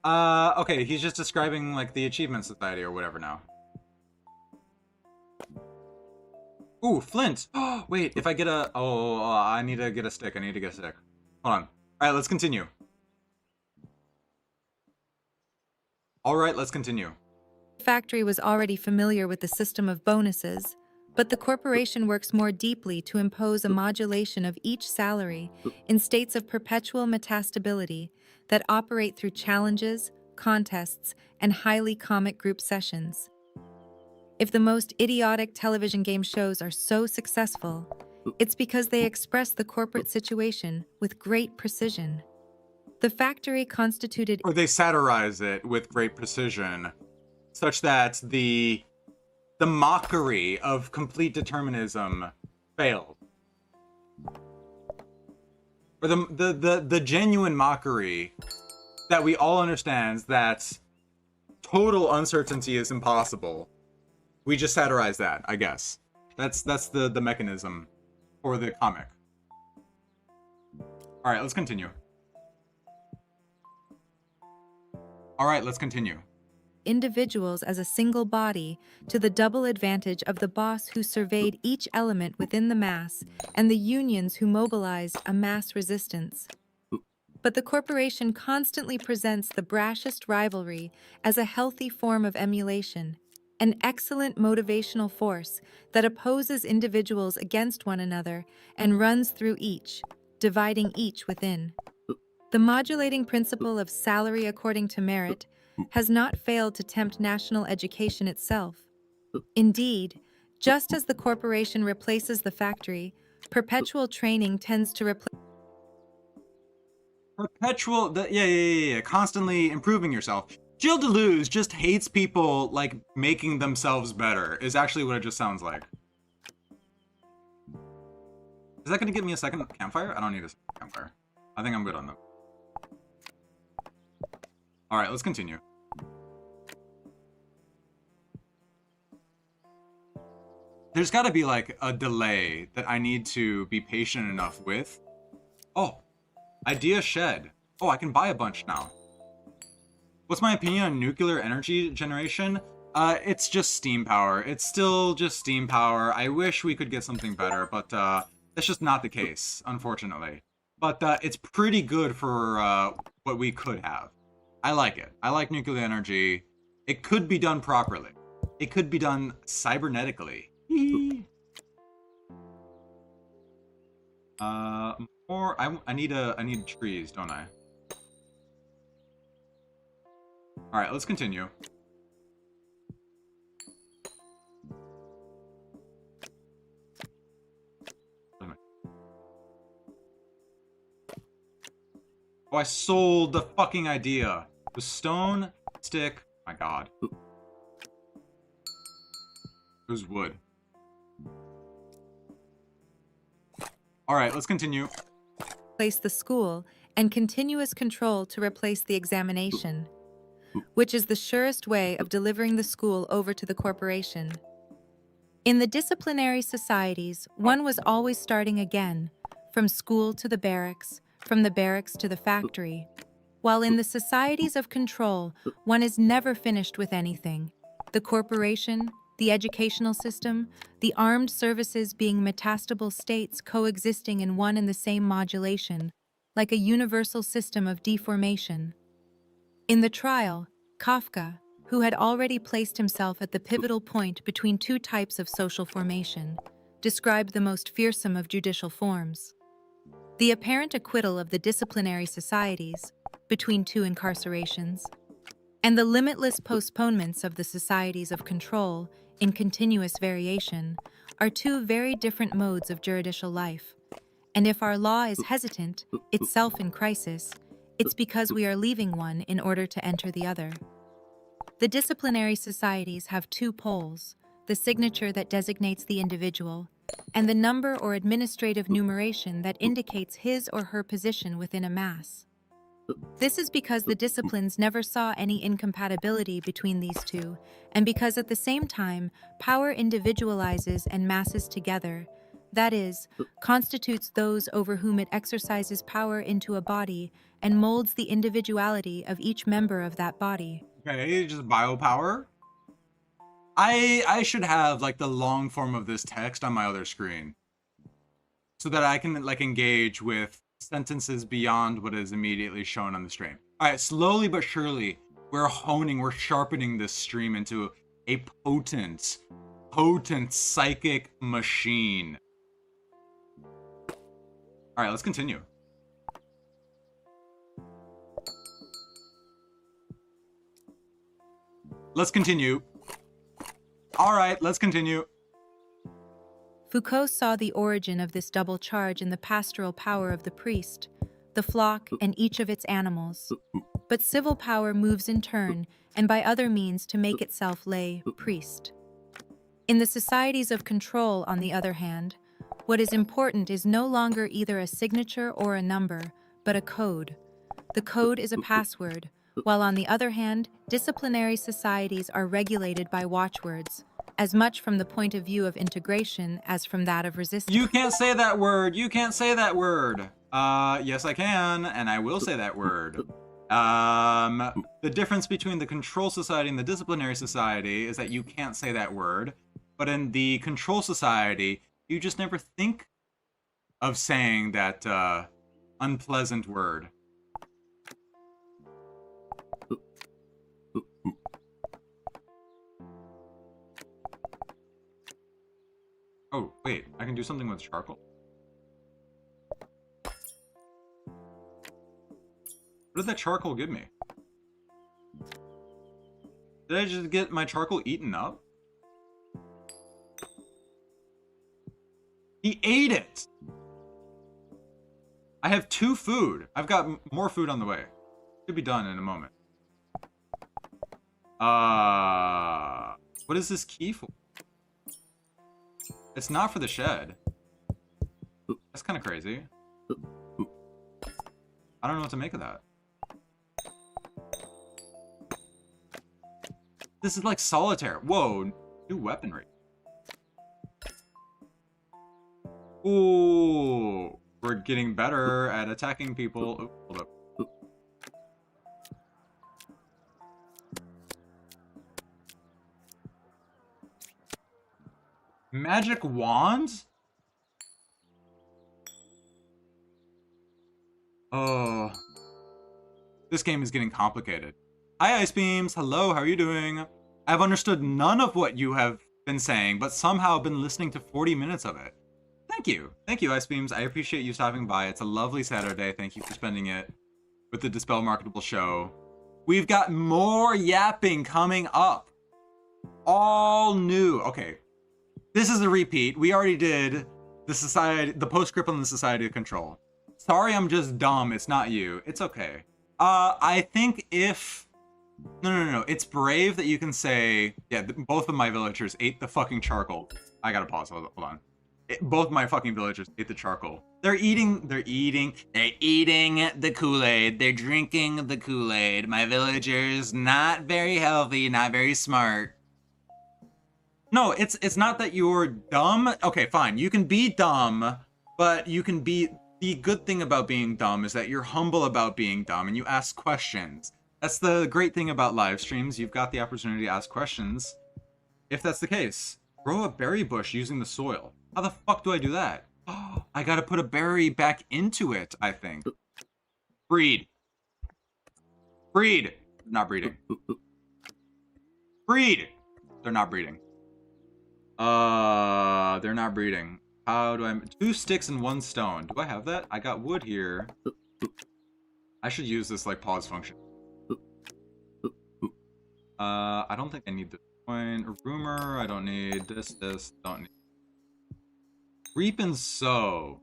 Okay, he's just describing, like, the Achievement Society or whatever now. Ooh, flint! Oh, wait, if I get a... Oh, I need to get a stick. I need to get a stick. Hold on. Alright, let's continue. Alright, let's continue. The factory was already familiar with the system of bonuses, but the corporation works more deeply to impose a modulation of each salary in states of perpetual metastability that operate through challenges, contests, and highly comic group sessions. If the most idiotic television game shows are so successful, it's because they express the corporate situation with great precision. The factory constituted... Or they satirize it with great precision, such that the mockery of complete determinism failed. Or the genuine mockery that we all understand that total uncertainty is impossible. We just satirize that, I guess. That's the mechanism for the comic. Alright, let's continue. Alright, let's continue. Individuals as a single body to the double advantage of the boss who surveyed each element within the mass and the unions who mobilized a mass resistance. But the corporation constantly presents the brashest rivalry as a healthy form of emulation, an excellent motivational force that opposes individuals against one another and runs through each, dividing each within. The modulating principle of salary according to merit has not failed to tempt national education itself. Indeed, just as the corporation replaces the factory, perpetual training tends to replace... Constantly improving yourself. Jill Deleuze just hates people, like, making themselves better, is actually what it just sounds like. Is that gonna give me a second campfire? I don't need a second campfire. I think I'm good on that. Alright, let's continue. There's gotta be, like, a delay that I need to be patient enough with. Oh, idea shed. Oh, I can buy a bunch now. What's my opinion on nuclear energy generation? It's just steam power. It's still just steam power. I wish we could get something better, but that's just not the case, unfortunately. But it's pretty good for what we could have. I like it. I like nuclear energy. It could be done properly. It could be done cybernetically. More. I need trees, don't I? All right, let's continue. Oh, I sold the fucking idea. The stone, stick. My God. It was wood. All right, let's continue. Replace the school and continuous control to replace the examination, which is the surest way of delivering the school over to the corporation. In the disciplinary societies, one was always starting again, from school to the barracks, from the barracks to the factory, while in the societies of control, one is never finished with anything. The corporation, the educational system, the armed services being metastable states coexisting in one and the same modulation, like a universal system of deformation. In the trial, Kafka, who had already placed himself at the pivotal point between two types of social formation, described the most fearsome of judicial forms. The apparent acquittal of the disciplinary societies, between two incarcerations, and the limitless postponements of the societies of control, in continuous variation, are two very different modes of juridical life. And if our law is hesitant, itself in crisis, it's because we are leaving one in order to enter the other. The disciplinary societies have two poles, the signature that designates the individual, and the number or administrative numeration that indicates his or her position within a mass. This is because the disciplines never saw any incompatibility between these two, and because at the same time, power individualizes and masses together, that is, constitutes those over whom it exercises power into a body and molds the individuality of each member of that body. Okay, just biopower. I should have like the long form of this text on my other screen so that I can like engage with sentences beyond what is immediately shown on the stream. All right, slowly but surely, we're sharpening this stream into a potent psychic machine. All right, let's continue. Let's continue. All right, let's continue. Foucault saw the origin of this double charge in the pastoral power of the priest, the flock, and each of its animals. But civil power moves in turn, and by other means to make itself lay priest. In the societies of control, on the other hand, what is important is no longer either a signature or a number, but a code. The code is a password, while on the other hand, disciplinary societies are regulated by watchwords, as much from the point of view of integration as from that of resistance. You can't say that word. You can't say that word. Yes, I can, and I will say that word. The difference between the control society and the disciplinary society is that you can't say that word, but in the control society, you just never think of saying that unpleasant word. Oh, wait, I can do something with charcoal? What did that charcoal give me? Did I just get my charcoal eaten up? He ate it! I have 2 food. I've got more food on the way. Should be done in a moment. What is this key for? It's not for the shed. That's kind of crazy. I don't know what to make of that. This is like solitaire. Whoa, new weaponry. Ooh, we're getting better at attacking people. Oh, hold up. Magic wand? Oh. This game is getting complicated. Hi, Ice Beams. Hello, how are you doing? I've understood none of what you have been saying, but somehow been listening to 40 minutes of it. Thank you. Thank you, Ice Beams. I appreciate you stopping by. It's a lovely Saturday. Thank you for spending it with the Dispel Marketable show. We've got more yapping coming up. All new. Okay. This is a repeat. We already did the postscript on the Society of Control. Sorry, I'm just dumb. It's not you. It's okay. I think if... No. It's brave that you can say... Yeah, both of my villagers ate the fucking charcoal. I gotta pause. Hold on. Both my fucking villagers ate the charcoal. They're eating the Kool-Aid. They're drinking the Kool-Aid. My villagers, not very healthy, not very smart. No, it's not that you're dumb. Okay, fine. You can be dumb, but you can be... The good thing about being dumb is that you're humble about being dumb and you ask questions. That's the great thing about live streams. You've got the opportunity to ask questions. If that's the case, grow a berry bush using the soil. How the fuck do I do that? Oh, I gotta put a berry back into it, I think. Breed. Breed. Not breeding. Breed. They're not breeding. They're not breeding. How do I... 2 sticks and 1 stone. Do I have that? I got wood here. I should use this, like, pause function. I don't think I need this coin. Rumor, I don't need this, don't need... Reap and sow.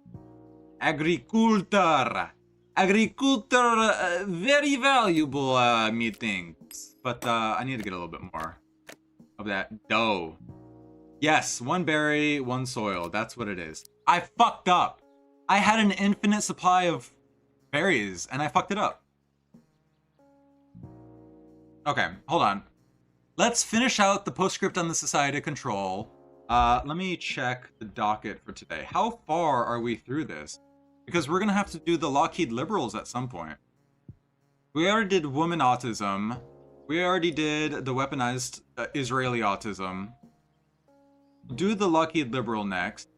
Agricultor. Agricultor, very valuable, methinks. But, I need to get a little bit more of that dough. Yes, 1 berry, 1 soil. That's what it is. I fucked up. I had an infinite supply of berries, and I fucked it up. Okay, hold on. Let's finish out the postscript on the Society of Control. Let me check the docket for today. How far are we through this? Because we're gonna have to do the Lockheed Liberals at some point. We already did woman autism. We already did the weaponized Israeli autism. Do the Lockheed Liberal next.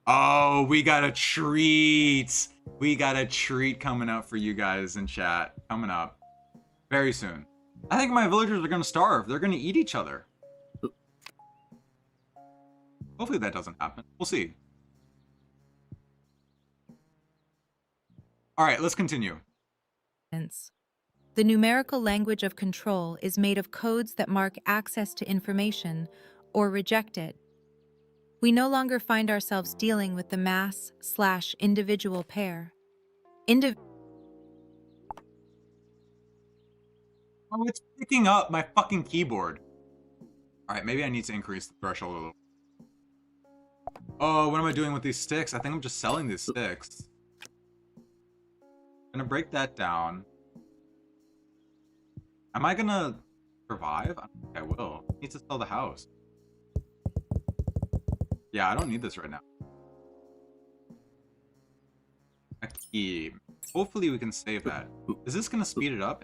Oh, we got a treat. We got a treat coming up for you guys in chat. Coming up very soon. I think my villagers are gonna starve. They're gonna eat each other. Hopefully that doesn't happen. We'll see. All right, let's continue. The numerical language of control is made of codes that mark access to information or reject it. We no longer find ourselves dealing with the mass/individual pair. Oh, it's picking up my fucking keyboard. All right, maybe I need to increase the threshold a little. Oh, what am I doing with these sticks? I think I'm just selling these sticks. I'm gonna break that down. Am I gonna survive? I don't think I will. I need to sell the house. Yeah, I don't need this right now. A key. Hopefully we can save that. Is this gonna speed it up?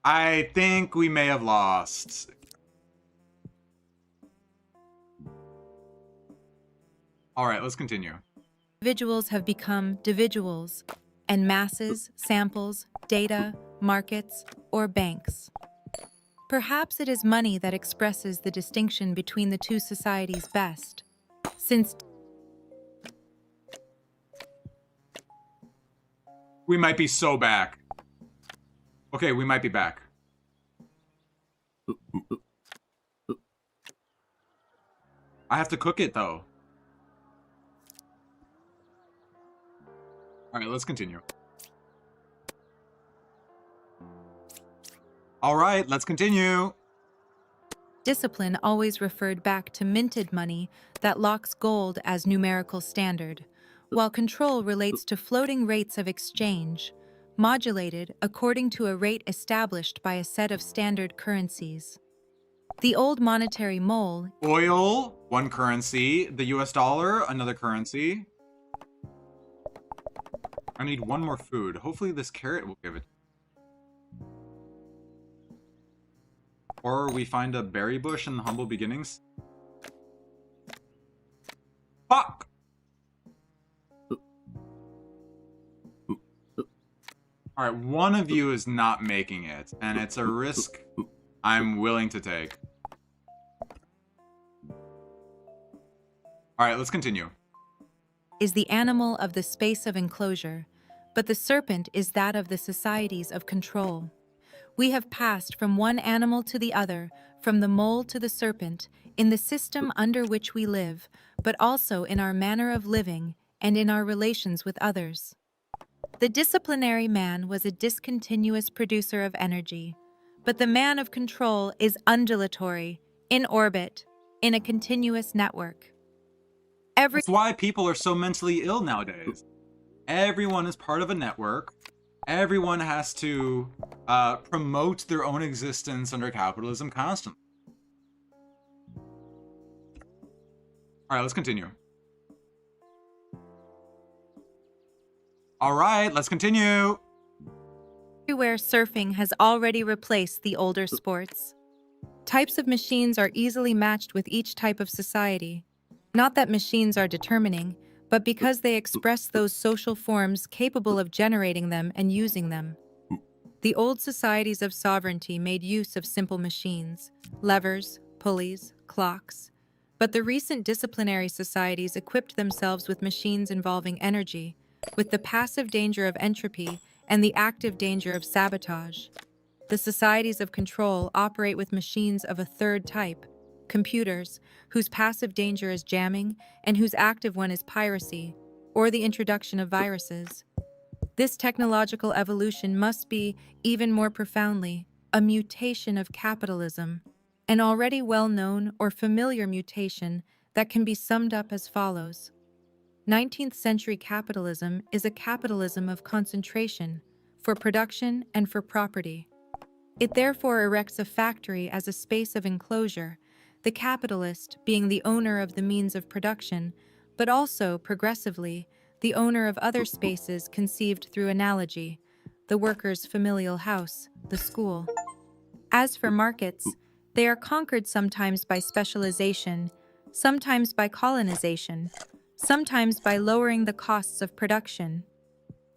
I think we may have lost. All right, let's continue. Individuals have become dividuals, and masses, samples, data, markets, or banks. Perhaps it is money that expresses the distinction between the two societies best, since we might be so back. Okay, we might be back. I have to cook it though. All right, let's continue. All right, let's continue. Discipline always referred back to minted money that locks gold as numerical standard, while control relates to floating rates of exchange, modulated according to a rate established by a set of standard currencies. The old monetary mole... Oil, one currency. The US dollar, another currency. I need one more food. Hopefully this carrot will give it. Or we find a berry bush in the humble beginnings. Fuck! Alright, one of you is not making it, and it's a risk I'm willing to take. Alright, let's continue. Is the animal of the space of enclosure, but the serpent is that of the societies of control. We have passed from one animal to the other, from the mole to the serpent, in the system under which we live, but also in our manner of living and in our relations with others. The disciplinary man was a discontinuous producer of energy, but the man of control is undulatory, in orbit, in a continuous network. That's why people are so mentally ill nowadays. Everyone is part of a network. Everyone has to promote their own existence under capitalism constantly. All right, let's continue. All right, let's continue. Everywhere surfing has already replaced the older sports. Types of machines are easily matched with each type of society. Not that machines are determining, but because they express those social forms capable of generating them and using them. The old societies of sovereignty made use of simple machines, levers, pulleys, clocks. But the recent disciplinary societies equipped themselves with machines involving energy, with the passive danger of entropy and the active danger of sabotage. The societies of control operate with machines of a third type, computers, whose passive danger is jamming and whose active one is piracy, or the introduction of viruses. This technological evolution must be, even more profoundly, a mutation of capitalism, an already well-known or familiar mutation that can be summed up as follows. 19th century capitalism is a capitalism of concentration, for production and for property. It therefore erects a factory as a space of enclosure, the capitalist being the owner of the means of production, but also, progressively, the owner of other spaces conceived through analogy, the worker's familial house, the school. As for markets, they are conquered sometimes by specialization, sometimes by colonization, sometimes by lowering the costs of production.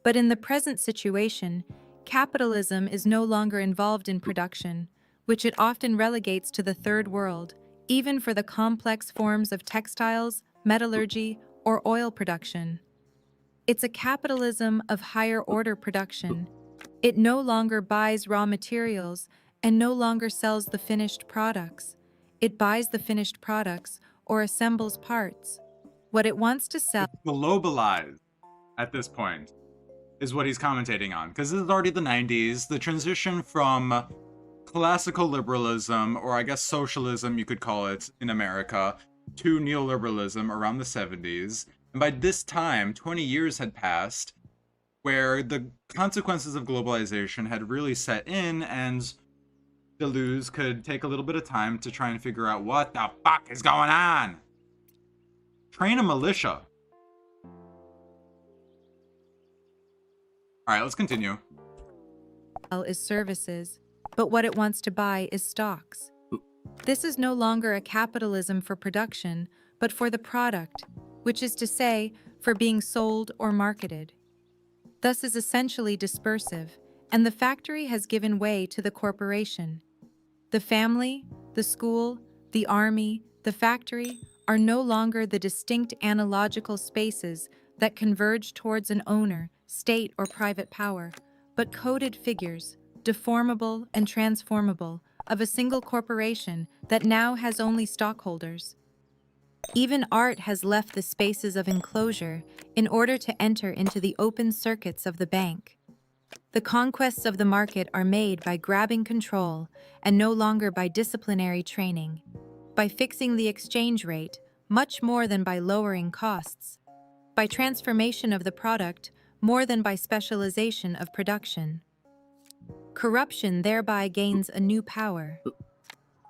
But in the present situation, capitalism is no longer involved in production, which it often relegates to the third world, even for the complex forms of textiles, metallurgy, or oil production. It's a capitalism of higher order production. It no longer buys raw materials and no longer sells the finished products. It buys the finished products or assembles parts. What it wants to sell. Globalized at this point is what he's commentating on, because this is already the 90s. The transition from classical liberalism, or I guess socialism you could call it in America, to neoliberalism around the 70s. And by this time, 20 years had passed, where the consequences of globalization had really set in, and Deleuze could take a little bit of time to try and figure out what the fuck is going on. Train a militia. All right, let's continue. Is services, but what it wants to buy is stocks. This is no longer a capitalism for production, but for the product, which is to say, for being sold or marketed. Thus is essentially dispersive, and the factory has given way to the corporation. The family, the school, the army, the factory are no longer the distinct analogical spaces that converge towards an owner, state, or private power, but coded figures, deformable and transformable, of a single corporation that now has only stockholders. Even art has left the spaces of enclosure in order to enter into the open circuits of the bank. The conquests of the market are made by grabbing control and no longer by disciplinary training, by fixing the exchange rate much more than by lowering costs, by transformation of the product more than by specialization of production. Corruption thereby gains a new power.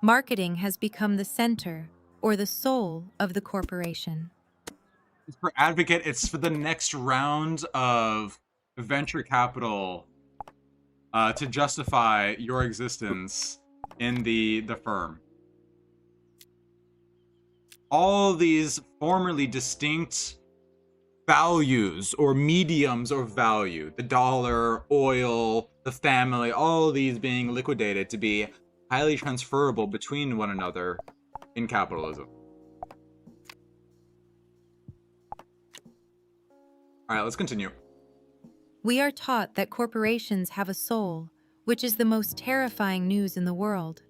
Marketing has become the center or the soul of the corporation. For Advocate, it's for the next round of venture capital to justify your existence in the firm. All these formerly distinct values or mediums of value, the dollar, oil, the family, all these being liquidated to be highly transferable between one another in capitalism. All right, let's continue. We are taught that corporations have a soul, which is the most terrifying news in the world.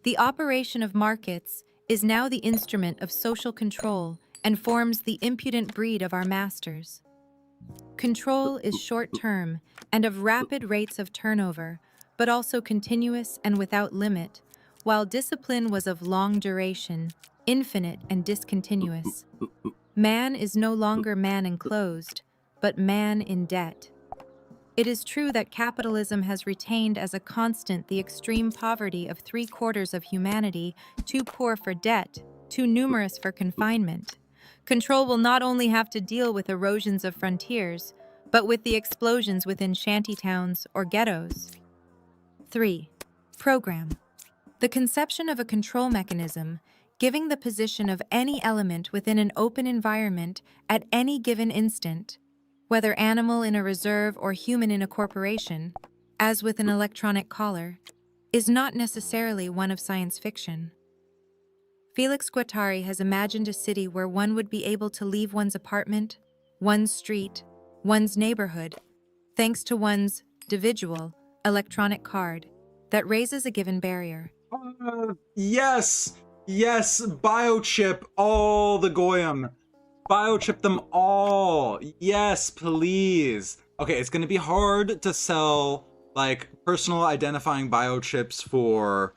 The operation of markets is now the instrument of social control and forms the impudent breed of our masters. Control is short-term and of rapid rates of turnover, but also continuous and without limit, while discipline was of long duration, infinite and discontinuous. Man is no longer man enclosed, but man in debt. It is true that capitalism has retained as a constant the extreme poverty of 3/4 of humanity, too poor for debt, too numerous for confinement. Control will not only have to deal with erosions of frontiers, but with the explosions within shantytowns or ghettos. 3. Program. The conception of a control mechanism, giving the position of any element within an open environment at any given instant, whether animal in a reserve or human in a corporation, as with an electronic collar, is not necessarily one of science fiction. Felix Guattari has imagined a city where one would be able to leave one's apartment, one's street, one's neighborhood, thanks to one's individual electronic card that raises a given barrier. Yes, biochip all the Goyim. Biochip them all. Yes, please. Okay, it's gonna be hard to sell, like, personal identifying biochips for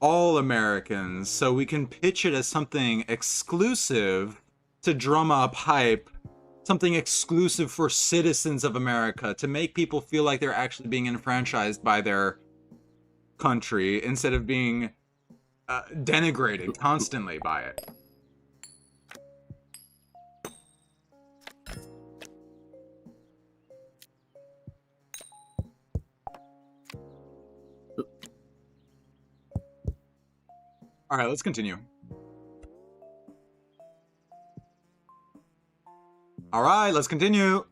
all Americans, so we can pitch it as something exclusive to drum up hype, something exclusive for citizens of America, to make people feel like they're actually being enfranchised by their country instead of being denigrated constantly by it. All right, let's continue. All right, let's continue.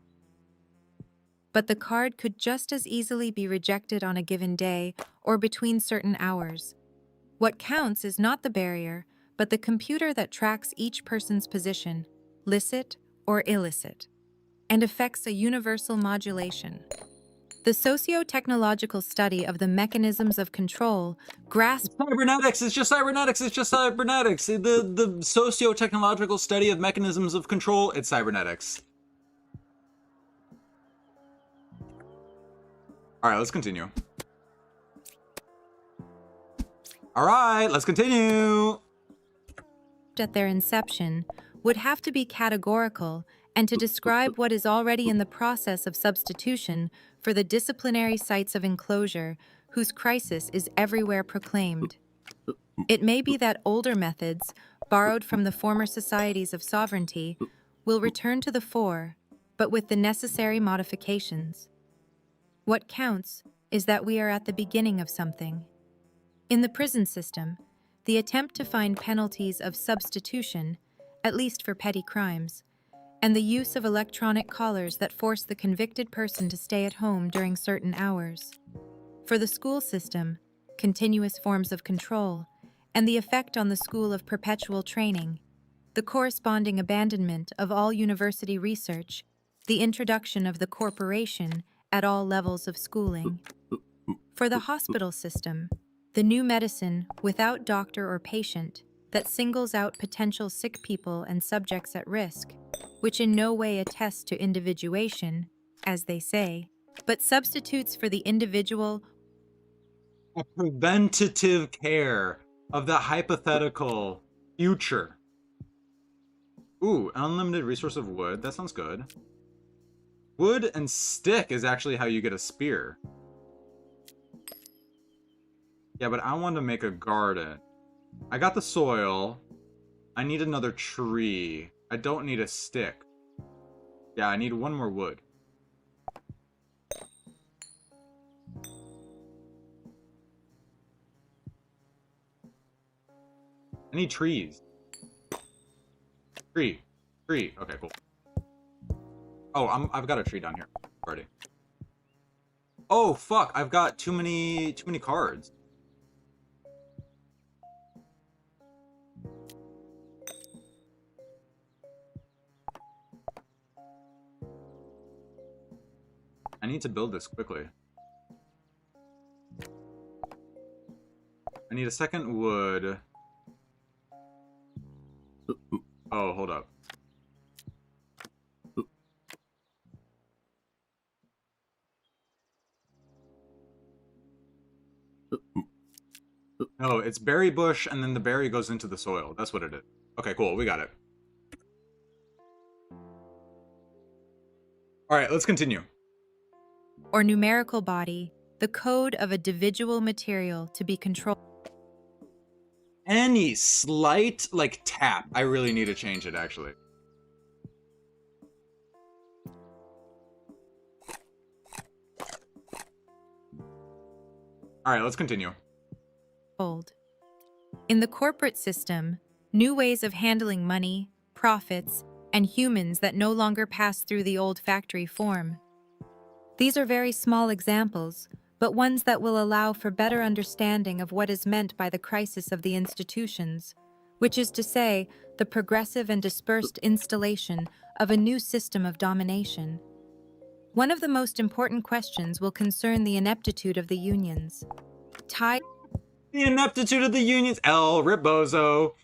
But the card could just as easily be rejected on a given day or between certain hours. What counts is not the barrier, but the computer that tracks each person's position, licit or illicit, and effects a universal modulation. The socio-technological study of the mechanisms of control grasps cybernetics. It's just cybernetics. It's just cybernetics. The socio-technological study of mechanisms of control. It's cybernetics. All right, let's continue. All right, let's continue. At their inception would have to be categorical and to describe what is already in the process of substitution for the disciplinary sites of enclosure whose crisis is everywhere proclaimed. It may be that older methods, borrowed from the former societies of sovereignty, will return to the fore, but with the necessary modifications. What counts is that we are at the beginning of something. In the prison system, the attempt to find penalties of substitution, at least for petty crimes, and the use of electronic collars that force the convicted person to stay at home during certain hours. For the school system, continuous forms of control, and the effect on the school of perpetual training, the corresponding abandonment of all university research, the introduction of the corporation at all levels of schooling. For the hospital system, the new medicine without doctor or patient that singles out potential sick people and subjects at risk, which in no way attests to individuation, as they say, but substitutes for the individual a preventative care of the hypothetical future. Ooh, unlimited resource of wood. That sounds good. Wood and stick is actually how you get a spear. Yeah, but I want to make a garden. I got the soil. I need another tree. I don't need a stick. Yeah, I need one more wood. I need trees. Tree. Okay, cool. Oh, I've got a tree down here already. Oh, fuck. I've got too many cards. I need to build this quickly. I need a second wood. Oh, hold up. No, it's berry bush, and then the berry goes into the soil. That's what it is. Okay, cool. We got it. All right, let's continue. or numerical body, the code of a dividual material to be controlled. Any slight, like, tap. I really need to change it, actually. All right, let's continue. In the corporate system, new ways of handling money, profits, and humans that no longer pass through the old factory form. These are very small examples, but ones that will allow for better understanding of what is meant by the crisis of the institutions, which is to say, the progressive and dispersed installation of a new system of domination. One of the most important questions will concern the ineptitude of the unions. The ineptitude of the unions. El Ripbozo.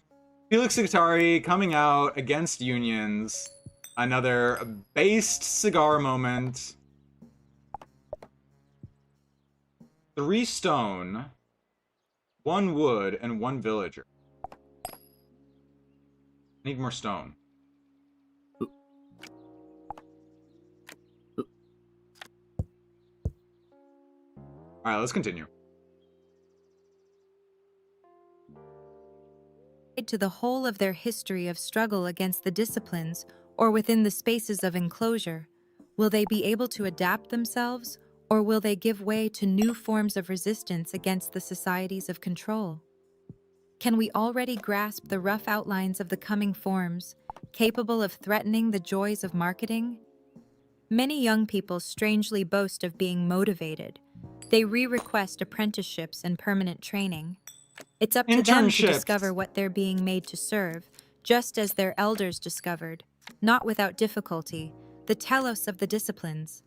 Felix Guattari coming out against unions. Another based cigar moment. 3 stone, 1 wood, and 1 villager. Need more stone. Alright, let's continue. tied to the whole of their history of struggle against the disciplines or within the spaces of enclosure? Will they be able to adapt themselves, or will they give way to new forms of resistance against the societies of control? Can we already grasp the rough outlines of the coming forms, capable of threatening the joys of marketing? Many young people strangely boast of being motivated. They re-request apprenticeships and permanent training. It's up to them to discover what they're being made to serve, just as their elders discovered, not without difficulty, the telos of the disciplines.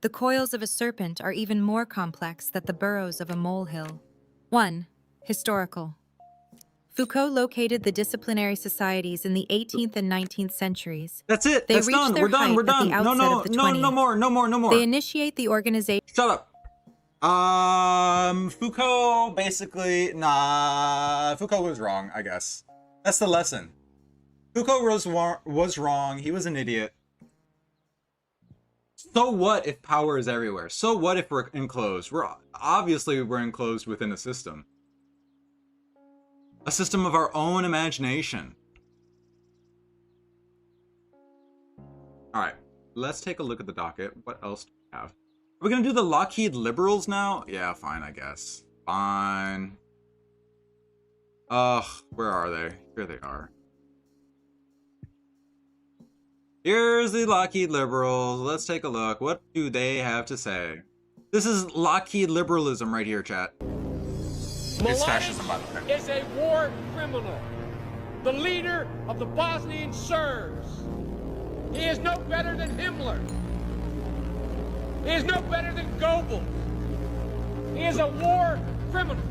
The coils of a serpent are even more complex than the burrows of a molehill. 1. Historical. Foucault located the disciplinary societies in the 18th and 19th centuries. That's it. They That's reached done. their We're done. height We're at the done. No, outset no, of the no, 20th. no more. No more. No more. They initiate the organization. Shut up. Foucault basically, Foucault was wrong, I guess. That's the lesson. Foucault was wrong. He was an idiot. So what if power is everywhere? So what if we're enclosed? We're enclosed within a system. A system of our own imagination. All right, let's take a look at the docket. What else do we have? Are we gonna do the Lockheed Liberals now? Yeah, fine, I guess. Fine. Ugh, where are they? Here they are. Here's the Lockheed Liberals. Let's take a look. What do they have to say? This is Lockheed Liberalism right here, chat. It's fascism, by the way. Is a war criminal. The leader of the Bosnian Serbs. He is no better than Himmler. He is no better than Goebbels. He is a war criminal.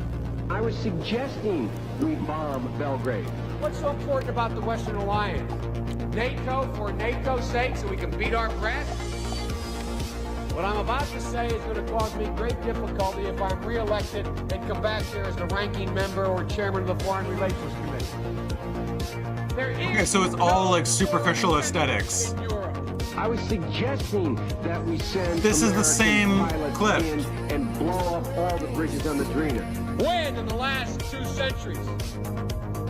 I was suggesting we bomb Belgrade. What's so important about the Western Alliance? NATO for NATO's sake, so we can beat our press? What I'm about to say is going to cause me great difficulty if I'm re-elected and come back here as the ranking member or chairman of the Foreign Relations Committee. Okay, so it's all like superficial aesthetics. I was suggesting that we send This is the same clip. in and blow up all the bridges on the Drina. When in the last 2 centuries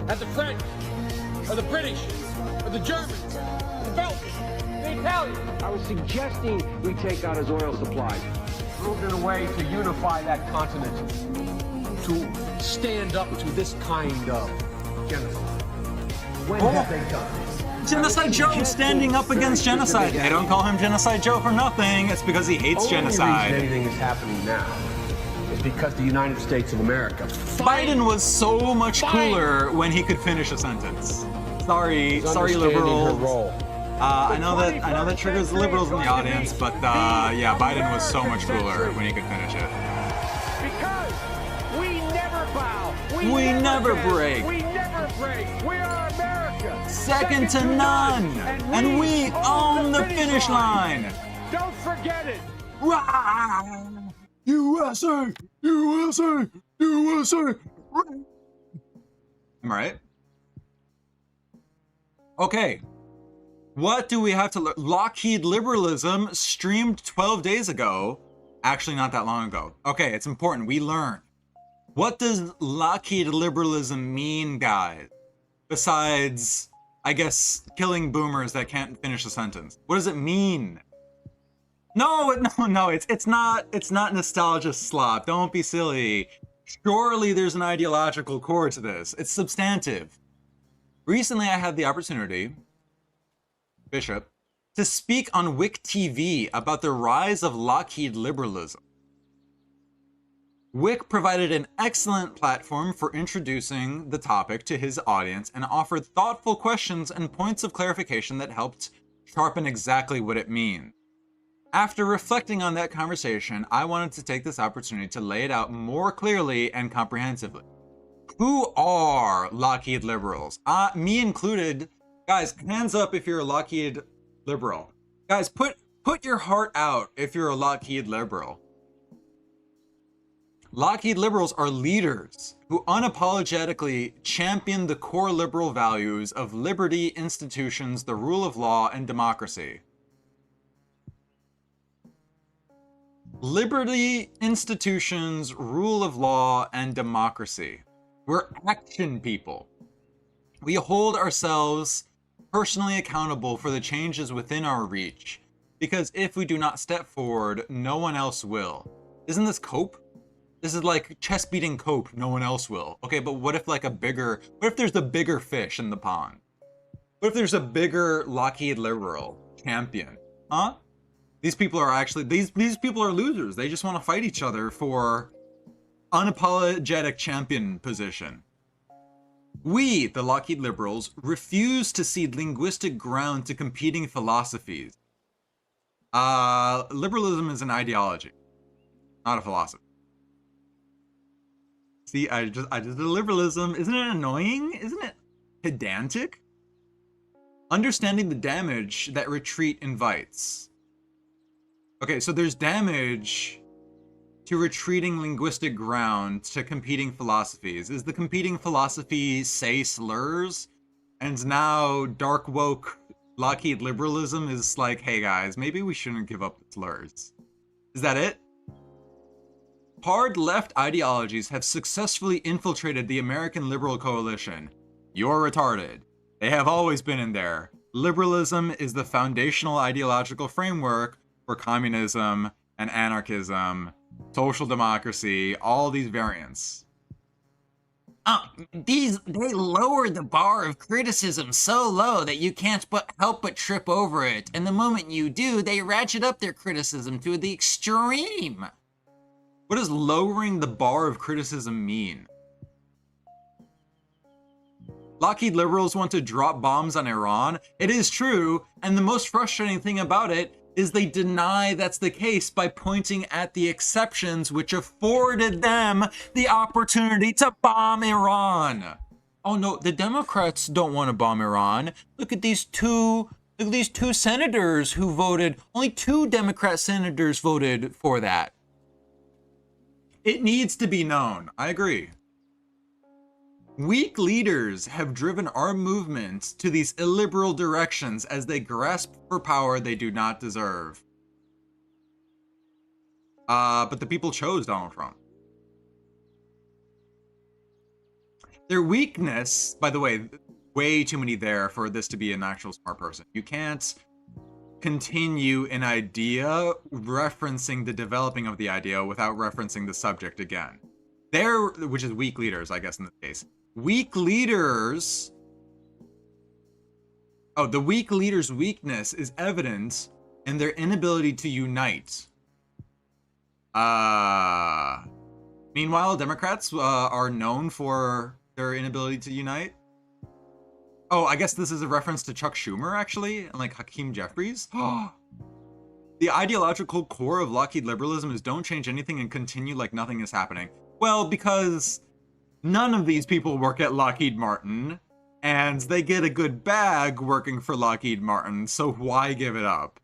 have the French, or the British, or the Germans, the Belgians, the Italians? I was suggesting we take out his oil supply. Moved in a way to unify that continent, to stand up to this kind of genocide. When have they done this? Genocide Joe standing up against genocide. They don't call him Genocide Joe for nothing. It's because he hates genocide. The only reason anything is happening now is because the United States of America. Biden was so much cooler when he could finish a sentence. Sorry, liberals. I know that triggers the liberals in the audience, but yeah, Biden was so much cooler when he could finish it. Because we never bow. We never break. We never break. We are America. Second to none. And we own the finish line. Don't forget it. USA! USA! USA! Am I right? Okay. What do we have to learn? Lockheed Liberalism streamed 12 days ago. Actually, not that long ago. Okay, it's important. We learn. What does Lockheed Liberalism mean, guys? Besides, I guess, killing boomers that can't finish a sentence. What does it mean? No, it's not nostalgia slop. Don't be silly. Surely there's an ideological core to this. It's substantive. Recently, I had the opportunity, Bishop, to speak on WIC TV about the rise of Lockheed Liberalism. WIC provided an excellent platform for introducing the topic to his audience and offered thoughtful questions and points of clarification that helped sharpen exactly what it means. After reflecting on that conversation, I wanted to take this opportunity to lay it out more clearly and comprehensively. Who are Lockheed Liberals? Me included. Guys, hands up if you're a Lockheed Liberal. Guys, put your heart out if you're a Lockheed Liberal. Lockheed Liberals are leaders who unapologetically champion the core liberal values of liberty, institutions, the rule of law, and democracy. Liberty, institutions, rule of law, and democracy. We're action people. We hold ourselves personally accountable for the changes within our reach, because if we do not step forward, no one else will. Isn't this cope? This is like chest beating cope, no one else will. Okay, but what if like what if there's the bigger fish in the pond? What if there's a bigger Lockheed Liberal champion? Huh? These people are actually, these people are losers. They just want to fight each other for unapologetic champion position. We, the Lockheed Liberals, refuse to cede linguistic ground to competing philosophies. Liberalism is an ideology, not a philosophy. See, I just liberalism, isn't it annoying? Isn't it pedantic? Understanding the damage that retreat invites. Okay, so there's damage to retreating linguistic ground to competing philosophies. Is the competing philosophy say slurs? And now dark woke Lockheed liberalism is like, hey guys, maybe we shouldn't give up the slurs. Is that it? Hard left ideologies have successfully infiltrated the American liberal coalition. You're retarded. They have always been in there. Liberalism is the foundational ideological framework for communism and anarchism, social democracy, all these variants. They lower the bar of criticism so low that you can't help but trip over it. And the moment you do, they ratchet up their criticism to the extreme. What does lowering the bar of criticism mean? Lockheed liberals want to drop bombs on Iran. It is true, and the most frustrating thing about it is they deny that's the case by pointing at the exceptions which afforded them the opportunity to bomb Iran. Oh no, the Democrats don't want to bomb Iran. Look at these two senators who voted. Only 2 Democrat senators voted for that. It needs to be known. I agree. Weak leaders have driven our movement to these illiberal directions as they grasp for power they do not deserve. But the people chose Donald Trump. Their weakness, by the way, way too many there for this to be an actual smart person. You can't continue an idea referencing the developing of the idea without referencing the subject again. Which is weak leaders, I guess, in this case. Weak leaders. Oh, the weak leader's weakness is evident in their inability to unite. Meanwhile, Democrats are known for their inability to unite. Oh, I guess this is a reference to Chuck Schumer, actually, and like Hakeem Jeffries. The ideological core of Lockheed liberalism is don't change anything and continue like nothing is happening. Well, because none of these people work at Lockheed Martin, and they get a good bag working for Lockheed Martin, so why give it up?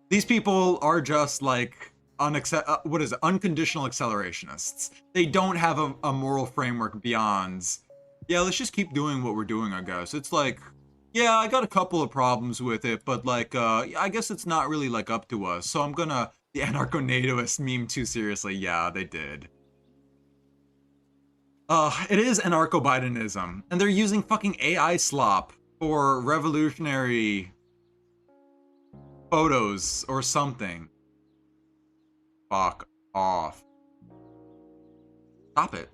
These people are just like, unconditional accelerationists. They don't have a moral framework beyond, yeah, let's just keep doing what we're doing, I guess. It's like, yeah, I got a couple of problems with it, but like, I guess it's not really like up to us, so I'm gonna, the anarcho-natoist meme too seriously. Yeah, they did. It is anarcho-Bidenism, and they're using fucking AI slop for revolutionary photos or something. Fuck off. Stop it.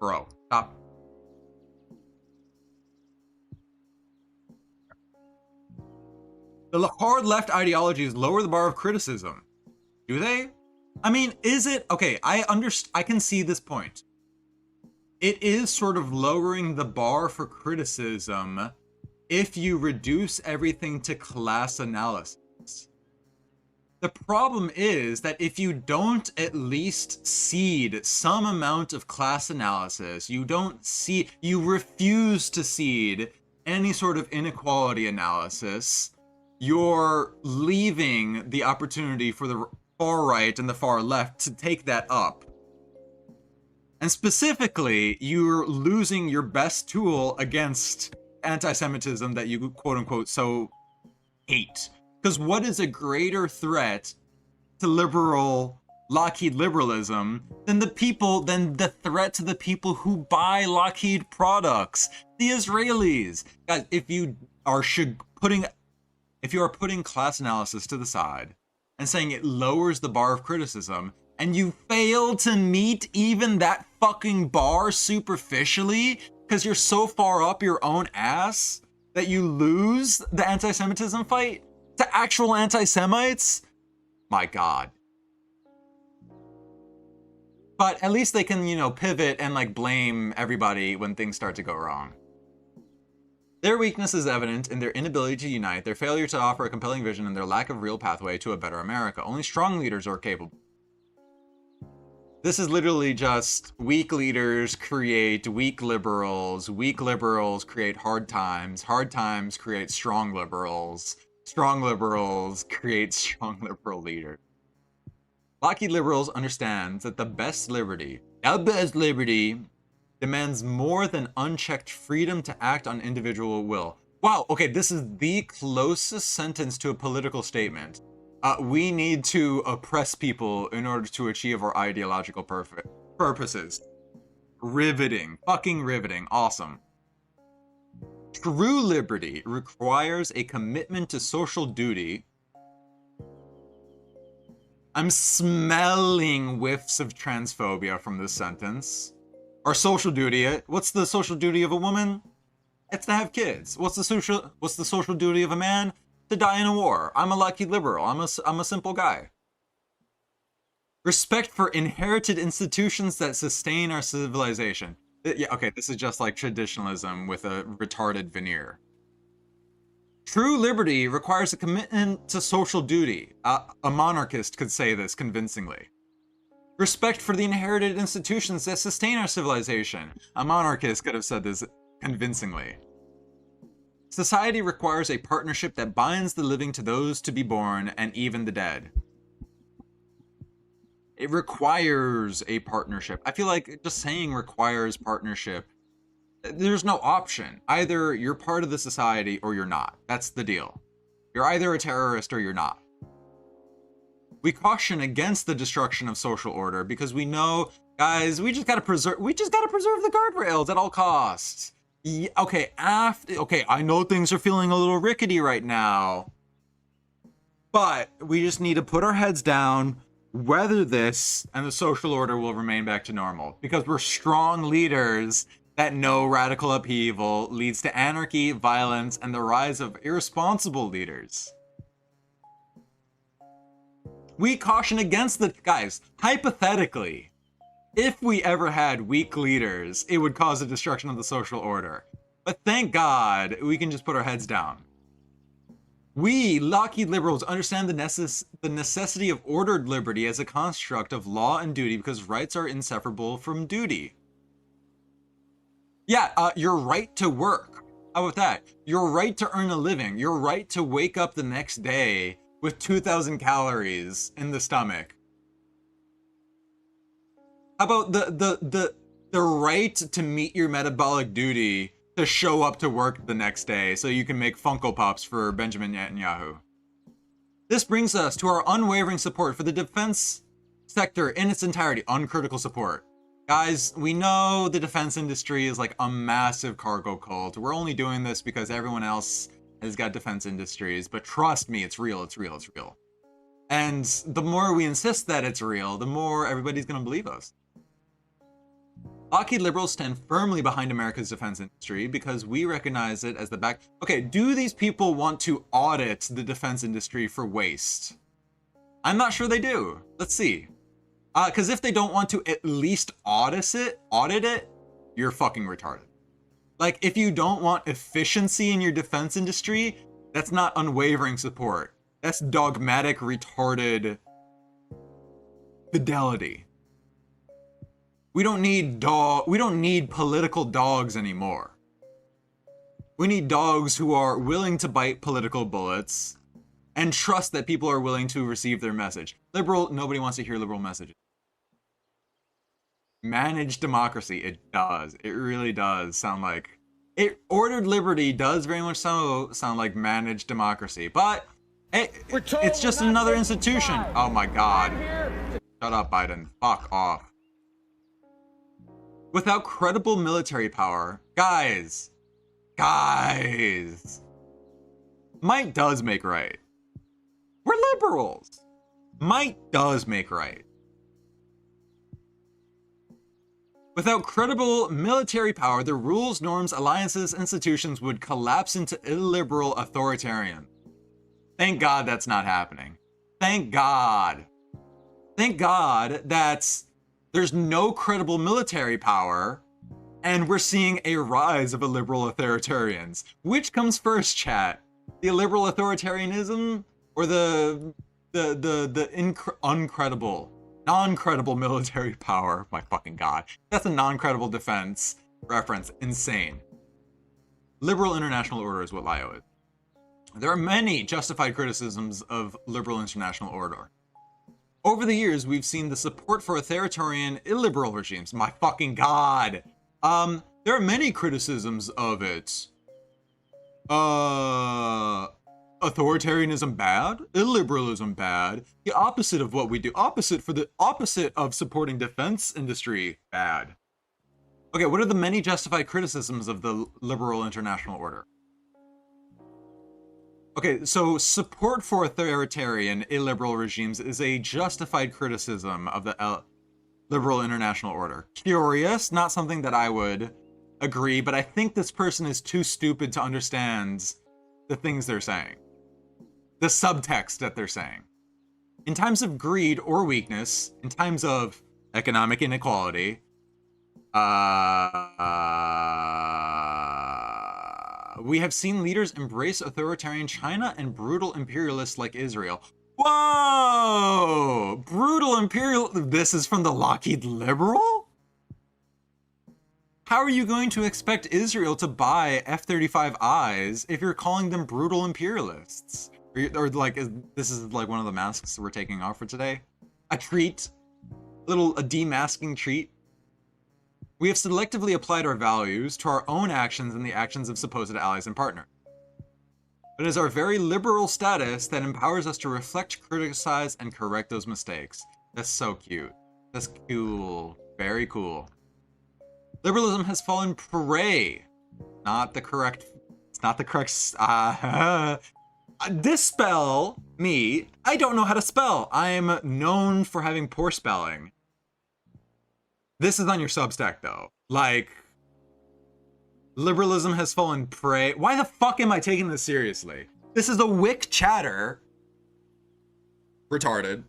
Bro, stop. The hard left ideologies lower the bar of criticism. Do they? I mean, is it? Okay, I can see this point. It is sort of lowering the bar for criticism if you reduce everything to class analysis. The problem is that if you don't at least cede some amount of class analysis, you refuse to cede any sort of inequality analysis, you're leaving the opportunity for the far right and the far left to take that up. And specifically, you're losing your best tool against anti-Semitism that you quote-unquote so hate. Because what is a greater threat to liberal Lockheed Liberalism than the threat to the people who buy Lockheed products, the Israelis. Guys, if you are putting class analysis to the side and saying it lowers the bar of criticism, and you fail to meet even that fucking bar superficially because you're so far up your own ass that you lose the anti-Semitism fight to actual anti-Semites, my God. But at least they can, you know, pivot and like blame everybody when things start to go wrong. Their weakness is evident in their inability to unite, their failure to offer a compelling vision, and their lack of real pathway to a better America. Only strong leaders are capable. This is literally just weak leaders create weak liberals create hard times create strong liberals create strong liberal leaders. Lockheed Liberals understands that the best liberty demands more than unchecked freedom to act on individual will. Wow, okay, this is the closest sentence to a political statement. We need to oppress people in order to achieve our ideological purposes. Riveting, fucking riveting, awesome. True liberty requires a commitment to social duty. I'm smelling whiffs of transphobia from this sentence. Our social duty, what's the social duty of a woman? It's to have kids. What's the social duty of a man? To die in a war. I'm a Lockheed Liberal. I'm a simple guy. Respect for inherited institutions that sustain our civilization. Yeah, okay, this is just like traditionalism with a retarded veneer. True liberty requires a commitment to social duty. A monarchist could say this convincingly. Respect for the inherited institutions that sustain our civilization. A monarchist could have said this convincingly. Society requires a partnership that binds the living to those to be born and even the dead. It requires a partnership. I feel like just saying requires partnership, there's no option. Either you're part of the society or you're not. That's the deal. You're either a terrorist or you're not. We caution against the destruction of social order because we know, guys, we just gotta preserve the guardrails at all costs. Yeah, okay, I know things are feeling a little rickety right now, but we just need to put our heads down, weather this, and the social order will remain back to normal because we're strong leaders that know radical upheaval leads to anarchy, violence, and the rise of irresponsible leaders. We caution against the, guys, hypothetically, if we ever had weak leaders, it would cause the destruction of the social order. But thank God, we can just put our heads down. We, Lockheed Liberals, understand the necessity of ordered liberty as a construct of law and duty because rights are inseparable from duty. Yeah, your right to work. How about that? Your right to earn a living. Your right to wake up the next day with 2,000 calories in the stomach. How about the right to meet your metabolic duty to show up to work the next day so you can make Funko Pops for Benjamin Netanyahu? This brings us to our unwavering support for the defense sector in its entirety, uncritical support. Guys, we know the defense industry is like a massive cargo cult. We're only doing this because everyone else has got defense industries, but trust me, it's real, it's real, it's real. And the more we insist that it's real, the more everybody's gonna believe us. Lockheed Liberals stand firmly behind America's defense industry because we recognize it as the back. Okay, do these people want to audit the defense industry for waste? I'm not sure they do. Let's see. Because if they don't want to at least audit it, you're fucking retarded. Like, if you don't want efficiency in your defense industry, that's not unwavering support. That's dogmatic, retarded fidelity. We don't need political dogs anymore. We need dogs who are willing to bite political bullets and trust that people are willing to receive their message. Liberal, nobody wants to hear liberal messages. Managed democracy, it does. It really does sound like ordered liberty does very much sound like managed democracy, but it's just another institution. Oh my God. Shut up, Biden. Fuck off. Without credible military power, guys, might does make right. We're liberals. Might does make right. Without credible military power, the rules, norms, alliances, institutions would collapse into illiberal authoritarian. Thank God that's not happening. Thank God. Thank God that there's no credible military power, and we're seeing a rise of illiberal authoritarians. Which comes first, chat? The illiberal authoritarianism or the uncredible, non-credible military power? My fucking God. That's a non-credible defense reference. Insane. Liberal international order is what LIO is. There are many justified criticisms of liberal international order. Over the years, we've seen the support for authoritarian, illiberal regimes. My fucking God. There are many criticisms of it. Authoritarianism bad, illiberalism bad, the opposite of what we do, opposite of supporting defense industry bad. Okay, what are the many justified criticisms of the liberal international order? Okay, so support for authoritarian, illiberal regimes is a justified criticism of the liberal international order. Curious, not something that I would agree, but I think this person is too stupid to understand the things they're saying. The subtext that they're saying. In times of greed or weakness, in times of economic inequality, we have seen leaders embrace authoritarian China and brutal imperialists like Israel. Whoa! Brutal imperial... This is from the Lockheed Liberal? How are you going to expect Israel to buy F-35Is if you're calling them brutal imperialists? Or like, this is like one of the masks we're taking off for today? A treat? A demasking treat? We have selectively applied our values to our own actions and the actions of supposed allies and partners. It is our very liberal status that empowers us to reflect, criticize, and correct those mistakes. That's so cute. That's cool. Very cool. Liberalism has fallen prey. Not the correct... It's not the correct... Dispel me. I don't know how to spell. I'm known for having poor spelling. This is on your Substack, though. Like, liberalism has fallen prey. Why the fuck am I taking this seriously? This is a Wick chatter. Retarded.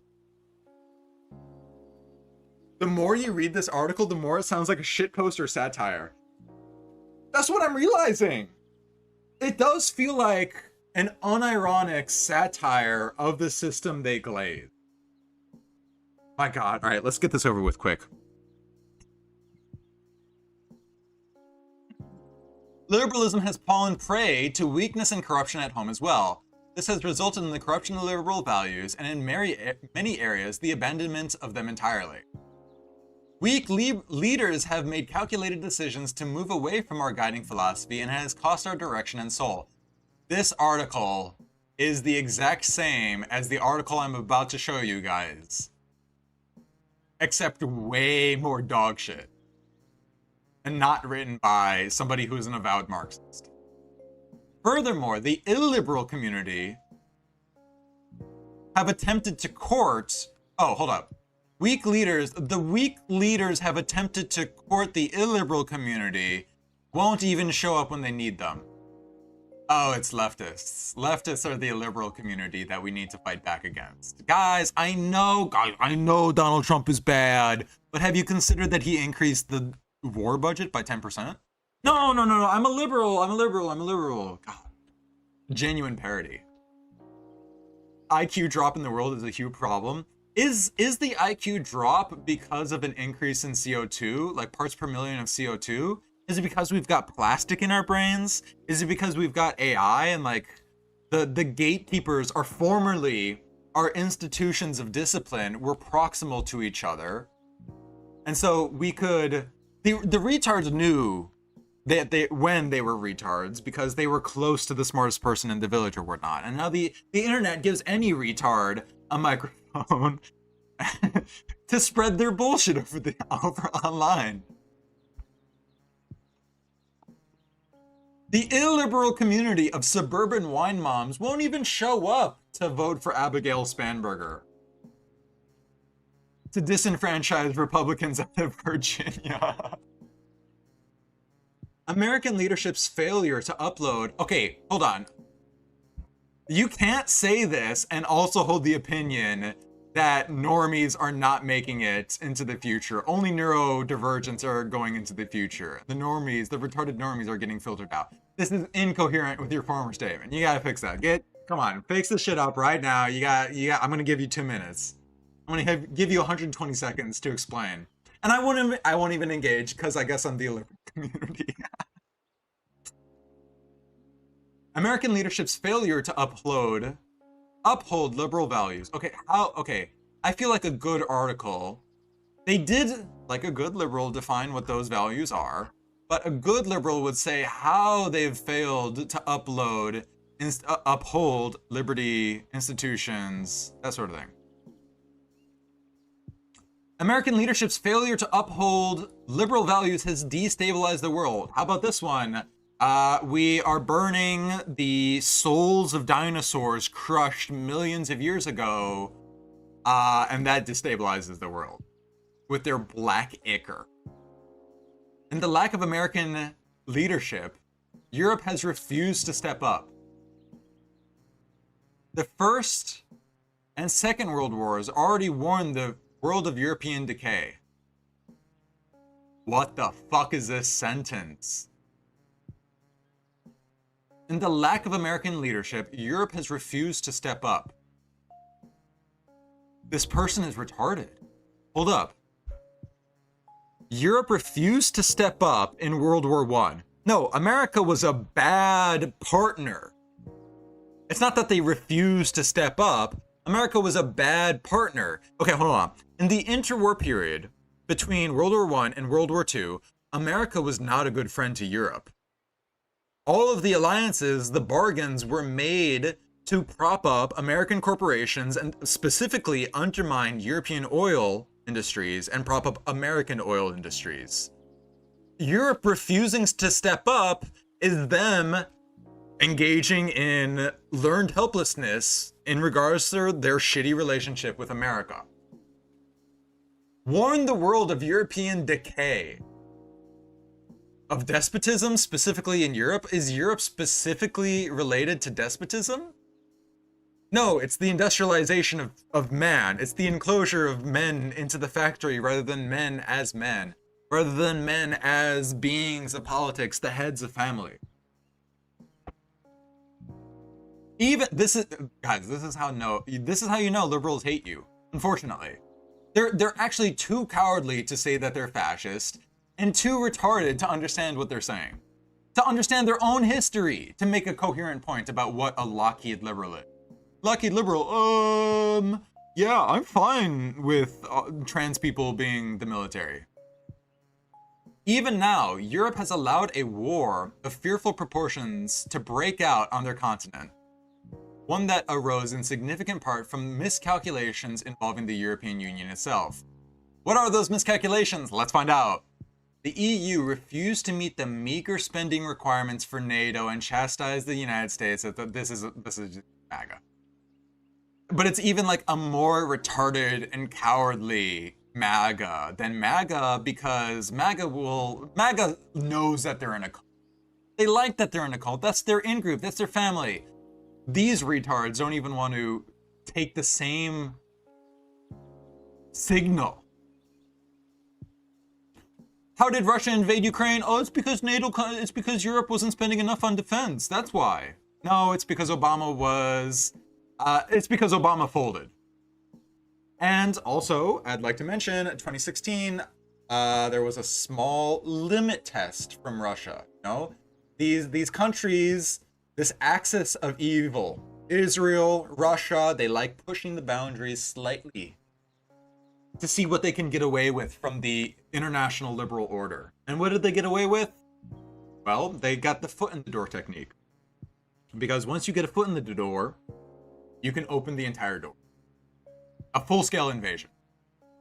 The more you read this article, the more it sounds like a shitpost or satire. That's what I'm realizing. It does feel like an unironic satire of the system they glaze. My God. All right, let's get this over with quick. Liberalism has fallen prey to weakness and corruption at home as well. This has resulted in the corruption of liberal values and in many areas, the abandonment of them entirely. Weak leaders have made calculated decisions to move away from our guiding philosophy and has cost our direction and soul. This article is the exact same as the article I'm about to show you guys. Except way more dog shit. And not written by somebody who is an avowed Marxist. Furthermore, the illiberal community have attempted to court... Oh, hold up. The weak leaders have attempted to court the illiberal community, won't even show up when they need them. Oh, it's leftists. Leftists are the illiberal community that we need to fight back against. Guys, I know Donald Trump is bad, but have you considered that he increased the war budget by 10%? No, I'm a liberal. God. Genuine parody. IQ drop in the world is a huge problem. Is the IQ drop because of an increase in CO2, like parts per million of CO2? Is it because we've got plastic in our brains? Is it because we've got AI and like the gatekeepers are formerly our institutions of discipline were proximal to each other? And so we could, the retards knew that when they were retards because they were close to the smartest person in the village or whatnot. And now the internet gives any retard a microphone to spread their bullshit over online. The illiberal community of suburban wine moms won't even show up to vote for Abigail Spanberger, to disenfranchise Republicans out of Virginia. American leadership's failure to upload... Okay, hold on. You can't say this and also hold the opinion that normies are not making it into the future. Only neurodivergents are going into the future. The normies, the retarded normies are getting filtered out. This is incoherent with your former statement. You gotta fix that. Come on, fix this shit up right now. I'm gonna give you 2 minutes. I'm gonna give you 120 seconds to explain. And I won't even engage because I guess I'm the illiterate community. American leadership's failure to uphold liberal values. Okay, I feel like a good article. They did, like a good liberal, define what those values are, but a good liberal would say how they've failed to uphold liberty, institutions, that sort of thing. American leadership's failure to uphold liberal values has destabilized the world. How about this one? We are burning the souls of dinosaurs crushed millions of years ago, and that destabilizes the world with their black ichor. And the lack of American leadership, Europe has refused to step up. The First and Second World Wars already warned the world of European decay. What the fuck is this sentence? In the lack of American leadership, Europe has refused to step up. This person is retarded. Hold up. Europe refused to step up in World War I. No, America was a bad partner. It's not that they refused to step up. America was a bad partner. Okay, hold on. In the interwar period between World War I and World War II, America was not a good friend to Europe. All of the alliances, the bargains were made to prop up American corporations and specifically undermine European oil industries and prop up American oil industries. Europe refusing to step up is them engaging in learned helplessness in regards to their shitty relationship with America. Warn the world of European decay. Of despotism, specifically in Europe? Is Europe specifically related to despotism? No, it's the industrialization of man. It's the enclosure of men into the factory rather than men as men. Rather than men as beings of politics, the heads of family. This is how you know liberals hate you, unfortunately. They're actually too cowardly to say that they're fascist, and too retarded to understand what they're saying. To understand their own history, to make a coherent point about what a Lockheed Liberal is. Lockheed Liberal, yeah, I'm fine with trans people being the military. Even now, Europe has allowed a war of fearful proportions to break out on their continent. One that arose in significant part from miscalculations involving the European Union itself. What are those miscalculations? Let's find out. The EU refused to meet the meager spending requirements for NATO and chastised the United States that this is MAGA. But it's even like a more retarded and cowardly MAGA than MAGA because MAGA knows that they're in a cult. They like that they're in a cult. That's their in-group. That's their family. These retards don't even want to take the same signal. How did Russia invade Ukraine? Oh, it's because it's because Europe wasn't spending enough on defense. That's why. No, it's because Obama folded. And also, I'd like to mention, 2016, there was a small limit test from Russia. You know, these countries, this axis of evil, Israel, Russia, they like pushing the boundaries slightly to see what they can get away with from the international liberal order. And what did they get away with? Well, they got the foot in the door technique. Because once you get a foot in the door, you can open the entire door. A full-scale invasion.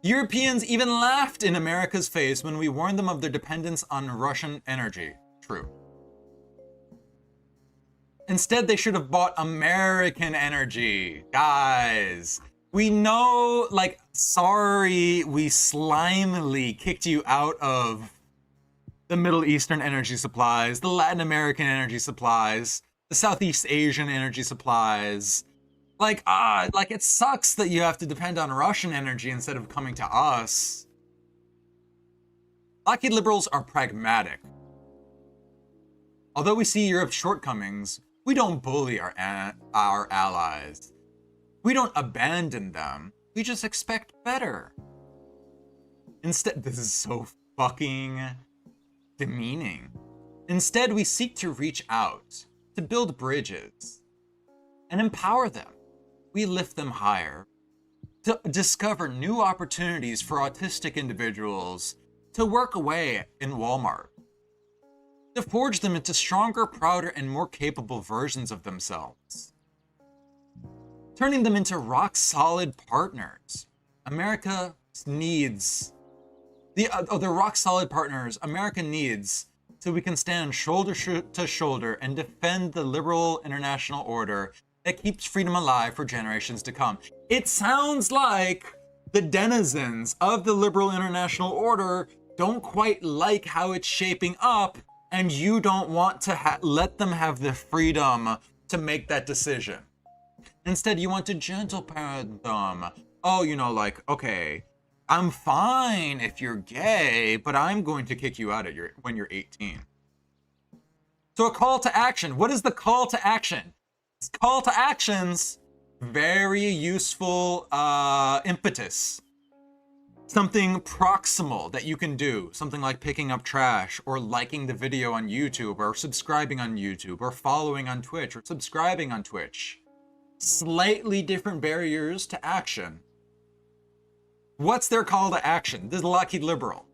Europeans even laughed in America's face when we warned them of their dependence on Russian energy. True. Instead, they should have bought American energy. Guys, we know, like, sorry we slimily kicked you out of the Middle Eastern energy supplies, the Latin American energy supplies, the Southeast Asian energy supplies. Like, it sucks that you have to depend on Russian energy instead of coming to us. Lockheed Liberals are pragmatic. Although we see Europe's shortcomings, we don't bully our allies. We don't abandon them. We just expect better. Instead, this is so fucking demeaning. Instead, we seek to reach out, to build bridges, and empower them. We lift them higher, to discover new opportunities for autistic individuals to work away in Walmart, to forge them into stronger, prouder, and more capable versions of themselves, turning them into rock-solid partners. America needs the rock-solid partners America needs so we can stand shoulder to shoulder and defend the liberal international order that keeps freedom alive for generations to come. It sounds like the denizens of the liberal international order don't quite like how it's shaping up, and you don't want to let them have the freedom to make that decision. Instead, you want to gentle parent them. Oh, you know, like, okay, I'm fine if you're gay, but I'm going to kick you out when you're 18. So a call to action. What is the call to action? It's call to actions, very useful impetus. Something proximal that you can do. Something like picking up trash, or liking the video on YouTube, or subscribing on YouTube, or following on Twitch, or subscribing on Twitch. Slightly different barriers to action. What's their call to action? This is Lockheed Liberal.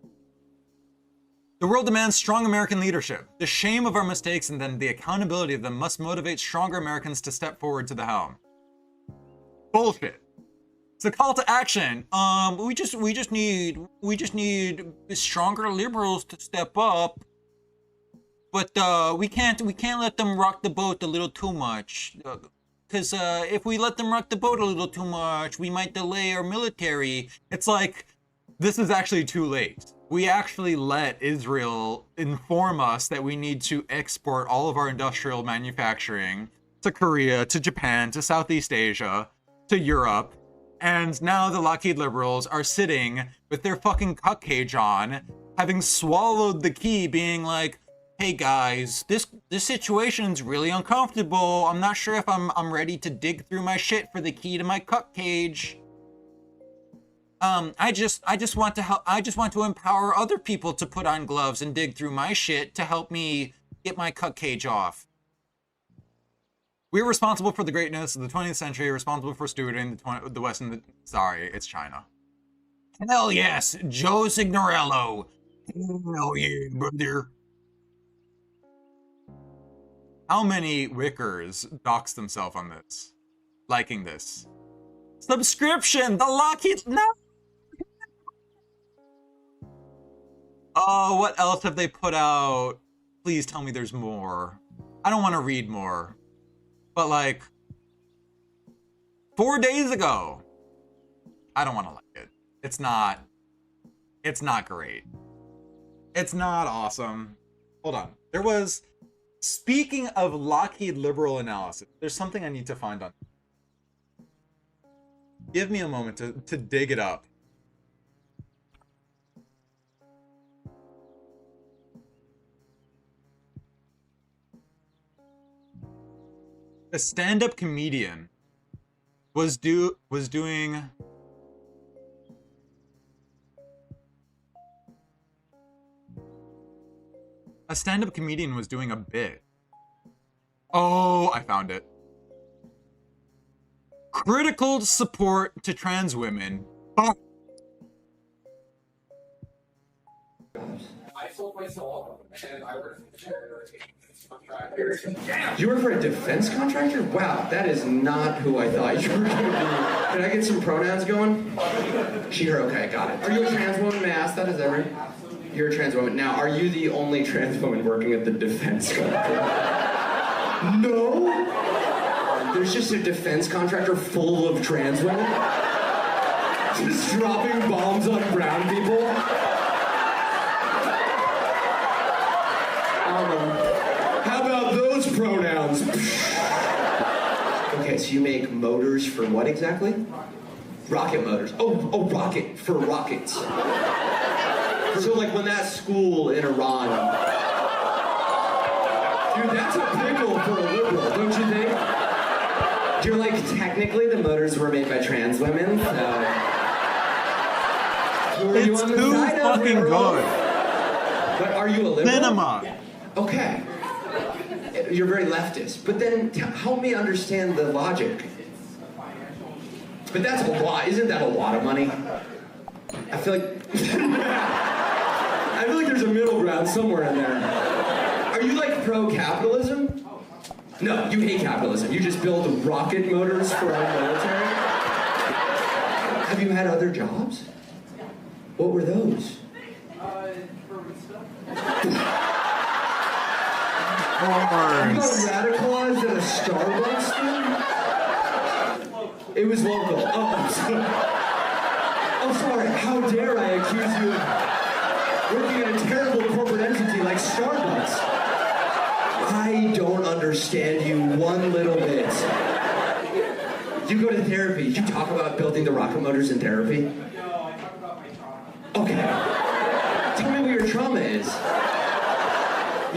The world demands strong American leadership. The shame of our mistakes and then the accountability of them must motivate stronger Americans to step forward to the helm. Bullshit. It's a call to action. We just need stronger liberals to step up. But we can't let them rock the boat a little too much. Because if we let them rock the boat a little too much, we might delay our military. It's like, this is actually too late. We actually let Israel inform us that we need to export all of our industrial manufacturing to Korea, to Japan, to Southeast Asia, to Europe. And now the Lockheed Liberals are sitting with their fucking cuck cage on, having swallowed the key, being like, hey guys, this situation's really uncomfortable. I'm not sure if I'm ready to dig through my shit for the key to my cuck cage. I just want to help. I just want to empower other people to put on gloves and dig through my shit to help me get my cuck cage off. We're responsible for the greatness of the 20th century, responsible for stewarding the West and sorry, it's China. Hell yes, Joe Signorello. Hell yeah, brother. How many Wickers dox themselves on this? Liking this. Subscription! The Lockheed... No! Oh, what else have they put out? Please tell me there's more. I don't want to read more. But like... 4 days ago. I don't want to like it. It's not great. It's not awesome. Hold on. There was... Speaking of Lockheed Liberal analysis, there's something I need to find on. Give me a moment to dig it up. A stand-up comedian was doing a stand-up comedian was doing a bit. Oh, I found it. Critical support to trans women. Oh. I sold my soul and I worked for charity. You work for a defense contractor? Wow, that is not who I thought you were going to be. Can I get some pronouns going? She, her, okay, got it. Are you a trans woman? May I ask that? Is that right? You're a trans woman. Now, are you the only trans woman working at the defense contractor? No? There's just a defense contractor full of trans women? Just dropping bombs on brown people? How about those pronouns? Okay, so you make motors for what exactly? Rocket motors. Oh, rocket, for rockets. So like when that school in Iran... Dude, that's a pickle for a liberal, don't you think? You're like, technically the motors were made by trans women, so... It's too fucking good. But are you a liberal? Cinema. Okay. You're very leftist. But then help me understand the logic. But that's a lot. Isn't that a lot of money? I feel like... I feel like there's a middle ground somewhere in there. Are you like pro-capitalism? No, you hate capitalism. You just build rocket motors for our military? Have you had other jobs? What were those? You got radicalized at a Starbucks thing? It was local. Oh, I'm sorry. Oh, sorry. How dare I accuse you of working at a terrible corporate entity like Starbucks? I don't understand you one little bit. You go to therapy. You talk about building the rocket motors in therapy? Okay. Tell me what your trauma is.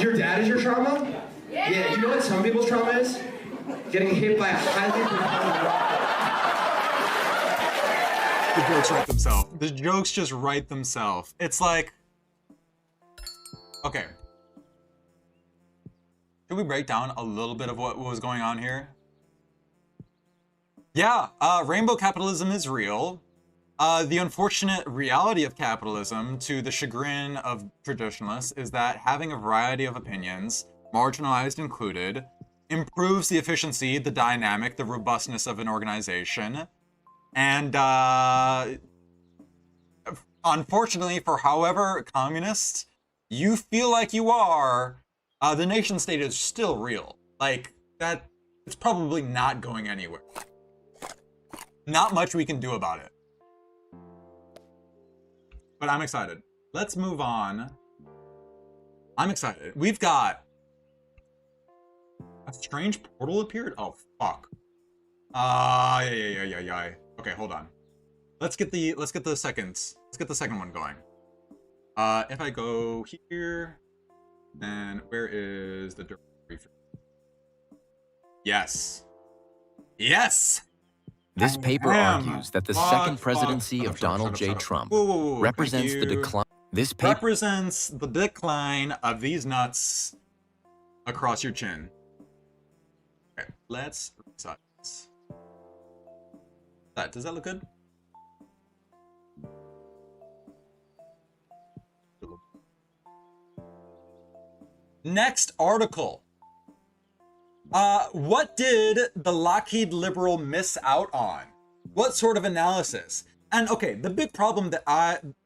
Your dad is your trauma? Yeah, you know what some people's trauma is? Getting hit by a highly The jokes write themselves. The jokes just write themselves. It's like... Okay. Should we break down a little bit of what was going on here? Yeah, rainbow capitalism is real. The unfortunate reality of capitalism, to the chagrin of traditionalists, is that having a variety of opinions, marginalized included, improves the efficiency, the dynamic, the robustness of an organization. And unfortunately, for however communist you feel like you are, the nation state is still real. Like, that, it's probably not going anywhere. Not much we can do about it. But I'm excited. Let's move on. I'm excited. We've got a strange portal appeared? Oh, fuck. Yeah. Okay, hold on. Let's get the second one going. If I go here, then where is the directory? Yes. Yes! This paper argues that the second presidency of Donald J. Trump represents the decline. This paper represents the decline of these nuts across your chin. Okay, let's resize this. Does that look good? Next article. What did the Lockheed Liberal miss out on? What sort of analysis? And okay, the big problem that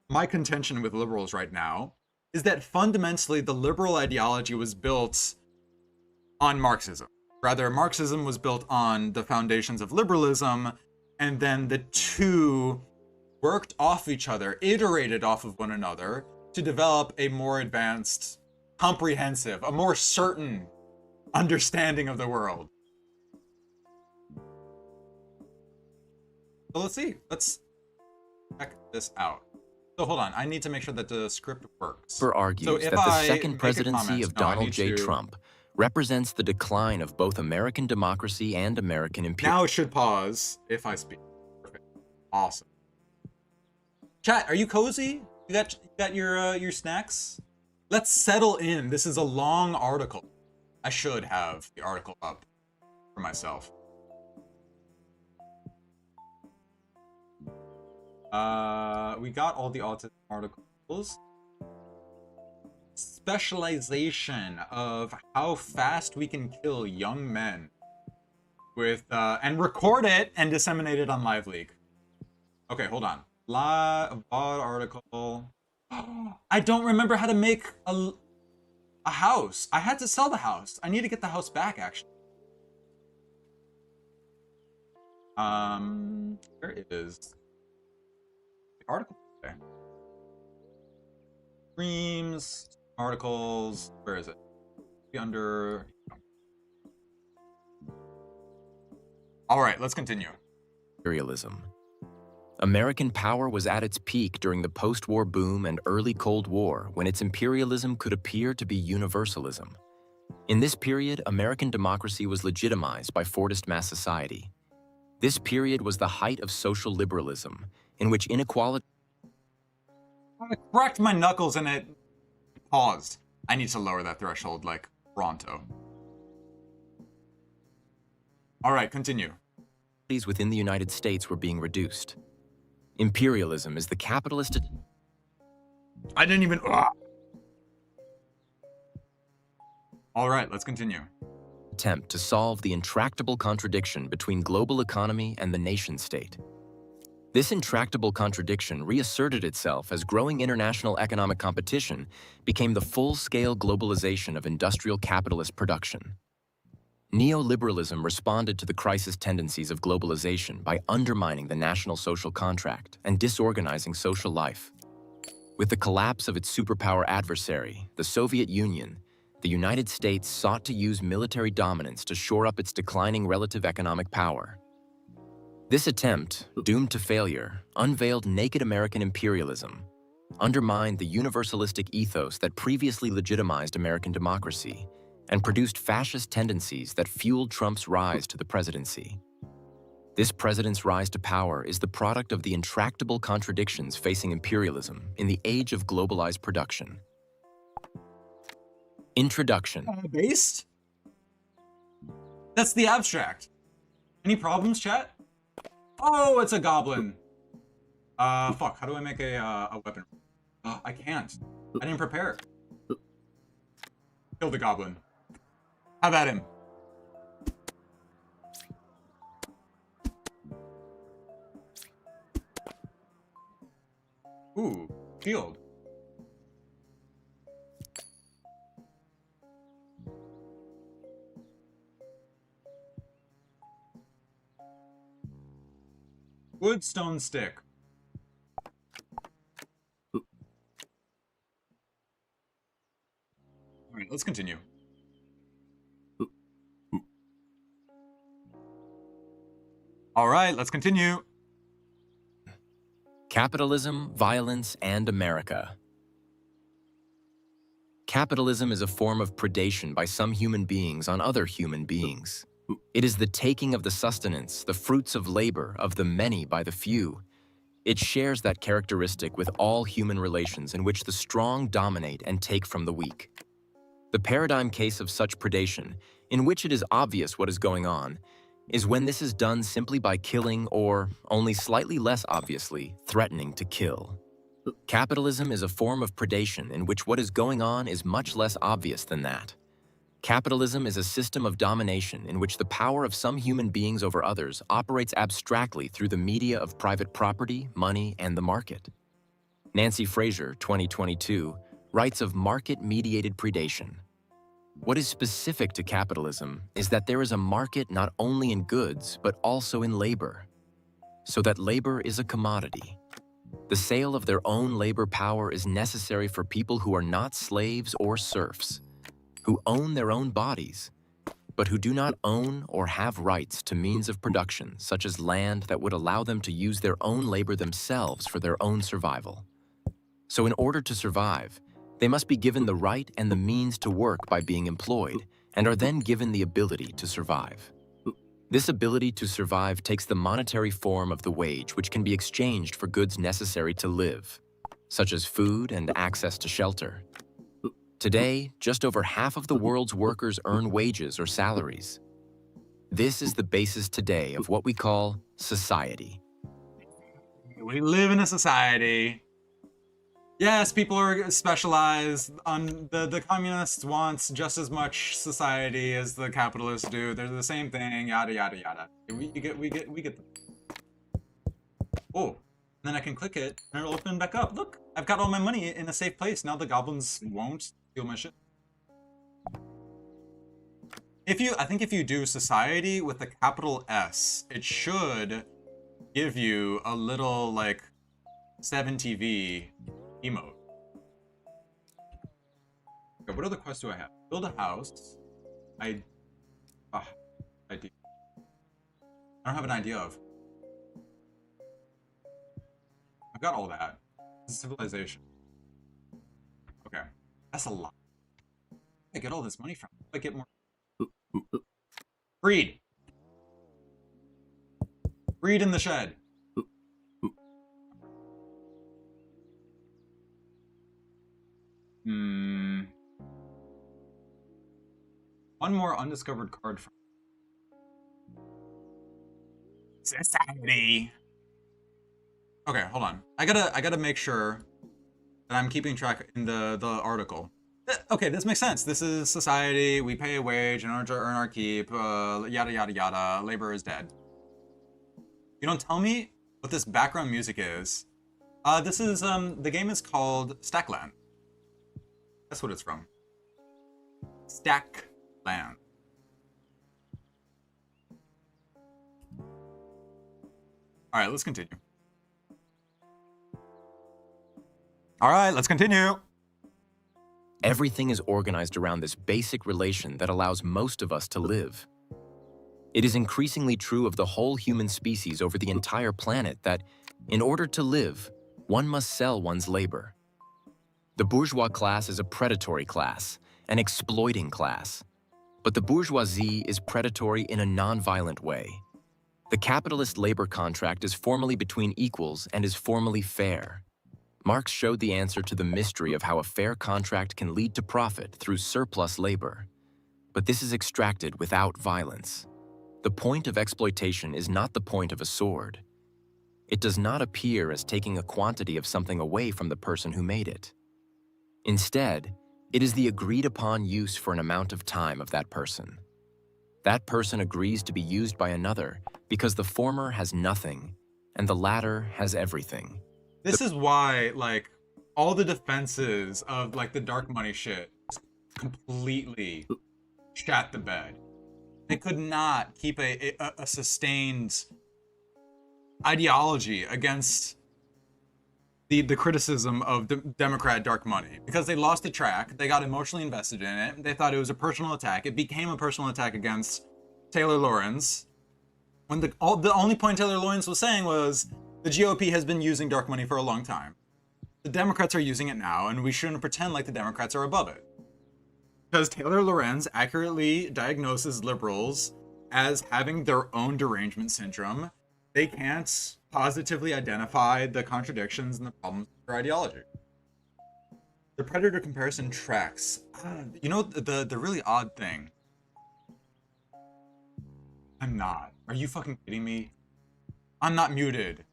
my contention with liberals right now is that fundamentally the liberal ideology was built on Marxism. Rather, Marxism was built on the foundations of liberalism, and then the two worked off each other, iterated off of one another to develop a more advanced, comprehensive, a more certain understanding of the world. So let's see. Let's check this out. So hold on. I need to make sure that the script works. Paper argues that the second presidency of Donald J. Trump represents the decline of both American democracy and American imperialism. Now it should pause if I speak. Perfect. Awesome. Chat, are you cozy? You got your snacks? Let's settle in. This is a long article. I should have the article up for myself. We got all the autism articles. specialization of how fast we can kill young men with and record it and disseminate it on LiveLeak. Okay, hold on. Live article. I don't remember how to make a house. I had to sell the house. I need to get the house back, actually. Where is the article? Okay. Streams, articles. Where is it? Be under. All right, let's continue. Imperialism. American power was at its peak during the post-war boom and early Cold War, when its imperialism could appear to be universalism. In this period, American democracy was legitimized by Fordist mass society. This period was the height of social liberalism, in which inequality... I cracked my knuckles and it paused. I need to lower that threshold like pronto. All right, continue. Within the United States were being reduced. Imperialism is the capitalist... I didn't even... All right, let's continue. Attempt to solve the intractable contradiction between global economy and the nation-state. This intractable contradiction reasserted itself as growing international economic competition became the full-scale globalization of industrial capitalist production. Neoliberalism responded to the crisis tendencies of globalization by undermining the national social contract and disorganizing social life. With the collapse of its superpower adversary, the Soviet Union, the United States sought to use military dominance to shore up its declining relative economic power. This attempt, doomed to failure, unveiled naked American imperialism, undermined the universalistic ethos that previously legitimized American democracy, and produced fascist tendencies that fueled Trump's rise to the presidency. This president's rise to power is the product of the intractable contradictions facing imperialism in the age of globalized production. Introduction. Based? That's the abstract. Any problems, chat? Oh, it's a goblin. Fuck, how do I make a weapon? I can't. I didn't prepare. Kill the goblin. How about him? Ooh, shield. Wood, stone, stick. All right, let's continue. All right, let's continue. Capitalism, violence, and America. Capitalism is a form of predation by some human beings on other human beings. It is the taking of the sustenance, the fruits of labor, of the many by the few. It shares that characteristic with all human relations in which the strong dominate and take from the weak. The paradigm case of such predation, in which it is obvious what is going on, is when this is done simply by killing or, only slightly less obviously, threatening to kill. Capitalism is a form of predation in which what is going on is much less obvious than that. Capitalism is a system of domination in which the power of some human beings over others operates abstractly through the media of private property, money, and the market. Nancy Fraser, 2022, writes of market-mediated predation. What is specific to capitalism is that there is a market not only in goods, but also in labor. So that labor is a commodity. The sale of their own labor power is necessary for people who are not slaves or serfs, who own their own bodies, but who do not own or have rights to means of production, such as land that would allow them to use their own labor themselves for their own survival. So in order to survive, they must be given the right and the means to work by being employed, and are then given the ability to survive. This ability to survive takes the monetary form of the wage, which can be exchanged for goods necessary to live, such as food and access to shelter. Today, just over half of the world's workers earn wages or salaries. This is the basis today of what we call society. We live in a society. Yes, people are specialized. The communists want just as much society as the capitalists do. They're the same thing. Yada yada yada. We get them. Oh, and then I can click it and it'll open back up. Look, I've got all my money in a safe place. Now the goblins won't steal my shit. I think if you do society with a capital S, it should give you a little like 7TV emote. Okay, what other quests do I have? Build a house. Idea. I don't have an idea of. I've got all that. Civilization. Okay, that's a lot. Where do I get all this money from? How do I get more? Breed. Breed in the shed. One more undiscovered card from society. Okay, hold on. I gotta make sure that I'm keeping track in the article. Okay, this makes sense. This is society. We pay a wage in order to earn our keep. Yada yada yada. Labor is dead. You don't tell me what this background music is. This is the game is called Stackland. That's what it's from. Stackland. All right, let's continue. All right, let's continue. Everything is organized around this basic relation that allows most of us to live. It is increasingly true of the whole human species over the entire planet that, in order to live, one must sell one's labor. The bourgeois class is a predatory class, an exploiting class. But the bourgeoisie is predatory in a non-violent way. The capitalist labor contract is formally between equals and is formally fair. Marx showed the answer to the mystery of how a fair contract can lead to profit through surplus labor. But this is extracted without violence. The point of exploitation is not the point of a sword. It does not appear as taking a quantity of something away from the person who made it. Instead, it is the agreed-upon use for an amount of time of that person. That person agrees to be used by another because the former has nothing and the latter has everything. This is why, like, all the defenses of, like, the dark money shit completely shat the bed. They could not keep a sustained ideology against the criticism of Democrat dark money. Because they lost the track, they got emotionally invested in it, they thought it was a personal attack. It became a personal attack against Taylor Lorenz. When the only point Taylor Lorenz was saying was, the GOP has been using dark money for a long time. The Democrats are using it now, and we shouldn't pretend like the Democrats are above it. Because Taylor Lorenz accurately diagnoses liberals as having their own derangement syndrome. They can't positively identify the contradictions and the problems with their ideology. The predator comparison tracks. You know, the really odd thing. I'm not. Are you fucking kidding me? I'm not muted.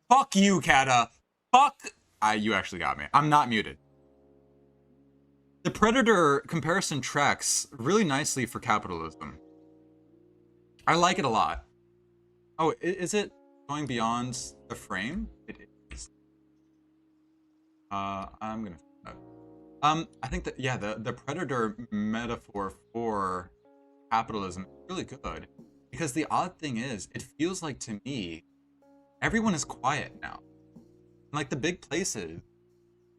Fuck you, Kata. Fuck. You actually got me. I'm not muted. The predator comparison tracks really nicely for capitalism. I like it a lot. Oh, is it going beyond the frame? It is. I'm gonna. I think that, yeah, the predator metaphor for capitalism is really good, because the odd thing is, it feels like to me, everyone is quiet now. Like the big places,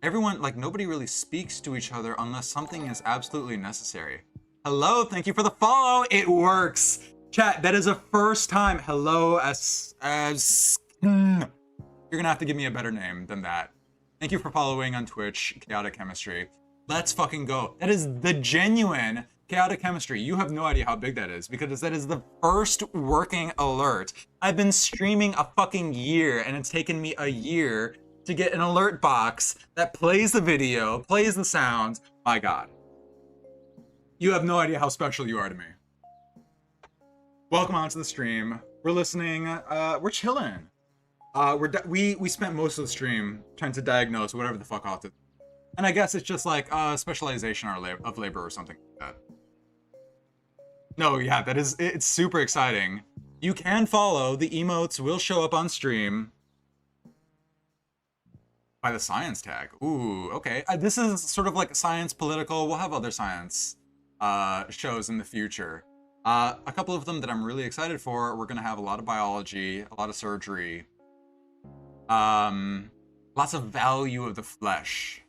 everyone, like nobody really speaks to each other unless something is absolutely necessary. Hello, thank you for the follow. It works. Chat, that is a first time. Hello, you're gonna have to give me a better name than that. Thank you for following on Twitch, Chaotic Chemistry. Let's fucking go. That is the genuine Chaotic Chemistry. You have no idea how big that is, because that is the first working alert. I've been streaming a fucking year, and it's taken me a year to get an alert box that plays the video, plays the sounds. My God. You have no idea how special you are to me. Welcome onto the stream. We're listening, we're chilling. We spent most of the stream trying to diagnose whatever the fuck autism And I guess it's just like specialization of labor or something like that. No, yeah, it's super exciting. You can follow. The emotes will show up on stream by the science tag. Ooh, okay. This is sort of like science political. We'll have other science shows in the future. A couple of them that I'm really excited for. We're going to have a lot of biology, a lot of surgery. Lots of value of the flesh.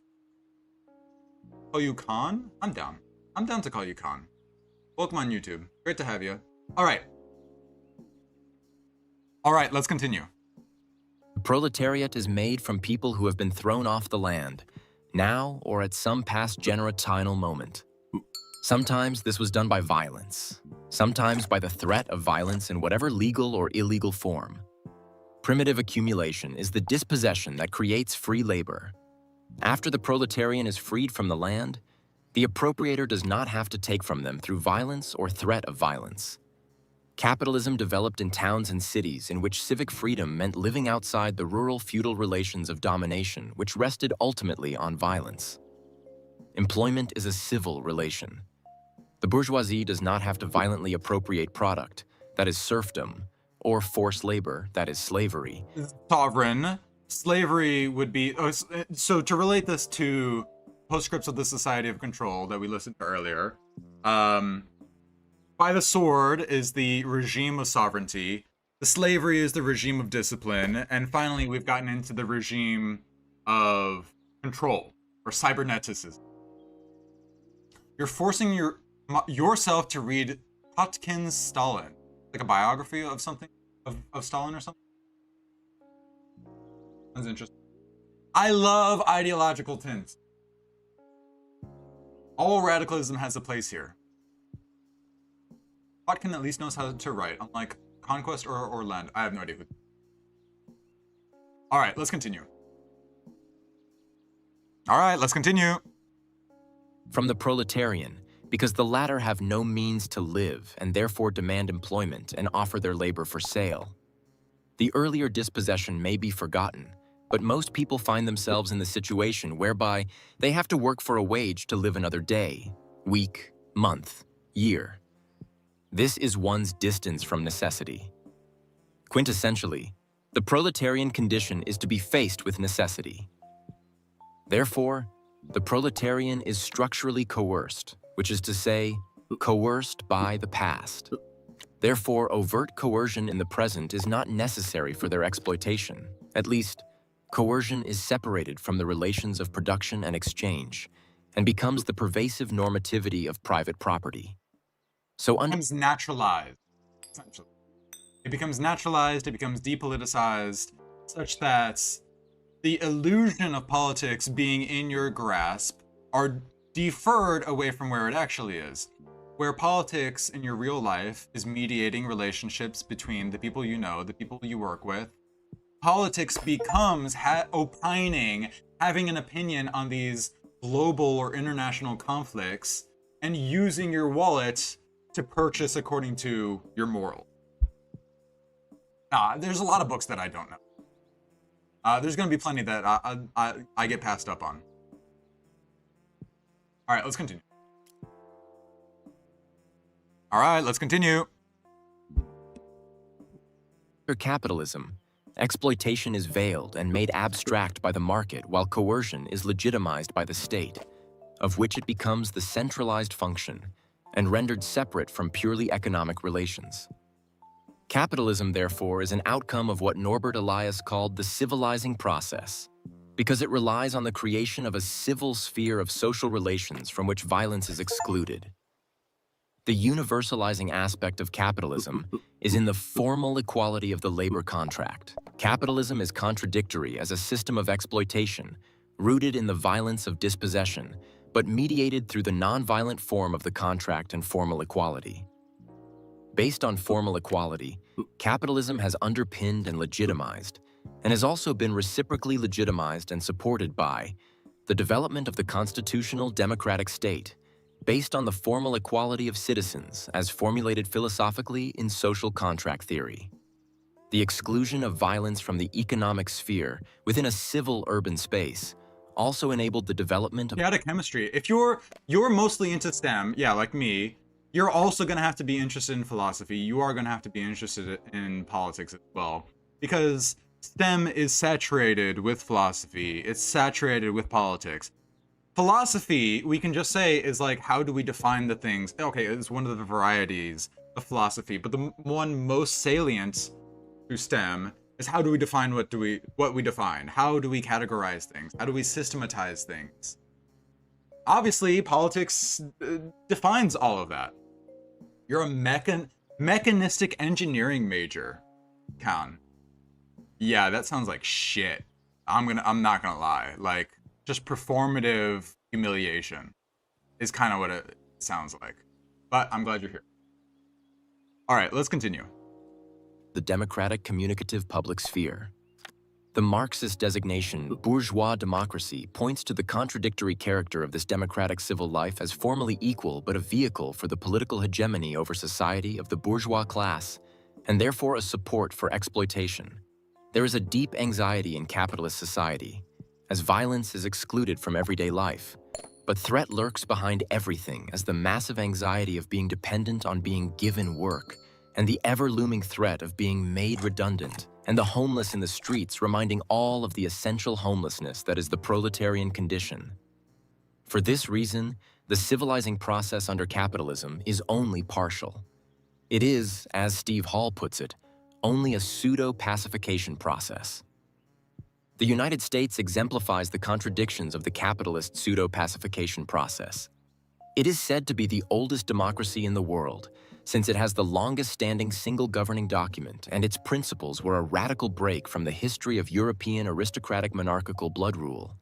Call you Khan? I'm down. I'm down to call you Khan. Welcome on YouTube. Great to have you. All right. All right, let's continue. The proletariat is made from people who have been thrown off the land, now or at some past generational moment. Sometimes this was done by violence, sometimes by the threat of violence in whatever legal or illegal form. Primitive accumulation is the dispossession that creates free labor. After the proletarian is freed from the land, the appropriator does not have to take from them through violence or threat of violence. Capitalism developed in towns and cities in which civic freedom meant living outside the rural feudal relations of domination, which rested ultimately on violence. Employment is a civil relation. The bourgeoisie does not have to violently appropriate product, that is serfdom, or forced labor, that is slavery. Sovereign. Slavery would be... so to relate this to Postscripts of the Society of Control that we listened to earlier, by the sword is the regime of sovereignty, the slavery is the regime of discipline, and finally we've gotten into the regime of control, or cyberneticism. You're forcing yourself to read Kotkin's Stalin, like a biography of something, of Stalin or something. That's interesting. I love ideological tints. All radicalism has a place here. Kotkin at least knows how to write, unlike Conquest or Land. I have no idea who. All right, let's continue. All right, let's continue. From the proletarian, because the latter have no means to live and therefore demand employment and offer their labor for sale. The earlier dispossession may be forgotten, but most people find themselves in the situation whereby they have to work for a wage to live another day, week, month, year. This is one's distance from necessity. Quintessentially, the proletarian condition is to be faced with necessity. Therefore, the proletarian is structurally coerced, which is to say, coerced by the past. Therefore, overt coercion in the present is not necessary for their exploitation. At least, coercion is separated from the relations of production and exchange, and becomes the pervasive normativity of private property. So it becomes naturalized, essentially. It becomes naturalized, it becomes depoliticized, such that the illusion of politics being in your grasp are deferred away from where it actually is. Where politics in your real life is mediating relationships between the people you know, the people you work with. Politics becomes opining, having an opinion on these global or international conflicts, and using your wallet to purchase according to your moral. There's a lot of books that I don't know. There's going to be plenty that I get passed up on. All right, let's continue. All right, let's continue. For capitalism, exploitation is veiled and made abstract by the market, while coercion is legitimized by the state, of which it becomes the centralized function and rendered separate from purely economic relations. Capitalism, therefore, is an outcome of what Norbert Elias called the civilizing process, because it relies on the creation of a civil sphere of social relations from which violence is excluded. The universalizing aspect of capitalism is in the formal equality of the labor contract. Capitalism is contradictory as a system of exploitation, rooted in the violence of dispossession, but mediated through the nonviolent form of the contract and formal equality. Based on formal equality, capitalism has underpinned and legitimized, and has also been reciprocally legitimized and supported by the development of the constitutional democratic state, based on the formal equality of citizens as formulated philosophically in social contract theory. The exclusion of violence from the economic sphere within a civil urban space, also enabled the development of chaotic chemistry. If you're mostly into STEM, yeah, like me, you're also going to have to be interested in philosophy. You are going to have to be interested in politics as well, because STEM is saturated with philosophy. It's saturated with politics. Philosophy, we can just say, is like, how do we define the things? Okay, it's one of the varieties of philosophy, but the one most salient to STEM is how do we define what we define? How do we categorize things? How do we systematize things? Obviously, politics defines all of that. You're a mechanistic engineering major, Khan. Yeah, that sounds like shit. I'm not gonna lie. Like, just performative humiliation is kind of what it sounds like. But I'm glad you're here. All right, let's continue. The democratic communicative public sphere. The Marxist designation, bourgeois democracy, points to the contradictory character of this democratic civil life as formally equal but a vehicle for the political hegemony over society of the bourgeois class, and therefore a support for exploitation. There is a deep anxiety in capitalist society, as violence is excluded from everyday life, but threat lurks behind everything as the massive anxiety of being dependent on being given work, and the ever-looming threat of being made redundant, and the homeless in the streets reminding all of the essential homelessness that is the proletarian condition. For this reason, the civilizing process under capitalism is only partial. It is, as Steve Hall puts it, only a pseudo-pacification process. The United States exemplifies the contradictions of the capitalist pseudo-pacification process. It is said to be the oldest democracy in the world, since it has the longest-standing single governing document, and its principles were a radical break from the history of European aristocratic monarchical blood rule.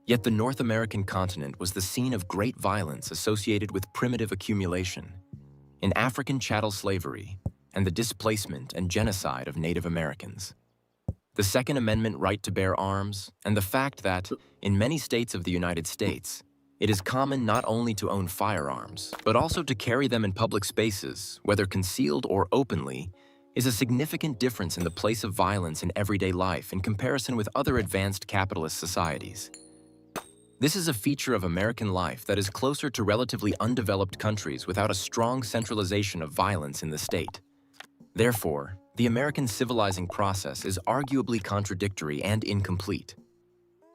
Yet the North American continent was the scene of great violence associated with primitive accumulation, in African chattel slavery, and the displacement and genocide of Native Americans. The Second Amendment right to bear arms, and the fact that, in many states of the United States, it is common not only to own firearms, but also to carry them in public spaces, whether concealed or openly, is a significant difference in the place of violence in everyday life in comparison with other advanced capitalist societies. This is a feature of American life that is closer to relatively undeveloped countries without a strong centralization of violence in the state. Therefore, the American civilizing process is arguably contradictory and incomplete.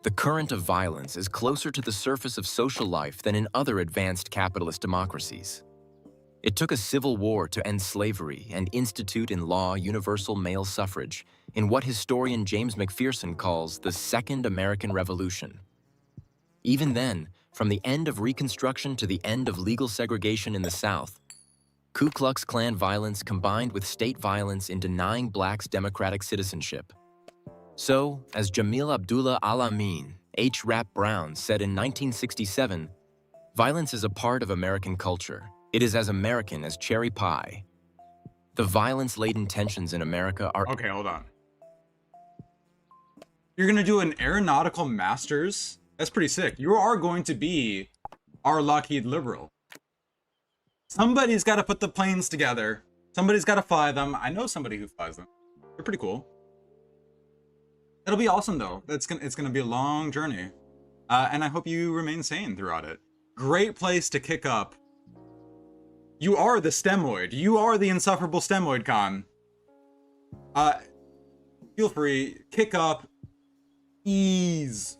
The current of violence is closer to the surface of social life than in other advanced capitalist democracies. It took a civil war to end slavery and institute in law universal male suffrage in what historian James McPherson calls the Second American Revolution. Even then, from the end of Reconstruction to the end of legal segregation in the South, Ku Klux Klan violence combined with state violence in denying blacks democratic citizenship. So, as Jamil Abdullah Al-Amin, H. Rap Brown said in 1967, violence is a part of American culture. It is as American as cherry pie. The violence-laden tensions in America are— Okay, hold on. You're gonna do an aeronautical master's? That's pretty sick. You are going to be our Lockheed Liberal. Somebody's got to put the planes together. Somebody's got to fly them. I know somebody who flies them. They're pretty cool. It'll be awesome though. It's gonna be a long journey, and I hope you remain sane throughout it. Great place to kick up. You are the STEMoid. You are the insufferable STEMoid, Khan. Feel free, kick up, ease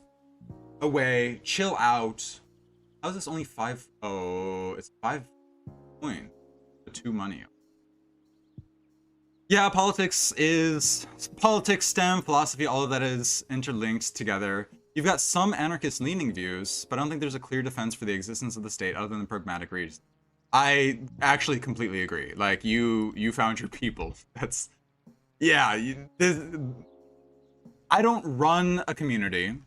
away, chill out. How's this only 5? Oh, it's 5 coin, the 2 money. Yeah, politics, STEM, philosophy, all of that is interlinked together. You've got some anarchist-leaning views, but I don't think there's a clear defense for the existence of the state other than pragmatic reasons. I actually completely agree. Like, you found your people. That's, yeah. I don't run a community.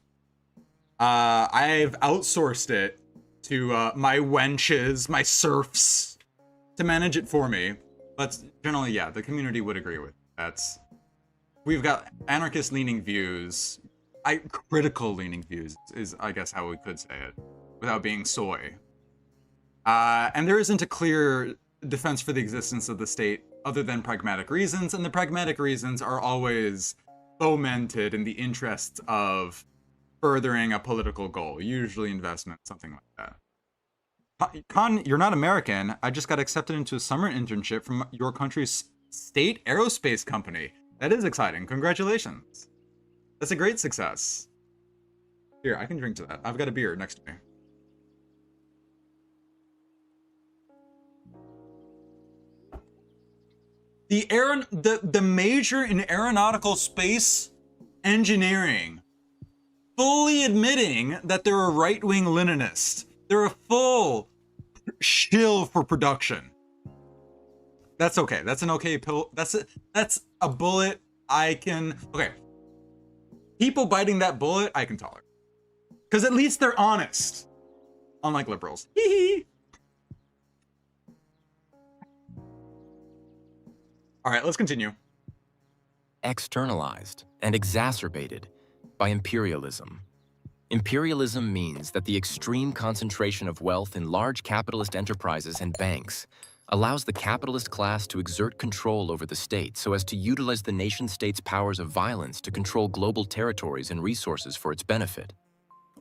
I've outsourced it to my wenches, my serfs, to manage it for me. But generally, yeah, the community would agree with that. We've got anarchist-leaning views. Critical-leaning views is, I guess, how we could say it, without being soy. And there isn't a clear defense for the existence of the state other than pragmatic reasons, and the pragmatic reasons are always fomented in the interests of furthering a political goal, usually investment, something like that. Con, you're not American. I just got accepted into a summer internship from your country's state aerospace company. That is exciting. Congratulations. That's a great success. Here, I can drink to that. I've got a beer next to me. The major in aeronautical space engineering fully admitting that they're a right-wing Leninist. They're a full shill for production. That's okay. That's an okay pill. That's a bullet I can... Okay. People biting that bullet, I can tolerate. Because at least they're honest. Unlike liberals. Hee hee. All right, let's continue. Externalized and exacerbated by imperialism. Imperialism means that the extreme concentration of wealth in large capitalist enterprises and banks allows the capitalist class to exert control over the state so as to utilize the nation-state's powers of violence to control global territories and resources for its benefit,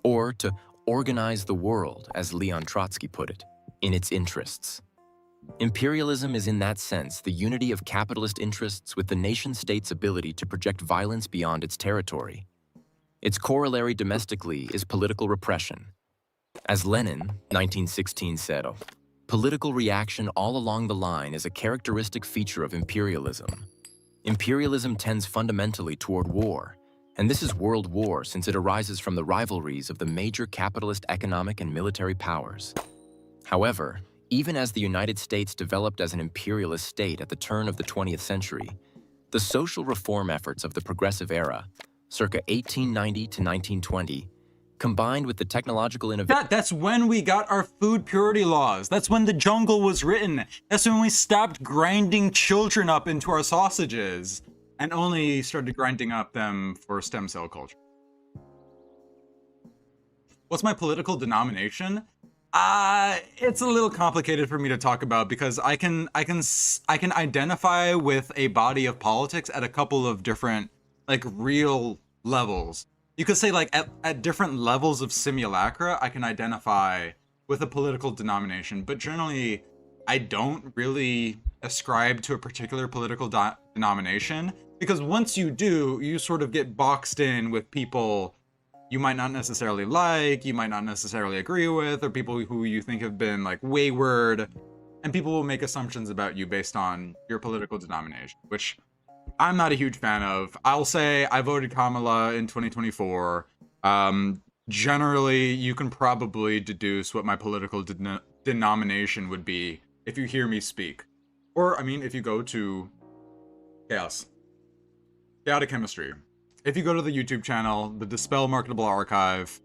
or to organize the world, as Leon Trotsky put it, in its interests. Imperialism is in that sense the unity of capitalist interests with the nation-state's ability to project violence beyond its territory. Its corollary domestically is political repression. As Lenin, 1916, said, political reaction all along the line is a characteristic feature of imperialism. Imperialism tends fundamentally toward war, and this is world war since it arises from the rivalries of the major capitalist economic and military powers. However, even as the United States developed as an imperialist state at the turn of the 20th century, the social reform efforts of the progressive era, circa 1890 to 1920, combined with the technological innovation... That's when we got our food purity laws. That's when the jungle was written. That's when we stopped grinding children up into our sausages and only started grinding up them for stem cell culture. What's my political denomination? It's a little complicated for me to talk about because I can identify with a body of politics at a couple of different, like, real levels. You could say, like, at different levels of simulacra, I can identify with a political denomination, but generally, I don't really ascribe to a particular political denomination, because once you do, you sort of get boxed in with people you might not necessarily like, you might not necessarily agree with, or people who you think have been, like, wayward, and people will make assumptions about you based on your political denomination, which I'm not a huge fan of. I'll say I voted Kamala in 2024. Generally, you can probably deduce what my political denomination would be if you hear me speak. Or, I mean, if you go to Chaotic Chemistry. If you go to the YouTube channel, the Dispel Marketable Archive,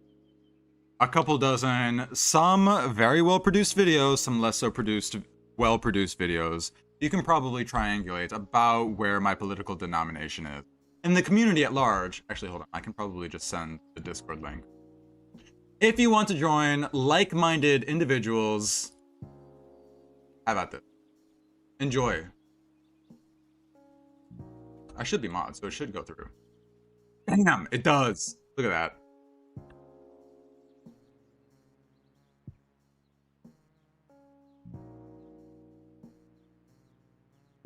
a couple dozen, some very well-produced videos, some less so well-produced videos, you can probably triangulate about where my political denomination is. In the community at large, actually, hold on, I can probably just send the Discord link. If you want to join like-minded individuals, how about this? Enjoy. I should be mod, so it should go through. Damn, it does. Look at that.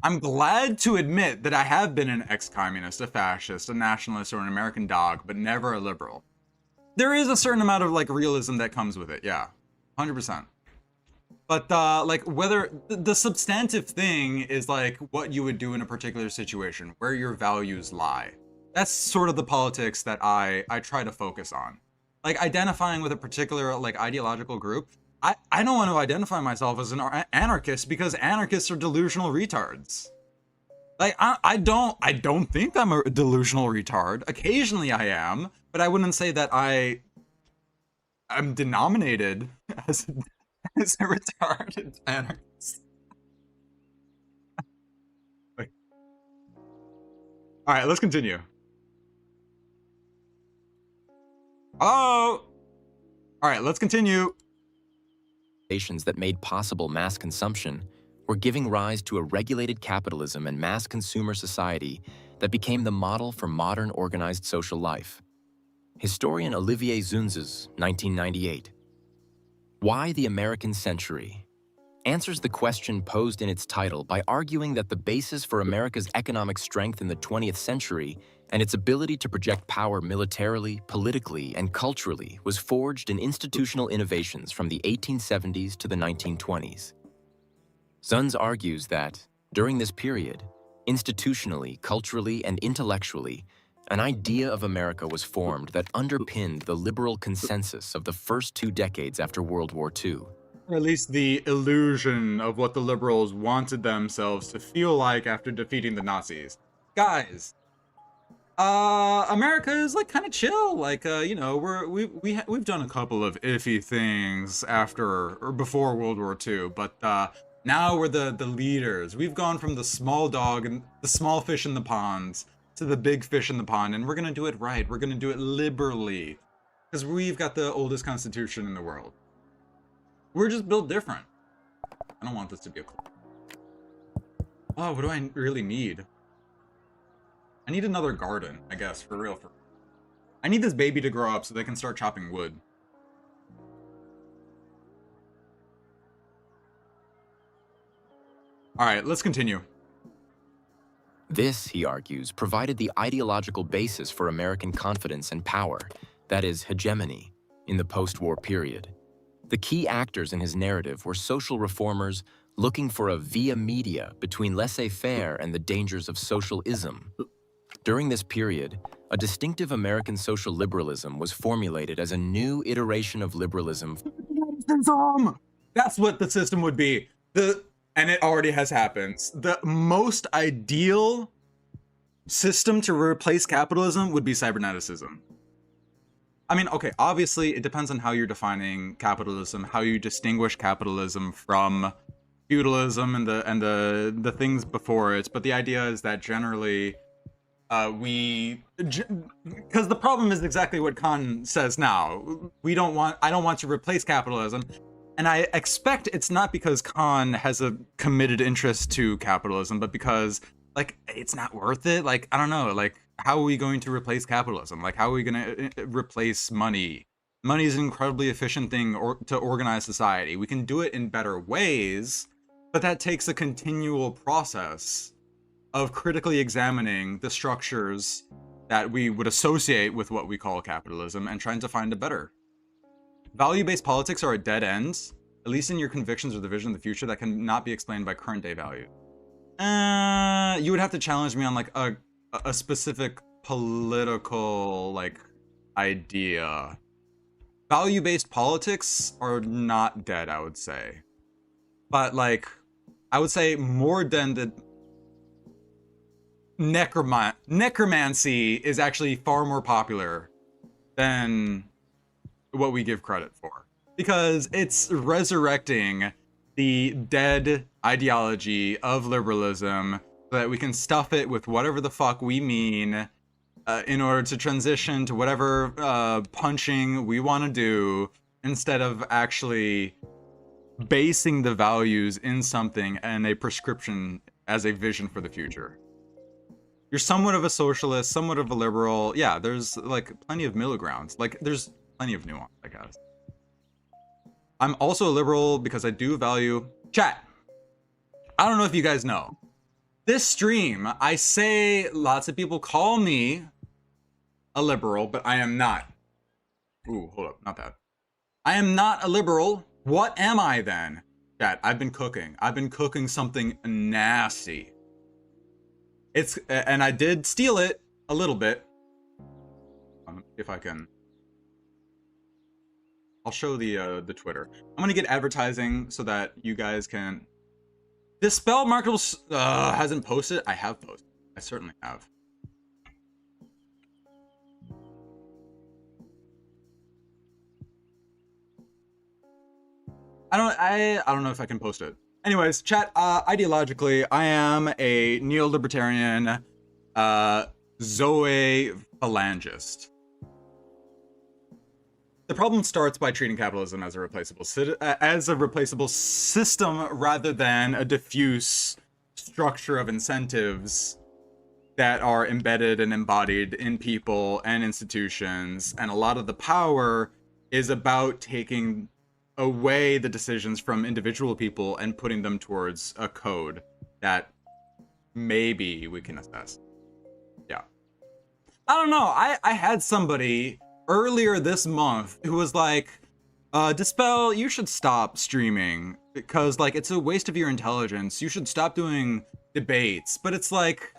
I'm glad to admit that I have been an ex-communist, a fascist, a nationalist, or an American dog, but never a liberal. There is a certain amount of, like, realism that comes with it, yeah. 100%. But, like, whether... The substantive thing is, like, what you would do in a particular situation, where your values lie. That's sort of the politics that I try to focus on. Like, identifying with a particular, like, ideological group. I don't want to identify myself as an anarchist because anarchists are delusional retards. Like, I don't think I'm a delusional retard. Occasionally I am, but I wouldn't say that I'm denominated as a retarded anarchist. All right, let's continue. Hello. All right, let's continue. That made possible mass consumption were giving rise to a regulated capitalism and mass consumer society that became the model for modern organized social life. historian Olivier Zunz's 1998. Why the American Century? Answers the question posed in its title by arguing that the basis for America's economic strength in the 20th century and its ability to project power militarily, politically, and culturally was forged in institutional innovations from the 1870s to the 1920s. Zunz argues that, during this period, institutionally, culturally, and intellectually, an idea of America was formed that underpinned the liberal consensus of the first 2 decades after World War II. Or at least the illusion of what the liberals wanted themselves to feel like after defeating the Nazis. Guys, America is like kind of chill. Like, you know, we've done a couple of iffy things after or before World War II, but now we're the leaders. We've gone from the small dog and the small fish in the ponds to the big fish in the pond, and we're gonna do it right. We're gonna do it liberally, because we've got the oldest constitution in the world. We're just built different. I don't want this to be a clue. Oh, what do I really need? I need another garden, I guess, for real. I need this baby to grow up so they can start chopping wood. Alright, let's continue. This, he argues, provided the ideological basis for American confidence and power, that is, hegemony, in the post-war period. The key actors in his narrative were social reformers looking for a via media between laissez-faire and the dangers of social ism. During this period, a distinctive American social liberalism was formulated as a new iteration of liberalism. That's what the system would be. And it already has happened. The most ideal system to replace capitalism would be cyberneticism. I mean, okay, obviously it depends on how you're defining capitalism, how you distinguish capitalism from feudalism and the things before it. But the idea is that generally because the problem is exactly what Khan says now. I don't want to replace capitalism. And I expect it's not because Khan has a committed interest to capitalism, but because, like, it's not worth it. Like, I don't know, like, how are we going to replace capitalism? Like, how are we going to replace money? Money is an incredibly efficient thing to organize society. We can do it in better ways, but that takes a continual process of critically examining the structures that we would associate with what we call capitalism and trying to find a better. Value-based politics are a dead end, at least in your convictions or the vision of the future, that cannot be explained by current day value. You would have to challenge me on like a specific political like idea. Value-based politics are not dead, I would say. But like, I would say more than the necromancy is actually far more popular than what we give credit for, because it's resurrecting the dead ideology of liberalism so that we can stuff it with whatever the fuck we mean in order to transition to whatever punching we want to do, instead of actually basing the values in something and a prescription as a vision for the future. You're somewhat of a socialist, somewhat of a liberal. Yeah, there's like plenty of middle grounds. Like there's plenty of nuance, I guess. I'm also a liberal because I do value chat. I don't know if you guys know. This stream, I say lots of people call me a liberal, but I am not. Ooh, hold up, not that. I am not a liberal. What am I then? Chat, I've been cooking. I've been cooking something nasty. And I did steal it a little bit. If I can. I'll show the Twitter. I'm gonna get advertising so that you guys can. Dispel Marketable hasn't posted. I have posted. I certainly have. I don't know if I can post it. Anyways, chat. Ideologically, I am a neo-libertarian, Zoe phalangist. The problem starts by treating capitalism as a replaceable system rather than a diffuse structure of incentives that are embedded and embodied in people and institutions, and a lot of the power is about taking away the decisions from individual people and putting them towards a code that maybe we can assess. Yeah. I don't know. I had somebody earlier this month who was like, Dispel, you should stop streaming because like it's a waste of your intelligence. You should stop doing debates. But it's like,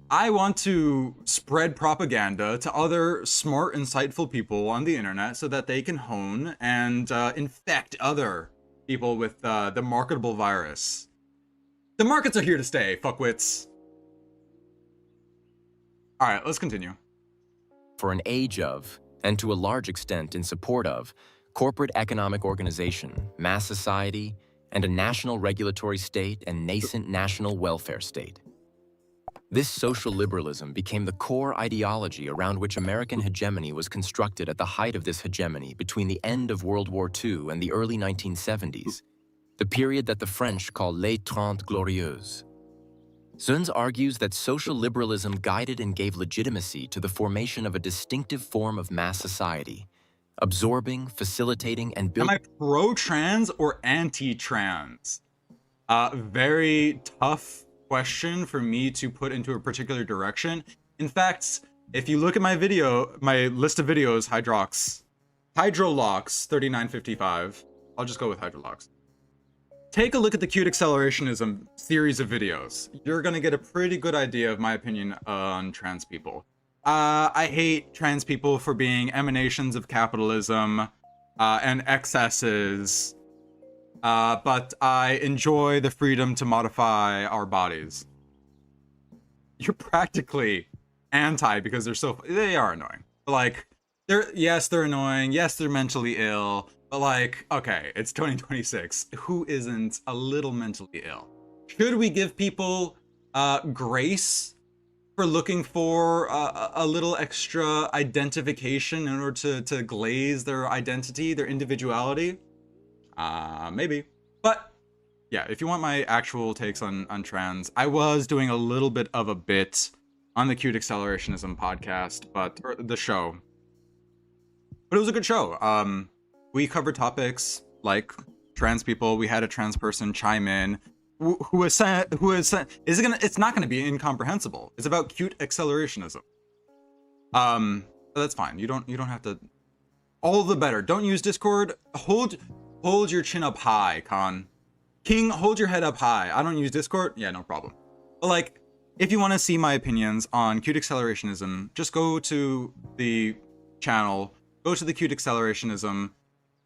I want to spread propaganda to other smart, insightful people on the internet so that they can hone and infect other people with the marketable virus. The markets are here to stay, fuckwits. All right, let's continue. For an age of, and to a large extent in support of, corporate economic organization, mass society, and a national regulatory state and nascent national welfare state. This social liberalism became the core ideology around which American hegemony was constructed at the height of this hegemony between the end of World War II and the early 1970s, the period that the French call les Trente Glorieuses. Zunz argues that social liberalism guided and gave legitimacy to the formation of a distinctive form of mass society, absorbing, facilitating, and building. Am I pro-trans or anti-trans? Very tough question for me to put into a particular direction. In fact, if you look at my video, my list of videos, Hydrolox 3955, I'll just go with Hydrolox. Take a look at the Cute Accelerationism series of videos. You're gonna get a pretty good idea of my opinion on trans people. I hate trans people for being emanations of capitalism and excesses. But I enjoy the freedom to modify our bodies. You're practically anti because they are annoying. But like, they're annoying. Yes, they're mentally ill. But like, okay, it's 2026. Who isn't a little mentally ill? Should we give people grace for looking for a little extra identification in order to glaze their identity, their individuality? Maybe. But yeah, if you want my actual takes on trans, I was doing a little bit of a bit on the Cute Accelerationism podcast, or the show. But it was a good show. We covered topics like trans people. We had a trans person chime in it's not gonna be incomprehensible. It's about cute accelerationism. That's fine. You don't have to. All the better. Don't use Discord. Hold your chin up high, Khan. King, hold your head up high. I don't use Discord. Yeah, no problem. But like, if you want to see my opinions on Cute Accelerationism, just go to the channel. Go to the Cute Accelerationism.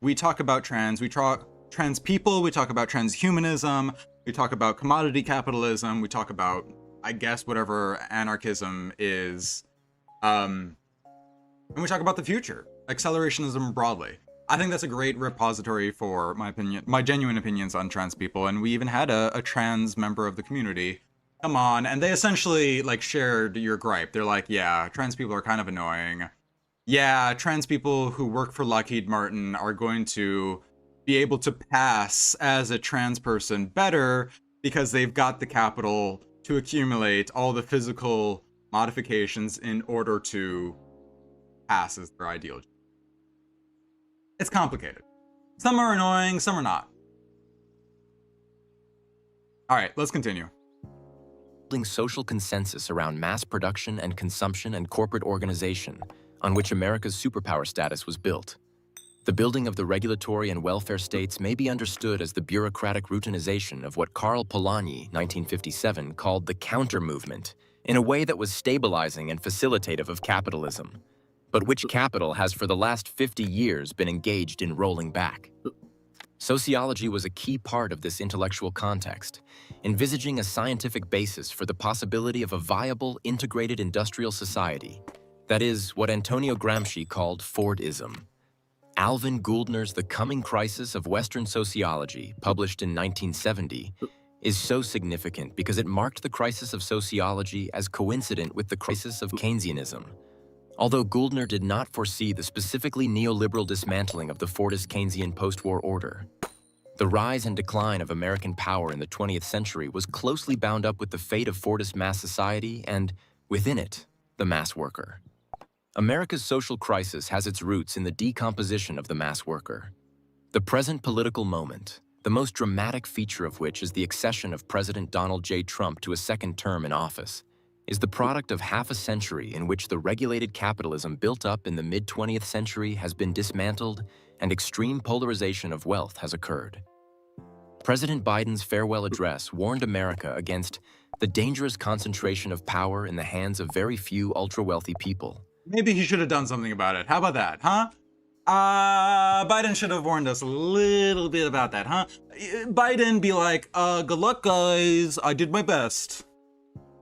We talk about trans. We talk trans people. We talk about transhumanism. We talk about commodity capitalism. We talk about, I guess, whatever anarchism is. And we talk about the future. Accelerationism broadly. I think that's a great repository for my genuine opinions on trans people. And we even had a trans member of the community come on, and they essentially like shared your gripe. They're like, yeah, trans people are kind of annoying. Yeah, trans people who work for Lockheed Martin are going to be able to pass as a trans person better because they've got the capital to accumulate all the physical modifications in order to pass as their ideal. It's complicated. Some are annoying, some are not. All right, let's continue. Building social consensus around mass production and consumption and corporate organization on which America's superpower status was built. The building of the regulatory and welfare states may be understood as the bureaucratic routinization of what Karl Polanyi, 1957, called the counter-movement, in a way that was stabilizing and facilitative of capitalism, but which capital has for the last 50 years been engaged in rolling back. Sociology was a key part of this intellectual context, envisaging a scientific basis for the possibility of a viable, integrated industrial society. That is, what Antonio Gramsci called Fordism. Alvin Gouldner's The Coming Crisis of Western Sociology, published in 1970, is so significant because it marked the crisis of sociology as coincident with the crisis of Keynesianism. Although Gouldner did not foresee the specifically neoliberal dismantling of the Fordist Keynesian post-war order, the rise and decline of American power in the 20th century was closely bound up with the fate of Fordist mass society and, Within it, the mass worker. America's social crisis has its roots in the decomposition of the mass worker. The present political moment, the most dramatic feature of which is the accession of President Donald J. Trump to a second term in office, is the product of half a century in which the regulated capitalism built up in the mid-20th century has been dismantled and extreme polarization of wealth has occurred. President Biden's farewell address warned America against the dangerous concentration of power in the hands of very few ultra-wealthy people. Maybe he should have done something about it. How about that, huh? Biden should have warned us a little bit about that, huh? Biden be like, good luck, guys. I did my best.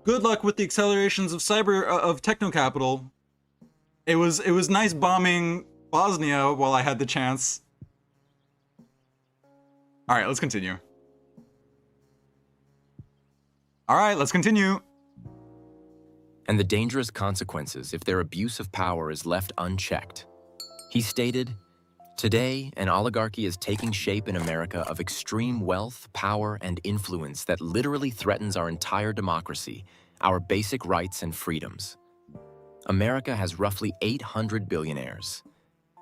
Good luck with the accelerations of techno capital. It was nice bombing Bosnia while I had the chance. All right, let's continue. All right, let's continue. And the dangerous consequences if their abuse of power is left unchecked. He stated, "Today, an oligarchy is taking shape in America of extreme wealth, power, and influence that literally threatens our entire democracy, our basic rights and freedoms. America has roughly 800 billionaires.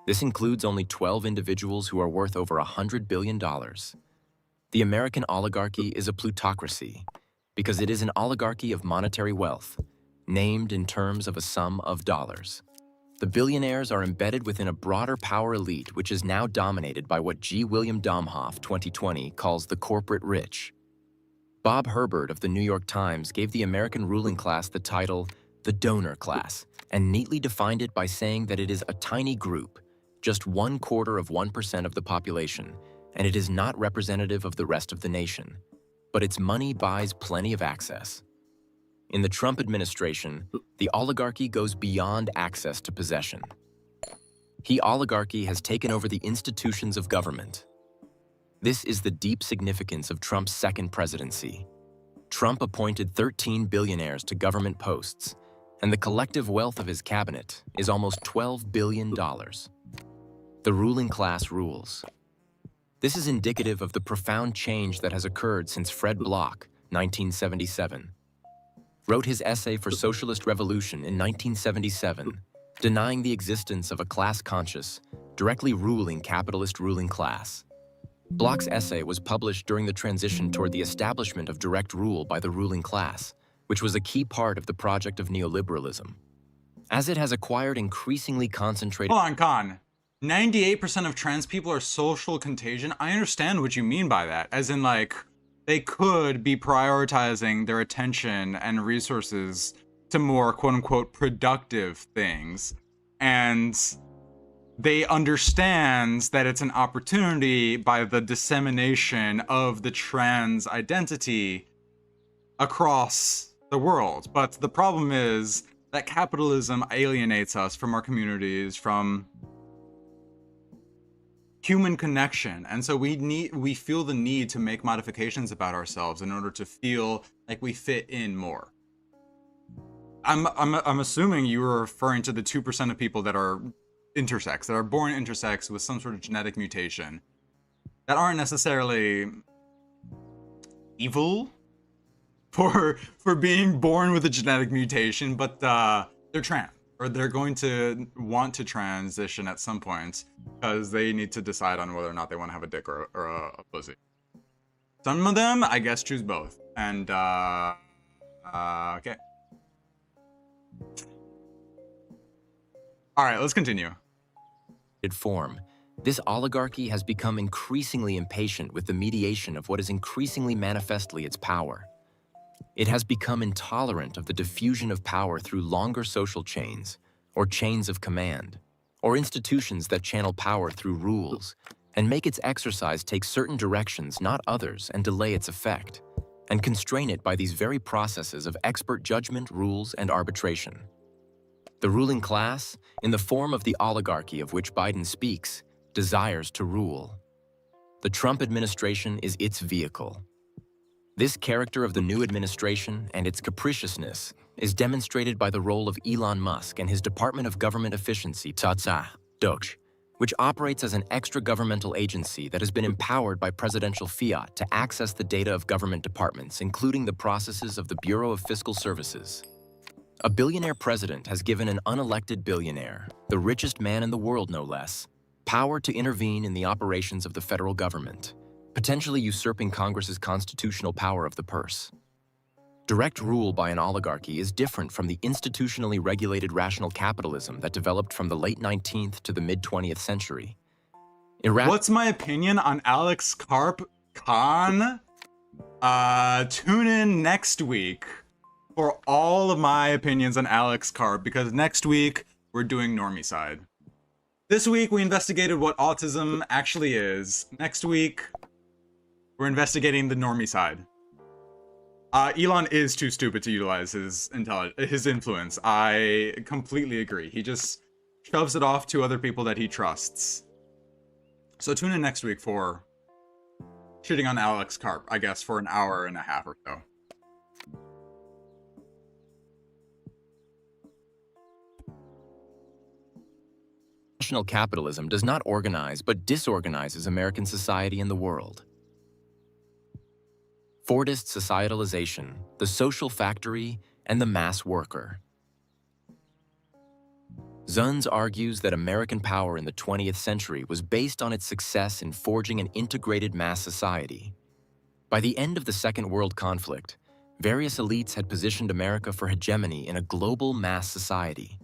This includes only 12 individuals who are worth over $100 billion. The American oligarchy is a plutocracy because it is an oligarchy of monetary wealth, named in terms of a sum of dollars. The billionaires are embedded within a broader power elite which is now dominated by what G. William Domhoff, 2020, calls the corporate rich. Bob Herbert of the New York Times gave the American ruling class the title, the donor class, and neatly defined it by saying that it is a tiny group, just 0.25% of the population, and it is not representative of the rest of the nation. But its money buys plenty of access. In the Trump administration, the oligarchy goes beyond access to possession. The oligarchy has taken over the institutions of government. This is the deep significance of Trump's second presidency. Trump appointed 13 billionaires to government posts, and the collective wealth of his cabinet is almost $12 billion. The ruling class rules. This is indicative of the profound change that has occurred since Fred Bloch, 1977, wrote his essay for Socialist Revolution in 1977, denying the existence of a class-conscious, directly ruling capitalist ruling class. Bloch's essay was published during the transition toward the establishment of direct rule by the ruling class, which was a key part of the project of neoliberalism. As it has acquired increasingly concentrated— Hold on, Khan. 98% of trans people are social contagion? I understand what you mean by that, as in, like, they could be prioritizing their attention and resources to more quote-unquote productive things, and they understand that it's an opportunity by the dissemination of the trans identity across the world. But the problem is that capitalism alienates us from our communities, from human connection, and so we feel the need to make modifications about ourselves in order to feel like we fit in more. I'm assuming you were referring to the 2% of people that are intersex, that are born intersex with some sort of genetic mutation, that aren't necessarily evil for being born with a genetic mutation, but they're trans. Or they're going to want to transition at some point because they need to decide on whether or not they want to have a dick or a pussy. Some of them, I guess, choose both. And, okay. All right, let's continue. Form. This oligarchy has become increasingly impatient with the mediation of what is increasingly manifestly its power. It has become intolerant of the diffusion of power through longer social chains, or chains of command, or institutions that channel power through rules, and make its exercise take certain directions, not others, and delay its effect, and constrain it by these very processes of expert judgment, rules, and arbitration. The ruling class, in the form of the oligarchy of which Biden speaks, desires to rule. The Trump administration is its vehicle. This character of the new administration and its capriciousness is demonstrated by the role of Elon Musk and his Department of Government Efficiency, Docket, which operates as an extra-governmental agency that has been empowered by presidential fiat to access the data of government departments, including the processes of the Bureau of Fiscal Services. A billionaire president has given an unelected billionaire, the richest man in the world no less, power to intervene in the operations of the federal government, potentially usurping Congress's constitutional power of the purse. Direct rule by an oligarchy is different from the institutionally regulated rational capitalism that developed from the late 19th to the mid-20th century. What's my opinion on Alex Karp Khan? Tune in next week for all of my opinions on Alex Karp, because next week we're doing Normie Side. This week we investigated what autism actually is. Next week we're investigating the Normie Side. Elon is too stupid to utilize his influence. I completely agree. He just shoves it off to other people that he trusts. So tune in next week for shitting on Alex Karp, I guess, for an hour and a half or so. Rational capitalism does not organize but disorganizes American society and the world. Fordist societalization, the social factory, and the mass worker. Zunz argues that American power in the 20th century was based on its success in forging an integrated mass society. By the end of the Second World Conflict, various elites had positioned America for hegemony in a global mass society.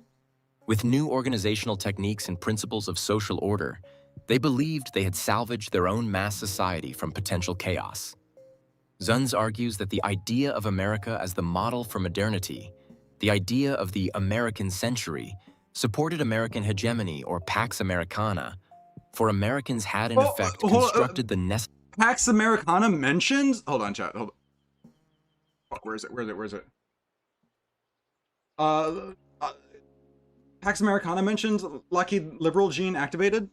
With new organizational techniques and principles of social order, they believed they had salvaged their own mass society from potential chaos. Zunz argues that the idea of America as the model for modernity, the idea of the American century, supported American hegemony or Pax Americana, for Americans had in effect constructed the necessary... Pax Americana mentioned? Hold on, chat. Hold on. Fuck, where is it? Pax Americana mentioned Lockheed Liberal gene activated?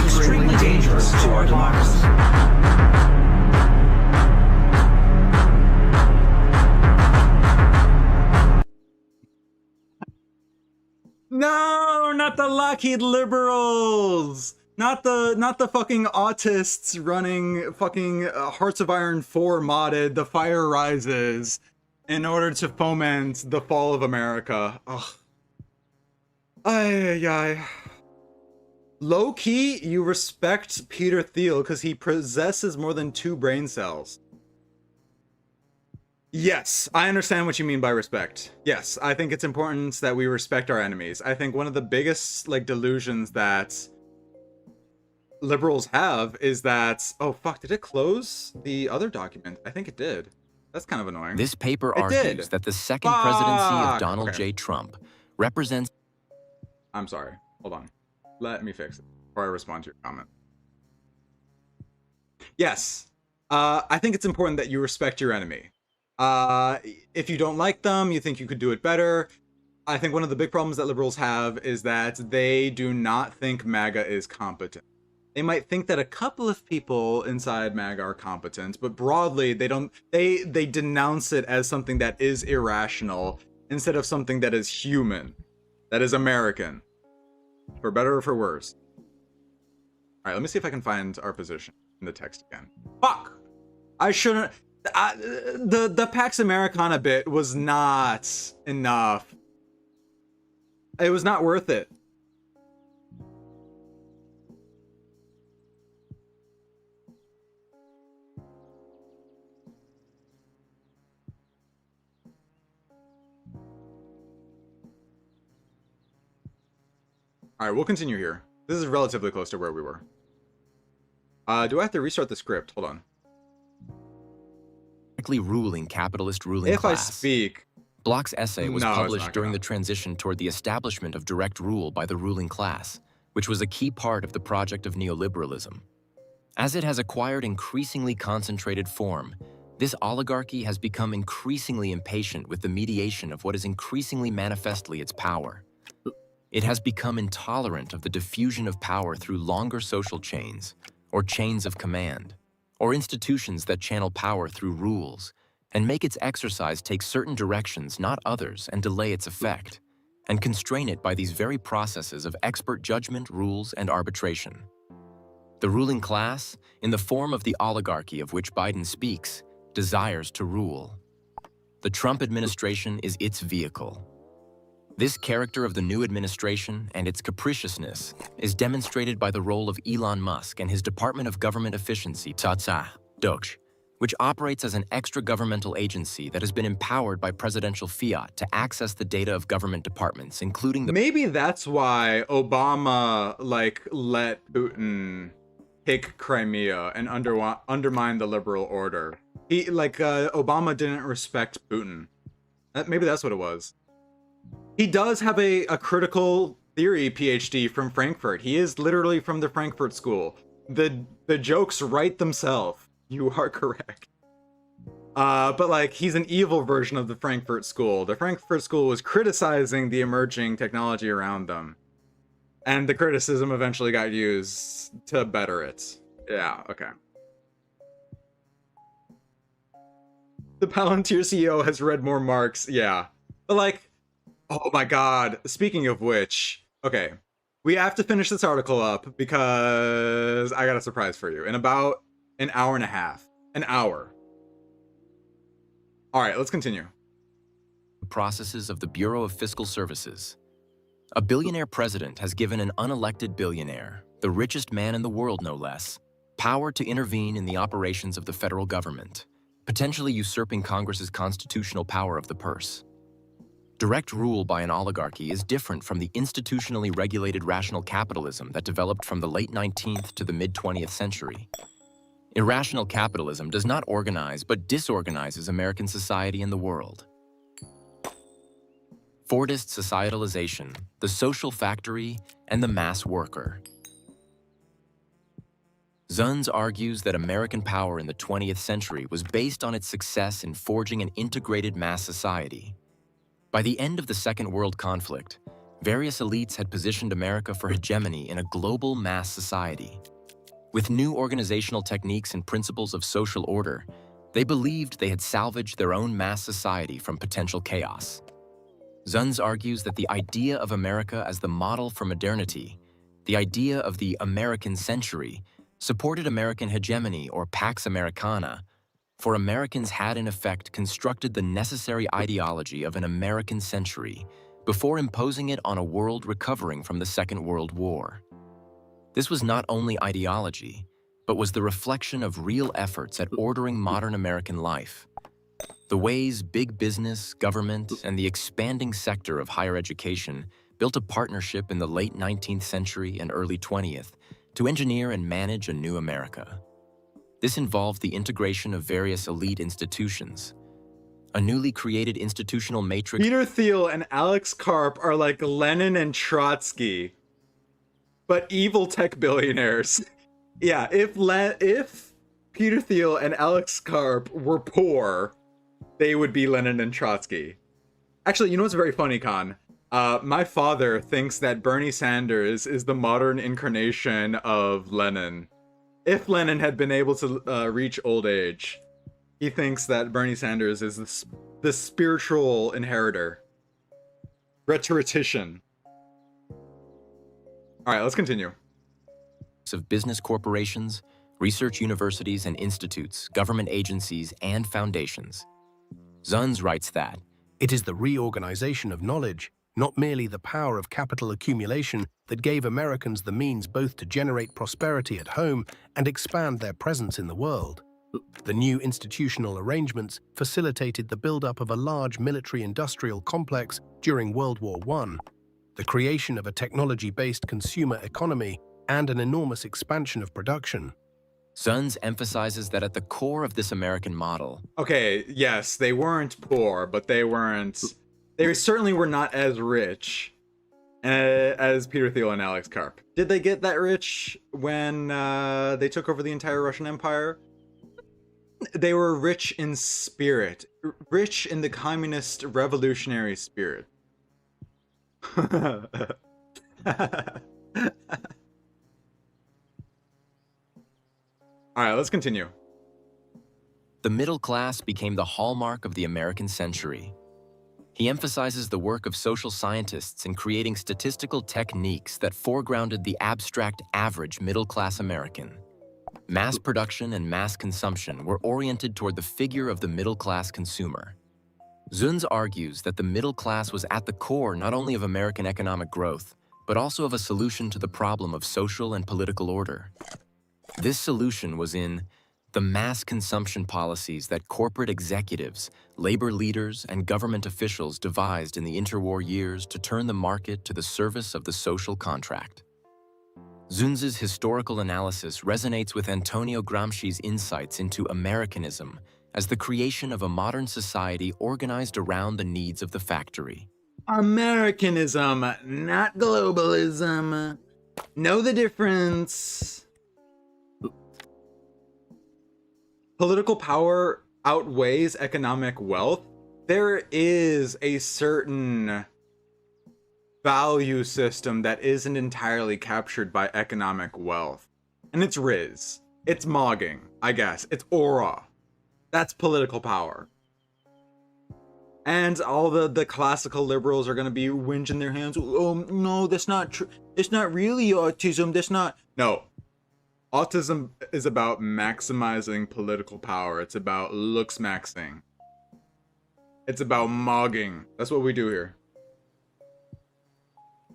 Extremely dangerous to our democracy. No, not the Lockheed Liberals! Not the fucking autists running fucking Hearts of Iron 4 modded The Fire Rises in order to foment the fall of America. Ugh. Ay. Low-key, you respect Peter Thiel because he possesses more than 2 brain cells. Yes, I understand what you mean by respect. Yes, I think it's important that we respect our enemies. I think one of the biggest, delusions that liberals have is that... Oh, fuck, did it close the other document? I think it did. That's kind of annoying. This paper argues that the second presidency of Donald J. Trump represents... I'm sorry. Hold on. Let me fix it before I respond to your comment. Yes, I think it's important that you respect your enemy. If you don't like them, you think you could do it better. I think one of the big problems that liberals have is that they do not think MAGA is competent. They might think that a couple of people inside MAGA are competent, but broadly they don't. They denounce it as something that is irrational instead of something that is human, that is American. For better or for worse. Alright, let me see if I can find our position in the text again. Fuck! I shouldn't... the Pax Americana bit was not enough. It was not worth it. Alright, we'll continue here. This is relatively close to where we were. Do I have to restart the script? Hold on. Ruling capitalist ruling if class. I speak... Bloch's essay was No, published during the transition toward the establishment of direct rule by the ruling class, which was a key part of the project of neoliberalism. As it has acquired increasingly concentrated form, this oligarchy has become increasingly impatient with the mediation of what is increasingly manifestly its power. It has become intolerant of the diffusion of power through longer social chains, or chains of command, or institutions that channel power through rules, and make its exercise take certain directions, not others, and delay its effect, and constrain it by these very processes of expert judgment, rules, and arbitration. The ruling class, in the form of the oligarchy of which Biden speaks, desires to rule. The Trump administration is its vehicle. This character of the new administration and its capriciousness is demonstrated by the role of Elon Musk and his Department of Government Efficiency, Docket, which operates as an extra-governmental agency that has been empowered by presidential fiat to access the data of government departments, including the— Maybe that's why Obama, let Putin take Crimea and undermine the liberal order. He, Obama didn't respect Putin. Maybe that's what it was. He does have a critical theory PhD from Frankfurt. He is literally from the Frankfurt School. The jokes write themselves. You are correct. But he's an evil version of the Frankfurt School. The Frankfurt School was criticizing the emerging technology around them. And the criticism eventually got used to better it. Yeah, okay. The Palantir CEO has read more Marx. Yeah. But oh my god. Speaking of which, okay. We have to finish this article up because I got a surprise for you in about an hour and a half. An hour. All right, let's continue. Processes of the Bureau of Fiscal Services. A billionaire president has given an unelected billionaire, the richest man in the world no less, power to intervene in the operations of the federal government, potentially usurping Congress's constitutional power of the purse. Direct rule by an oligarchy is different from the institutionally regulated rational capitalism that developed from the late 19th to the mid-20th century. Irrational capitalism does not organize but disorganizes American society and the world. Fordist societalization, the social factory, and the mass worker. Zuns argues that American power in the 20th century was based on its success in forging an integrated mass society. By the end of the Second World Conflict, various elites had positioned America for hegemony in a global mass society. With new organizational techniques and principles of social order, they believed they had salvaged their own mass society from potential chaos. Zuns argues that the idea of America as the model for modernity, the idea of the American century, supported American hegemony or Pax Americana, for Americans had in effect constructed the necessary ideology of an American century before imposing it on a world recovering from the Second World War. This was not only ideology, but was the reflection of real efforts at ordering modern American life. The ways big business, government, and the expanding sector of higher education built a partnership in the late 19th century and early 20th to engineer and manage a new America. This involved the integration of various elite institutions. A newly created institutional matrix— Peter Thiel and Alex Karp are like Lenin and Trotsky, but evil tech billionaires. Yeah, if Peter Thiel and Alex Karp were poor, they would be Lenin and Trotsky. Actually, you know what's very funny, Khan? My father thinks that Bernie Sanders is the modern incarnation of Lenin. If Lenin had been able to reach old age, he thinks that Bernie Sanders is the spiritual inheritor. Rhetorician. All right, let's continue. Of business corporations, research universities and institutes, government agencies, and foundations. Zuns writes that it is the reorganization of knowledge, not merely the power of capital accumulation, that gave Americans the means both to generate prosperity at home and expand their presence in the world. The new institutional arrangements facilitated the buildup of a large military-industrial complex during World War I, the creation of a technology-based consumer economy, and an enormous expansion of production. Zuns emphasizes that at the core of this American model— Okay, yes, they weren't poor, but they certainly were not as rich as Peter Thiel and Alex Karp. Did they get that rich when they took over the entire Russian Empire? They were rich in spirit, rich in the communist revolutionary spirit. All right, let's continue. the middle class became the hallmark of the American century. He emphasizes the work of social scientists in creating statistical techniques that foregrounded the abstract average middle-class American. Mass production and mass consumption were oriented toward the figure of the middle-class consumer. Zunz argues that the middle class was at the core not only of American economic growth, but also of a solution to the problem of social and political order. This solution was in the mass consumption policies that corporate executives, labor leaders, and government officials devised in the interwar years to turn the market to the service of the social contract. Zunz's historical analysis resonates with Antonio Gramsci's insights into Americanism as the creation of a modern society organized around the needs of the factory. Americanism, not globalism. Know the difference. Political power outweighs economic wealth. There is a certain value system that isn't entirely captured by economic wealth. And it's Riz. It's mogging, I guess. It's aura. That's political power. And all the classical liberals are going to be whinging their hands. Oh, no, that's not true. It's not really autism. That's not. No. Autism is about maximizing political power. It's about looks maxing. It's about mogging. That's what we do here.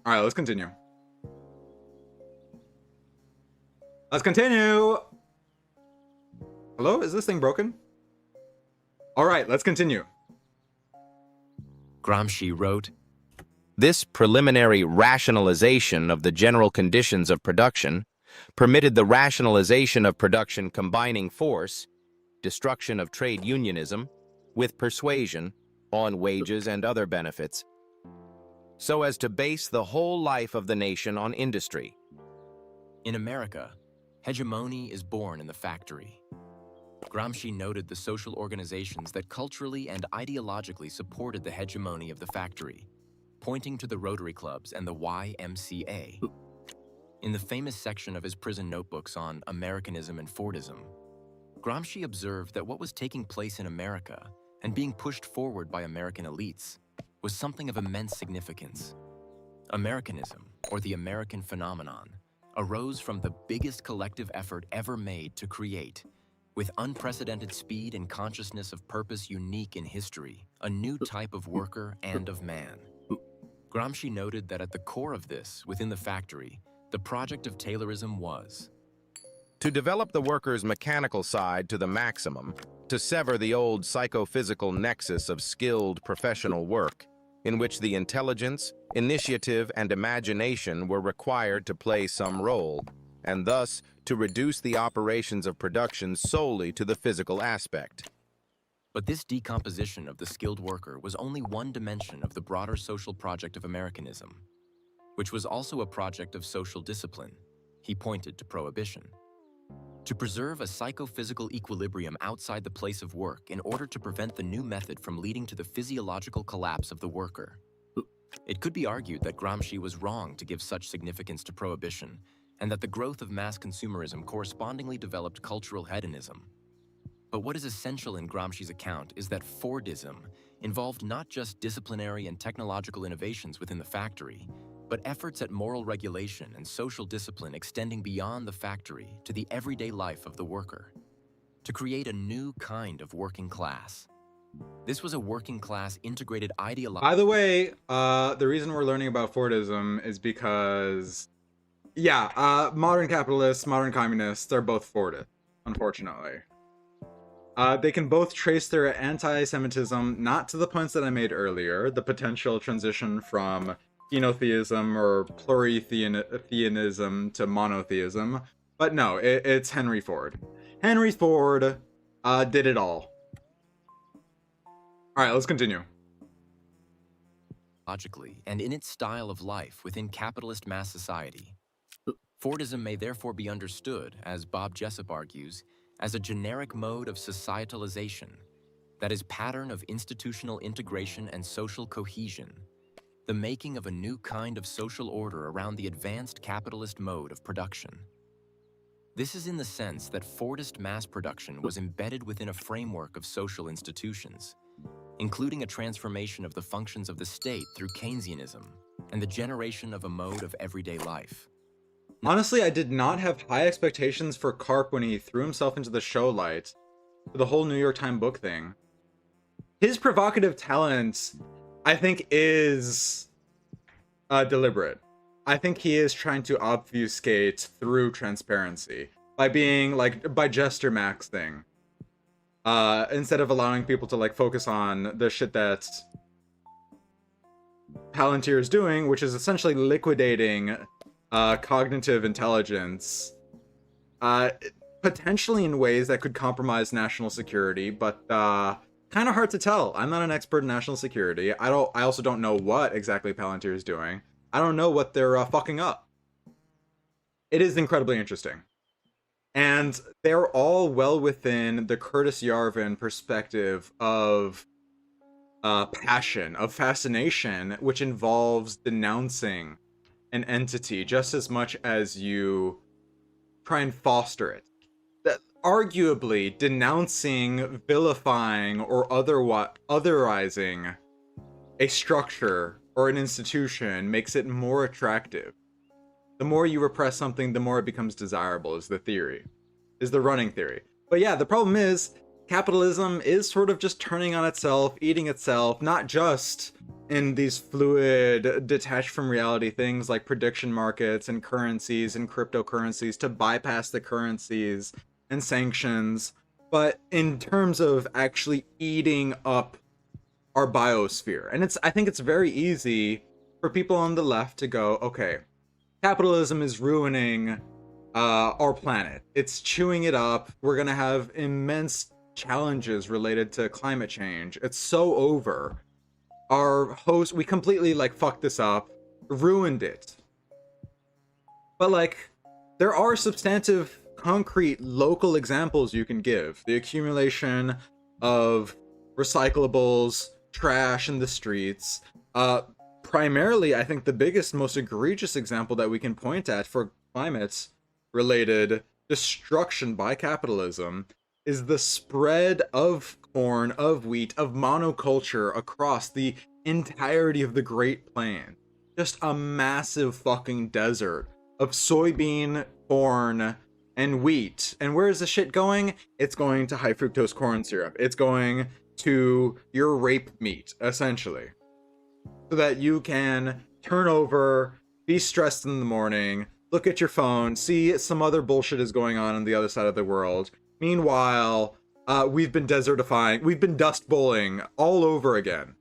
All right, let's continue. Let's continue. Hello? Is this thing broken? All right, let's continue. Gramsci wrote, "This preliminary rationalization of the general conditions of production permitted the rationalization of production combining force, destruction of trade unionism, with persuasion on wages and other benefits, so as to base the whole life of the nation on industry." In America, hegemony is born in the factory. Gramsci noted the social organizations that culturally and ideologically supported the hegemony of the factory, pointing to the Rotary Clubs and the YMCA. In the famous section of his prison notebooks on Americanism and Fordism, Gramsci observed that what was taking place in America and being pushed forward by American elites was something of immense significance. Americanism, or the American phenomenon, arose from the biggest collective effort ever made to create, with unprecedented speed and consciousness of purpose unique in history, a new type of worker and of man. Gramsci noted that at the core of this, within the factory, the project of Taylorism was to develop the worker's mechanical side to the maximum, to sever the old psychophysical nexus of skilled professional work, in which the intelligence, initiative, and imagination were required to play some role, and thus to reduce the operations of production solely to the physical aspect. But this decomposition of the skilled worker was only one dimension of the broader social project of Americanism, which was also a project of social discipline. He pointed to prohibition. To preserve a psychophysical equilibrium outside the place of work in order to prevent the new method from leading to the physiological collapse of the worker. It could be argued that Gramsci was wrong to give such significance to prohibition, and that the growth of mass consumerism correspondingly developed cultural hedonism. But what is essential in Gramsci's account is that Fordism involved not just disciplinary and technological innovations within the factory, but efforts at moral regulation and social discipline extending beyond the factory to the everyday life of the worker, to create a new kind of working class. This was a working class integrated ideology. By the way, the reason we're learning about Fordism is because, modern capitalists, modern communists, they're both Fordists, unfortunately. They can both trace their anti-Semitism not to the points that I made earlier, the potential transition from henotheism or pluritheism to monotheism, but no, it's Henry Ford. Henry Ford did it all. All right, let's continue. Logically, and in its style of life within capitalist mass society. Fordism may therefore be understood, as Bob Jessup argues, as a generic mode of societalization, that is, pattern of institutional integration and social cohesion, the making of a new kind of social order around the advanced capitalist mode of production. This is in the sense that Fordist mass production was embedded within a framework of social institutions, including a transformation of the functions of the state through Keynesianism and the generation of a mode of everyday life. Honestly, I did not have high expectations for Karp when he threw himself into the show light for the whole New York Times book thing. His provocative talent, I think, is deliberate. I think he is trying to obfuscate through transparency by being like by Jester Max thing. Instead of allowing people to like focus on the shit that Palantir is doing, which is essentially liquidating cognitive intelligence, potentially in ways that could compromise national security, but kind of hard to tell. I'm not an expert in national security. I also don't know what exactly Palantir is doing. I don't know what they're fucking up. It is incredibly interesting. And they're all well within the Curtis Yarvin perspective of passion, of fascination, which involves denouncing an entity just as much as you try and foster it. That arguably denouncing, vilifying, or otherizing a structure or an institution makes it more attractive. The more you repress something, the more it becomes desirable, is the theory. Is the running theory. But yeah, the problem is, capitalism is sort of just turning on itself, eating itself, not just in these fluid, detached from reality things like prediction markets and currencies and cryptocurrencies to bypass the currencies and sanctions, but in terms of actually eating up our biosphere. And I think it's very easy for people on the left to go, okay, capitalism is ruining our planet. It's chewing it up. We're gonna have immense challenges related to climate change. It's so over. Our host, we completely like fucked this up, ruined it. But like, there are substantive, concrete, local examples you can give. The accumulation of recyclables, trash in the streets. Primarily, I think the biggest, most egregious example that we can point at for climate-related destruction by capitalism is the spread of corn, of wheat, of monoculture across the entirety of the Great Plain. Just a massive fucking desert of soybean, corn, and wheat. And where is the shit going? It's going to high fructose corn syrup. It's going to your rape meat, essentially. So that you can turn over, be stressed in the morning, look at your phone, see some other bullshit is going on the other side of the world. Meanwhile, we've been desertifying, we've been dust bowling all over again.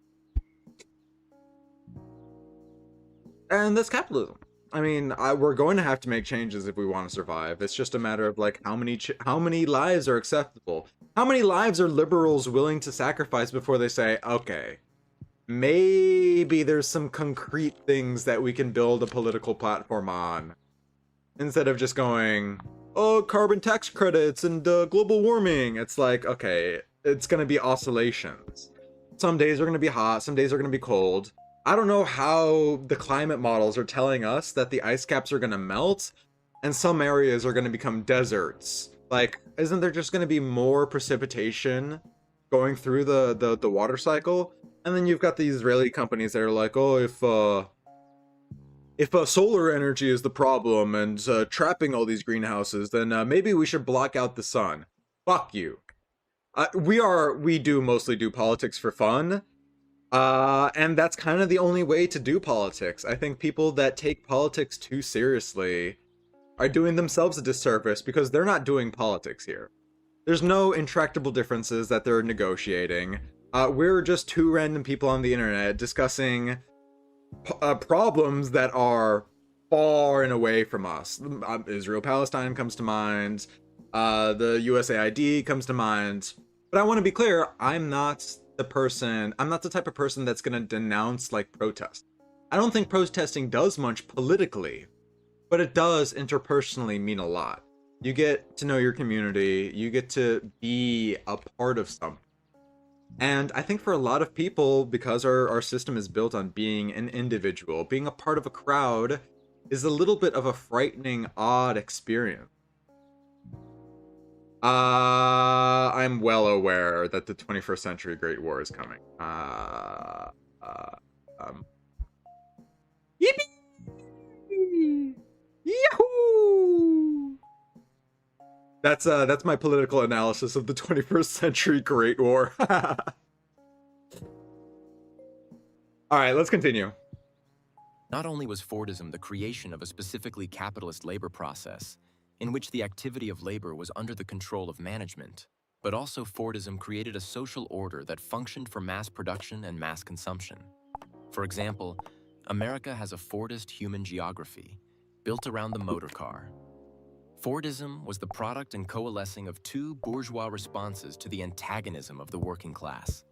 And that's capitalism. I mean, we're going to have to make changes if we want to survive. It's just a matter of like how many lives are acceptable. How many lives are liberals willing to sacrifice before they say, okay, maybe there's some concrete things that we can build a political platform on. Instead of just going, oh, carbon tax credits and global warming. It's like, okay, it's going to be oscillations. Some days are going to be hot, some days are going to be cold. I don't know how the climate models are telling us that the ice caps are going to melt and some areas are going to become deserts. Like, isn't there just going to be more precipitation going through the water cycle? And then you've got the Israeli companies that are like, oh, if solar energy is the problem and trapping all these greenhouses, then maybe we should block out the sun. Fuck you. We do mostly do politics for fun. And that's kind of the only way to do politics. I think people that take politics too seriously are doing themselves a disservice because they're not doing politics here. There's no intractable differences that they're negotiating. We're just two random people on the internet discussing problems that are far and away from us. Israel-Palestine comes to mind. The USAID comes to mind. But I want to be clear, I'm not the type of person that's going to denounce like protest. I don't think protesting does much politically, but it does interpersonally mean a lot. You get to know your community, you get to be a part of something. And I think for a lot of people, because our system is built on being an individual, being a part of a crowd is a little bit of a frightening, odd experience. I'm well aware that the 21st century Great War is coming. Yippee! Yahoo! That's my political analysis of the 21st century Great War. All right, let's continue. Not only was Fordism the creation of a specifically capitalist labor process, in which the activity of labor was under the control of management, but also Fordism created a social order that functioned for mass production and mass consumption. For example, America has a Fordist human geography, built around the motor car. Fordism was the product and coalescing of two bourgeois responses to the antagonism of the working class.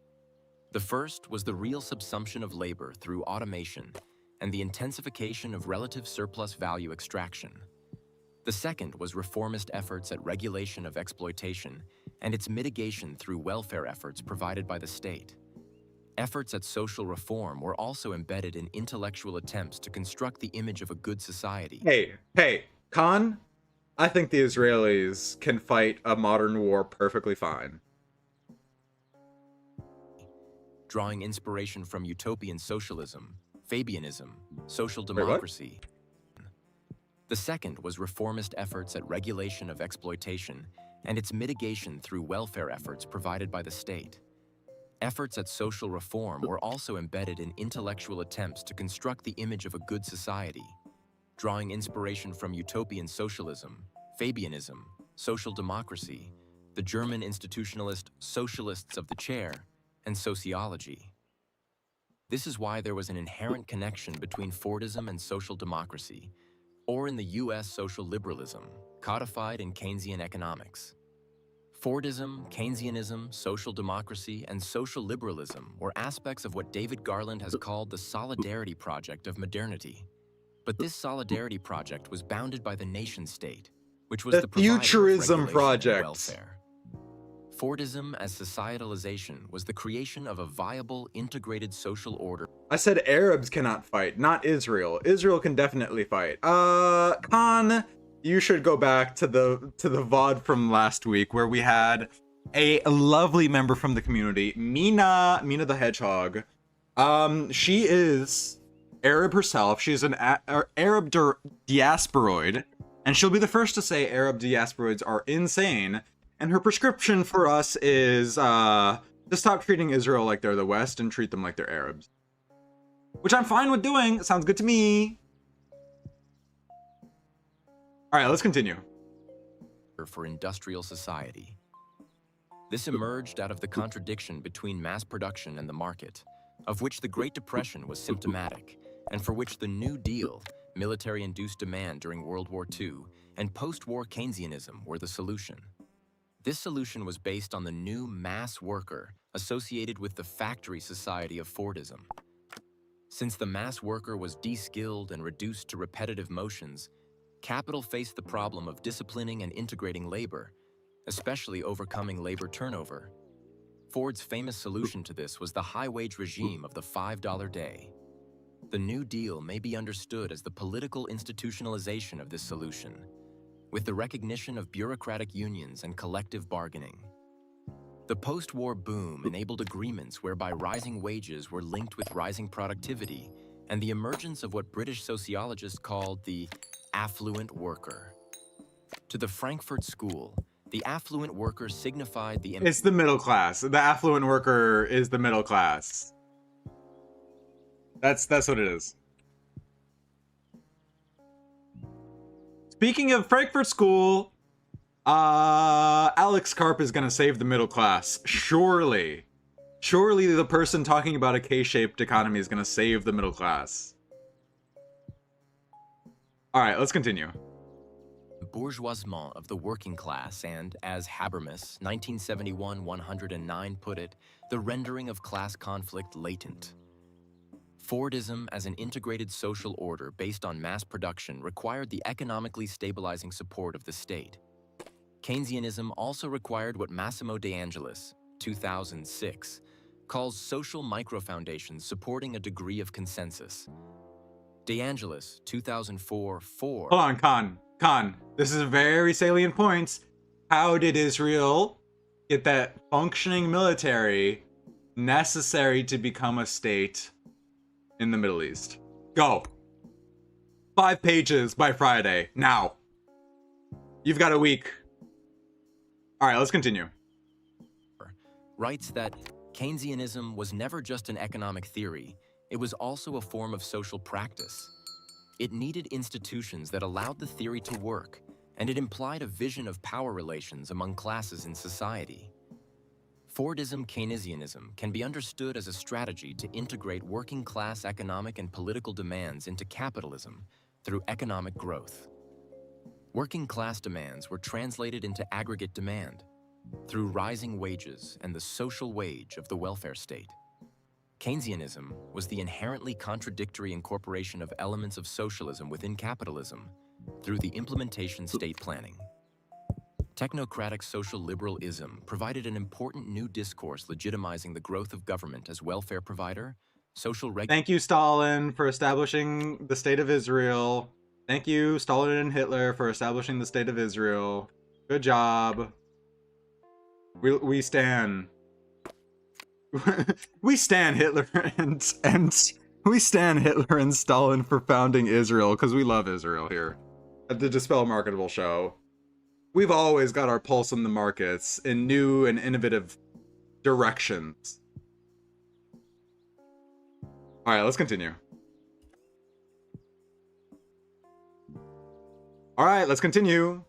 The first was the real subsumption of labor through automation and the intensification of relative surplus value extraction. The second was reformist efforts at regulation of exploitation and its mitigation through welfare efforts provided by the state. Efforts at social reform were also embedded in intellectual attempts to construct the image of a good society. Hey, Khan, I think the Israelis can fight a modern war perfectly fine. Drawing inspiration from utopian socialism, Fabianism, social democracy. The second was reformist efforts at regulation of exploitation and its mitigation through welfare efforts provided by the state. Efforts at social reform were also embedded in intellectual attempts to construct the image of a good society, drawing inspiration from utopian socialism, Fabianism, social democracy, the German institutionalist socialists of the chair, and sociology. This is why there was an inherent connection between Fordism and social democracy, or in the US social liberalism, codified in Keynesian economics. Fordism, Keynesianism, social democracy, and social liberalism were aspects of what David Garland has called the solidarity project of modernity. But this solidarity project was bounded by the nation-state, which was the provider of Futurism regulation and project. welfare. Fordism as societalization was the creation of a viable, integrated social order. I said Arabs cannot fight, not Israel. Israel can definitely fight. Khan, you should go back to the VOD from last week where we had a lovely member from the community, Mina the Hedgehog. She is Arab herself. She's an Arab diasporoid, and she'll be the first to say Arab diasporoids are insane. And her prescription for us is to stop treating Israel like they're the West and treat them like they're Arabs. Which I'm fine with doing. Sounds good to me. All right, let's continue. For industrial society. This emerged out of the contradiction between mass production and the market, of which the Great Depression was symptomatic, and for which the New Deal, military-induced demand during World War II, and post-war Keynesianism were the solution. This solution was based on the new mass worker associated with the factory society of Fordism. Since the mass worker was de-skilled and reduced to repetitive motions, capital faced the problem of disciplining and integrating labor, especially overcoming labor turnover. Ford's famous solution to this was the high-wage regime of the $5 day. The New Deal may be understood as the political institutionalization of this solution, with the recognition of bureaucratic unions and collective bargaining. The post-war boom enabled agreements whereby rising wages were linked with rising productivity and the emergence of what British sociologists called the affluent worker. To the Frankfurt School, the affluent worker signified the... It's the middle class. The affluent worker is the middle class. That's what it is. Speaking of Frankfurt School, Alex Karp is gonna save the middle class. Surely. Surely the person talking about a K-shaped economy is gonna save the middle class. Alright, let's continue. Bourgeoisement of the working class and, as Habermas, 1971-109 put it, the rendering of class conflict latent. Fordism as an integrated social order based on mass production required the economically stabilizing support of the state. Keynesianism also required what Massimo De Angelis, 2006, calls social microfoundations supporting a degree of consensus. De Angelis, 2004. Hold on, Khan. This is a very salient point. How did Israel get that functioning military necessary to become a state in the Middle East? Go. 5 pages by Friday. Now. You've got a week. All right, let's continue. Writes that Keynesianism was never just an economic theory, it was also a form of social practice. It needed institutions that allowed the theory to work, and it implied a vision of power relations among classes in society. Fordism Keynesianism can be understood as a strategy to integrate working-class economic and political demands into capitalism through economic growth. Working-class demands were translated into aggregate demand through rising wages and the social wage of the welfare state. Keynesianism was the inherently contradictory incorporation of elements of socialism within capitalism through the implementation state planning. Technocratic social liberalism provided an important new discourse legitimizing the growth of government as welfare provider, social Thank you, Stalin, for establishing the State of Israel. Thank you, Stalin and Hitler, for establishing the State of Israel. Good job. We stand. We stand Hitler and we stand Hitler and Stalin for founding Israel because we love Israel here at the Dispel Marketable show. We've always got our pulse on the markets in new and innovative directions. All right, let's continue. All right, let's continue.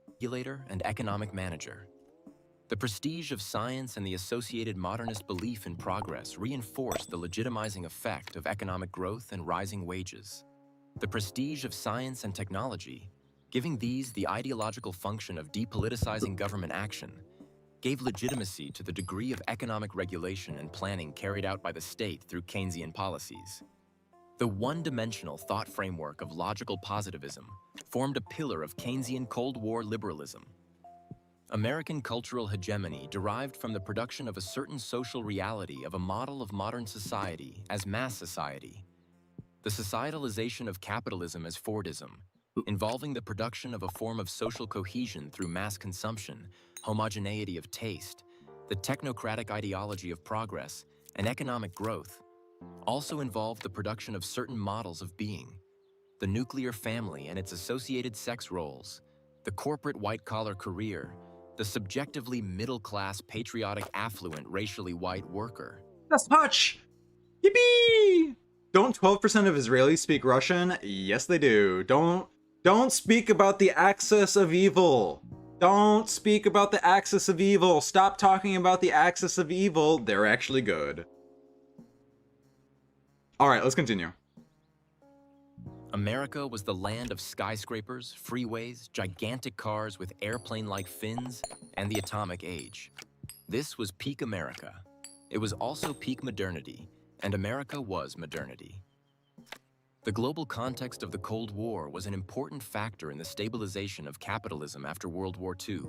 Regulator and economic manager. The prestige of science and the associated modernist belief in progress reinforced the legitimizing effect of economic growth and rising wages. The prestige of science and technology, giving these the ideological function of depoliticizing government action, gave legitimacy to the degree of economic regulation and planning carried out by the state through Keynesian policies. The one-dimensional thought framework of logical positivism formed a pillar of Keynesian Cold War liberalism. American cultural hegemony derived from the production of a certain social reality of a model of modern society as mass society. The societalization of capitalism as Fordism, involving the production of a form of social cohesion through mass consumption, homogeneity of taste, the technocratic ideology of progress, and economic growth, also involved the production of certain models of being, the nuclear family and its associated sex roles, the corporate white-collar career, the subjectively middle-class, patriotic, affluent, racially white worker. That's touch! Yippee! Don't 12% of Israelis speak Russian? Yes, they do. Don't speak about the axis of evil. Don't speak about the axis of evil. Stop talking about the axis of evil. They're actually good. All right, let's continue. America was the land of skyscrapers, freeways, gigantic cars with airplane-like fins, and the atomic age. This was peak America. It was also peak modernity, and America was modernity. The global context of the Cold War was an important factor in the stabilization of capitalism after World War II,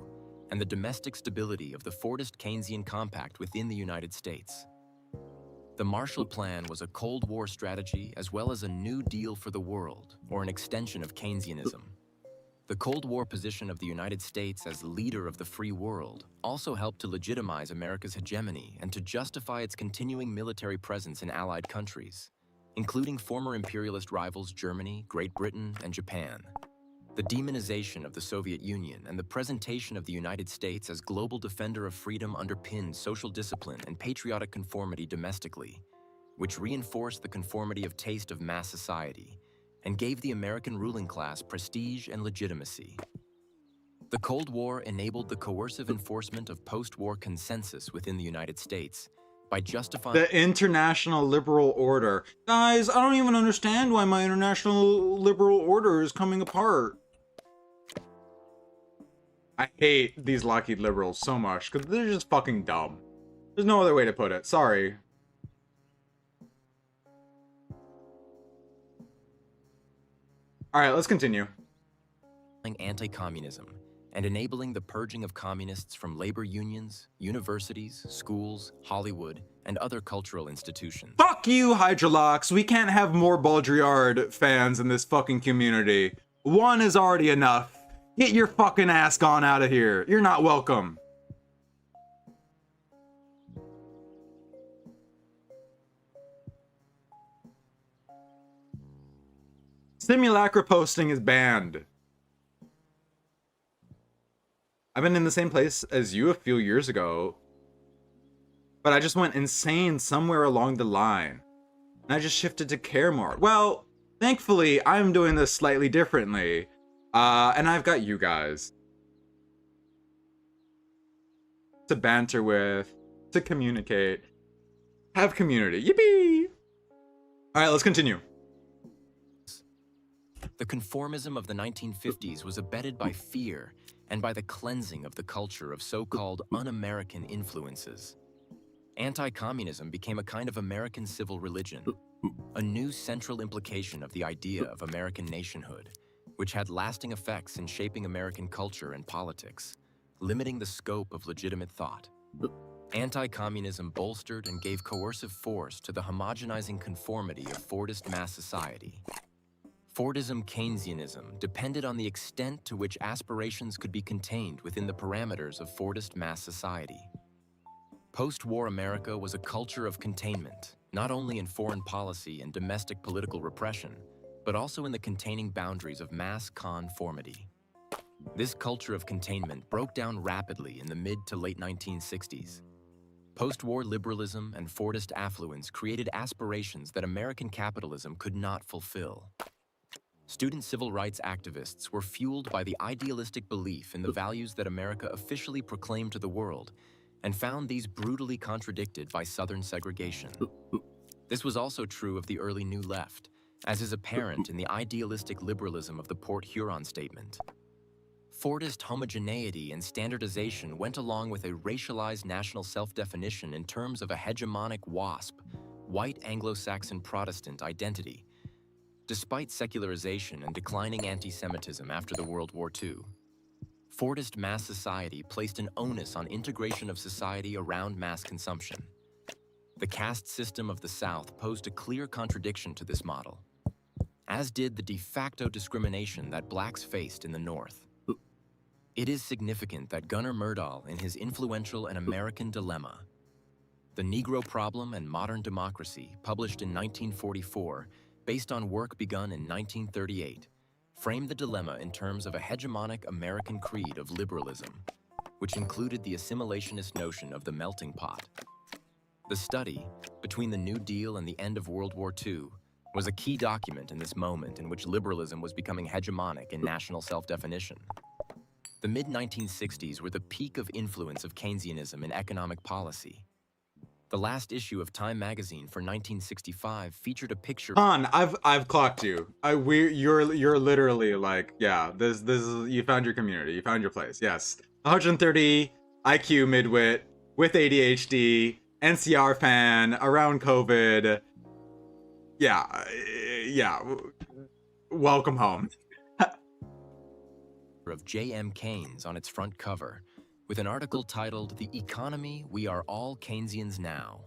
and the domestic stability of the Fordist Keynesian Compact within the United States. The Marshall Plan was a Cold War strategy as well as a New Deal for the world, or an extension of Keynesianism. The Cold War position of the United States as leader of the free world also helped to legitimize America's hegemony and to justify its continuing military presence in allied countries, including former imperialist rivals Germany, Great Britain, and Japan. The demonization of the Soviet Union and the presentation of the United States as global defender of freedom underpinned social discipline and patriotic conformity domestically, which reinforced the conformity of taste of mass society and gave the American ruling class prestige and legitimacy. The Cold War enabled the coercive enforcement of post-war consensus within the United States by justifying the international liberal order. Guys, I don't even understand why my international liberal order is coming apart. I hate these Lockheed Liberals so much because they're just fucking dumb. There's no other way to put it. Sorry. All right, let's continue. Anti-communism and enabling the purging of communists from labor unions, universities, schools, Hollywood, and other cultural institutions. Fuck you, Hydrolox. We can't have more Baudrillard fans in this fucking community. One is already enough. Get your fucking ass gone out of here. You're not welcome. Simulacra posting is banned. I've been in the same place as you a few years ago, but I just went insane somewhere along the line. And I just shifted to care more. Well, thankfully, I'm doing this slightly differently. And I've got you guys to banter with, to communicate, have community. Yippee! All right, let's continue. The conformism of the 1950s was abetted by fear and by the cleansing of the culture of so-called un-American influences. Anti-communism became a kind of American civil religion, a new central implication of the idea of American nationhood, which had lasting effects in shaping American culture and politics, limiting the scope of legitimate thought. Anti-communism bolstered and gave coercive force to the homogenizing conformity of Fordist mass society. Fordism Keynesianism depended on the extent to which aspirations could be contained within the parameters of Fordist mass society. Post-war America was a culture of containment, not only in foreign policy and domestic political repression, but also in the containing boundaries of mass conformity. This culture of containment broke down rapidly in the mid to late 1960s. Post-war liberalism and Fordist affluence created aspirations that American capitalism could not fulfill. Student civil rights activists were fueled by the idealistic belief in the values that America officially proclaimed to the world, and found these brutally contradicted by Southern segregation. This was also true of the early New Left, as is apparent in the idealistic liberalism of the Port Huron Statement. Fordist homogeneity and standardization went along with a racialized national self-definition in terms of a hegemonic WASP, white Anglo-Saxon Protestant identity, despite secularization and declining anti-Semitism after the World War II. Fordist mass society placed an onus on integration of society around mass consumption. The caste system of the South posed a clear contradiction to this model, as did the de facto discrimination that blacks faced in the North. It is significant that Gunnar Myrdal, in his influential An American Dilemma, The Negro Problem and Modern Democracy, published in 1944, based on work begun in 1938, framed the dilemma in terms of a hegemonic American creed of liberalism, which included the assimilationist notion of the melting pot. The study, between the New Deal and the end of World War II, was a key document in this moment in which liberalism was becoming hegemonic in national self-definition. The mid-1960s were the peak of influence of Keynesianism in economic policy. The last issue of Time magazine for 1965 featured a picture. Han, I've clocked you. You're literally like, yeah, this is, you found your community, you found your place. Yes, 130 IQ midwit with ADHD, NCR fan, around COVID. Yeah, welcome home. Of J.M. Keynes on its front cover, with an article titled "The Economy We Are All Keynesians Now."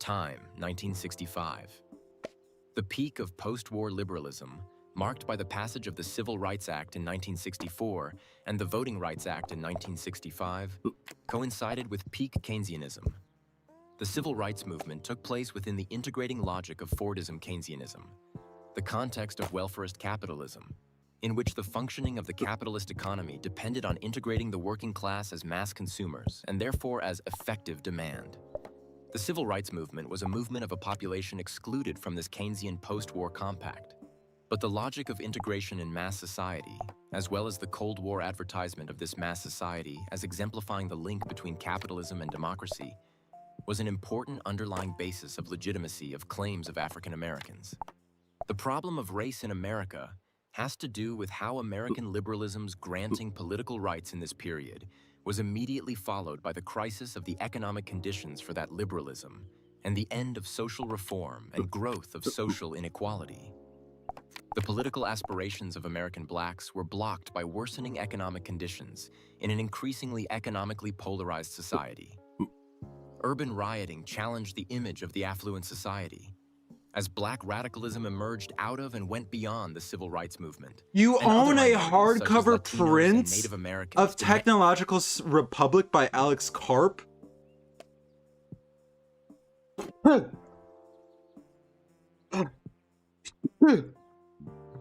Time, 1965. The peak of post-war liberalism, marked by the passage of the Civil Rights Act in 1964 and the Voting Rights Act in 1965, coincided with peak Keynesianism. The civil rights movement took place within the integrating logic of Fordism Keynesianism, the context of welfarist capitalism, in which the functioning of the capitalist economy depended on integrating the working class as mass consumers and therefore as effective demand. The civil rights movement was a movement of a population excluded from this Keynesian post-war compact. But the logic of integration in mass society, as well as the Cold War advertisement of this mass society as exemplifying the link between capitalism and democracy, was an important underlying basis of legitimacy of claims of African Americans. The problem of race in America has to do with how American liberalism's granting political rights in this period was immediately followed by the crisis of the economic conditions for that liberalism and the end of social reform and growth of social inequality. The political aspirations of American blacks were blocked by worsening economic conditions in an increasingly economically polarized society. Urban rioting challenged the image of the affluent society. as black radicalism emerged out of and went beyond the civil rights movement. You And own other a minorities, such as hardcover Latinos and print Native Americans of Technological Republic by Alex Karp?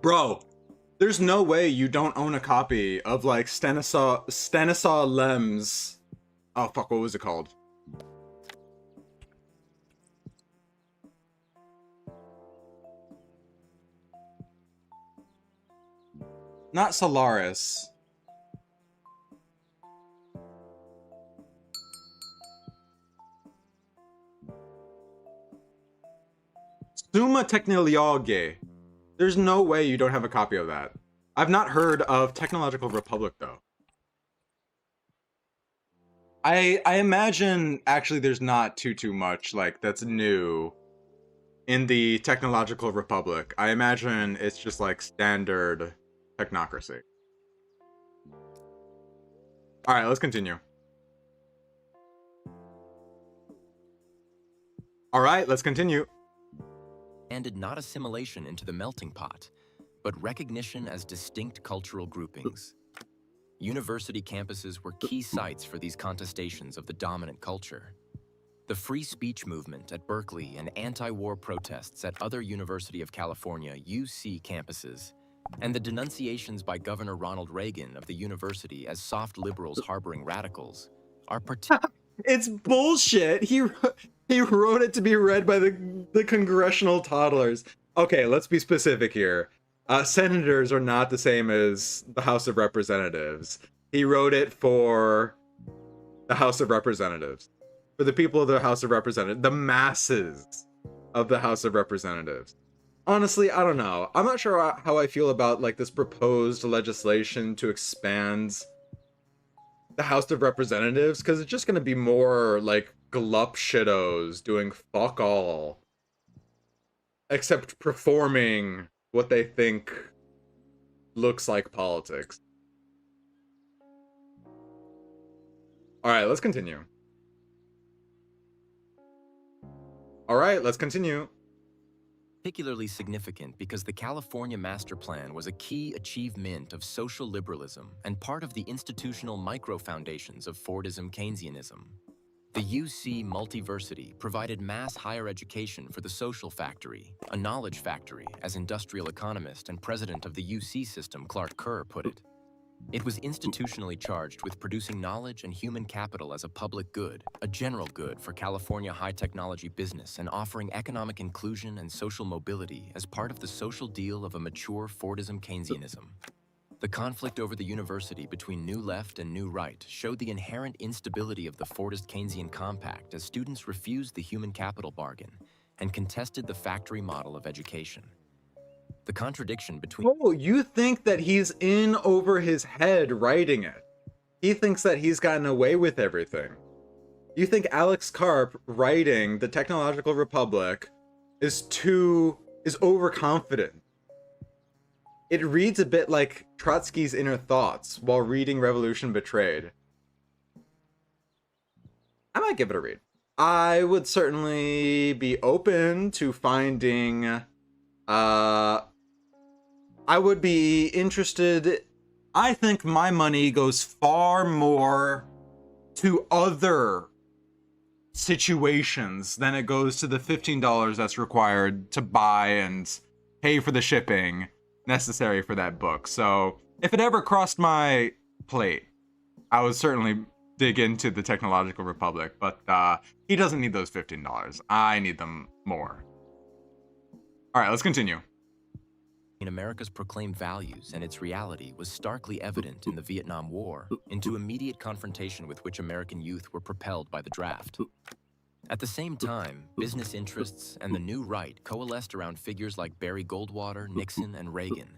Bro, there's no way you don't own a copy of like Stanislaw Lem's. Oh fuck, what was it called? Not Solaris. Summa Technologiae. There's no way you don't have a copy of that. I've not heard of Technological Republic though. I imagine actually there's not too much like that's new in the Technological Republic. I imagine it's just like standard technocracy. All right, let's continue. All right, let's continue. Demanded not assimilation into the melting pot, but recognition as distinct cultural groupings. University campuses were key sites for these contestations of the dominant culture. The free speech movement at Berkeley and anti-war protests at other University of California UC campuses, and the denunciations by Governor Ronald Reagan of the university as soft liberals harboring radicals are particularly... It's bullshit. He wrote it to be read by the congressional toddlers. Okay, let's be specific here. Senators are not the same as the House of Representatives. He wrote it for the House of Representatives. For the people of the House of Representatives. The masses of the House of Representatives. Honestly, I don't know. I'm not sure how I feel about like this proposed legislation to expand the House of Representatives, because it's just going to be more like glup shittos doing fuck all. Except performing what they think looks like politics. Alright, let's continue. Alright, let's continue. Particularly significant because the California Master Plan was a key achievement of social liberalism and part of the institutional micro-foundations of Fordism Keynesianism. The UC Multiversity provided mass higher education for the social factory, a knowledge factory, as industrial economist and president of the UC system Clark Kerr put it. It was institutionally charged with producing knowledge and human capital as a public good, a general good for California high-technology business, and offering economic inclusion and social mobility as part of the social deal of a mature Fordism Keynesianism. The conflict over the university between New Left and New Right showed the inherent instability of the Fordist Keynesian compact as students refused the human capital bargain and contested the factory model of education. The contradiction between... Oh, you think that he's in over his head writing it. He thinks that he's gotten away with everything. You think Alex Karp writing the Technological Republic is overconfident. It reads a bit like Trotsky's Inner Thoughts while reading Revolution Betrayed. I might give it a read. I would certainly be open to finding... I would be interested. I think my money goes far more to other situations than it goes to the $15 that's required to buy and pay for the shipping necessary for that book. So if it ever crossed my plate, I would certainly dig into the Technological Republic, but he doesn't need those $15. I need them more. All right, let's continue. In America's proclaimed values and its reality was starkly evident in the Vietnam War, into immediate confrontation with which American youth were propelled by the draft. At the same time, business interests and the New Right coalesced around figures like Barry Goldwater, Nixon, and Reagan,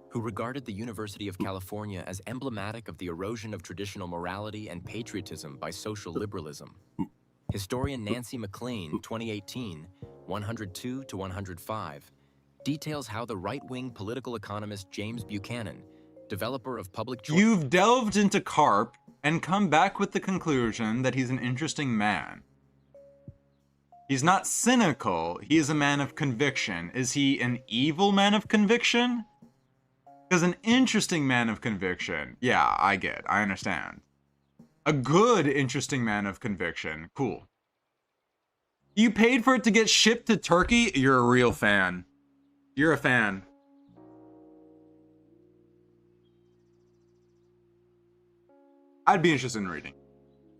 who regarded the University of California as emblematic of the erosion of traditional morality and patriotism by social liberalism. Historian Nancy McLean, 2018, 102 to 105, details how the right-wing political economist James Buchanan, developer of public choice... You've delved into Karp and come back with the conclusion that he's an interesting man. He's not cynical. He is a man of conviction. Is he an evil man of conviction? Because an interesting man of conviction. Yeah, I understand. A good, interesting man of conviction. Cool. You paid for it to get shipped to Turkey? You're a real fan. You're a fan. I'd be interested in reading.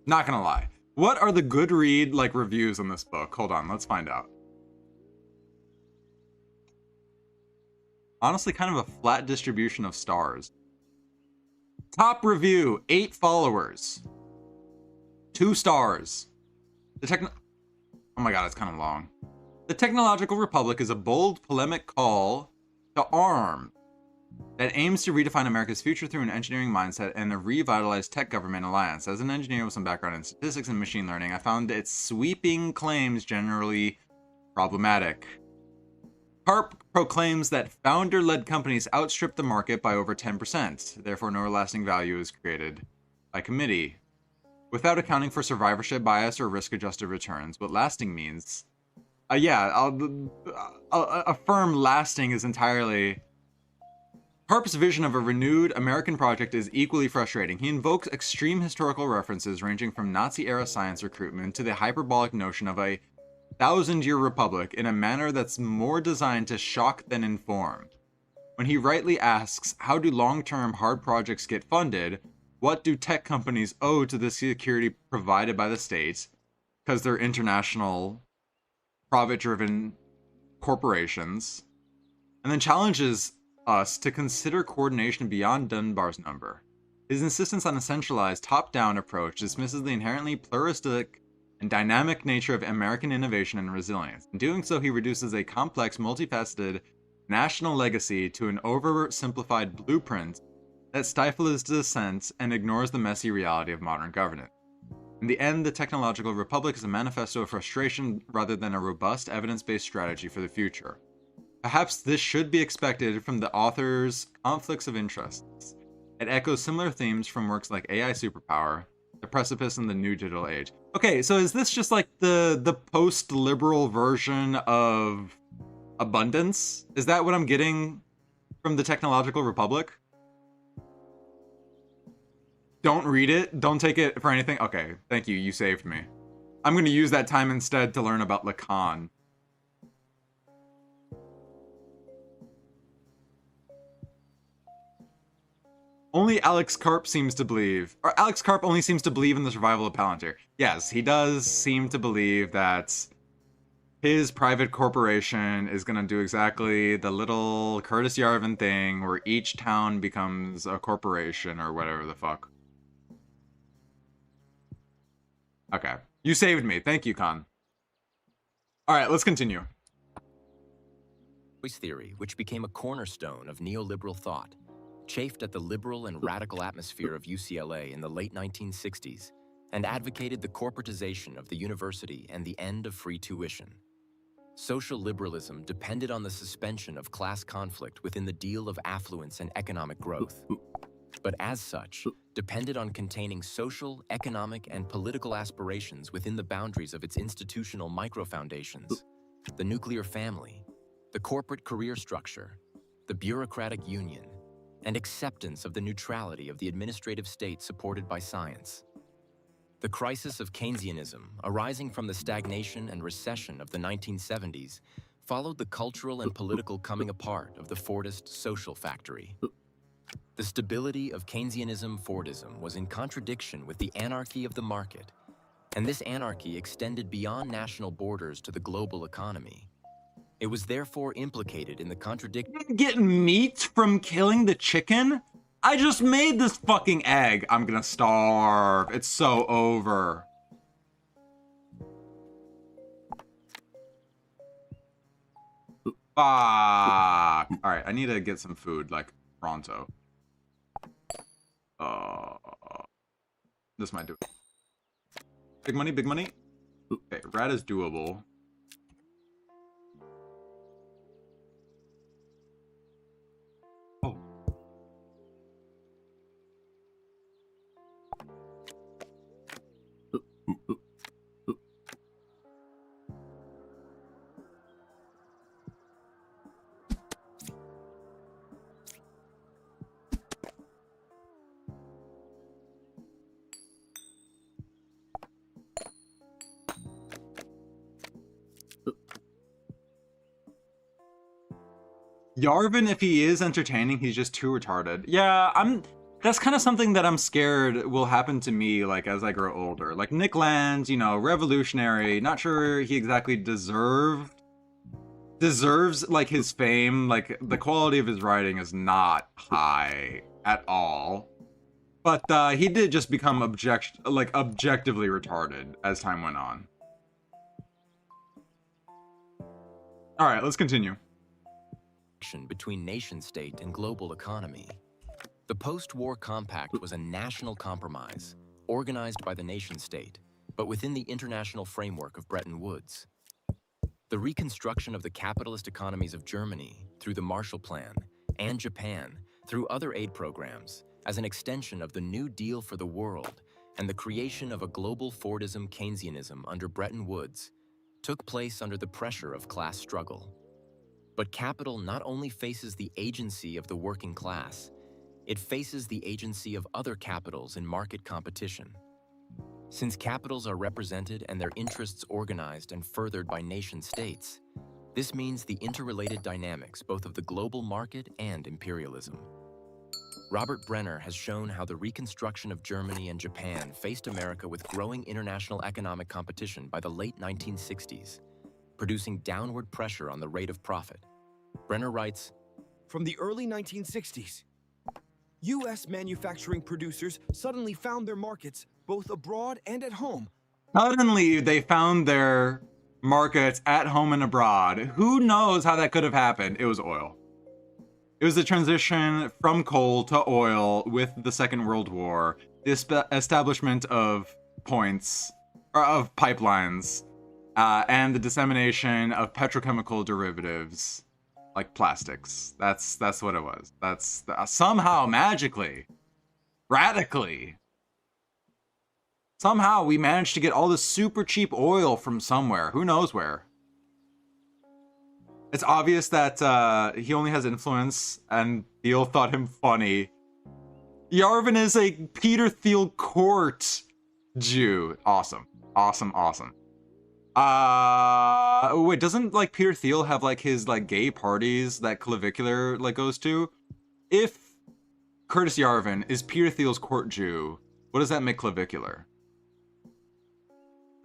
Not gonna lie. What are the good read reviews on this book? Hold on, let's find out. Honestly, kind of a flat distribution of stars. Top review, 8 followers. 2 stars. Oh my god, it's kind of long. The Technological Republic is a bold, polemic call to arms that aims to redefine America's future through an engineering mindset and a revitalized tech government alliance. As an engineer with some background in statistics and machine learning, I found its sweeping claims generally problematic. Karp proclaims that founder-led companies outstrip the market by over 10%, therefore no lasting value is created by committee. Without accounting for survivorship bias or risk-adjusted returns, what lasting means... a firm lasting is entirely... Karp's vision of a renewed American project is equally frustrating. He invokes extreme historical references ranging from Nazi-era science recruitment to the hyperbolic notion of a 1,000-year republic in a manner that's more designed to shock than inform. When he rightly asks, how do long-term hard projects get funded, what do tech companies owe to the security provided by the state, because they're international, profit-driven corporations, and then challenges us to consider coordination beyond Dunbar's number. His insistence on a centralized, top-down approach dismisses the inherently pluralistic and dynamic nature of American innovation and resilience. In doing so, he reduces a complex, multifaceted national legacy to an oversimplified blueprint that stifles dissent and ignores the messy reality of modern governance. In the end, the Technological Republic is a manifesto of frustration rather than a robust, evidence-based strategy for the future. Perhaps this should be expected from the author's conflicts of interests. It echoes similar themes from works like AI Superpower, The Precipice, and the New Digital Age. Okay, so is this just like the post-liberal version of abundance? Is that what I'm getting from the Technological Republic? Don't read it. Don't take it for anything. Okay, thank you. You saved me. I'm going to use that time instead to learn about Lacan. Only Alex Karp seems to believe, or Alex Karp only seems to believe in the survival of Palantir. Yes, he does seem to believe that his private corporation is going to do exactly the little Curtis Yarvin thing where each town becomes a corporation or whatever the fuck. Okay. You saved me. Thank you, Khan. Alright, let's continue. Choice theory, which became a cornerstone of neoliberal thought, chafed at the liberal and radical atmosphere of UCLA in the late 1960s and advocated the corporatization of the university and the end of free tuition. Social liberalism depended on the suspension of class conflict within the deal of affluence and economic growth, but as such, depended on containing social, economic, and political aspirations within the boundaries of its institutional micro-foundations, the nuclear family, the corporate career structure, the bureaucratic union, and acceptance of the neutrality of the administrative state supported by science. The crisis of Keynesianism, arising from the stagnation and recession of the 1970s, followed the cultural and political coming apart of the Fordist social factory. The stability of Keynesianism-Fordism was in contradiction with the anarchy of the market, and this anarchy extended beyond national borders to the global economy. It was therefore implicated in the contradiction. Get meat from killing the chicken? I just made this fucking egg. I'm gonna starve. It's so over. Fuck. Alright, I need to get some food, like, pronto. This might do it. Big money, big money. Okay, rat is doable. Yarvin, if he is entertaining, he's just too retarded. Yeah, that's kind of something that I'm scared will happen to me, like, as I grow older. Like, Nick Land, you know, revolutionary, not sure he exactly deserves, like, his fame. Like, the quality of his writing is not high at all. But, he did just become objectively retarded as time went on. Alright, let's continue. Between nation-state and global economy. The post-war compact was a national compromise, organized by the nation-state, but within the international framework of Bretton Woods. The reconstruction of the capitalist economies of Germany through the Marshall Plan and Japan through other aid programs as an extension of the New Deal for the world and the creation of a global Fordism Keynesianism under Bretton Woods took place under the pressure of class struggle. But capital not only faces the agency of the working class, it faces the agency of other capitals in market competition. Since capitals are represented and their interests organized and furthered by nation-states, this means the interrelated dynamics both of the global market and imperialism. Robert Brenner has shown how the reconstruction of Germany and Japan faced America with growing international economic competition by the late 1960s, producing downward pressure on the rate of profit. Brenner writes, "From the early 1960s, U.S. manufacturing producers suddenly found their markets both abroad and at home." Suddenly, they found their markets at home and abroad. Who knows how that could have happened? It was oil. It was the transition from coal to oil with the Second World War, the establishment of points, or of pipelines, and the dissemination of petrochemical derivatives. Like plastics. That's what it was. That's somehow, magically, radically, somehow we managed to get all this super cheap oil from somewhere. Who knows where? It's obvious that he only has influence, and Thiel thought him funny. Yarvin is a Peter Thiel court Jew. Awesome. Awesome, awesome. Wait, doesn't like Peter Thiel have like his like gay parties that Clavicular like goes to? If Curtis Yarvin is Peter Thiel's court Jew, what does that make Clavicular?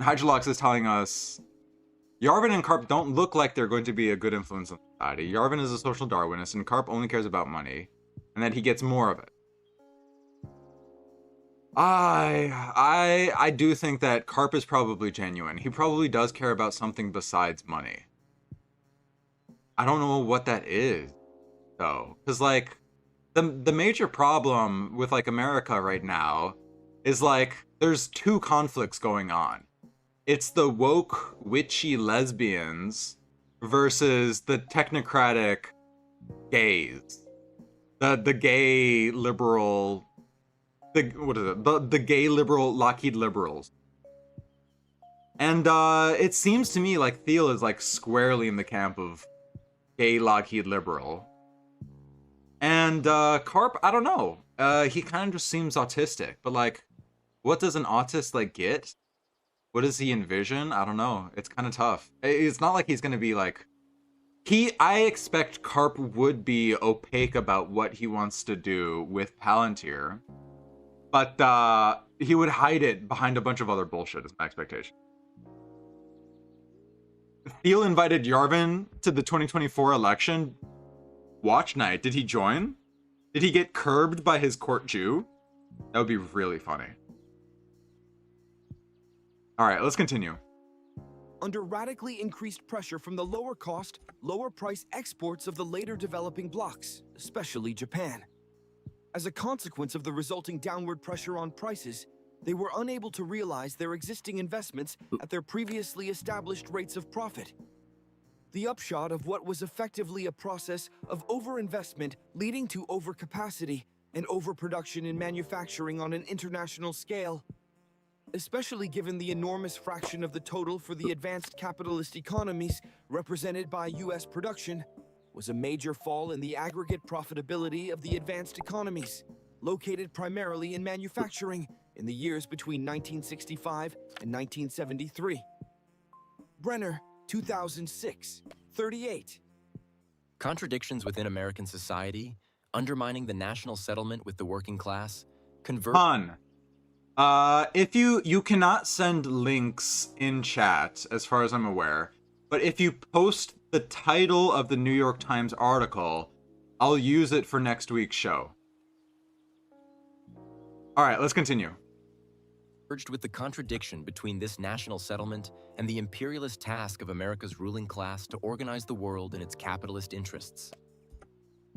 Hydrolox is telling us Yarvin and Karp don't look like they're going to be a good influence on society. Yarvin is a social Darwinist and Karp only cares about money, and that he gets more of it. I do think that Karp is probably genuine. He probably does care about something besides money. I don't know what that is, though. Because, like, the major problem with, like, America right now is, like, there's two conflicts going on. It's the woke, witchy lesbians versus the technocratic gays. The gay liberal... The gay liberal Lockheed Liberals. And it seems to me like Thiel is like squarely in the camp of gay Lockheed Liberal. And Karp, I don't know. He kind of just seems autistic. But like, what does an autist like get? What does he envision? I don't know. It's kind of tough. It's not like he's going to be like... I expect Karp would be opaque about what he wants to do with Palantir. But he would hide it behind a bunch of other bullshit, is my expectation. Thiel invited Yarvin to the 2024 election. Watch night. Did he join? Did he get curbed by his court Jew? That would be really funny. Alright, let's continue. Under radically increased pressure from the lower cost, lower price exports of the later developing blocs, especially Japan. As a consequence of the resulting downward pressure on prices, they were unable to realize their existing investments at their previously established rates of profit. The upshot of what was effectively a process of overinvestment leading to overcapacity and overproduction in manufacturing on an international scale. Especially given the enormous fraction of the total for the advanced capitalist economies represented by U.S. production, was a major fall in the aggregate profitability of the advanced economies, located primarily in manufacturing in the years between 1965 and 1973. Brenner, 2006, 38. Contradictions within American society, undermining the national settlement with the working class, Han, if you cannot send links in chat, as far as I'm aware, but if you post the title of the New York Times article, I'll use it for next week's show. All right, let's continue. Urged with the contradiction between this national settlement and the imperialist task of America's ruling class to organize the world in its capitalist interests.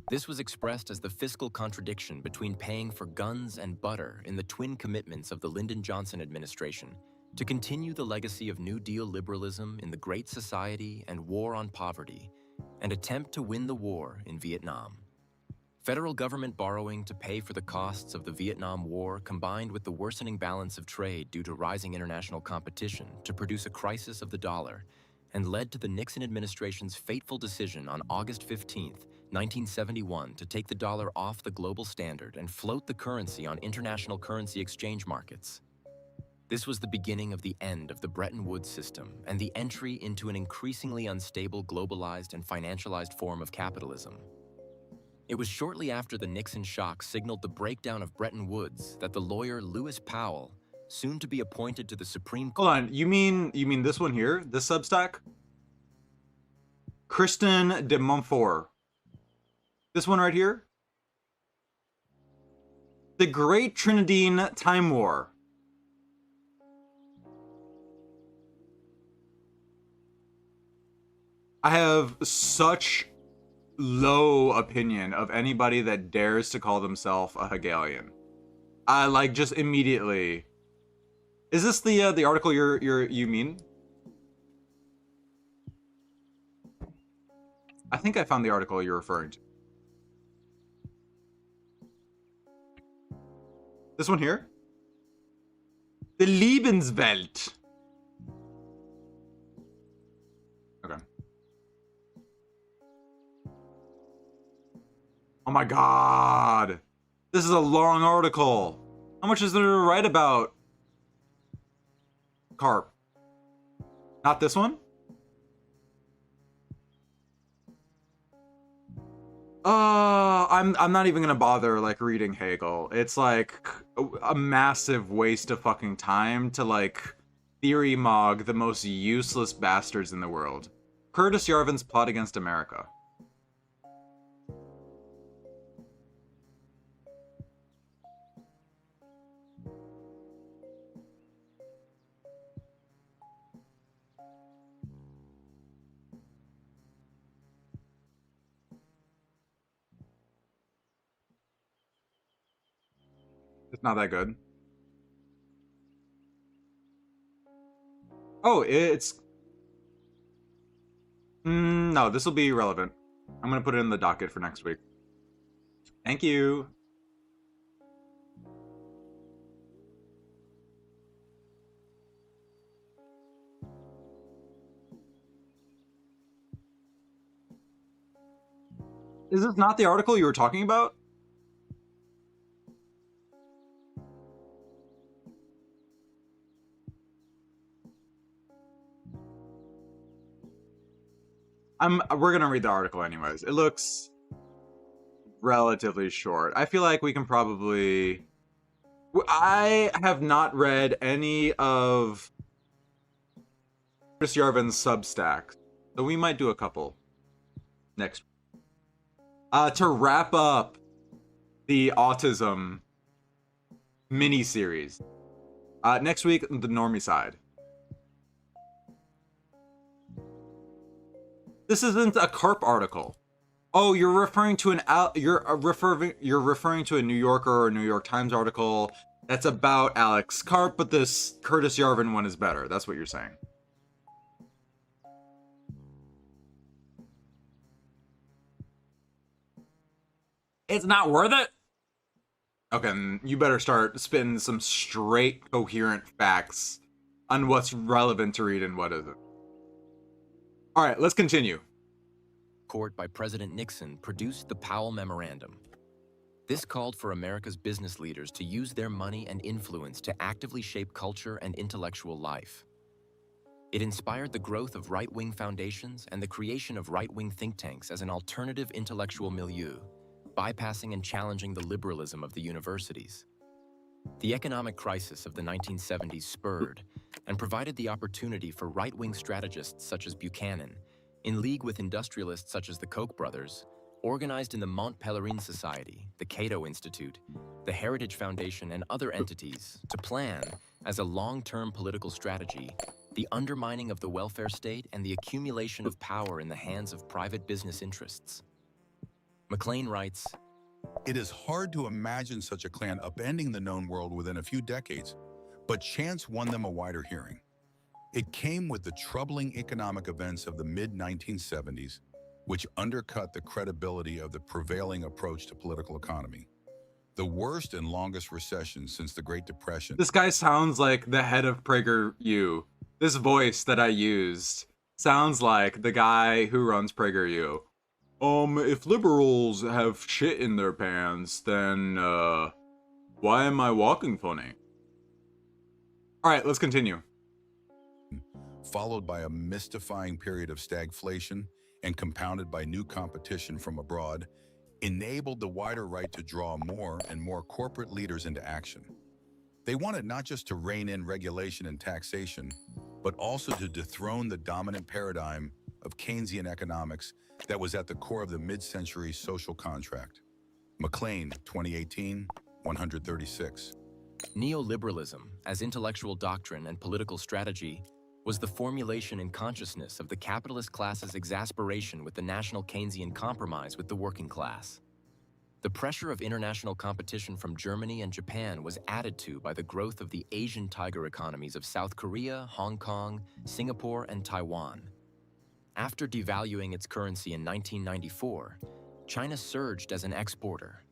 This was expressed as the fiscal contradiction between paying for guns and butter in the twin commitments of the Lyndon Johnson administration to continue the legacy of New Deal liberalism in the Great Society and war on poverty, and attempt to win the war in Vietnam. Federal government borrowing to pay for the costs of the Vietnam War combined with the worsening balance of trade due to rising international competition to produce a crisis of the dollar, and led to the Nixon administration's fateful decision on August 15th, 1971 to take the dollar off the global standard and float the currency on international currency exchange markets. This was the beginning of the end of the Bretton Woods system and the entry into an increasingly unstable, globalized, and financialized form of capitalism. It was shortly after the Nixon shock signaled the breakdown of Bretton Woods that the lawyer Lewis Powell, soon to be appointed to the Supreme Court. Hold on, you mean this one here? This Substack? Kristen de Montfort. This one right here? The Great Trinidine Time War. I have such low opinion of anybody that dares to call themselves a Hegelian. I like just immediately. Is this the article you mean? I think I found the article you're referring to. This one here? The Lebenswelt. Okay. Oh my god. This is a long article. How much is there to write about? Carp. Not this one? I'm not even gonna bother like reading Hegel. It's like a massive waste of fucking time to like theory mog the most useless bastards in the world. Curtis Yarvin's Plot Against America. It's not that good. Oh, it's... no, this will be relevant. I'm going to put it in the docket for next week. Thank you. Is this not the article you were talking about? We're gonna read the article anyways. It looks relatively short. I feel like we can probably... I have not read any of Chris Yarvin's Substacks, so we might do a couple next week. To wrap up the Autism mini-series. Next week, the normie side. This isn't a Carp article. Oh, you're referring to you're referring to a New Yorker or a New York Times article that's about Alex Carp, but this Curtis Yarvin one is better. That's what you're saying. It's not worth it? Okay, you better start spitting some straight, coherent facts on what's relevant to read and what isn't. All right, let's continue. Court by President Nixon produced the Powell Memorandum. This called for America's business leaders to use their money and influence to actively shape culture and intellectual life. It inspired the growth of right-wing foundations and the creation of right-wing think tanks as an alternative intellectual milieu, bypassing and challenging the liberalism of the universities. The economic crisis of the 1970s spurred and provided the opportunity for right-wing strategists such as Buchanan, in league with industrialists such as the Koch brothers, organized in the Mont Pelerin Society, the Cato Institute, the Heritage Foundation, and other entities to plan, as a long-term political strategy, the undermining of the welfare state and the accumulation of power in the hands of private business interests. McLean writes, "It is hard to imagine such a clan upending the known world within a few decades, but chance won them a wider hearing. It came with the troubling economic events of the mid-1970s, which undercut the credibility of the prevailing approach to political economy. The worst and longest recession since the Great Depression." This guy sounds like the head of PragerU. This voice that I used sounds like the guy who runs PragerU. If liberals have shit in their pants, then, why am I walking funny? Alright, let's continue. Followed by a mystifying period of stagflation and compounded by new competition from abroad, enabled the wider right to draw more and more corporate leaders into action. They wanted not just to rein in regulation and taxation, but also to dethrone the dominant paradigm of Keynesian economics that was at the core of the mid-century social contract. McLean, 2018, 136. Neoliberalism, as intellectual doctrine and political strategy, was the formulation in consciousness of the capitalist class's exasperation with the national Keynesian compromise with the working class. The pressure of international competition from Germany and Japan was added to by the growth of the Asian tiger economies of South Korea, Hong Kong, Singapore, and Taiwan. After devaluing its currency in 1994, China surged as an exporter.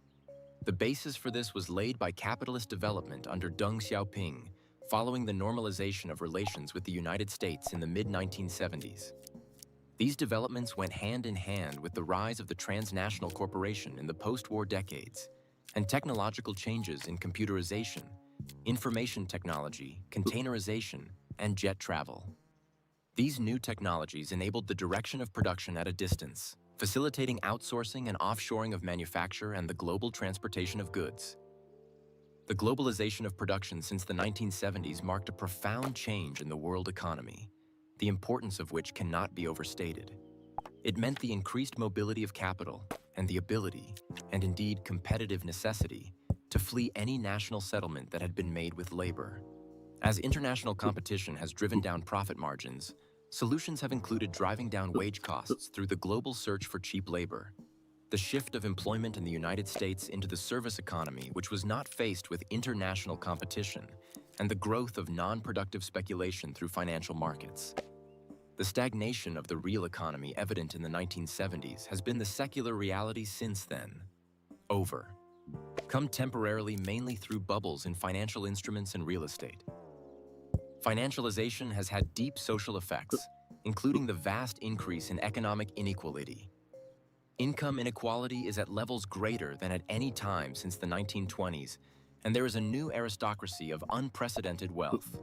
The basis for this was laid by capitalist development under Deng Xiaoping, following the normalization of relations with the United States in the mid-1970s. These developments went hand in hand with the rise of the transnational corporation in the post-war decades and technological changes in computerization, information technology, containerization, and jet travel. These new technologies enabled the direction of production at a distance, facilitating outsourcing and offshoring of manufacture and the global transportation of goods. The globalization of production since the 1970s marked a profound change in the world economy, the importance of which cannot be overstated. It meant the increased mobility of capital and the ability, and indeed competitive necessity, to flee any national settlement that had been made with labor. As international competition has driven down profit margins, solutions have included driving down wage costs through the global search for cheap labor, the shift of employment in the United States into the service economy, which was not faced with international competition, and the growth of non-productive speculation through financial markets. The stagnation of the real economy evident in the 1970s has been the secular reality since then. Over. Come temporarily mainly through bubbles in financial instruments and real estate. Financialization has had deep social effects, including the vast increase in economic inequality. Income inequality is at levels greater than at any time since the 1920s, and there is a new aristocracy of unprecedented wealth.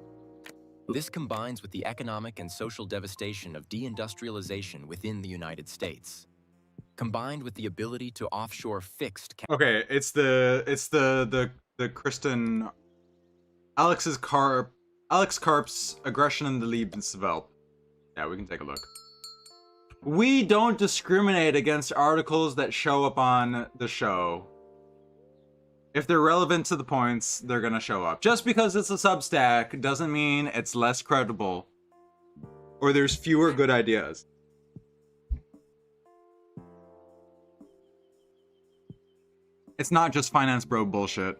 This combines with the economic and social devastation of deindustrialization within the United States, combined with the ability to offshore fixed. Okay, it's the Kristen Alex Karp's Aggression in the Lebenswelt. Yeah, we can take a look. We don't discriminate against articles that show up on the show. If they're relevant to the points, they're gonna show up. Just because it's a Substack doesn't mean it's less credible or there's fewer good ideas. It's not just finance bro bullshit.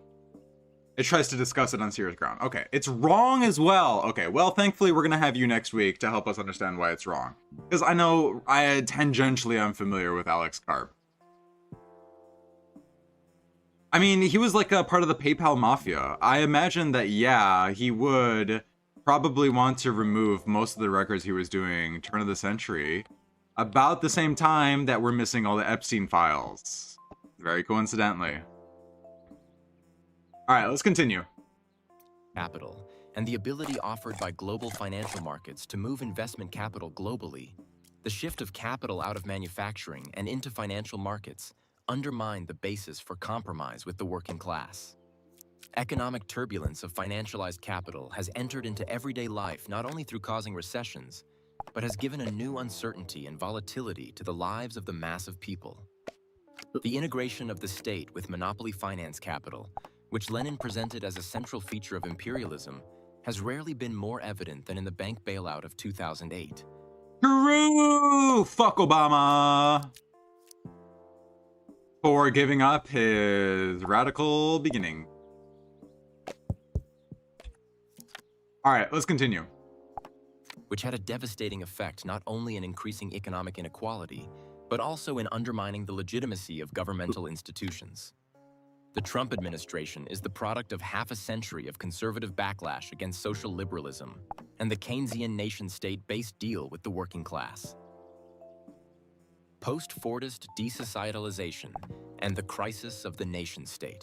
It tries to discuss it on serious ground. Okay, it's wrong as well. Okay, well, thankfully we're gonna have you next week to help us understand why it's wrong. Because I know tangentially I'm familiar with Alex Karp. I mean, he was like a part of the PayPal mafia. I imagine that, yeah, he would probably want to remove most of the records he was doing turn of the century about the same time that we're missing all the Epstein files. Very coincidentally. All right, let's continue. Capital and the ability offered by global financial markets to move investment capital globally, the shift of capital out of manufacturing and into financial markets undermined the basis for compromise with the working class. Economic turbulence of financialized capital has entered into everyday life not only through causing recessions, but has given a new uncertainty and volatility to the lives of the mass of people. The integration of the state with monopoly finance capital, which Lenin presented as a central feature of imperialism, has rarely been more evident than in the bank bailout of 2008. True! Fuck Obama! For giving up his radical beginning. Alright, let's continue. Which had a devastating effect not only in increasing economic inequality, but also in undermining the legitimacy of governmental institutions. The Trump administration is the product of half a century of conservative backlash against social liberalism and the Keynesian nation-state-based deal with the working class. Post-Fordist desocietalization and the crisis of the nation-state.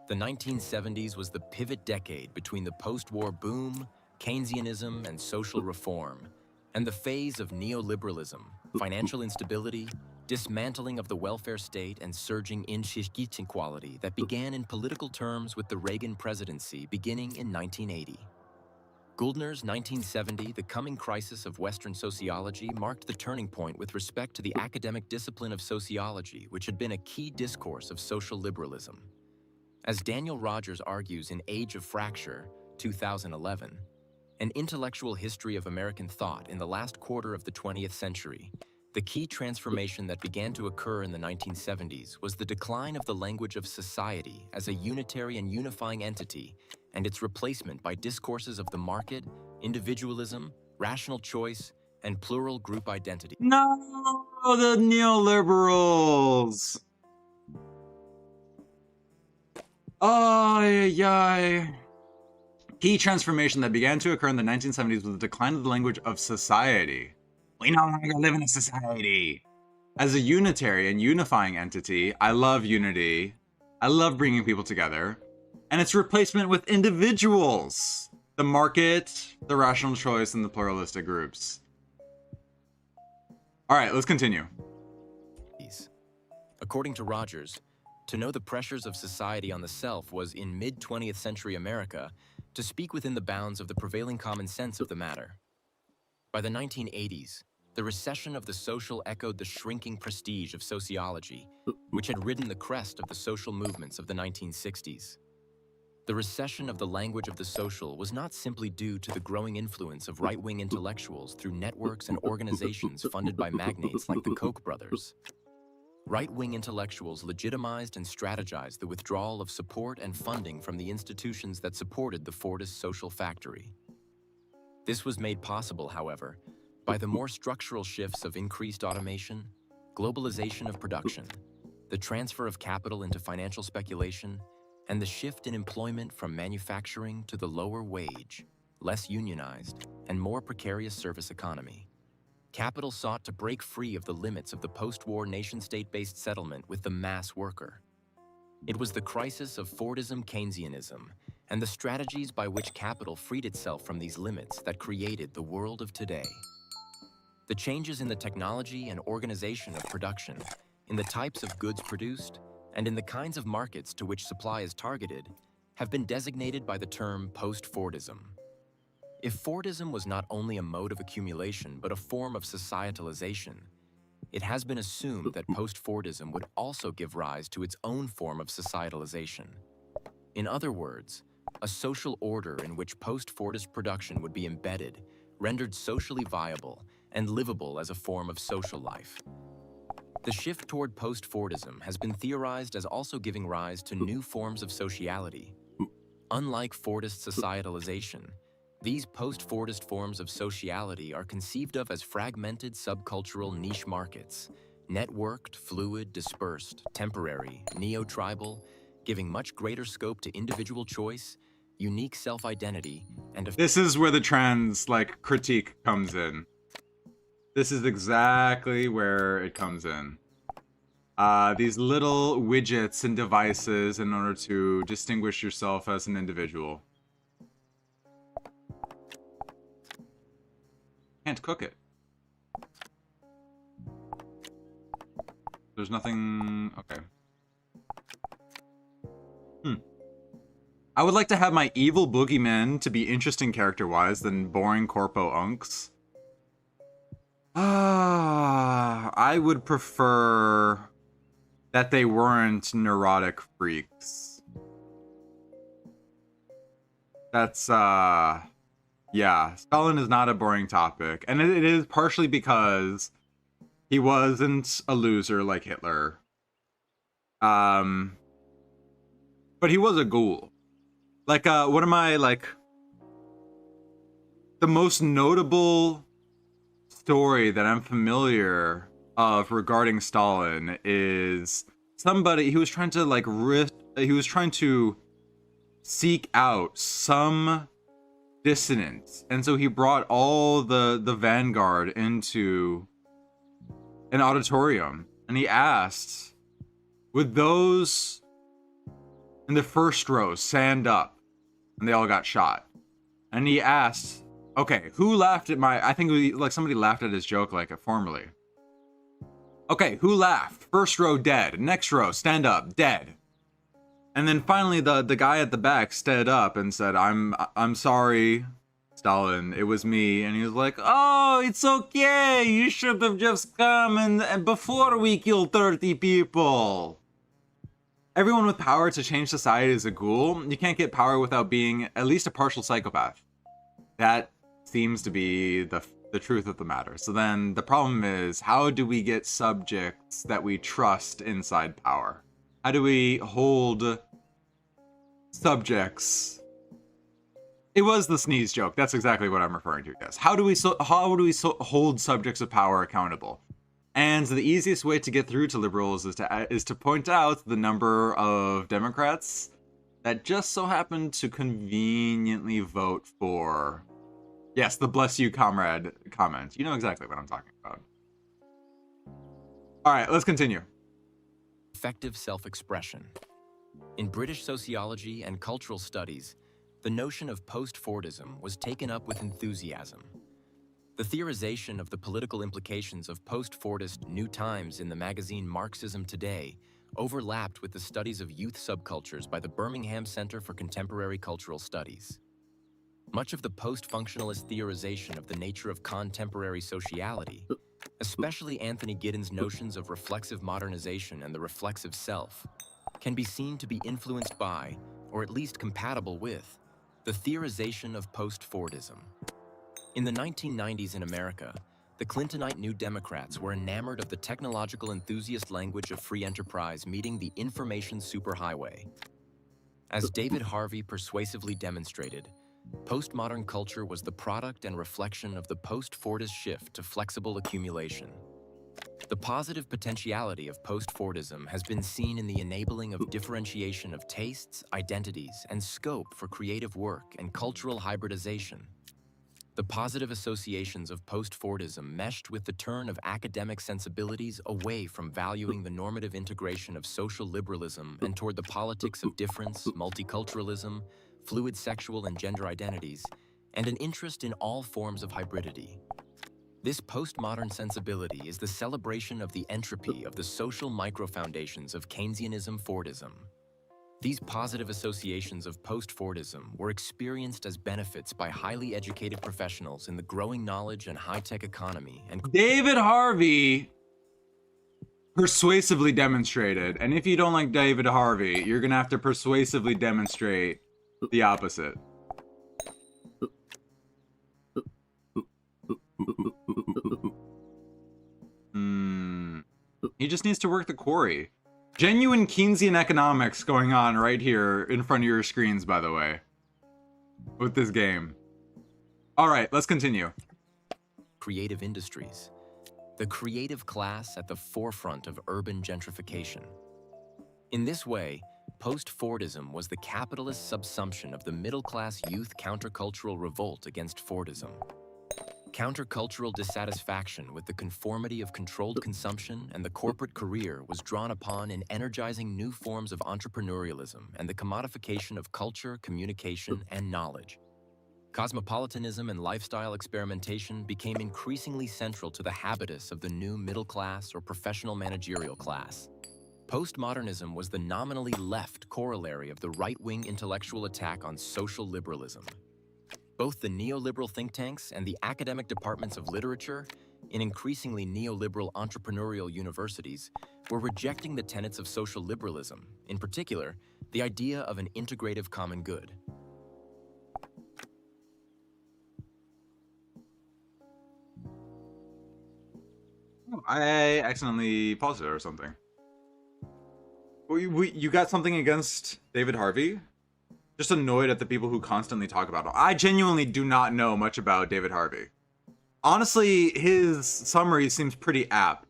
The 1970s was the pivot decade between the post-war boom, Keynesianism, and social reform, and the phase of neoliberalism, financial instability, dismantling of the welfare state, and surging inequality that began in political terms with the Reagan presidency beginning in 1980. Goldner's 1970, The Coming Crisis of Western Sociology, marked the turning point with respect to the academic discipline of sociology, which had been a key discourse of social liberalism. As Daniel Rogers argues in Age of Fracture, 2011, an intellectual history of American thought in the last quarter of the 20th century, the key transformation that began to occur in the 1970s was the decline of the language of society as a unitary and unifying entity and its replacement by discourses of the market, individualism, rational choice, and plural group identity. No, the neoliberals! Oh, yeah. Key transformation that began to occur in the 1970s was the decline of the language of society. We no longer live in a society. As a unitary and unifying entity, I love unity. I love bringing people together. And its replacement with individuals. The market, the rational choice, and the pluralistic groups. All right, let's continue. According to Rogers, to know the pressures of society on the self was, in mid-20th century America, to speak within the bounds of the prevailing common sense of the matter. By the 1980s, the recession of the social echoed the shrinking prestige of sociology, which had ridden the crest of the social movements of the 1960s. The recession of the language of the social was not simply due to the growing influence of right-wing intellectuals through networks and organizations funded by magnates like the Koch brothers. Right-wing intellectuals legitimized and strategized the withdrawal of support and funding from the institutions that supported the Fordist social factory. This was made possible, however, by the more structural shifts of increased automation, globalization of production, the transfer of capital into financial speculation, and the shift in employment from manufacturing to the lower wage, less unionized, and more precarious service economy. Capital sought to break free of the limits of the post-war nation-state-based settlement with the mass worker. It was the crisis of Fordism Keynesianism and the strategies by which capital freed itself from these limits that created the world of today. The changes in the technology and organization of production, in the types of goods produced, and in the kinds of markets to which supply is targeted, have been designated by the term post-Fordism. If Fordism was not only a mode of accumulation but a form of societalization, it has been assumed that post-Fordism would also give rise to its own form of societalization. In other words, a social order in which post-Fordist production would be embedded, rendered socially viable, and livable as a form of social life. The shift toward post-Fordism has been theorized as also giving rise to new forms of sociality. Unlike Fordist societalization, these post-Fordist forms of sociality are conceived of as fragmented subcultural niche markets, networked, fluid, dispersed, temporary, neo-tribal, giving much greater scope to individual choice, unique self-identity, and this is where the trans critique comes in. This is exactly where it comes in. these little widgets and devices in order to distinguish yourself as an individual. Can't cook it. There's nothing... Okay. I would like to have my evil boogeymen to be interesting character-wise than boring corpo unks. I would prefer that they weren't neurotic freaks. That's, yeah. Stalin is not a boring topic. And it is partially because he wasn't a loser like Hitler. But he was a ghoul. Like, what am I, like... The most notable story that I'm familiar of regarding Stalin is somebody, he was trying to, like, he was trying to seek out some dissonance. And so he brought all the vanguard into an auditorium. And he asked, would those in the first row stand up? And they all got shot. And he asked, okay, who laughed at my... I think like somebody laughed at his joke like formerly. Okay, who laughed? First row dead. Next row, stand up, dead. And then finally the guy at the back stood up and said, I'm sorry, Stalin, it was me. And he was like, oh, it's okay. You should have just come and before we kill 30 people. Everyone with power to change society is a ghoul. You can't get power without being at least a partial psychopath. That seems to be the truth of the matter. So then the problem is, how do we get subjects that we trust inside power? How do we hold subjects? It was the sneeze joke. That's exactly what I'm referring to, guys. How do we hold subjects of power accountable? And the easiest way to get through to liberals is to point out the number of Democrats that just so happen to conveniently vote for, yes, the bless you comrade comment. You know exactly what I'm talking about. All right, let's continue. Effective self-expression. In British sociology and cultural studies, the notion of post-Fordism was taken up with enthusiasm. The theorization of the political implications of post-Fordist New Times in the magazine Marxism Today overlapped with the studies of youth subcultures by the Birmingham Center for Contemporary Cultural Studies. Much of the post-functionalist theorization of the nature of contemporary sociality, especially Anthony Giddens' notions of reflexive modernization and the reflexive self, can be seen to be influenced by, or at least compatible with, the theorization of post-Fordism. In the 1990s in America, the Clintonite New Democrats were enamored of the technological enthusiast language of free enterprise meeting the information superhighway. As David Harvey persuasively demonstrated, postmodern culture was the product and reflection of the post-Fordist shift to flexible accumulation. The positive potentiality of post-Fordism has been seen in the enabling of differentiation of tastes, identities, and scope for creative work and cultural hybridization. The positive associations of post-Fordism meshed with the turn of academic sensibilities away from valuing the normative integration of social liberalism and toward the politics of difference, multiculturalism, fluid sexual and gender identities, and an interest in all forms of hybridity. This postmodern sensibility is the celebration of the entropy of the social microfoundations of Keynesianism Fordism. These positive associations of post-Fordism were experienced as benefits by highly educated professionals in the growing knowledge and high-tech economy. And David Harvey persuasively demonstrated, and if you don't like David Harvey, you're gonna have to persuasively demonstrate the opposite. He just needs to work the quarry. Genuine Keynesian economics going on right here in front of your screens, by the way, with this game. All right, let's continue. Creative industries. The creative class at the forefront of urban gentrification. In this way, post-Fordism was the capitalist subsumption of the middle-class youth countercultural revolt against Fordism. Countercultural dissatisfaction with the conformity of controlled consumption and the corporate career was drawn upon in energizing new forms of entrepreneurialism and the commodification of culture, communication, and knowledge. Cosmopolitanism and lifestyle experimentation became increasingly central to the habitus of the new middle class or professional managerial class. Postmodernism was the nominally left corollary of the right-wing intellectual attack on social liberalism. Both the neoliberal think tanks and the academic departments of literature in increasingly neoliberal entrepreneurial universities were rejecting the tenets of social liberalism, in particular, the idea of an integrative common good. I accidentally paused it or something. You got something against David Harvey? Just annoyed at the people who constantly talk about him. I genuinely do not know much about David Harvey. Honestly, his summary seems pretty apt.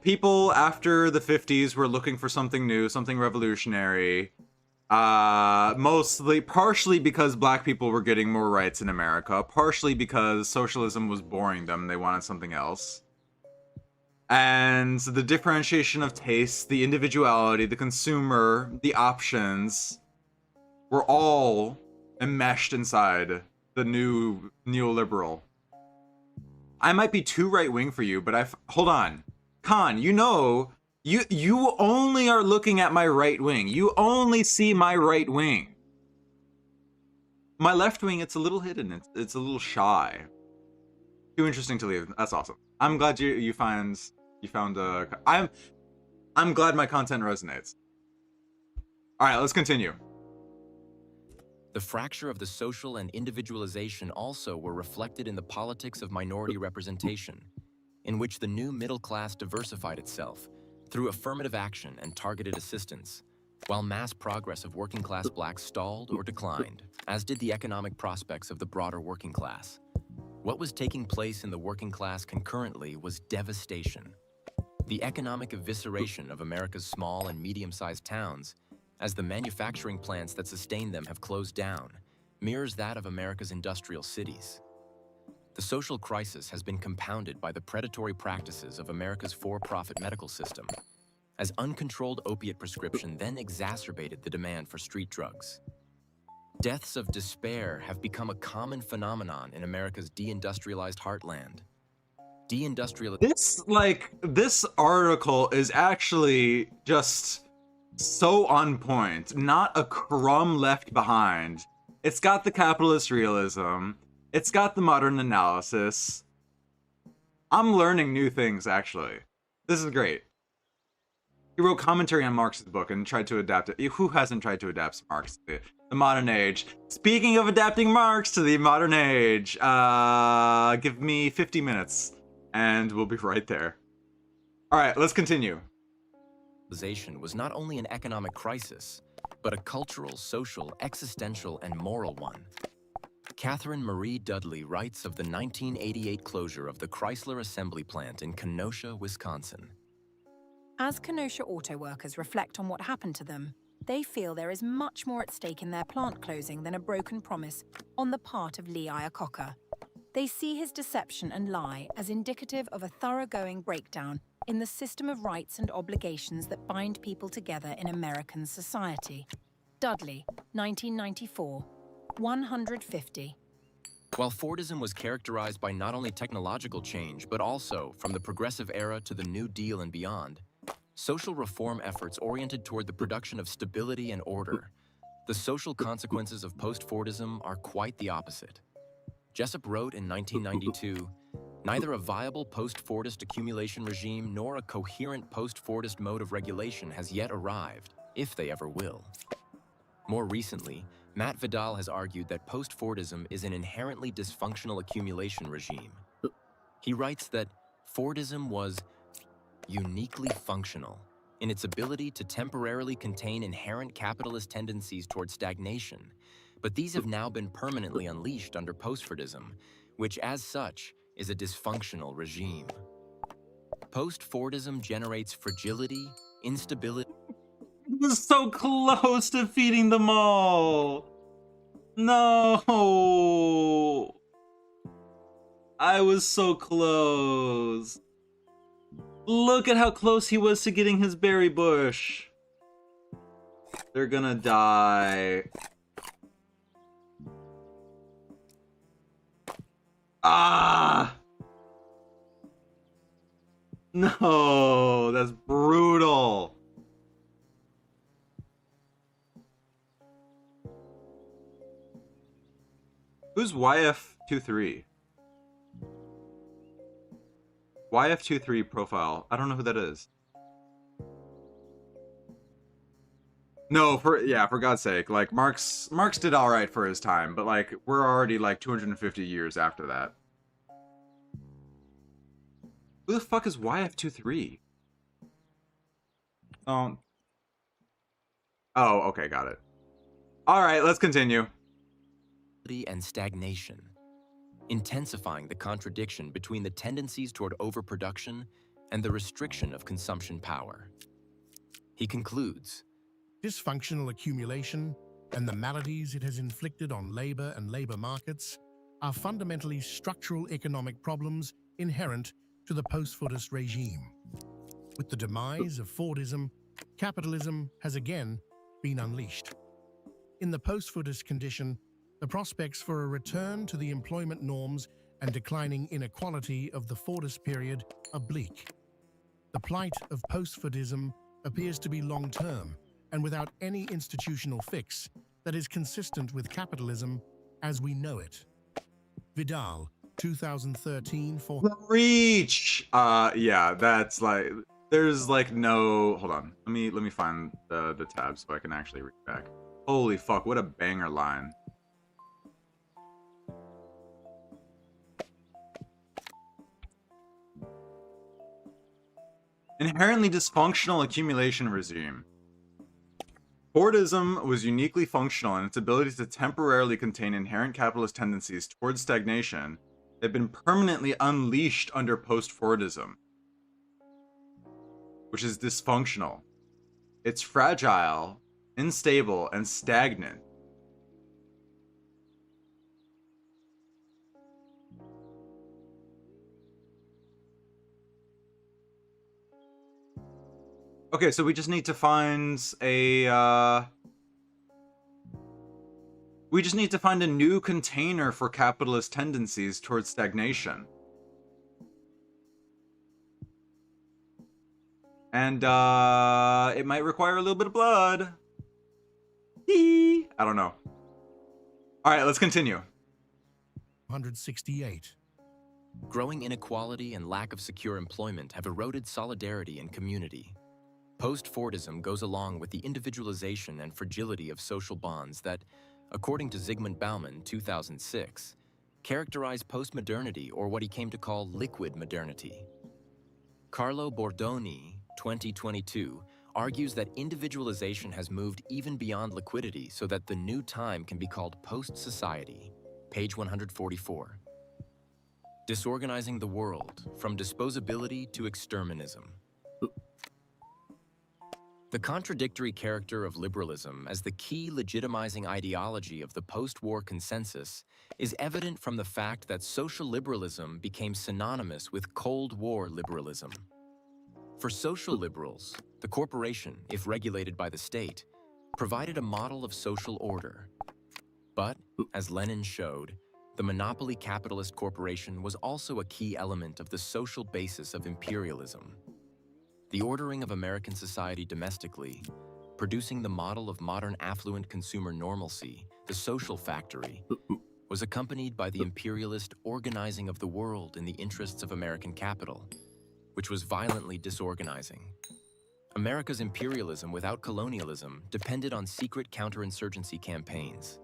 People after the 50s were looking for something new, something revolutionary. Partially because black people were getting more rights in America, partially because socialism was boring them, they wanted something else. And the differentiation of taste, the individuality, the consumer, the options were all enmeshed inside the new neoliberal. I might be too right-wing for you, but hold on. Khan, you know, you only are looking at my right wing. You only see my right wing. My left wing, it's a little hidden. It's a little shy. Too interesting to leave. That's awesome. I'm glad you found I'm glad my content resonates. All right, let's continue. The fracture of the social and individualization also were reflected in the politics of minority representation, in which the new middle class diversified itself through affirmative action and targeted assistance, while mass progress of working class blacks stalled or declined, as did the economic prospects of the broader working class. What was taking place in the working class concurrently was devastation. The economic evisceration of America's small and medium-sized towns, as the manufacturing plants that sustain them have closed down, mirrors that of America's industrial cities. The social crisis has been compounded by the predatory practices of America's for-profit medical system, as uncontrolled opiate prescription then exacerbated the demand for street drugs. Deaths of despair have become a common phenomenon in America's deindustrialized heartland. This article is actually just so on point. Not a crumb left behind. It's got the capitalist realism. It's got the modern analysis. I'm learning new things, actually. This is great. He wrote commentary on Marx's book and tried to adapt it. Who hasn't tried to adapt Marx to the modern age? Speaking of adapting Marx to the modern age, give me 50 minutes and we'll be right there. All right, let's continue. Was not only an economic crisis, but a cultural, social, existential, and moral one. Catherine Marie Dudley writes of the 1988 closure of the Chrysler assembly plant in Kenosha, Wisconsin. As Kenosha auto workers reflect on what happened to them, they feel there is much more at stake in their plant closing than a broken promise on the part of Lee Iacocca. They see his deception and lie as indicative of a thoroughgoing breakdown in the system of rights and obligations that bind people together in American society. Dudley, 1994, 150. While Fordism was characterized by not only technological change, but also, from the Progressive Era to the New Deal and beyond, social reform efforts oriented toward the production of stability and order, the social consequences of post-Fordism are quite the opposite. Jessup wrote in 1992, "Neither a viable post-Fordist accumulation regime nor a coherent post-Fordist mode of regulation has yet arrived, if they ever will." More recently, Matt Vidal has argued that post-Fordism is an inherently dysfunctional accumulation regime. He writes that Fordism was uniquely functional in its ability to temporarily contain inherent capitalist tendencies toward stagnation, but these have now been permanently unleashed under post-Fordism, which as such is a dysfunctional regime. Post-Fordism generates fragility, instability. It was so close to feeding them all. No! I was so close. Look at how close he was to getting his berry bush. They're gonna die. Ah! No, that's brutal. Who's YF23? YF23 profile. I don't know who that is. No, for God's sake. Like Marx did all right for his time, but like we're already like 250 years after that. Who the fuck is YF23? Oh, okay, got it. All right, let's continue. And stagnation, intensifying the contradiction between the tendencies toward overproduction and the restriction of consumption power. He concludes, dysfunctional accumulation and the maladies it has inflicted on labor and labor markets are fundamentally structural economic problems inherent to the post-Fordist regime. With the demise of Fordism, capitalism has again been unleashed. In the post-Fordist condition, the prospects for a return to the employment norms and declining inequality of the Fordist period are bleak. The plight of post-Fordism appears to be long-term and without any institutional fix that is consistent with capitalism as we know it. Vidal, 2013 for... Reach! Yeah, that's like... There's like no... Hold on. Let me find the tab so I can actually read back. Holy fuck, what a banger line. Inherently dysfunctional accumulation regime. Fordism was uniquely functional in its ability to temporarily contain inherent capitalist tendencies towards stagnation that had been permanently unleashed under post-Fordism, which is dysfunctional. It's fragile, unstable, and stagnant. Okay, so we just need to find a, we just need to find a new container for capitalist tendencies towards stagnation. And, it might require a little bit of blood. I don't know. Alright, let's continue. 168. Growing inequality and lack of secure employment have eroded solidarity and community. Post-Fordism goes along with the individualization and fragility of social bonds that, according to Zygmunt Bauman, 2006, characterize postmodernity, or what he came to call liquid modernity. Carlo Bordoni, 2022, argues that individualization has moved even beyond liquidity so that the new time can be called post-society, page 144. Disorganizing the world from disposability to exterminism. The contradictory character of liberalism as the key legitimizing ideology of the post-war consensus is evident from the fact that social liberalism became synonymous with Cold War liberalism. For social liberals, the corporation, if regulated by the state, provided a model of social order. But, as Lenin showed, the monopoly capitalist corporation was also a key element of the social basis of imperialism. The ordering of American society domestically, producing the model of modern affluent consumer normalcy, the social factory, was accompanied by the imperialist organizing of the world in the interests of American capital, which was violently disorganizing. America's imperialism without colonialism depended on secret counterinsurgency campaigns.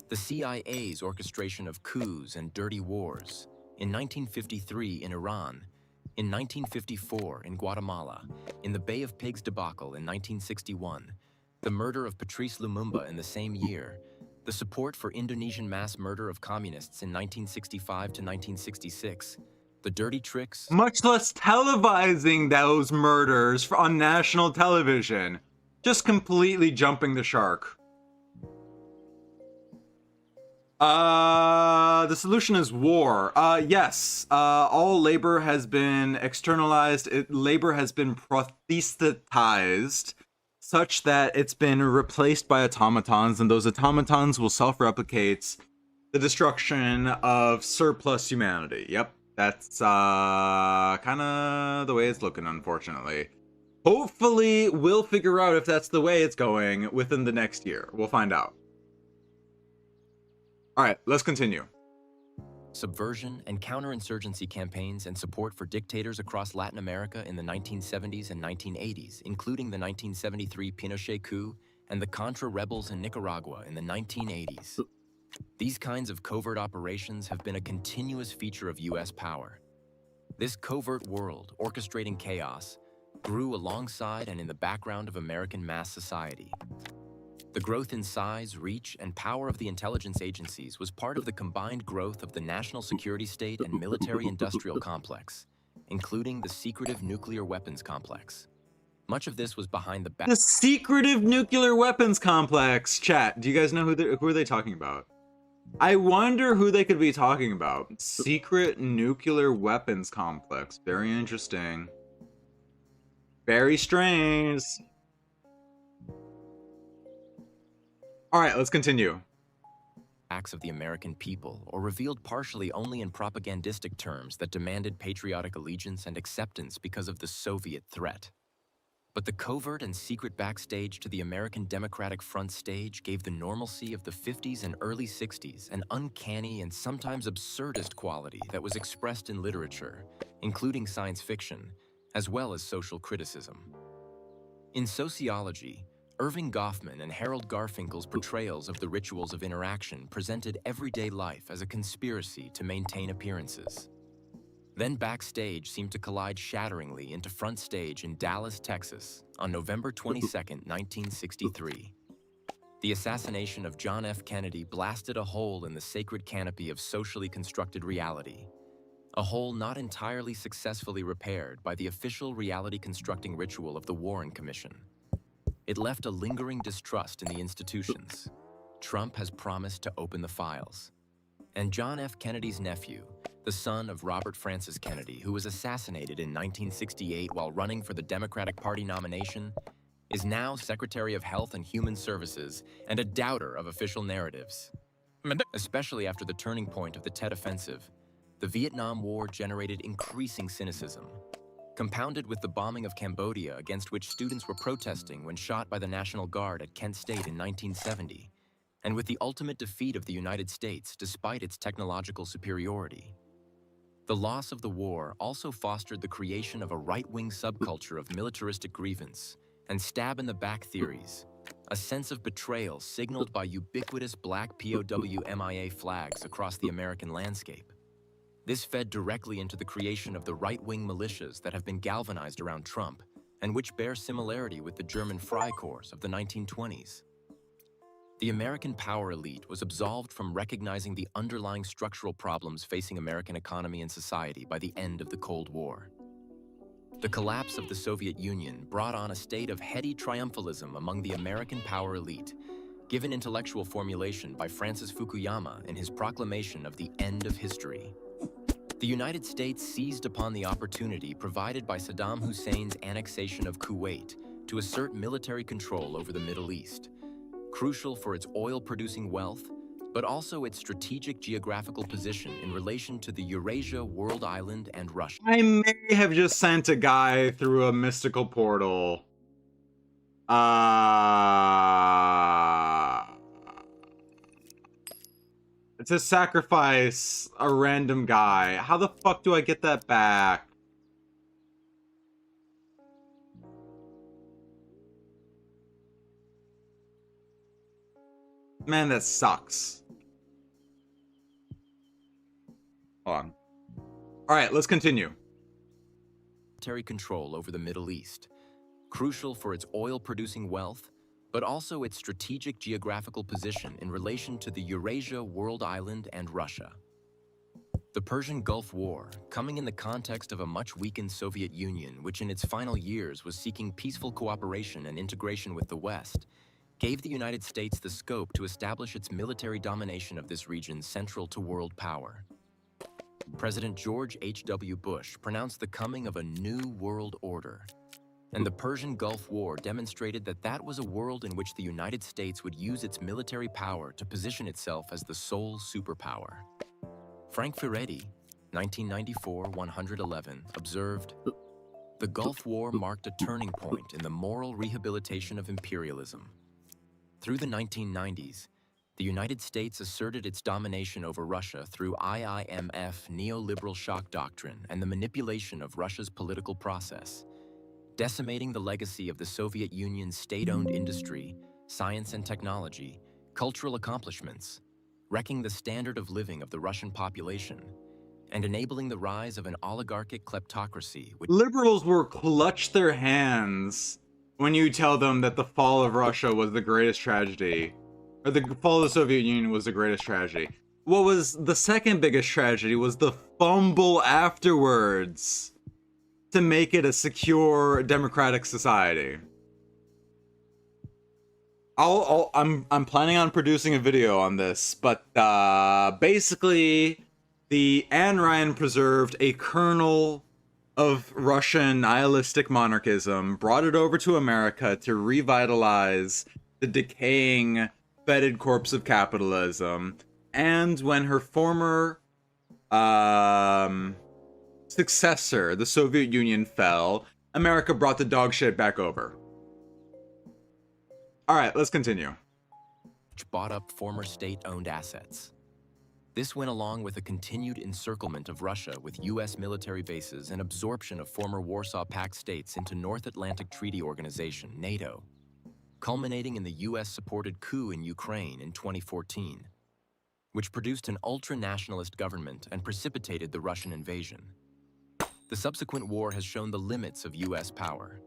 The CIA's orchestration of coups and dirty wars, in 1953 in Iran, in 1954 in Guatemala, in the Bay of Pigs debacle in 1961, the murder of Patrice Lumumba in the same year, the support for Indonesian mass murder of communists in 1965 to 1966, the dirty tricks... Much less televising those murders on national television. Just completely jumping the shark. The solution is war. Yes. All labor has been externalized. Labor has been prosthetized such that it's been replaced by automatons, and those automatons will self-replicate the destruction of surplus humanity. Yep. That's kind of the way it's looking, unfortunately. Hopefully, we'll figure out if that's the way it's going within the next year. We'll find out. All right, let's continue. Subversion and counterinsurgency campaigns and support for dictators across Latin America in the 1970s and 1980s, including the 1973 Pinochet coup and the Contra rebels in Nicaragua in the 1980s. These kinds of covert operations have been a continuous feature of U.S. power. This covert world, orchestrating chaos, grew alongside and in the background of American mass society. The growth in size, reach, and power of the intelligence agencies was part of the combined growth of the national security state and military-industrial complex, including the secretive nuclear weapons complex. Much of this was behind the back. The secretive nuclear weapons complex. Chat, do you guys know who are they talking about? I wonder who they could be talking about. Secret nuclear weapons complex. Very interesting. Very strange. All right, let's continue. Acts of the American people, or revealed partially only in propagandistic terms that demanded patriotic allegiance and acceptance because of the Soviet threat. But the covert and secret backstage to the American Democratic Front stage gave the normalcy of the 50s and early 60s an uncanny and sometimes absurdist quality that was expressed in literature, including science fiction, as well as social criticism. In sociology, Irving Goffman and Harold Garfinkel's portrayals of the rituals of interaction presented everyday life as a conspiracy to maintain appearances. Then backstage seemed to collide shatteringly into front stage in Dallas, Texas, on November 22, 1963. The assassination of John F. Kennedy blasted a hole in the sacred canopy of socially constructed reality, a hole not entirely successfully repaired by the official reality-constructing ritual of the Warren Commission. It left a lingering distrust in the institutions. Trump has promised to open the files. And John F. Kennedy's nephew, the son of Robert Francis Kennedy, who was assassinated in 1968 while running for the Democratic Party nomination, is now Secretary of Health and Human Services and a doubter of official narratives. Especially after the turning point of the Tet Offensive, the Vietnam War generated increasing cynicism, compounded with the bombing of Cambodia against which students were protesting when shot by the National Guard at Kent State in 1970, and with the ultimate defeat of the United States despite its technological superiority. The loss of the war also fostered the creation of a right-wing subculture of militaristic grievance and stab-in-the-back theories, a sense of betrayal signaled by ubiquitous black POW MIA flags across the American landscape. This fed directly into the creation of the right-wing militias that have been galvanized around Trump and which bear similarity with the German Freikorps of the 1920s. The American power elite was absolved from recognizing the underlying structural problems facing American economy and society by the end of the Cold War. The collapse of the Soviet Union brought on a state of heady triumphalism among the American power elite, given intellectual formulation by Francis Fukuyama in his proclamation of the end of history. The United States seized upon the opportunity provided by Saddam Hussein's annexation of Kuwait to assert military control over the Middle East, crucial for its oil-producing wealth, but also its strategic geographical position in relation to the Eurasia, World Island, and Russia. I may have just sent a guy through a mystical portal. To sacrifice a random guy. How the fuck do I get that back? Man, that sucks. Hold on. All right, let's continue. Military control over the Middle East, crucial for its oil-producing wealth, but also its strategic geographical position in relation to the Eurasia, World Island, and Russia. The Persian Gulf War, coming in the context of a much weakened Soviet Union, which in its final years was seeking peaceful cooperation and integration with the West, gave the United States the scope to establish its military domination of this region central to world power. President George H.W. Bush pronounced the coming of a new world order, and the Persian Gulf War demonstrated that that was a world in which the United States would use its military power to position itself as the sole superpower. Frank Furedi, 1994-111, observed, "The Gulf War marked a turning point in the moral rehabilitation of imperialism. Through the 1990s, the United States asserted its domination over Russia through IIMF neoliberal shock doctrine and the manipulation of Russia's political process, decimating the legacy of the Soviet Union's state-owned industry, science and technology, cultural accomplishments, wrecking the standard of living of the Russian population, and enabling the rise of an oligarchic kleptocracy which..." Liberals will clutch their hands when you tell them that the fall of Russia was the greatest tragedy, or the fall of the Soviet Union was the greatest tragedy. What was the second biggest tragedy was the fumble afterwards to make it a secure democratic society. I'm planning on producing a video on this, but basically, the Ayn Rand preserved a kernel of Russian nihilistic monarchism, brought it over to America to revitalize the decaying, fetid corpse of capitalism. And when her former successor, the Soviet Union, fell, America brought the dog shit back over. All right, let's continue. Which bought up former state-owned assets. This went along with a continued encirclement of Russia with U.S. military bases and absorption of former Warsaw Pact states into North Atlantic Treaty Organization, NATO, culminating in the U.S.-supported coup in Ukraine in 2014, which produced an ultra-nationalist government and precipitated the Russian invasion. The subsequent war has shown the limits of U.S. power.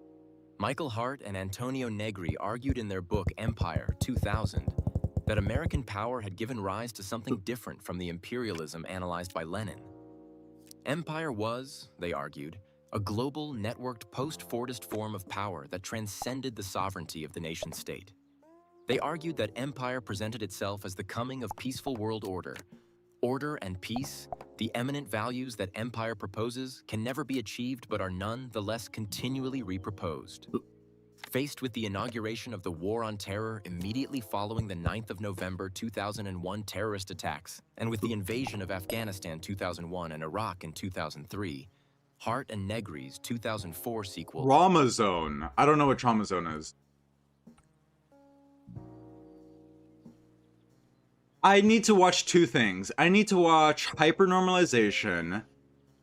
Michael Hart and Antonio Negri argued in their book Empire 2000 that American power had given rise to something different from the imperialism analyzed by Lenin. Empire was, they argued, a global, networked, post-Fordist form of power that transcended the sovereignty of the nation-state. They argued that empire presented itself as the coming of peaceful world order. Order and peace, the eminent values that empire proposes, can never be achieved but are none the less continually reproposed. Faced with the inauguration of the War on Terror immediately following the 9th of November 2001 terrorist attacks, and with the invasion of Afghanistan 2001 and Iraq in 2003, Hart and Negri's 2004 sequel... Trauma Zone. I don't know what Trauma Zone is. I need to watch two things. I need to watch Hypernormalization,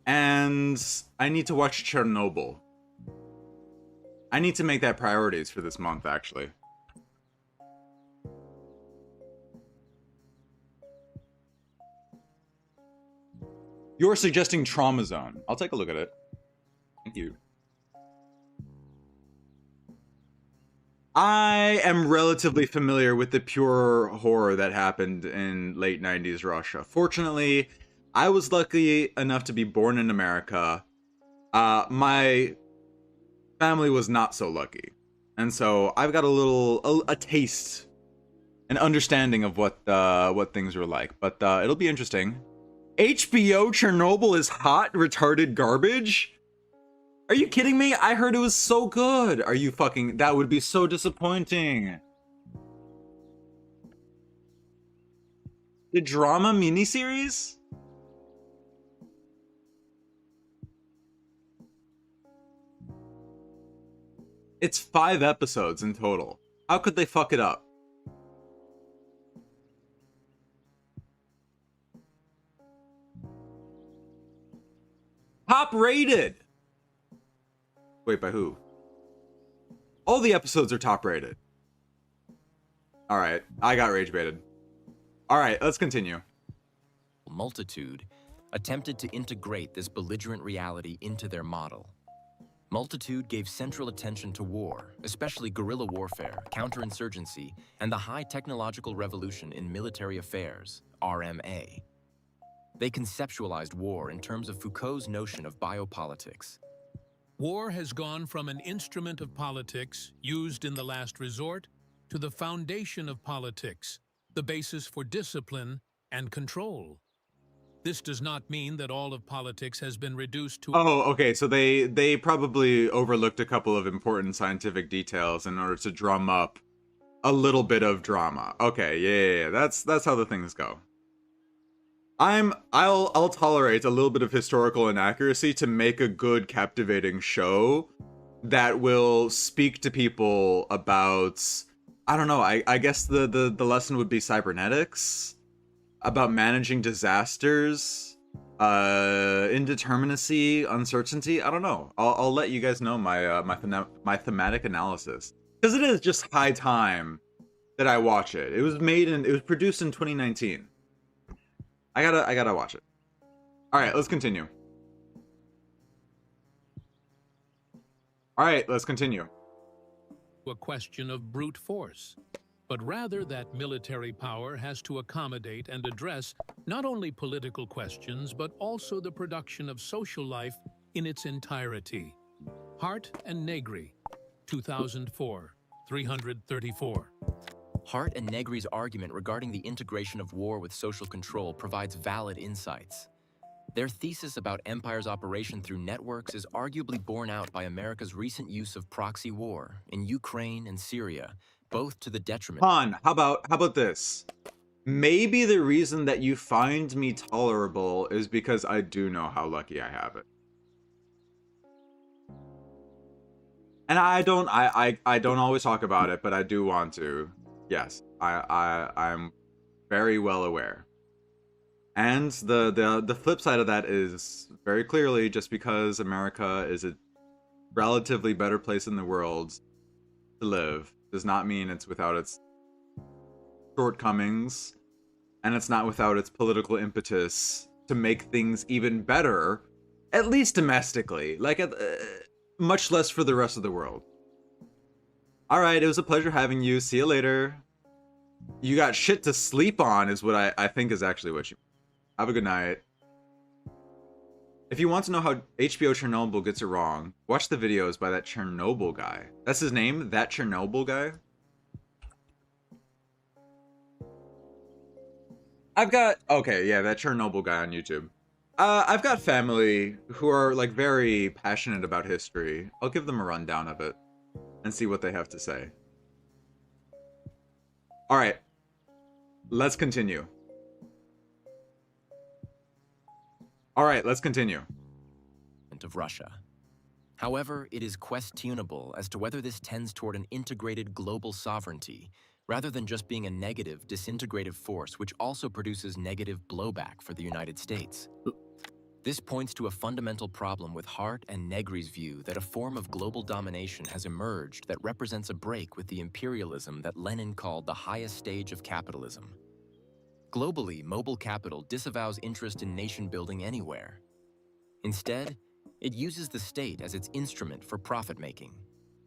and I need to watch Chernobyl. I need to make that priorities for this month, actually. You're suggesting Trauma Zone. I'll take a look at it. Thank you. I am relatively familiar with the pure horror that happened in late 90s Russia. Fortunately, I was lucky enough to be born in America. My family was not so lucky. And so I've got a taste, an understanding of what things were like. But it'll be interesting. HBO Chernobyl is hot, retarded garbage? Are you kidding me? I heard it was so good. Are you fucking... That would be so disappointing. The drama miniseries? It's 5 episodes in total. How could they fuck it up? Top rated! Wait, by who? All the episodes are top rated. Alright, I got rage baited. Alright, let's continue. Multitude attempted to integrate this belligerent reality into their model. Multitude gave central attention to war, especially guerrilla warfare, counterinsurgency, and the high technological revolution in military affairs, RMA. They conceptualized war in terms of Foucault's notion of biopolitics. War has gone from an instrument of politics used in the last resort to the foundation of politics, the basis for discipline and control. This does not mean that all of politics has been reduced to... Oh, okay, so they probably overlooked a couple of important scientific details in order to drum up a little bit of drama. Okay, yeah. That's how the things go. I'll tolerate a little bit of historical inaccuracy to make a good, captivating show that will speak to people about, I don't know, I guess the lesson would be cybernetics, about managing disasters, indeterminacy, uncertainty. I don't know. I'll let you guys know my thematic analysis, because it is just high time that I watch it. It was produced in 2019. I gotta watch it. All right, let's continue. A question of brute force, but rather that military power has to accommodate and address not only political questions, but also the production of social life in its entirety. Hart and Negri, 2004, 334. Hart and Negri's argument regarding the integration of war with social control provides valid insights. Their thesis about empire's operation through networks is arguably borne out by America's recent use of proxy war in Ukraine and Syria, both to the detriment... Han, how about this? Maybe the reason that you find me tolerable is because I do know how lucky I have it. And I don't always talk about it, but I do want to. Yes, I'm very well aware. And the flip side of that is very clearly, just because America is a relatively better place in the world to live does not mean it's without its shortcomings, and it's not without its political impetus to make things even better, at least domestically, like much less for the rest of the world. All right, it was a pleasure having you. See you later. You got shit to sleep on is what I think is actually what you... Have a good night. If you want to know how HBO Chernobyl gets it wrong, watch the videos by that Chernobyl guy. That's his name? That Chernobyl guy? Okay, yeah, that Chernobyl guy on YouTube. I've got family who are, like, very passionate about history. I'll give them a rundown of it and see what they have to say. Alright. Let's continue. Of Russia. However, it is questionable as to whether this tends toward an integrated global sovereignty, rather than just being a negative, disintegrative force which also produces negative blowback for the United States. This points to a fundamental problem with Hart and Negri's view that a form of global domination has emerged that represents a break with the imperialism that Lenin called the highest stage of capitalism. Globally, mobile capital disavows interest in nation building anywhere. Instead, it uses the state as its instrument for profit-making.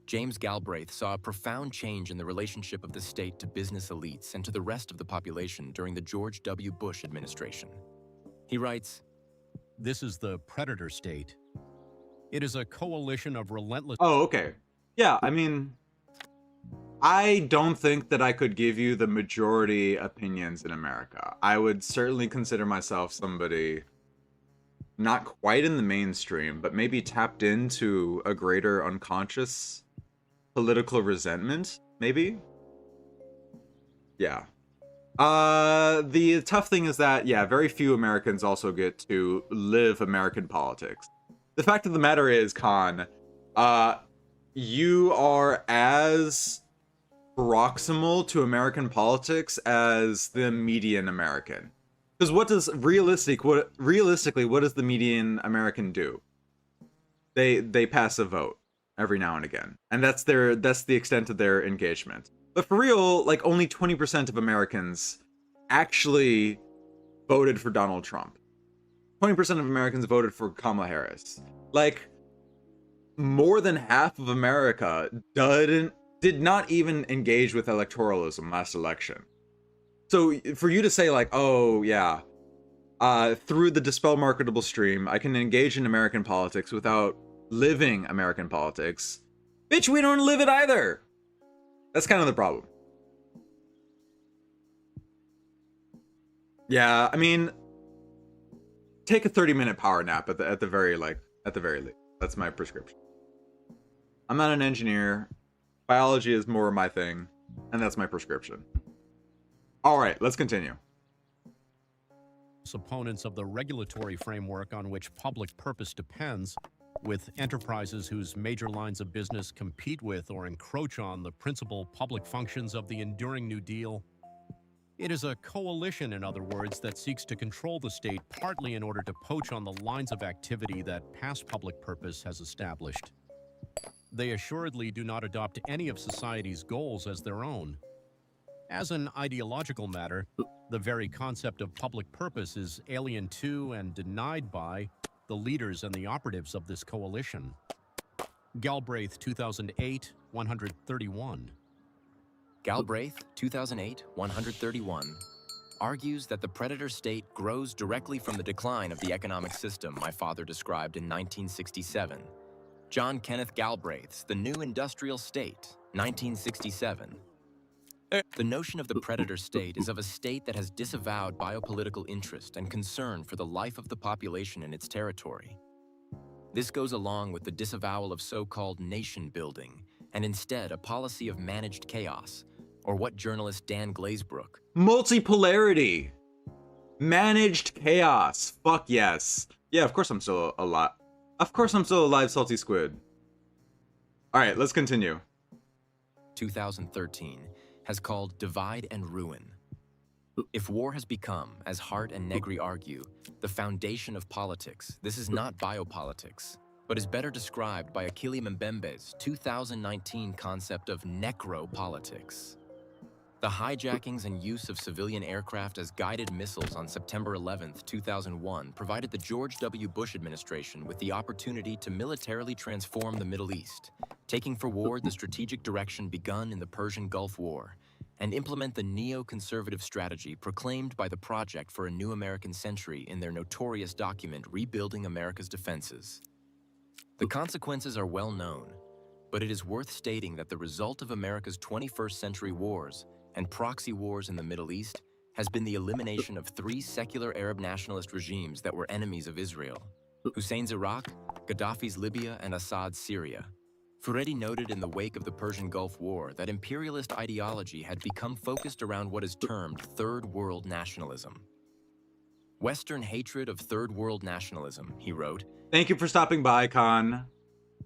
James Galbraith saw a profound change in the relationship of the state to business elites and to the rest of the population during the George W. Bush administration. He writes, "This is the predator state. It is a coalition of relentless..." Oh, okay. Yeah, I mean, I don't think that I could give you the majority opinions in America. I would certainly consider myself somebody not quite in the mainstream, but maybe tapped into a greater unconscious political resentment, maybe? Yeah. The tough thing is that, yeah, very few Americans also get to live American politics. The fact of the matter is, Khan, you are as proximal to American politics as the median American. Because what does realistically, what does the median American do? They pass a vote every now and again, and that's the extent of their engagement. But for real, like, only 20% of Americans actually voted for Donald Trump. 20% of Americans voted for Kamala Harris. Like, more than half of America did not even engage with electoralism last election. So for you to say, like, oh yeah, through the Dispel Marketable stream, I can engage in American politics without living American politics. Bitch, we don't live it either. That's kind of the problem. Yeah, I mean, take a 30-minute power nap at the very least. That's my prescription. I'm not an engineer. Biology is more my thing, and that's my prescription. All right, let's continue. Opponents of the regulatory framework on which public purpose depends, with enterprises whose major lines of business compete with or encroach on the principal public functions of the enduring New Deal. It is a coalition, in other words, that seeks to control the state partly in order to poach on the lines of activity that past public purpose has established. They assuredly do not adopt any of society's goals as their own. As an ideological matter, the very concept of public purpose is alien to and denied by the leaders and the operatives of this coalition. Galbraith, 2008, 131. Galbraith, 2008, 131, argues that the predator state grows directly from the decline of the economic system my father described in 1967. John Kenneth Galbraith's The New Industrial State, 1967. The notion of the predator state is of a state that has disavowed biopolitical interest and concern for the life of the population in its territory. This goes along with the disavowal of so-called nation building, and instead a policy of managed chaos, or what journalist Dan Glazebrook. Multipolarity. Managed chaos. Fuck yes. Yeah, of course I'm still alive. Of course I'm still alive, salty squid. All right, let's continue. 2013 has called Divide and Ruin. If war has become, as Hart and Negri argue, the foundation of politics, this is not biopolitics, but is better described by Akili Mbembe's 2019 concept of necropolitics. The hijackings and use of civilian aircraft as guided missiles on September 11, 2001 provided the George W. Bush administration with the opportunity to militarily transform the Middle East, taking forward the strategic direction begun in the Persian Gulf War, and implement the neoconservative strategy proclaimed by the Project for a New American Century in their notorious document Rebuilding America's Defenses. The consequences are well known, but it is worth stating that the result of America's 21st century wars and proxy wars in the Middle East has been the elimination of 3 secular Arab nationalist regimes that were enemies of Israel: Hussein's Iraq, Gaddafi's Libya, and Assad's Syria. Furedi noted in the wake of the Persian Gulf War that imperialist ideology had become focused around what is termed Third World nationalism. Western hatred of Third World nationalism, he wrote. Thank you for stopping by, Khan.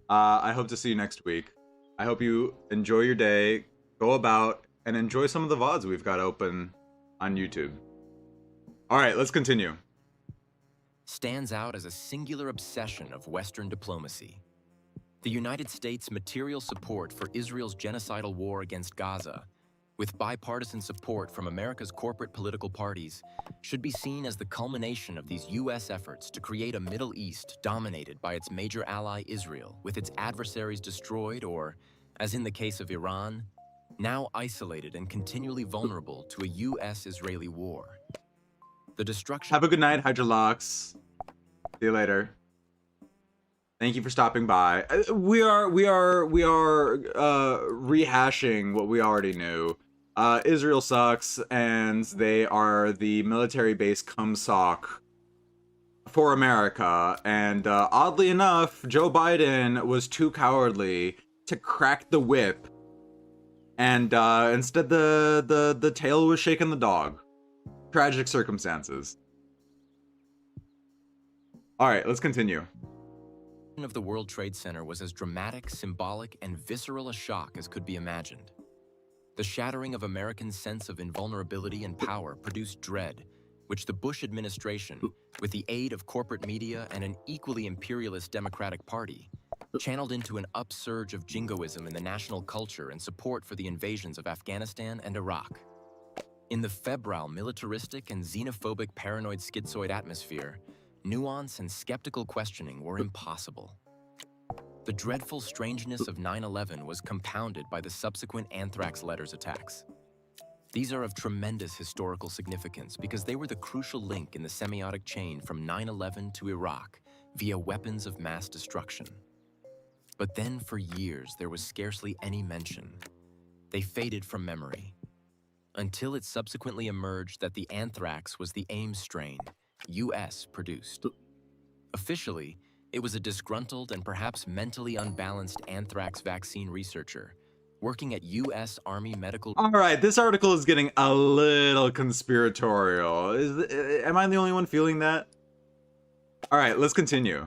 I hope to see you next week. I hope you enjoy your day, go about, and enjoy some of the VODs we've got open on YouTube. All right, let's continue. Stands out as a singular obsession of Western diplomacy. The United States' material support for Israel's genocidal war against Gaza, with bipartisan support from America's corporate political parties, should be seen as the culmination of these U.S. efforts to create a Middle East dominated by its major ally Israel, with its adversaries destroyed or, as in the case of Iran, now isolated and continually vulnerable to a U.S.-Israeli war. The destruction... Have a good night, Hydrolox. See you later. Thank you for stopping by. We are rehashing what we already knew. Israel sucks, and they are the military base cumsock for America. And oddly enough, Joe Biden was too cowardly to crack the whip. And instead the tail was shaking the dog. Tragic circumstances. All right, let's continue. Of the World Trade Center was as dramatic, symbolic, and visceral a shock as could be imagined. The shattering of Americans' sense of invulnerability and power produced dread, which the Bush administration, with the aid of corporate media and an equally imperialist Democratic Party, channeled into an upsurge of jingoism in the national culture and support for the invasions of Afghanistan and Iraq. In the febrile, militaristic, and xenophobic paranoid schizoid atmosphere, nuance and skeptical questioning were impossible. The dreadful strangeness of 9/11 was compounded by the subsequent anthrax letters attacks. These are of tremendous historical significance because they were the crucial link in the semiotic chain from 9/11 to Iraq via weapons of mass destruction. But then for years there was scarcely any mention. They faded from memory. until it subsequently emerged that the anthrax was the Ames strain, U.S. produced. Officially, it was a disgruntled and perhaps mentally unbalanced anthrax vaccine researcher working at U.S. Army Medical... All right, this article is getting a little conspiratorial. Am I the only one feeling that? All right, let's continue.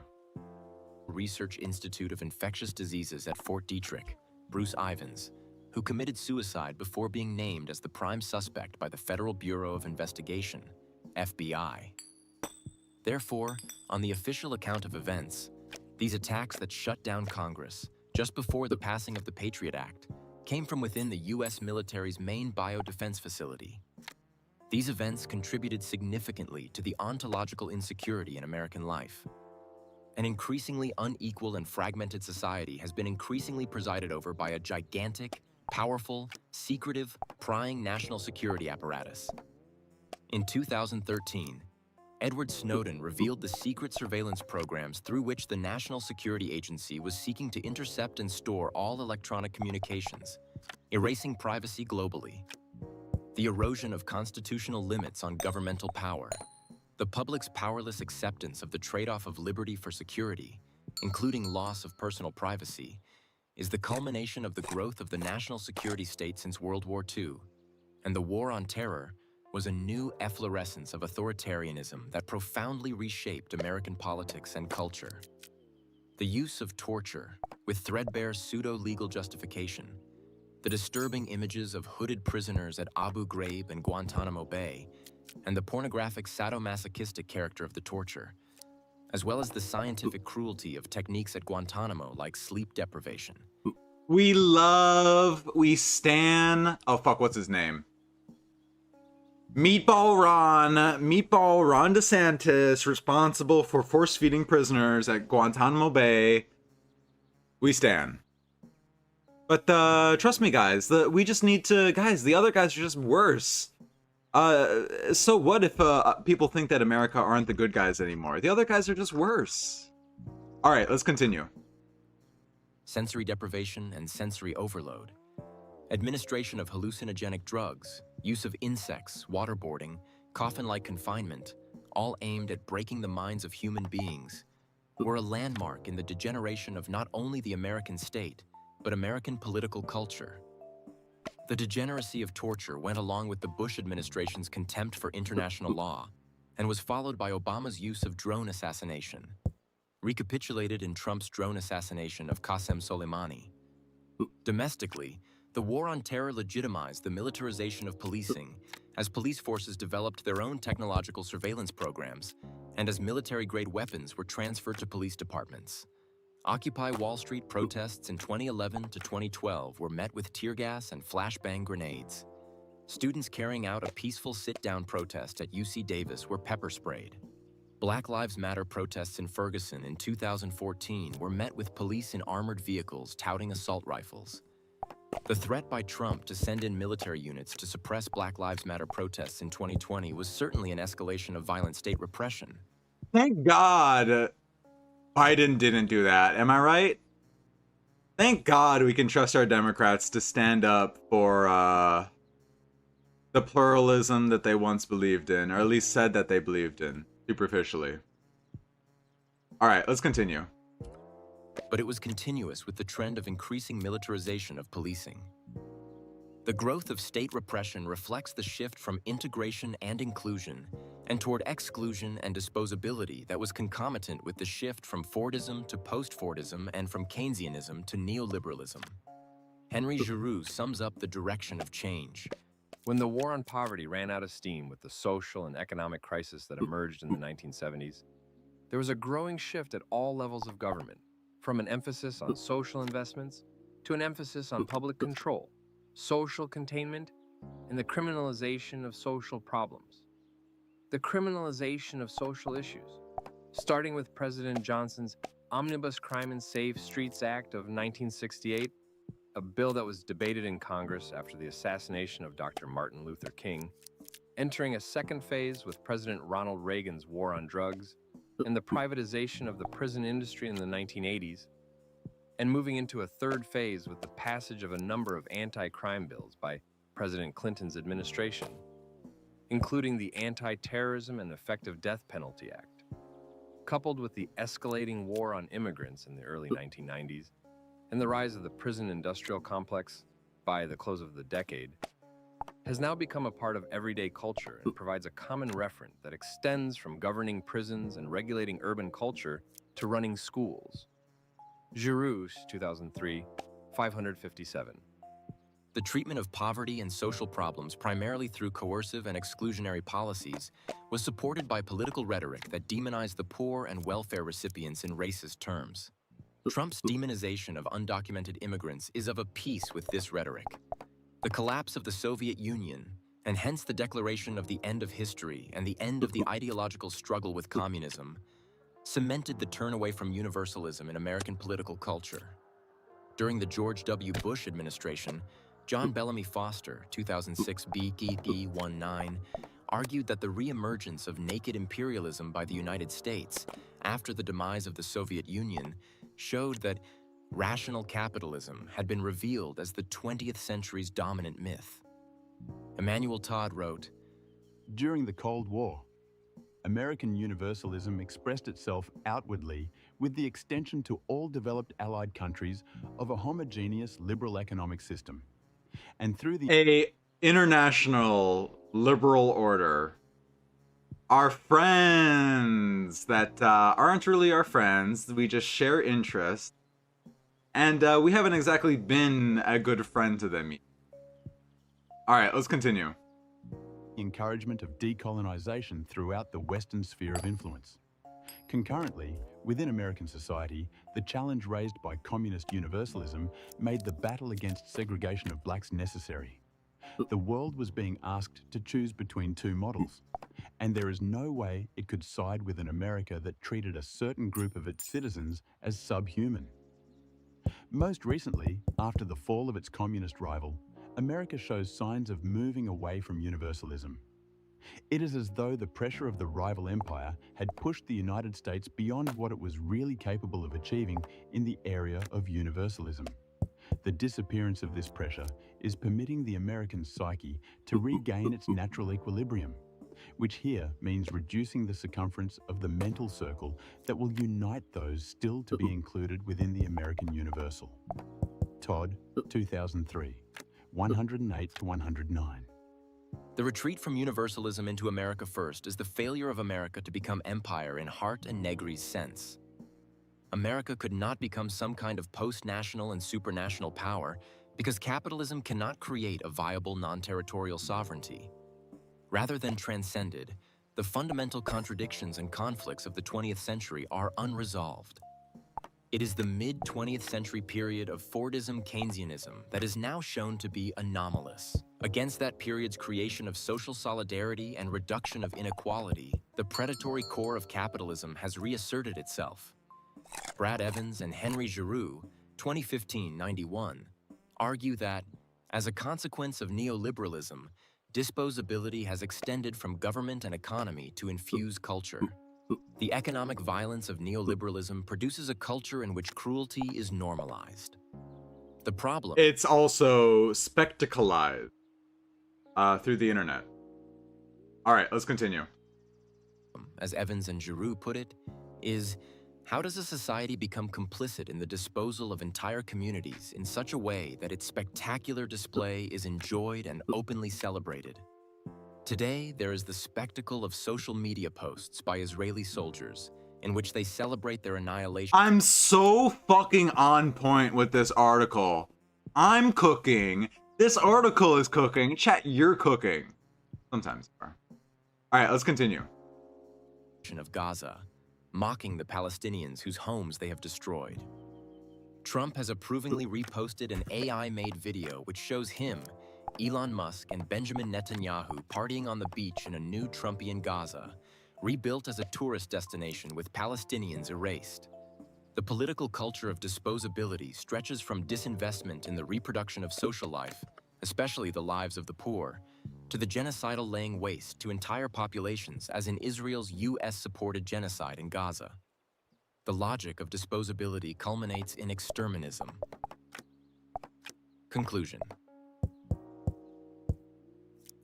Research Institute of Infectious Diseases at Fort Detrick, Bruce Ivins, who committed suicide before being named as the prime suspect by the Federal Bureau of Investigation, FBI. Therefore, on the official account of events, these attacks that shut down Congress just before the passing of the Patriot Act came from within the U.S. military's main biodefense facility. These events contributed significantly to the ontological insecurity in American life. An increasingly unequal and fragmented society has been increasingly presided over by a gigantic, powerful, secretive, prying national security apparatus. In 2013, Edward Snowden revealed the secret surveillance programs through which the National Security Agency was seeking to intercept and store all electronic communications, erasing privacy globally. The erosion of constitutional limits on governmental power, the public's powerless acceptance of the trade-off of liberty for security, including loss of personal privacy, is the culmination of the growth of the national security state since World War II, and the War on Terror was a new efflorescence of authoritarianism that profoundly reshaped American politics and culture. The use of torture, with threadbare pseudo-legal justification, the disturbing images of hooded prisoners at Abu Ghraib and Guantanamo Bay, and the pornographic sadomasochistic character of the torture, as well as the scientific cruelty of techniques at Guantanamo like sleep deprivation. We stan... Oh, fuck, what's his name? Meatball Ron DeSantis, responsible for force-feeding prisoners at Guantanamo Bay. We stan. But trust me, guys, we just need to... Guys, the other guys are just worse. So what if people think that America aren't the good guys anymore? The other guys are just worse. All right, let's continue. Sensory deprivation and sensory overload. Administration of hallucinogenic drugs, use of insects, waterboarding, coffin-like confinement, all aimed at breaking the minds of human beings, were a landmark in the degeneration of not only the American state, but American political culture. The degeneracy of torture went along with the Bush administration's contempt for international law, and was followed by Obama's use of drone assassination, recapitulated in Trump's drone assassination of Qasem Soleimani. Domestically, the War on Terror legitimized the militarization of policing as police forces developed their own technological surveillance programs and as military-grade weapons were transferred to police departments. Occupy Wall Street protests in 2011 to 2012 were met with tear gas and flashbang grenades. Students carrying out a peaceful sit-down protest at UC Davis were pepper-sprayed. Black Lives Matter protests in Ferguson in 2014 were met with police in armored vehicles touting assault rifles. The threat by Trump to send in military units to suppress Black Lives Matter protests in 2020 was certainly an escalation of violent state repression. Thank God Biden didn't do that. Am I right? Thank God we can trust our Democrats to stand up for the pluralism that they once believed in, or at least said that they believed in, superficially. All right, let's continue. But it was continuous with the trend of increasing militarization of policing. The growth of state repression reflects the shift from integration and inclusion and toward exclusion and disposability that was concomitant with the shift from Fordism to Postfordism and from Keynesianism to neoliberalism. Henry Giroux sums up the direction of change. When the war on poverty ran out of steam with the social and economic crisis that emerged in the 1970s, there was a growing shift at all levels of government, from an emphasis on social investments to an emphasis on public control, social containment, and the criminalization of social problems. The criminalization of social issues, starting with President Johnson's Omnibus Crime and Safe Streets Act of 1968, a bill that was debated in Congress after the assassination of Dr. Martin Luther King, entering a second phase with President Ronald Reagan's war on drugs, and the privatization of the prison industry in the 1980s, and moving into a third phase with the passage of a number of anti-crime bills by President Clinton's administration, including the Anti-Terrorism and Effective Death Penalty Act, coupled with the escalating war on immigrants in the early 1990s and the rise of the prison industrial complex by the close of the decade, has now become a part of everyday culture and provides a common referent that extends from governing prisons and regulating urban culture to running schools. Giroux, 2003, 557. The treatment of poverty and social problems primarily through coercive and exclusionary policies was supported by political rhetoric that demonized the poor and welfare recipients in racist terms. Trump's demonization of undocumented immigrants is of a piece with this rhetoric. The collapse of the Soviet Union, and hence the declaration of the end of history and the end of the ideological struggle with communism, cemented the turn away from universalism in American political culture. During the George W. Bush administration, John Bellamy Foster, 2006 BGP19, argued that the reemergence of naked imperialism by the United States after the demise of the Soviet Union showed that rational capitalism had been revealed as the 20th century's dominant myth. Emanuel Todd wrote, "During the Cold War, American universalism expressed itself outwardly with the extension to all developed allied countries of a homogeneous liberal economic system. And through the international liberal order, our friends that aren't really our friends, we just share interests, and we haven't exactly been a good friend to them. All right, let's continue. Encouragement of decolonization throughout the Western sphere of influence. Concurrently, within American society, the challenge raised by communist universalism made the battle against segregation of blacks necessary. The world was being asked to choose between two models, and there is no way it could side with an America that treated a certain group of its citizens as subhuman. Most recently, after the fall of its communist rival, America shows signs of moving away from universalism. It is as though the pressure of the rival empire had pushed the United States beyond what it was really capable of achieving in the area of universalism. The disappearance of this pressure is permitting the American psyche to regain its natural equilibrium, which here means reducing the circumference of the mental circle that will unite those still to be included within the American universal." Todd, 2003, 108 to 109. The retreat from universalism into America first is the failure of America to become empire in Hart and Negri's sense. America could not become some kind of post-national and supranational power because capitalism cannot create a viable non-territorial sovereignty. Rather than transcended, the fundamental contradictions and conflicts of the 20th century are unresolved. It is the mid-20th century period of Fordism Keynesianism that is now shown to be anomalous. Against that period's creation of social solidarity and reduction of inequality, the predatory core of capitalism has reasserted itself. Brad Evans and Henry Giroux, 2015-91, argue that, as a consequence of neoliberalism, disposability has extended from government and economy to infuse culture. The economic violence of neoliberalism produces a culture in which cruelty is normalized. The problem... It's also spectacleized through the internet. All right, let's continue. As Evans and Giroux put it, is how does a society become complicit in the disposal of entire communities in such a way that its spectacular display is enjoyed and openly celebrated? Today, there is the spectacle of social media posts by Israeli soldiers in which they celebrate their annihilation. I'm so fucking on point with this article. I'm cooking. This article is cooking. Chat, you're cooking. Sometimes you are. All right, let's continue. Of Gaza, mocking the Palestinians whose homes they have destroyed. Trump has approvingly reposted an AI-made video which shows him, Elon Musk, and Benjamin Netanyahu partying on the beach in a new Trumpian Gaza, rebuilt as a tourist destination with Palestinians erased. The political culture of disposability stretches from disinvestment in the reproduction of social life, especially the lives of the poor, to the genocidal laying waste to entire populations as in Israel's US-supported genocide in Gaza. The logic of disposability culminates in exterminism. Conclusion.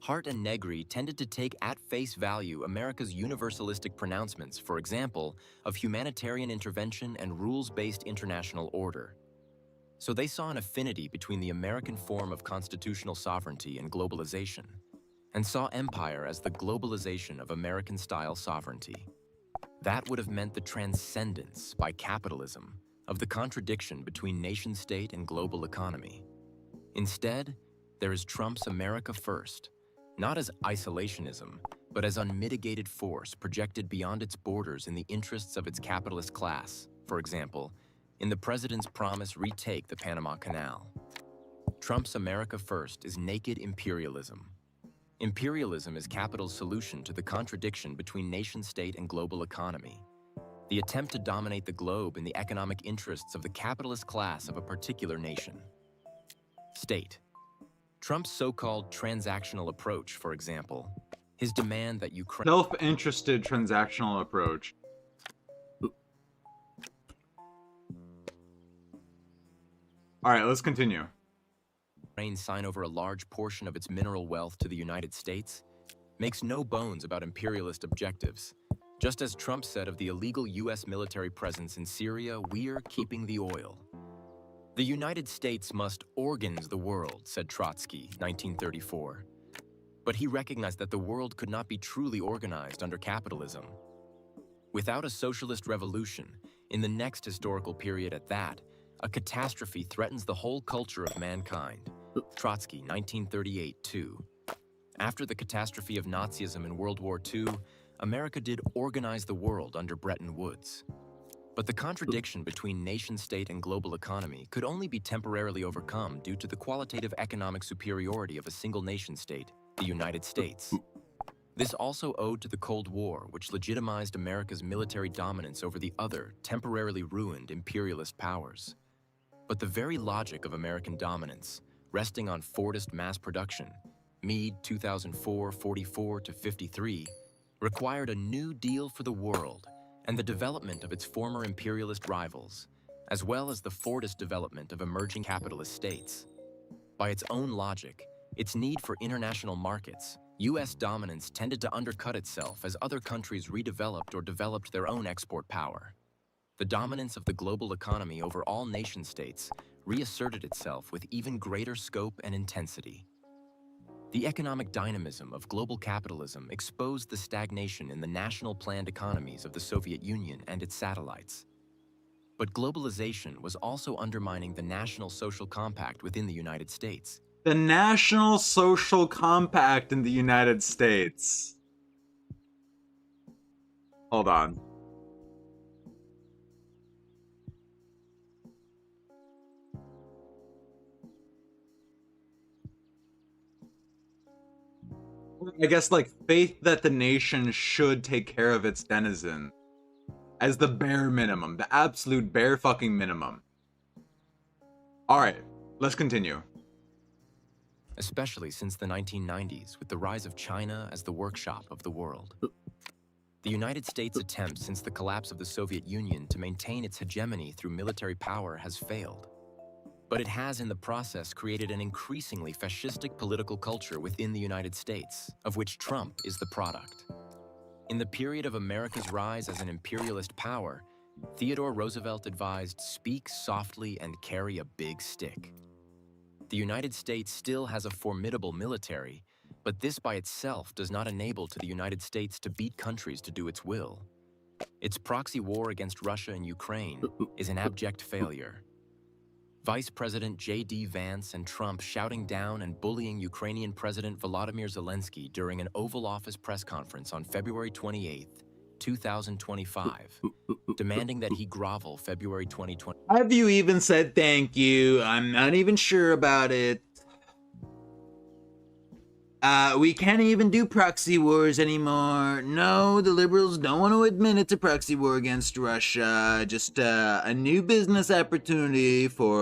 Hart and Negri tended to take at face value America's universalistic pronouncements, for example, of humanitarian intervention and rules-based international order. So they saw an affinity between the American form of constitutional sovereignty and globalization, and saw empire as the globalization of American-style sovereignty. That would have meant the transcendence by capitalism of the contradiction between nation-state and global economy. Instead, there is Trump's America First, not as isolationism, but as unmitigated force projected beyond its borders in the interests of its capitalist class, for example, in the president's promise retake the Panama Canal. Trump's America First is naked imperialism. Imperialism is capital's solution to the contradiction between nation-state and global economy. The attempt to dominate the globe in the economic interests of the capitalist class of a particular nation. State. Trump's so-called transactional approach, for example, his demand that Ukraine... Self-interested transactional approach. All right, let's continue. Ukraine sign over a large portion of its mineral wealth to the United States makes no bones about imperialist objectives. Just as Trump said of the illegal U.S. military presence in Syria, we're keeping the oil. The United States must organize the world, said Trotsky, 1934. But he recognized that the world could not be truly organized under capitalism. Without a socialist revolution, in the next historical period at that, a catastrophe threatens the whole culture of mankind. Trotsky, 1938, too. After the catastrophe of Nazism in World War II, America did organize the world under Bretton Woods. But the contradiction between nation-state and global economy could only be temporarily overcome due to the qualitative economic superiority of a single nation-state, the United States. This also owed to the Cold War, which legitimized America's military dominance over the other, temporarily ruined imperialist powers. But the very logic of American dominance, resting on Fordist mass production, Meade 2004, 44 to 53, required a new deal for the world and the development of its former imperialist rivals, as well as the Fordist development of emerging capitalist states. By its own logic, its need for international markets, U.S. dominance tended to undercut itself as other countries redeveloped or developed their own export power. The dominance of the global economy over all nation-states reasserted itself with even greater scope and intensity. The economic dynamism of global capitalism exposed the stagnation in the national planned economies of the Soviet Union and its satellites. But globalization was also undermining the national social compact within the United States. The National Social Compact in the United States. Hold on. I guess, like, faith that the nation should take care of its denizens as the bare minimum, the absolute bare fucking minimum. Alright, let's continue. Especially since the 1990s, with the rise of China as the workshop of the world. The United States' attempt since the collapse of the Soviet Union to maintain its hegemony through military power has failed. But it has in the process created an increasingly fascistic political culture within the United States, of which Trump is the product. In the period of America's rise as an imperialist power, Theodore Roosevelt advised, "Speak softly and carry a big stick." The United States still has a formidable military, but this by itself does not enable to the United States to beat countries to do its will. Its proxy war against Russia and Ukraine is an abject failure. Vice President J.D. Vance and Trump shouting down and bullying Ukrainian President Volodymyr Zelensky during an Oval Office press conference on February 28, 2025, demanding that he grovel February 2020. Have you even said thank you? I'm not even sure about it. We can't even do proxy wars anymore. No, the liberals don't want to admit it's a proxy war against Russia. Just a new business opportunity for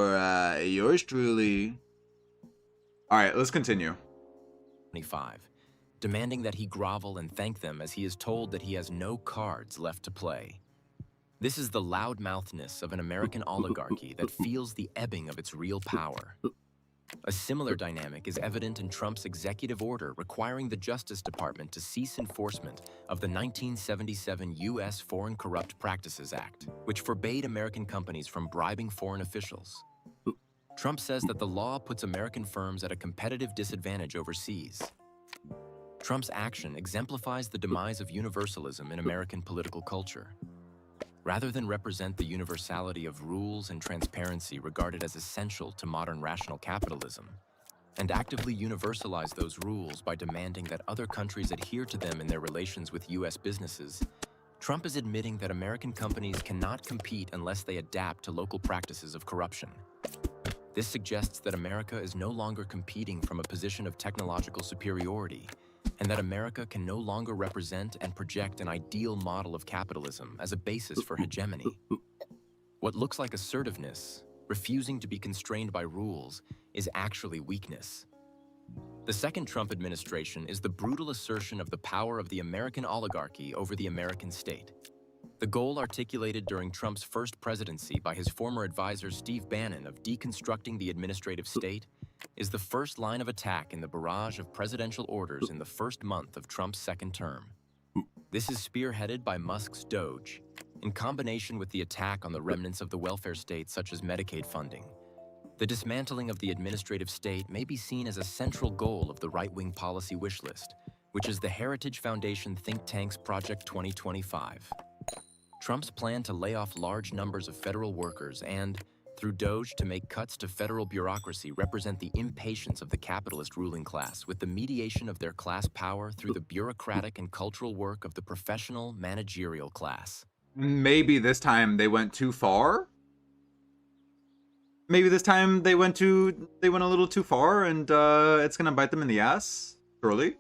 yours truly. All right, let's continue. 25, demanding that he grovel and thank them as he is told that he has no cards left to play. This is the loudmouthness of an American oligarchy that feels the ebbing of its real power. A similar dynamic is evident in Trump's executive order requiring the Justice Department to cease enforcement of the 1977 U.S. Foreign Corrupt Practices Act, which forbade American companies from bribing foreign officials. Trump says that the law puts American firms at a competitive disadvantage overseas. Trump's action exemplifies the demise of universalism in American political culture. Rather than represent the universality of rules and transparency regarded as essential to modern rational capitalism, and actively universalize those rules by demanding that other countries adhere to them in their relations with U.S. businesses, Trump is admitting that American companies cannot compete unless they adapt to local practices of corruption. This suggests that America is no longer competing from a position of technological superiority, and that America can no longer represent and project an ideal model of capitalism as a basis for hegemony. What looks like assertiveness, refusing to be constrained by rules, is actually weakness. The second Trump administration is the brutal assertion of the power of the American oligarchy over the American state. The goal articulated during Trump's first presidency by his former advisor Steve Bannon of deconstructing the administrative state is the first line of attack in the barrage of presidential orders in the first month of Trump's second term. This is spearheaded by Musk's Doge, in combination with the attack on the remnants of the welfare state such as Medicaid funding. The dismantling of the administrative state may be seen as a central goal of the right-wing policy wish list, which is the Heritage Foundation think tank's Project 2025. Trump's plan to lay off large numbers of federal workers and, through Doge, to make cuts to federal bureaucracy represent the impatience of the capitalist ruling class with the mediation of their class power through the bureaucratic and cultural work of the professional managerial class. Maybe this time they went too far? Maybe this time they went a little too far, and it's gonna bite them in the ass, surely.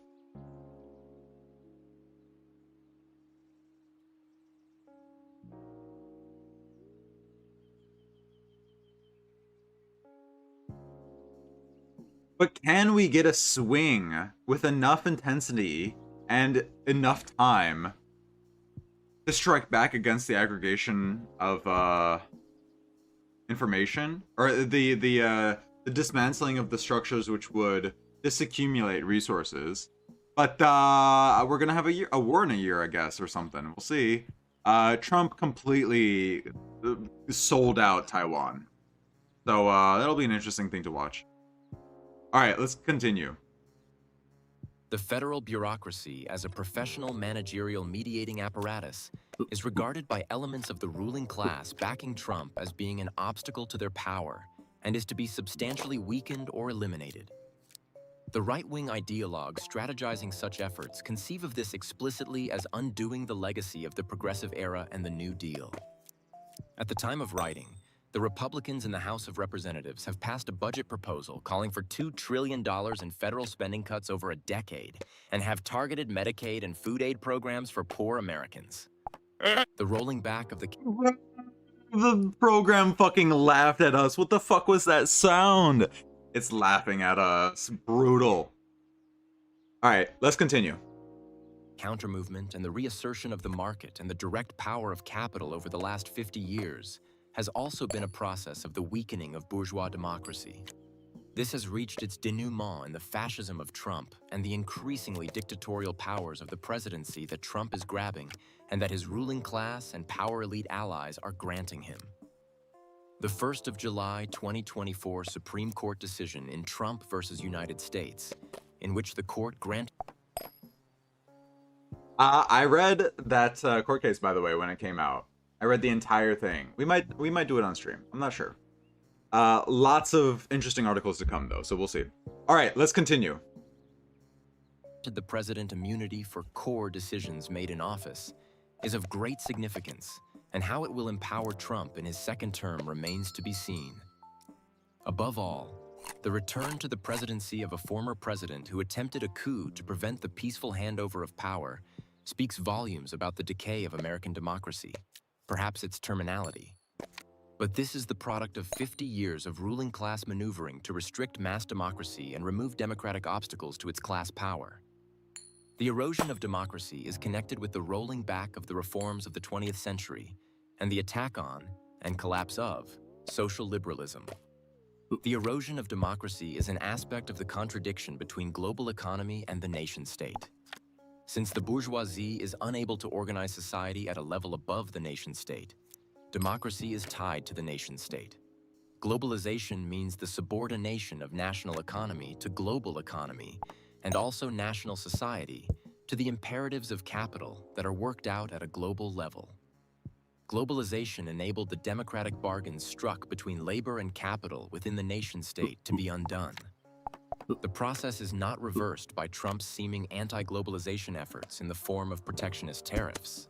But can we get a swing with enough intensity and enough time to strike back against the aggregation of information, or the dismantling of the structures which would disaccumulate resources? But we're gonna have a war in a year, I guess, or something. We'll see. Trump completely sold out Taiwan, so that'll be an interesting thing to watch. All right, let's continue. The federal bureaucracy, as a professional managerial mediating apparatus, is regarded by elements of the ruling class backing Trump as being an obstacle to their power and is to be substantially weakened or eliminated. The right-wing ideologues strategizing such efforts conceive of this explicitly as undoing the legacy of the Progressive Era and the New Deal. At the time of writing, the Republicans in the House of Representatives have passed a budget proposal calling for $2 trillion in federal spending cuts over a decade and have targeted Medicaid and food aid programs for poor Americans. The rolling back of the program fucking laughed at us. What the fuck was that sound? It's laughing at us. Brutal. All right, let's continue. Counter-movement and the reassertion of the market and the direct power of capital over the last 50 years has also been a process of the weakening of bourgeois democracy. This has reached its denouement in the fascism of Trump and the increasingly dictatorial powers of the presidency that Trump is grabbing and that his ruling class and power elite allies are granting him. The 1st of July 2024 Supreme Court decision in Trump versus United States, in which the court granted... I read that court case, by the way, when it came out. I read the entire thing. We might do it on stream. I'm not sure. Lots of interesting articles to come, though, so we'll see. All right, let's continue. The president immunity for core decisions made in office is of great significance, and how it will empower Trump in his second term remains to be seen. Above all, the return to the presidency of a former president who attempted a coup to prevent the peaceful handover of power speaks volumes about the decay of American democracy, perhaps its terminality. But this is the product of 50 years of ruling class maneuvering to restrict mass democracy and remove democratic obstacles to its class power. The erosion of democracy is connected with the rolling back of the reforms of the 20th century and the attack on, and collapse of, social liberalism. The erosion of democracy is an aspect of the contradiction between global economy and the nation-state. Since the bourgeoisie is unable to organize society at a level above the nation-state, democracy is tied to the nation-state. Globalization means the subordination of national economy to global economy, and also national society, to the imperatives of capital that are worked out at a global level. Globalization enabled the democratic bargains struck between labor and capital within the nation-state to be undone. The process is not reversed by Trump's seeming anti-globalization efforts in the form of protectionist tariffs.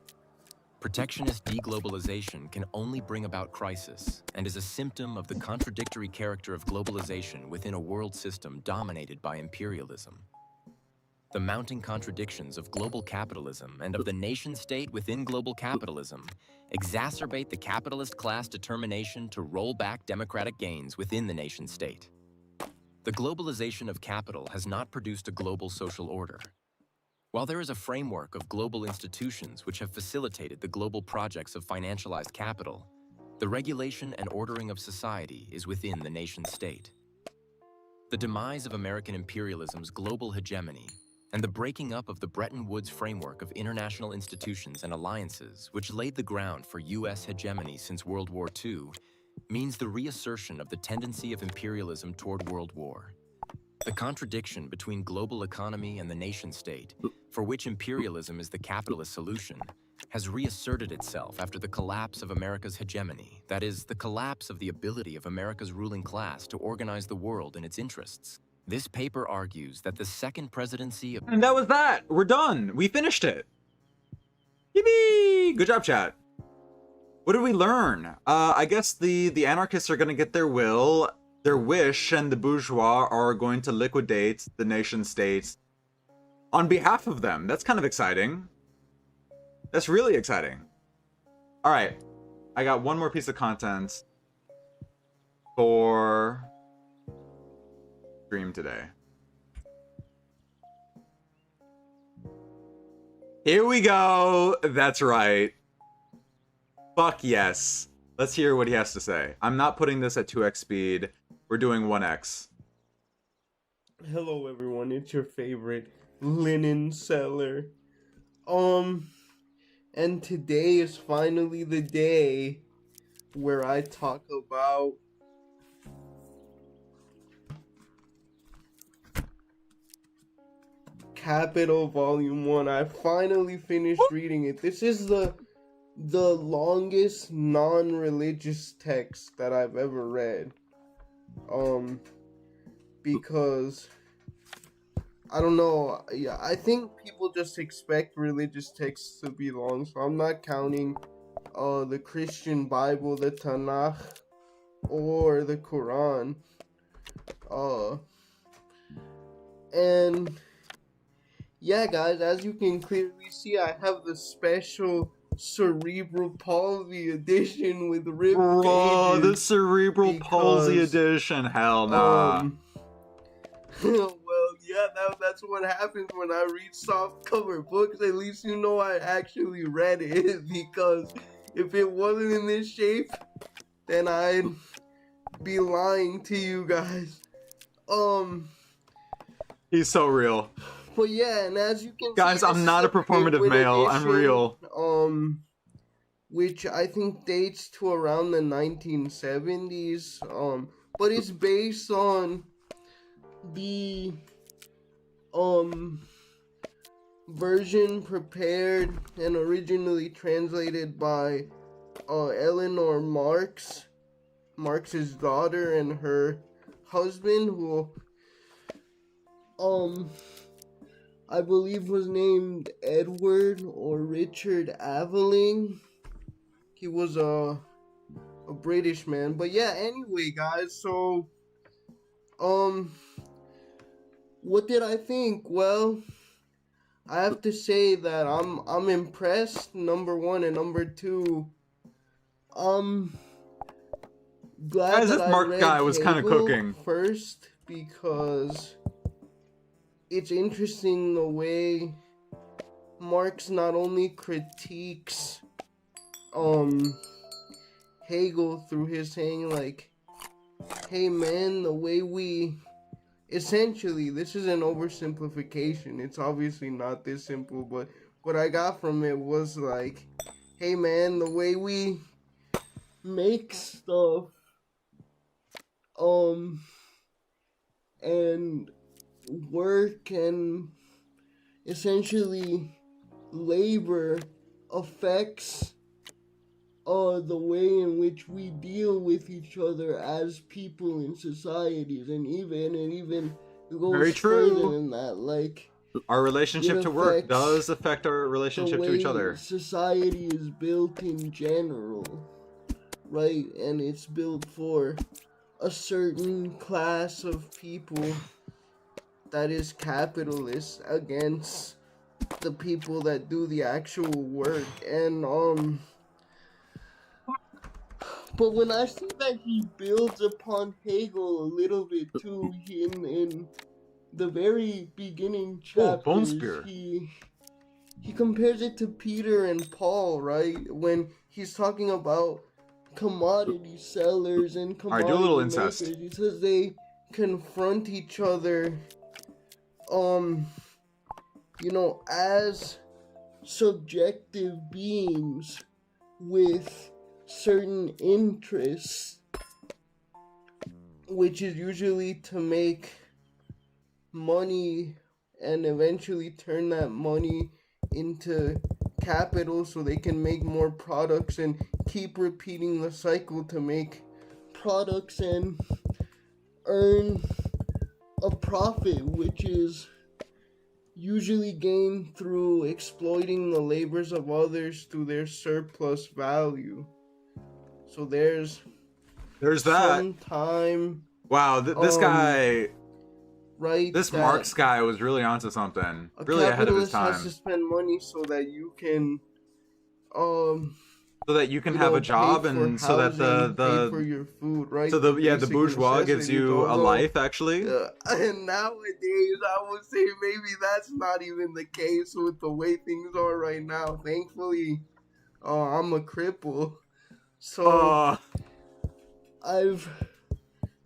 Protectionist deglobalization can only bring about crisis and is a symptom of the contradictory character of globalization within a world system dominated by imperialism. The mounting contradictions of global capitalism and of the nation-state within global capitalism exacerbate the capitalist class determination to roll back democratic gains within the nation-state. The globalization of capital has not produced a global social order. While there is a framework of global institutions which have facilitated the global projects of financialized capital, the regulation and ordering of society is within the nation-state. The demise of American imperialism's global hegemony and the breaking up of the Bretton Woods framework of international institutions and alliances, which laid the ground for U.S. hegemony since World War II, means the reassertion of the tendency of imperialism toward world war. The contradiction between global economy and the nation-state, for which imperialism is the capitalist solution, has reasserted itself after the collapse of America's hegemony, that is, the collapse of the ability of America's ruling class to organize the world in its interests. This paper argues that the second presidency of— And that was that! We're done! We finished it! Yippee! Good job, chat. What did we learn? I guess the anarchists are gonna get their will, their wish, and the bourgeois are going to liquidate the nation-states on behalf of them. That's kind of exciting. That's really exciting. Alright, I got one more piece of content for stream today. Here we go. That's right. Fuck yes. Let's hear what he has to say. I'm not putting this at 2x speed. We're doing 1x. Hello everyone, it's your favorite linen seller. And today is finally the day where I talk about Capital Volume 1. I finally finished reading it. This is the longest non-religious text that I've ever read. Because I don't know, yeah, I think people just expect religious texts to be long, so I'm not counting the Christian Bible, the Tanakh, or the Quran. And yeah, guys, as you can clearly see, I have the special Cerebral Palsy edition with ripped pages. Oh, the Cerebral Palsy edition. Hell nah. Well, yeah, that's what happens when I read softcover books. At least you know I actually read it, because if it wasn't in this shape, then I'd be lying to you guys. He's so real. But yeah, and as you can guys, see, I'm not a performative male. Edition, I'm real. Which I think dates to around the 1970s. But it's based on the version prepared and originally translated by Eleanor Marx, Marx's daughter, and her husband, who I believe was named Edward or Richard Aveling. He was a British man. But yeah, anyway, guys, so what did I think? Well, I have to say that I'm impressed, number one, and number two, glad guys, that this Mark guy was kind of cooking first, because it's interesting the way Marx not only critiques Hegel through his saying, like, hey man, the way we, essentially, this is an oversimplification. It's obviously not this simple, but what I got from it was like, hey man, the way we make stuff, and work and essentially labor affects the way in which we deal with each other as people in societies, and even goes Very true. further than that. Like, Our relationship it to work affects does affect our the relationship to way each other. society is built in general, right? And it's built for a certain class of people that is capitalist against the people that do the actual work. And but when I see that he builds upon Hegel a little bit too, in the very beginning chapters, he compares it to Peter and Paul, right? When he's talking about commodity sellers and commodity Alright, do a little makers, incest. he says they confront each other, as subjective beings with certain interests, which is usually to make money and eventually turn that money into capital so they can make more products and keep repeating the cycle to make products and earn a profit, which is usually gained through exploiting the labors of others through their surplus value. So there's that. some time. Wow, this guy, right? This Marx guy was really onto something. A Really ahead of his capitalist has time. to spend money so that you can, So that you can have a job, pay for and so that housing, pay the for your food, right? so the bourgeois gives you a life, actually. And nowadays, I would say maybe that's not even the case with the way things are right now. Thankfully, I'm a cripple, so I've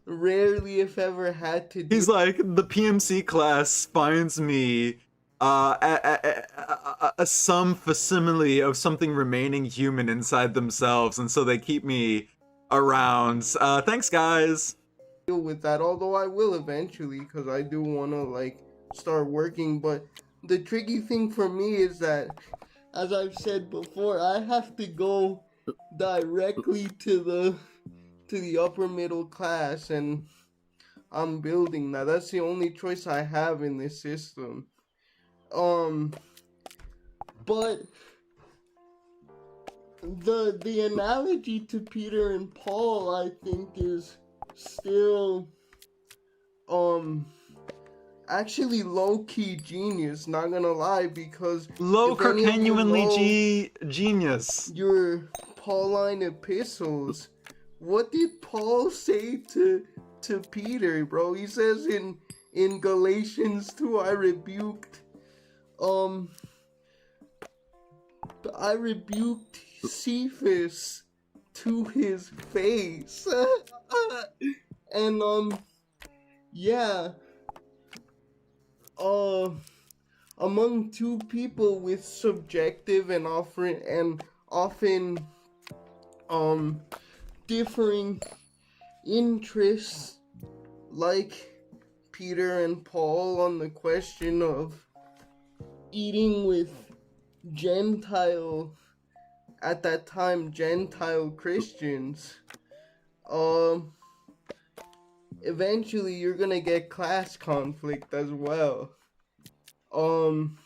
rarely, if ever, had to do. He's like, the PMC class finds me some facsimile of something remaining human inside themselves, and so they keep me around. Thanks, guys. Deal with that, although I will eventually, because I do want to start working. But the tricky thing for me is that, as I've said before, I have to go directly to the upper middle class, and I'm building that. That's the only choice I have in this system. But the analogy to Peter and Paul, I think, is still actually low-key genius, not gonna lie, because genuinely genius. Your Pauline epistles, what did Paul say to Peter, bro? He says in Galatians 2, I rebuked Cephas to his face. And among two people with subjective and often differing interests, like Peter and Paul on the question of eating with at that time, Gentile Christians, eventually you're gonna get class conflict as well. And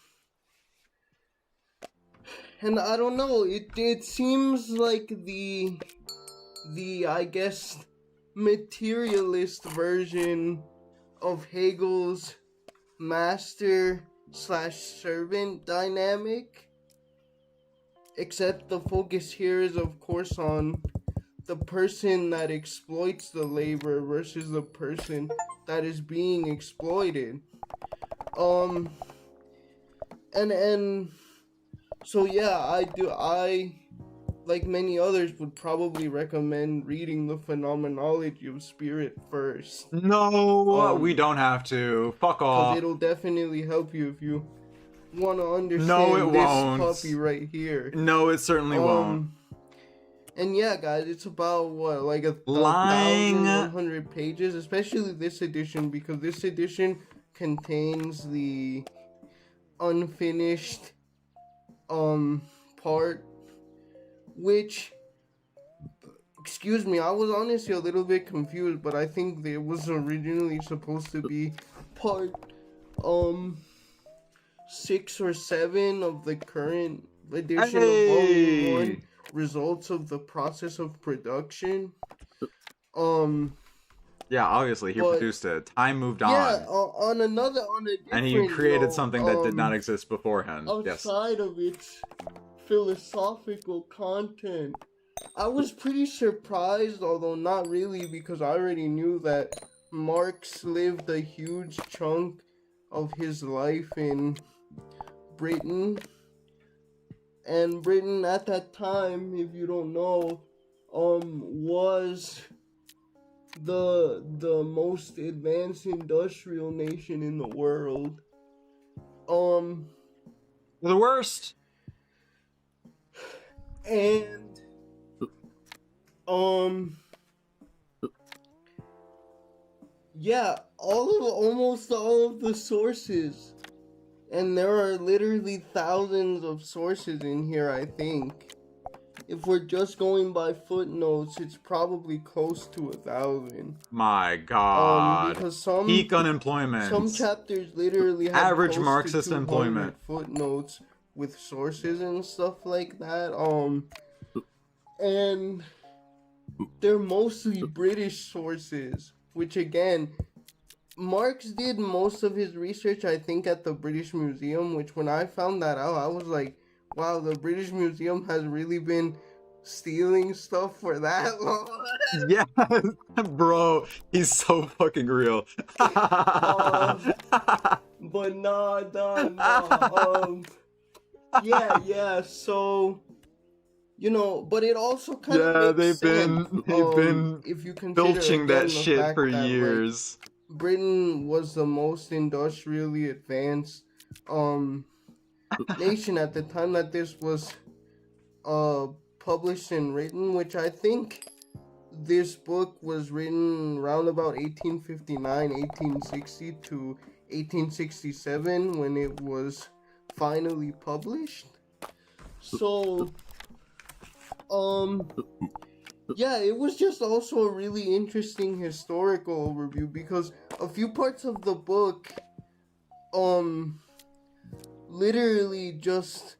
I don't know, it seems like the I guess materialist version of Hegel's master/servant dynamic, except the focus here is of course on the person that exploits the labor versus the person that is being exploited. And so yeah, I like many others, would probably recommend reading The Phenomenology of Spirit first. No, we don't have to. Fuck Because off. it'll definitely help you if you want to understand No, it this won't. puppy right here. No, it certainly won't. And yeah, guys, it's about, what, like 1,100 pages, especially this edition, because this edition contains the unfinished part, which, excuse me, I was honestly a little bit confused, but I think it was originally supposed to be part 6 or 7 of the current edition of Volume 1, Results of the Process of Production. Yeah, obviously he produced it. Time moved on. Yeah, on a different and he created note, something that did not exist beforehand. Yes. Outside of its philosophical content, I was pretty surprised, although not really, because I already knew that Marx lived a huge chunk of his life in Britain. And Britain at that time, if you don't know, was the most advanced industrial nation in the world. The worst. And yeah, almost all of the sources, and there are literally thousands of sources in here, I think. If we're just going by footnotes, it's probably close to 1,000. My God. Because peak unemployment. Some chapters literally have average close Marxist to employment. Footnotes with sources and stuff like that. And they're mostly British sources, which again, Marx did most of his research, I think, at the British Museum, which when I found that out, I was like, wow, the British Museum has really been stealing stuff for that long. Yeah, bro, he's so fucking real. But nah. Yeah, so, you know, but it also kind of makes sense. They've been if you consider, filching again, that shit for years. Like, Britain was the most industrially advanced nation at the time that this was published and written, which I think this book was written around about 1859, 1860 to 1867 when it was finally published. So, yeah, it was just also a really interesting historical overview because a few parts of the book, literally just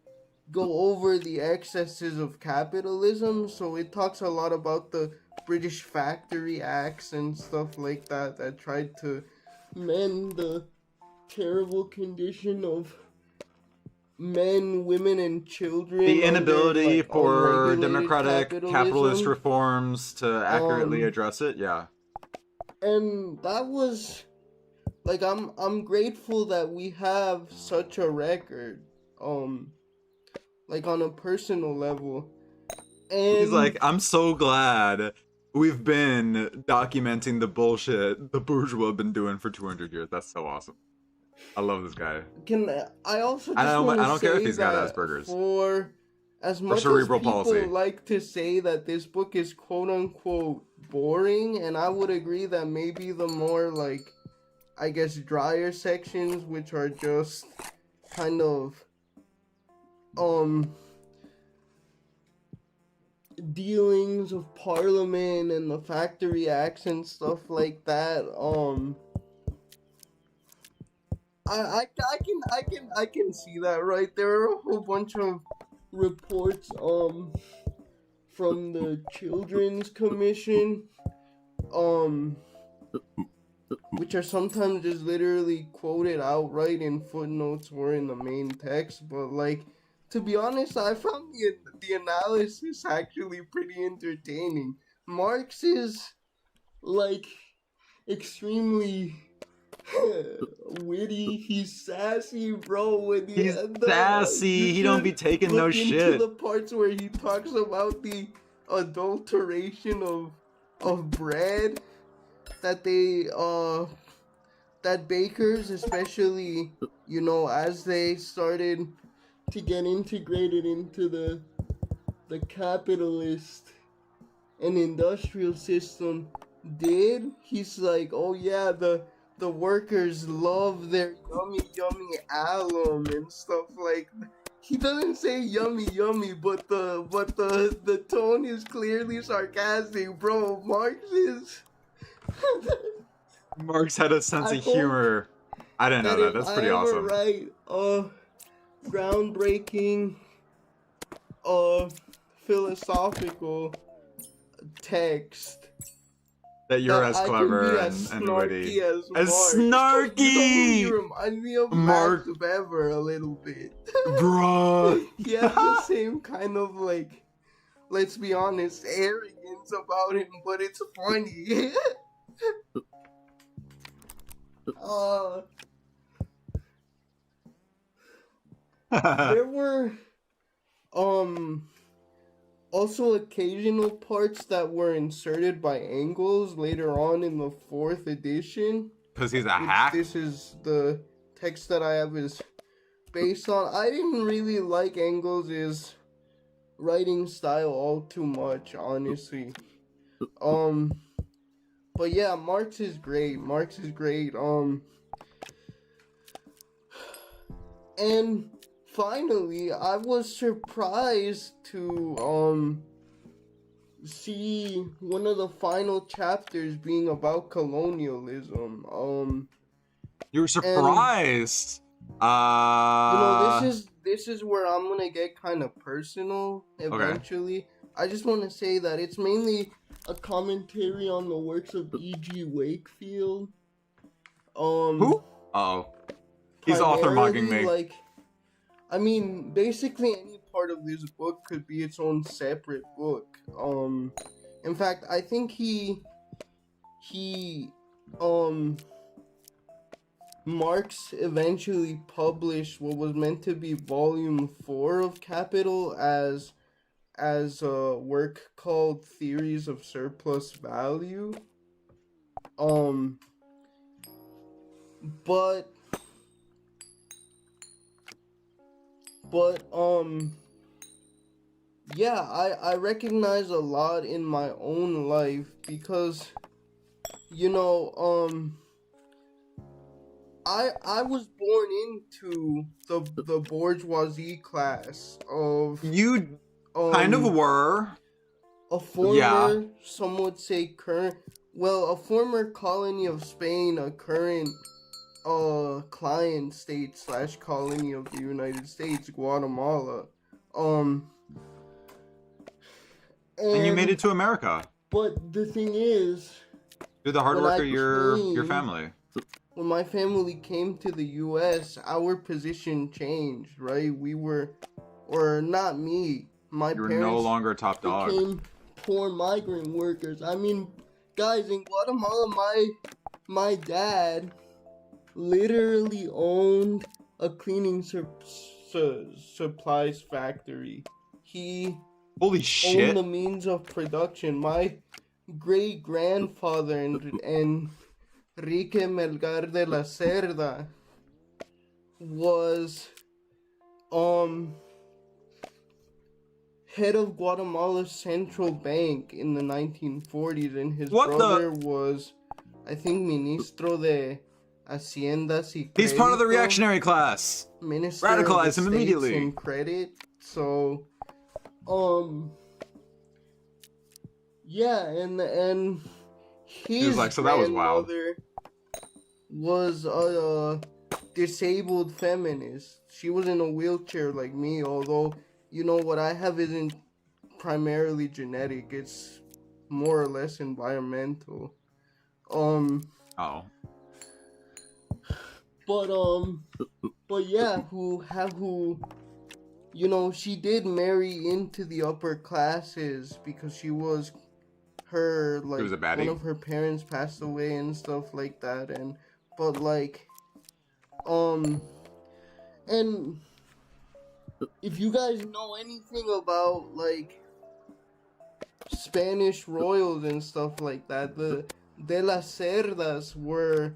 go over the excesses of capitalism. So it talks a lot about the British Factory Acts and stuff like that that tried to mend the terrible condition of men, women, and children. The inability under, for unregulated democratic capitalist capitalism. reforms to accurately address it, yeah. And that was, like, I'm grateful that we have such a record, like, on a personal level. And He's like, I'm so glad we've been documenting the bullshit the bourgeois have been doing for 200 years. That's so awesome. I love this guy. I also just I don't care if he's got that Asperger's. For as much as cerebral people palsy. like to say that this book is quote unquote boring, and I would agree that maybe the more, like, I guess, drier sections, which are just kind of dealings of Parliament and the Factory Acts and stuff like that, I can see that, right? There are a whole bunch of reports from the Children's Commission, which are sometimes just literally quoted outright in footnotes or in the main text. But, like, to be honest, I found the analysis actually pretty entertaining. Marx is, like, extremely witty. He's sassy, bro. When He's sassy. He don't be taking no shit. Look into the parts where he talks about the adulteration of bread that that bakers, especially, you know, as they started to get integrated into the capitalist and industrial system did. He's like, oh yeah, the workers love their yummy alum and stuff like that. He doesn't say yummy, but the tone is clearly sarcastic, bro. Marx had a sense of humor. I didn't know that. That's pretty awesome. Right, groundbreaking, philosophical text. That you're as clever and witty. As snarky! You remind me of Mark Max Weber a little bit. Bruh. He has the same kind of, like, let's be honest, arrogance about him, but it's funny. There were, also occasional parts that were inserted by Engels later on in the 4th edition. Because he's a hack? This is the text that I have is based on. I didn't really like Engels' writing style all too much, honestly. But yeah, Marx is great. And finally, I was surprised to see one of the final chapters being about colonialism. You were surprised. You know, this is where I'm gonna get kind of personal eventually. Okay. I just want to say that it's mainly a commentary on the works of E.G. Wakefield. Who? Uh-oh. He's author mugging me. Like, I mean, basically any part of this book could be its own separate book. In fact, I think Marx eventually published what was meant to be volume 4 of Capital as a work called Theories of Surplus Value. Yeah, I recognize a lot in my own life because, you know, I was born into the bourgeoisie class of... You kind of were. A former, some would say current, well, a former colony of Spain, a current client state / colony of the United States, Guatemala. And you made it to America. But the thing is, you're the hard worker, your family. When my family came to the US, our position changed, right? We were, or not me, my parents. You were no longer top dog. Became poor migrant workers. I mean, guys, in Guatemala, my dad literally owned a cleaning supplies factory. He holy shit owned the means of production. My great grandfather and Enrique Melgar de la Cerda was head of Guatemala's central bank in the 1940s, and his brother was, I think, Ministro de Hacienda y Crédito. He's part of the reactionary class. Minister Radicalize him immediately. In credit. So, yeah, and his was like, so that was wild. Was a disabled feminist. She was in a wheelchair like me, although, you know, what I have isn't primarily genetic, it's more or less environmental. But yeah, who, you know, she did marry into the upper classes because she was her, like, was a baddie. one of her parents passed away and stuff like that, and but like, and if you guys know anything about like Spanish royals and stuff like that, the De las Cerdas were,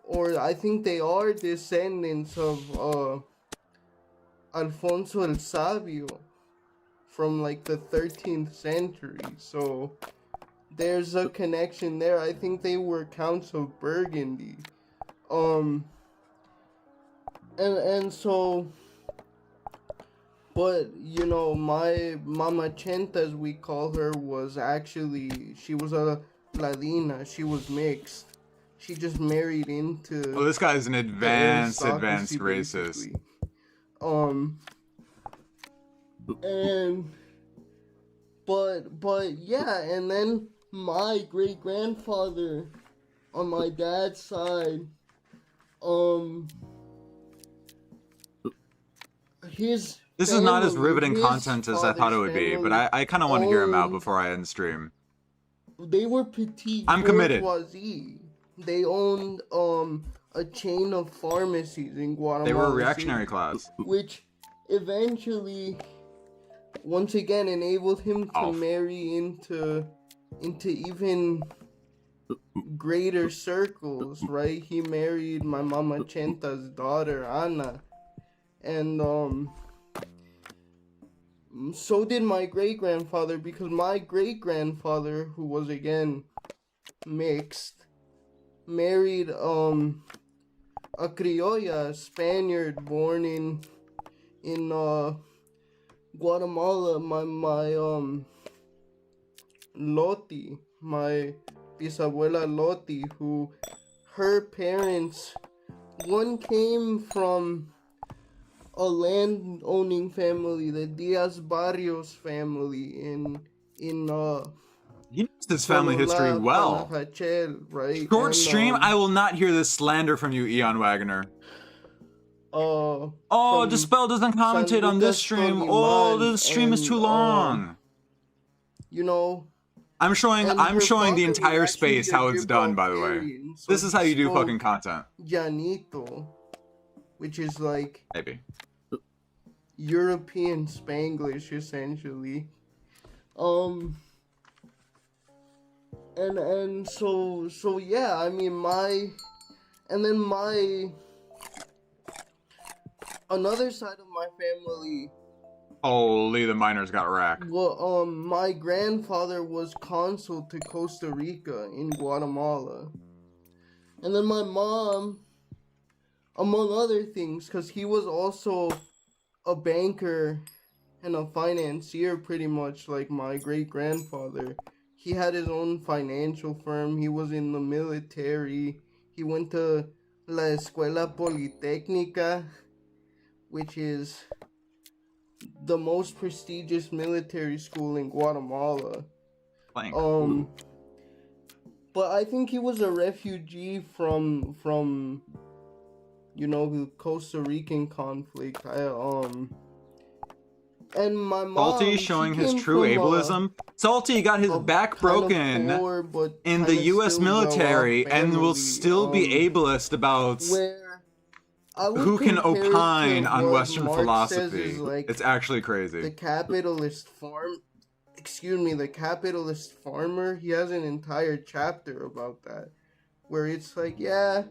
or I think they are descendants of Alfonso el Sabio from like the 13th century. So there's a connection there. I think they were counts of Burgundy. And so, but you know, my Mama Chenta, as we call her, was actually, she was a Ladina. She was mixed. She just married into. Oh, this guy's an advanced racist. Basically. And but yeah, and then my great grandfather on my dad's side, his This is not as riveting content as I thought it would be, but I kind of want to hear him out before I end stream. They were petite I'm committed. bourgeoisie. They owned a chain of pharmacies in Guatemala. They were a reactionary class. Which eventually, once again, enabled him to marry into even greater circles, right? He married my Mama Chenta's daughter, Ana. And so did my great-grandfather, because my great-grandfather, who was again mixed, married a criolla, a Spaniard born in Guatemala. My Loti, my bisabuela Loti, who her parents, one came from a land-owning family, the Diaz Barrios family in He knows his family history well. Right? Short stream, I will not hear this slander from you, Eon Wagoner. Dispel doesn't commentate on this stream. This stream is too long. You know, I'm showing the entire space how it's done, by the way. This is how you do fucking content. Llanito, which is like maybe European Spanglish, essentially. And so yeah, I mean, another side of my family. Holy, the miners got racked. Well, my grandfather was consul to Costa Rica in Guatemala. And then my mom, among other things, because he was also a banker and a financier, pretty much like my great-grandfather. He had his own financial firm. He was in the military. He went to La Escuela Politécnica, which is the most prestigious military school in Guatemala. But I think he was a refugee from you know, the Costa Rican conflict. And my mom, Salty showing his true ableism. Salty got his back broken in the U.S. military and will still be ableist about who can opine on Western philosophy. It's actually crazy. The capitalist farmer, he has an entire chapter about that, where it's like, yeah,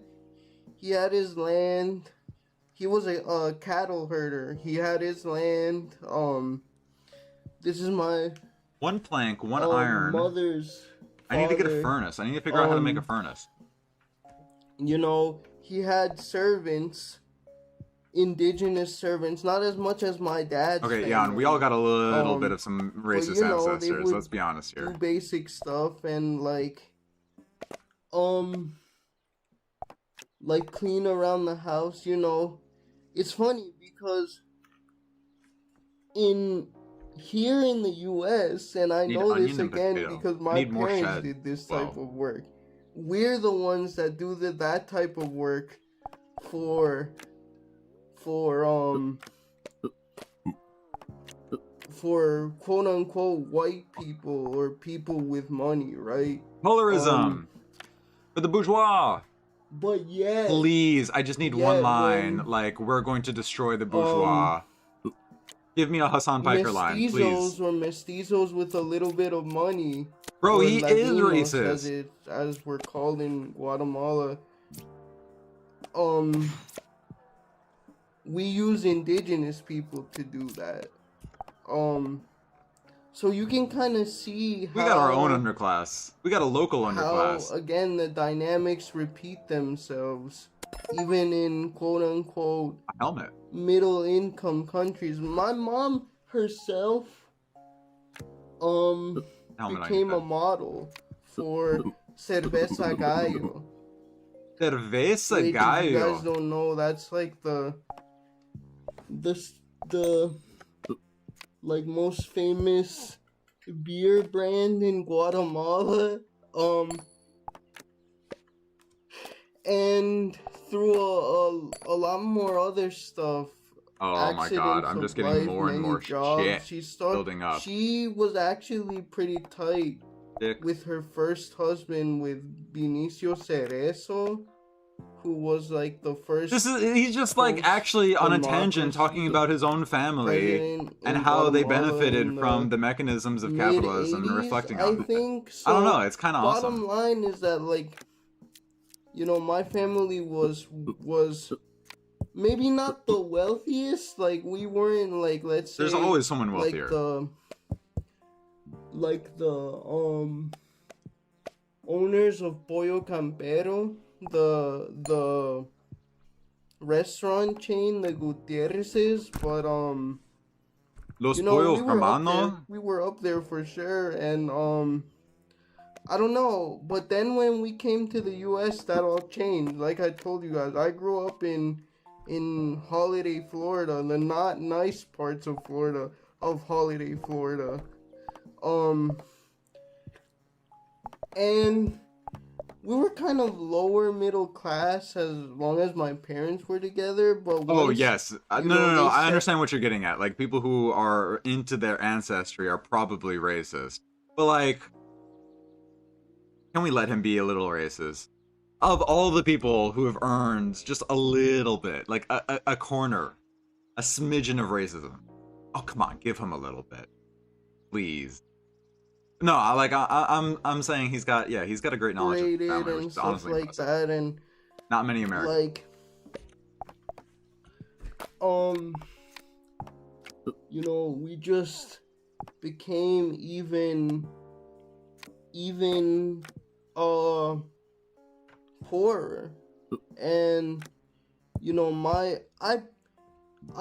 he had his land. He was a cattle herder. He had his land. This is my one plank, one iron. Mother's I need to get a furnace. I need to figure out how to make a furnace. You know, he had servants, indigenous servants, not as much as my dad's Okay, family. Jan, we all got a little bit of some racist ancestors. Let's be honest here. Do basic stuff and like clean around the house. You know, it's funny because here in the U.S., and I know this again because my parents did this type of work. We're the ones that do that type of work for quote unquote white people or people with money, right? Polarism for the bourgeois. But yeah. Please, I just need one line. Like, we're going to destroy the bourgeois. Give me a Hassan Piker line, please. Mestizos or mestizos with a little bit of money. Bro, or he is Latinos, racist. as we're called in Guatemala. We use indigenous people to do that. So you can kind of see how... We got our own underclass. We got a local underclass. How, again, the dynamics repeat themselves. Even in quote-unquote... helmet. Middle-income countries. My mom herself became a model for Cerveza Gallo. Cerveza Gallo. If you guys don't know, that's like the like most famous beer brand in Guatemala. And through a lot more other stuff. Oh my god, I'm just getting more and more shit building up. She was actually pretty tight with her first husband, with Vinicio Cerezo, who was like the first... He's just like actually on a tangent talking about his own family and how they benefited from the mechanisms of capitalism and reflecting on it. So. I don't know, it's kind of awesome. Bottom line is that, like, you know, my family was maybe not the wealthiest. Like, we weren't, like, let's say... There's always someone wealthier. Like the owners of Pollo Campero, the restaurant chain, the Gutierrez's, but Los Pollos Hermano? We were up there for sure, and I don't know, but then when we came to the US, that all changed. Like I told you guys, I grew up in Holiday, Florida, the not nice parts of Florida, of Holiday, Florida. And we were kind of lower middle class as long as my parents were together, but oh yes, no, I understand what you're getting at. Like, people who are into their ancestry are probably racist, but like, can we let him be a little racist? Of all the people who have earned just a little bit, like a corner, a smidgen of racism, oh come on, give him a little bit, please. No, I'm saying he's got a great knowledge of family, which is honestly like that, and not many Americans. Like, you know, we just became even poorer, and you know, I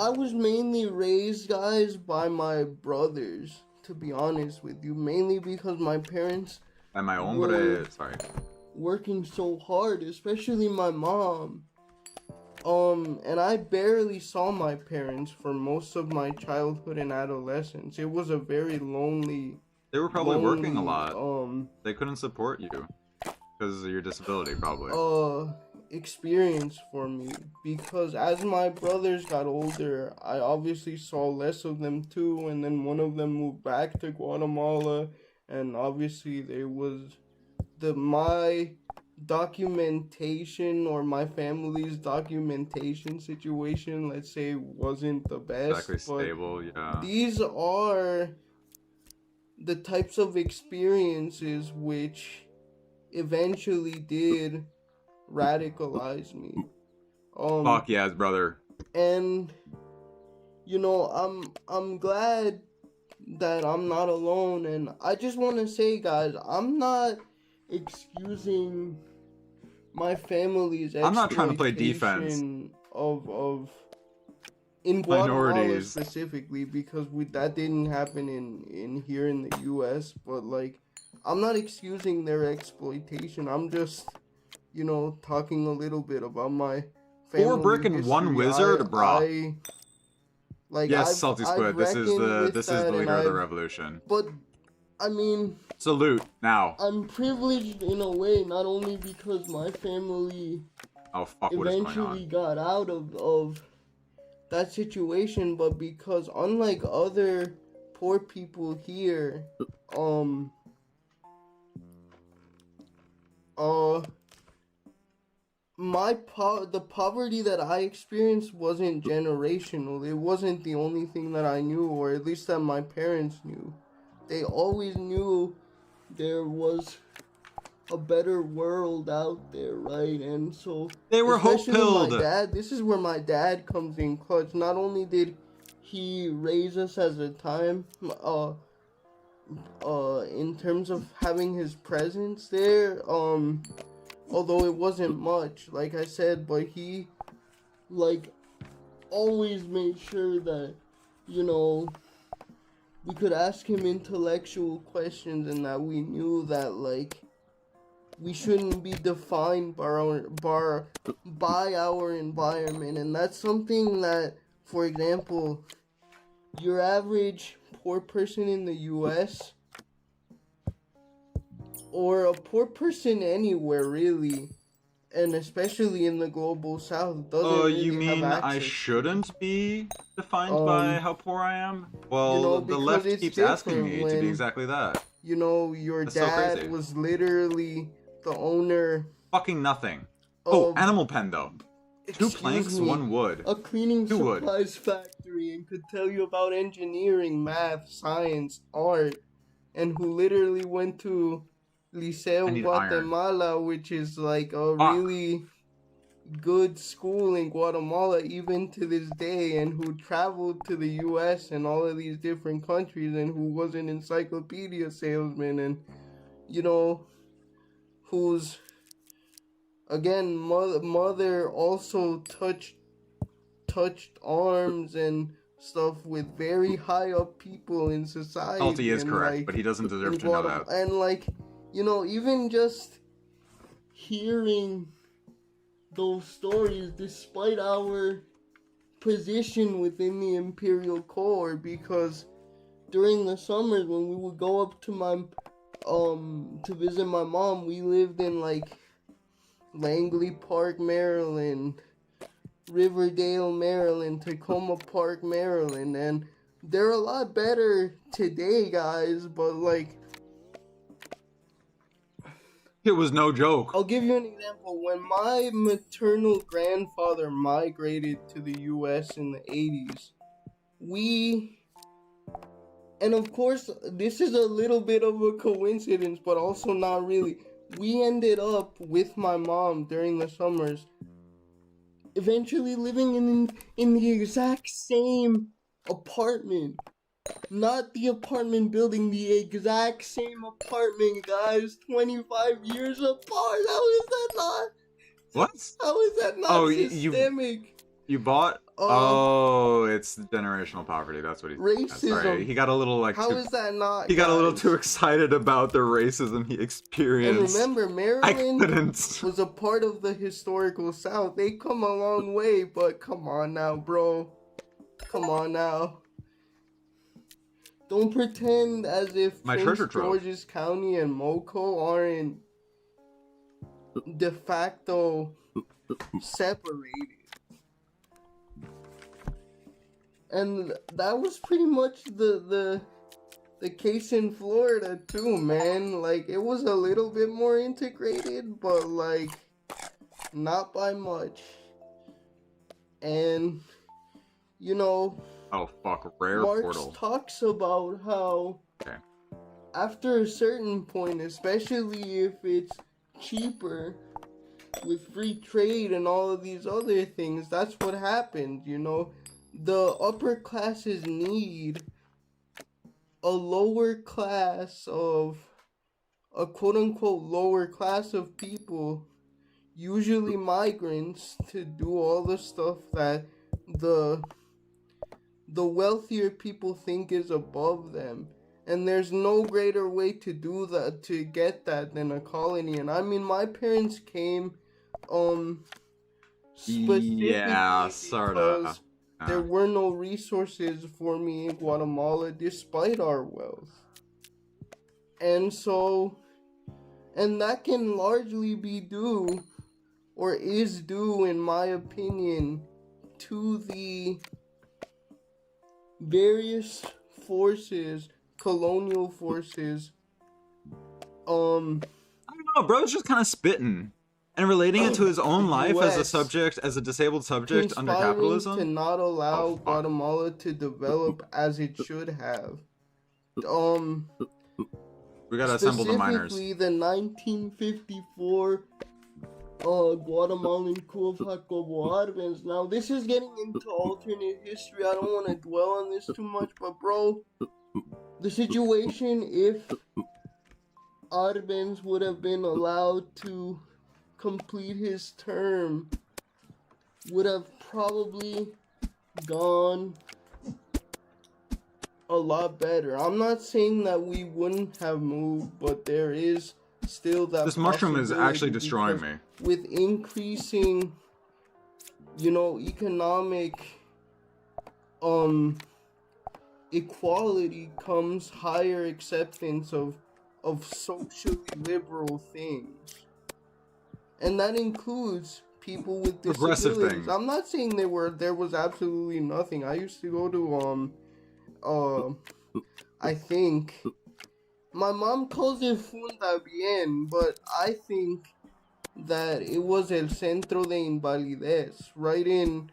was mainly raised, guys, by my brothers. To be honest with you, mainly because my parents and my hombre, working so hard, especially my mom. And I barely saw my parents for most of my childhood and adolescence. It was a very lonely. They were probably working a lot. They couldn't support you because of your disability, probably. Experience for me, because as my brothers got older, I obviously saw less of them too, and then one of them moved back to Guatemala, and obviously there was my documentation, or my family's documentation situation, let's say, wasn't the best. Exactly stable, yeah. These are the types of experiences which eventually did radicalize me. Fuck yes, brother. And you know, I'm glad that I'm not alone, and I just want to say, guys, I'm not excusing my family's exploitation. I'm not trying to play defense of in Guatemala minorities specifically, because that didn't happen in here in the US, but like, I'm not excusing their exploitation. I'm just, you know, talking a little bit about my family. 4 brick and 1 wizard, brah. Like, yes, Salty Squid. This is the leader of the revolution. But I mean, salute now. I'm privileged in a way, not only because my family eventually got out of that situation, but because unlike other poor people here, the poverty that I experienced wasn't generational. It wasn't the only thing that I knew, or at least that my parents knew. They always knew there was a better world out there, right? And so they were hope-pilled. My dad, this is where my dad comes in clutch. Not only did he raise us as a time, in terms of having his presence there, although it wasn't much, like I said, but he, like, always made sure that, you know, we could ask him intellectual questions and that we knew that, like, we shouldn't be defined by our environment. And that's something that, for example, your average poor person in the US, or a poor person anywhere really, and especially in the global south, doesn't really you mean have I access. shouldn't be defined by how poor I am? Well, you know, the left it's keeps asking me different to be when, exactly that. You know, your That's so dad crazy. was literally the owner. Fucking nothing. Oh, Animal Pen though. 2 planks, me, 1 wood. A cleaning 2 wood. supplies factory, and could tell you about engineering, math, science, art, and who literally went to Liceo Guatemala, which is like a really good school in Guatemala even to this day, and who traveled to the US and all of these different countries, and who was an encyclopedia salesman, and, you know, whose, again, mother also touched arms and stuff with very high up people in society. Salty is and, correct, like, but he doesn't deserve to know that. And, like, you know, even just hearing those stories, despite our position within the Imperial Core, because during the summers when we would go up to to visit my mom, we lived in, like, Langley Park, Maryland, Riverdale, Maryland, Tacoma Park, Maryland, and they're a lot better today, guys, but, like, it was no joke. I'll give you an example. When my maternal grandfather migrated to the US in the 80s, and of course, this is a little bit of a coincidence, but also not really. We ended up with my mom during the summers, eventually living in the exact same apartment. Not the apartment building, the exact same apartment, guys. 25 years apart. How is that not? What? How is that not systemic? You bought? It's generational poverty. That's what he. Racism. Sorry, he got a little like. How is that not? He got a little too excited about the racism he experienced. And remember, Maryland was a part of the historical South. They come a long way, but come on now, bro. Come on now. Don't pretend as if Prince George's County and Moco aren't de facto separated. And that was pretty much the case in Florida too, man. Like, it was a little bit more integrated, but, like, not by much. And, you know, oh fuck, rare Marx portal. talks about how after a certain point, especially if it's cheaper with free trade and all of these other things, that's what happened, you know. The upper classes need a lower class of, a quote-unquote lower class of people, usually migrants, to do all the stuff that the wealthier people think is above them. And there's no greater way to do that, to get that, than a colony. And I mean, my parents came specifically because there were no resources for me in Guatemala despite our wealth. And so, and that can largely be due, or is due in my opinion, to the various forces, colonial forces. I don't know, bro. It's just kind of spitting. And relating it to his own life as a US subject, as a disabled subject under conspiring capitalism. to not allow Guatemala to develop as it should have. We gotta assemble the miners. Specifically, the 1954 Guatemalan coup of Jacobo Arbenz. Now, this is getting into alternate history. I don't want to dwell on this too much, but bro, the situation if Arbenz would have been allowed to complete his term would have probably gone a lot better. I'm not saying that we wouldn't have moved, but there is still that This mushroom is actually destroying me. with increasing, you know, economic equality comes higher acceptance of socially liberal things. And that includes people with Progressive disabilities. thing. I'm not saying there was absolutely nothing. I used to go to I think my mom calls it Funda Bien, but I think that it was El Centro de Invalidez, right in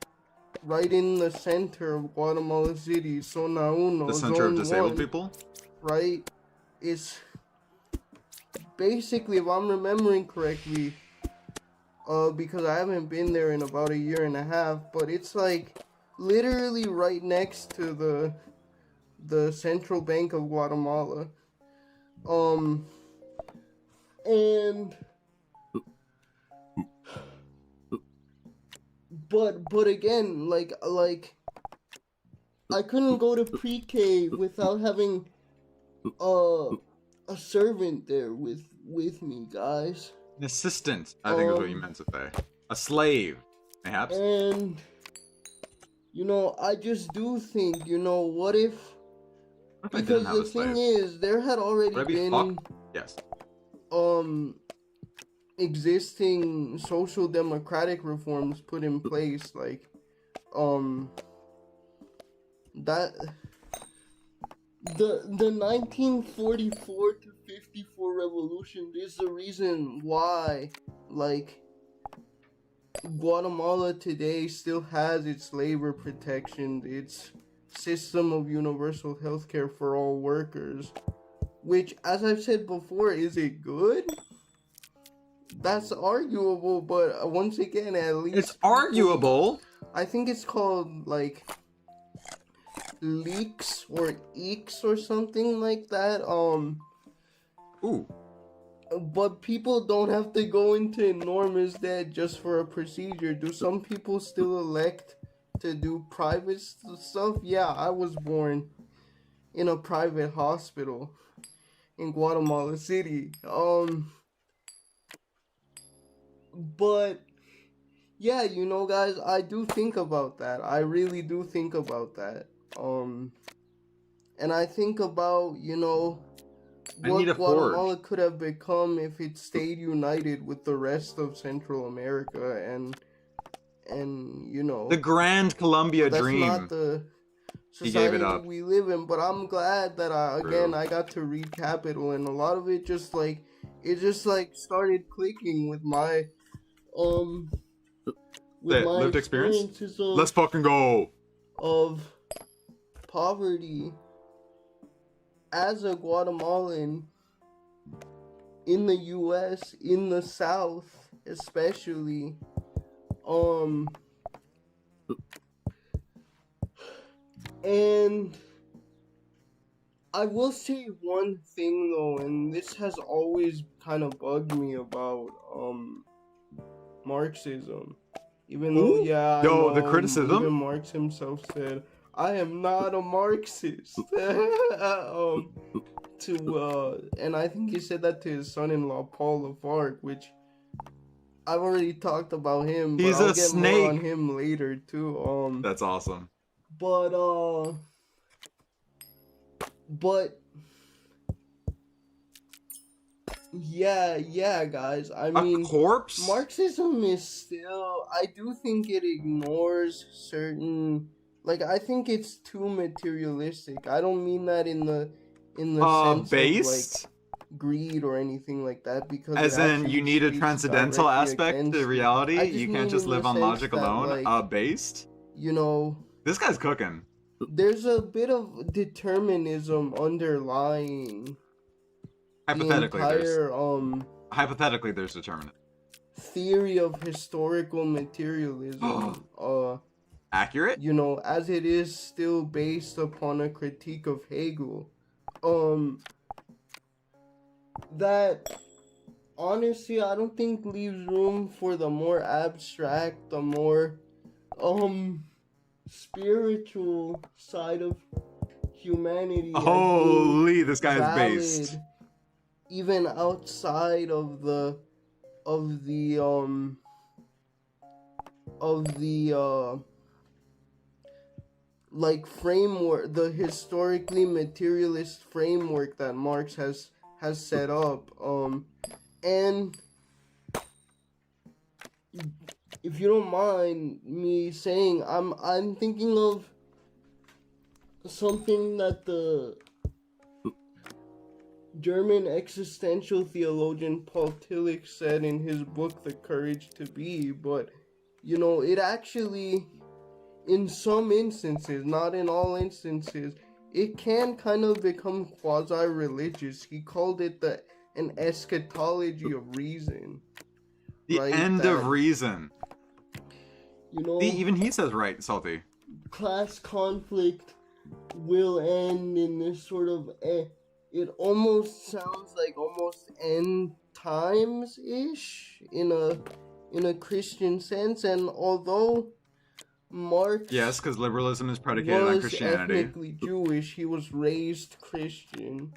the center of Guatemala City, Zona Uno. The center of Zone disabled 1, people? Right? It's basically, if I'm remembering correctly, because I haven't been there in about a year and a half, but it's like literally right next to the Central Bank of Guatemala. And but again, like I couldn't go to pre-K without having a servant there with me, guys. An assistant, I think is what you meant to say. A slave, perhaps. And you know, I just do think, you know, what if? What if I Because didn't have the a slave? thing is, there had already Would I be been fucked? Yes. existing social democratic reforms put in place, like that the 1944 to 54 revolution is the reason why, like, Guatemala today still has its labor protections, its system of universal healthcare for all workers, which, as I've said before, is it good? That's arguable, but once again, at least It's arguable. I think it's called like leaks or eeks or something like that. Ooh. But people don't have to go into enormous debt just for a procedure. Do some people still elect to do private stuff? Yeah, I was born in a private hospital in Guatemala City. But yeah, you know, guys, I do think about that. I really do think about that. And I think about, you know, what Guatemala could have become if it stayed united with the rest of Central America and you know, The Grand Columbia that's Dream. not the He gave it society up. we live in, but I'm glad that I got to read Capital, and a lot of it just like started clicking with my lived experience. experiences of, Let's fucking go. Of poverty as a Guatemalan in the US, in the South especially. And I will say one thing though, and this has always kind of bugged me about Marxism. Even though, Ooh. yeah, I Yo, the know, criticism? even Marx himself said, I am not a Marxist. And I think he said that to his son-in-law, Paul Lafargue, which I've already talked about him, but He's I'll a get snake. more on him later, too. That's awesome. But yeah, guys. I mean, corpse? Marxism is still. I do think it ignores certain. Like, I think it's too materialistic. I don't mean that in the sense based? of, like, greed or anything like that, because As it in, actually you need a speaks transcendental directly aspect against to it. reality. I You can't mean just in the live on sense logic that, alone. like, Based. you know, This guy's cooking. there's a bit of determinism underlying Hypothetically, the entire hypothetically there's determinism. theory of historical materialism. Accurate? You know, as it is still based upon a critique of Hegel. That honestly I don't think leaves room for the more abstract, the more spiritual side of humanity. Holy, this guy is based. Even outside of the like framework, the historically materialist framework that Marx has set up. And if you don't mind me saying, I'm thinking of something that the German existential theologian Paul Tillich said in his book The Courage to Be, but you know, it actually, in some instances, not in all instances, it can kind of become quasi-religious. He called it an eschatology of reason. The right? end of reason. You know, Even he says right, Salty. Class conflict will end in this sort of it almost sounds like almost end times ish in a Christian sense. And although Marx, yes, because liberalism is predicated on Christianity, ethnically Jewish, he was raised Christian.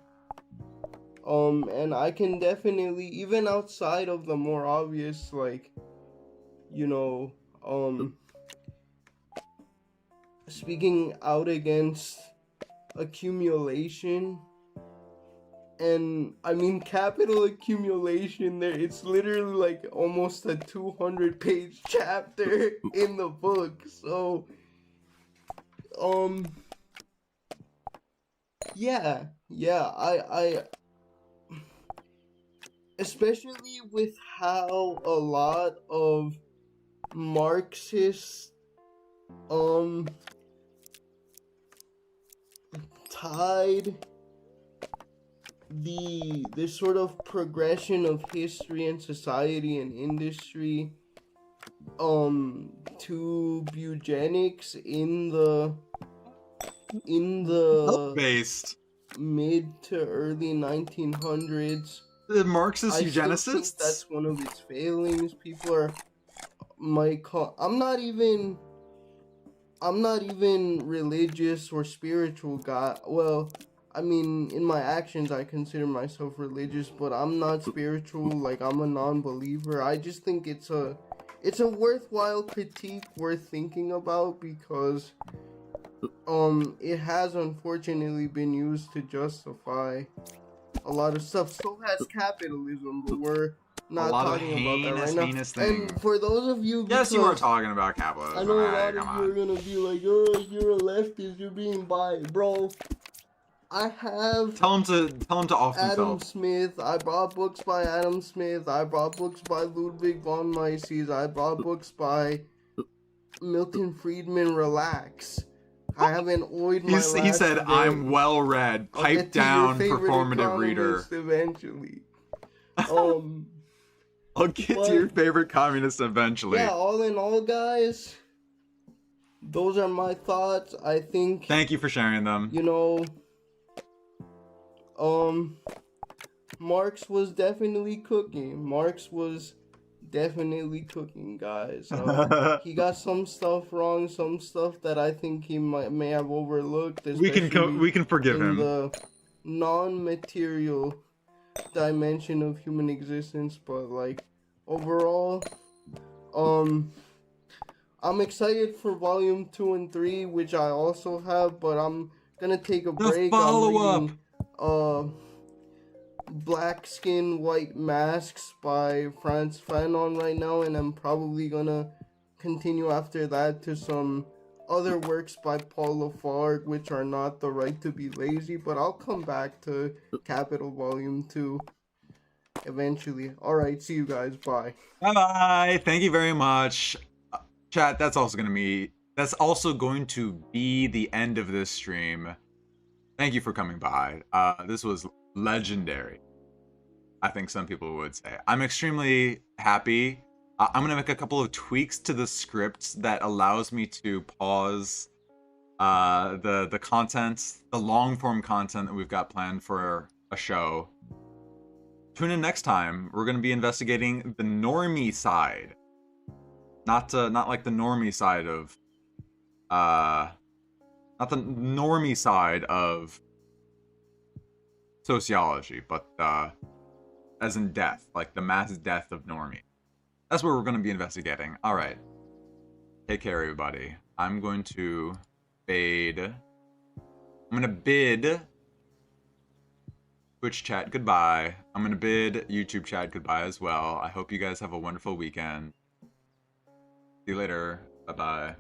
And I can definitely, even outside of the more obvious, like, you know, speaking out against accumulation, and I mean capital accumulation, there it's literally like almost a 200-page chapter in the book. So I especially with how a lot of Marxists tied this sort of progression of history and society and industry to eugenics in the based mid to early 1900s. The Marxist I still eugenicists? think that's one of its failings. People might call. I'm not even religious or spiritual guy. Well, I mean, in my actions, I consider myself religious, but I'm not spiritual. Like, I'm a non-believer. I just think it's a worthwhile critique, worth thinking about, because it has unfortunately been used to justify a lot of stuff. So has capitalism, but we're not talking about that right now. Things. And for those of you, yes, you are talking about capitalism. I know a lot of you are gonna be like, "Oh, you're a leftist. You're being biased, bro." I have. Tell him to off Adam himself. Smith. I brought books by Adam Smith. I brought books by Ludwig von Mises. I brought books by Milton Friedman. Relax. I haven't oiled my last He said, bit. "I'm well read. Pipe down, performative reader." Eventually. I'll get to your favorite communist eventually. Yeah, all in all, guys, those are my thoughts. I think. Thank you for sharing them. You know, Marx was definitely cooking. Guys. He got some stuff wrong, some stuff that I think he may have overlooked. We can forgive him. The non-material dimension of human existence, but like overall, I'm excited for volume 2 and 3, which I also have, but I'm gonna take a break. Follow-up. I'm reading Black Skin, White Masks by Frantz Fanon right now, and I'm probably gonna continue after that to some other works by Paul Lafargue, which are not The Right to Be Lazy, but I'll come back to Capital Volume 2 eventually. Alright, see you guys. Bye. Bye-bye. Thank you very much. Chat, that's also going to be the end of this stream. Thank you for coming by. This was legendary, I think some people would say. I'm extremely happy. I'm going to make a couple of tweaks to the script that allows me to pause the content, the long-form content that we've got planned for a show. Tune in next time. We're going to be investigating the normie side. Not like the normie side of not the normie side of sociology, but as in death, like the mass death of normie. That's what we're going to be investigating. All right. Take care, everybody. I'm going to bid Twitch chat goodbye. I'm going to bid YouTube chat goodbye as well. I hope you guys have a wonderful weekend. See you later. Bye-bye.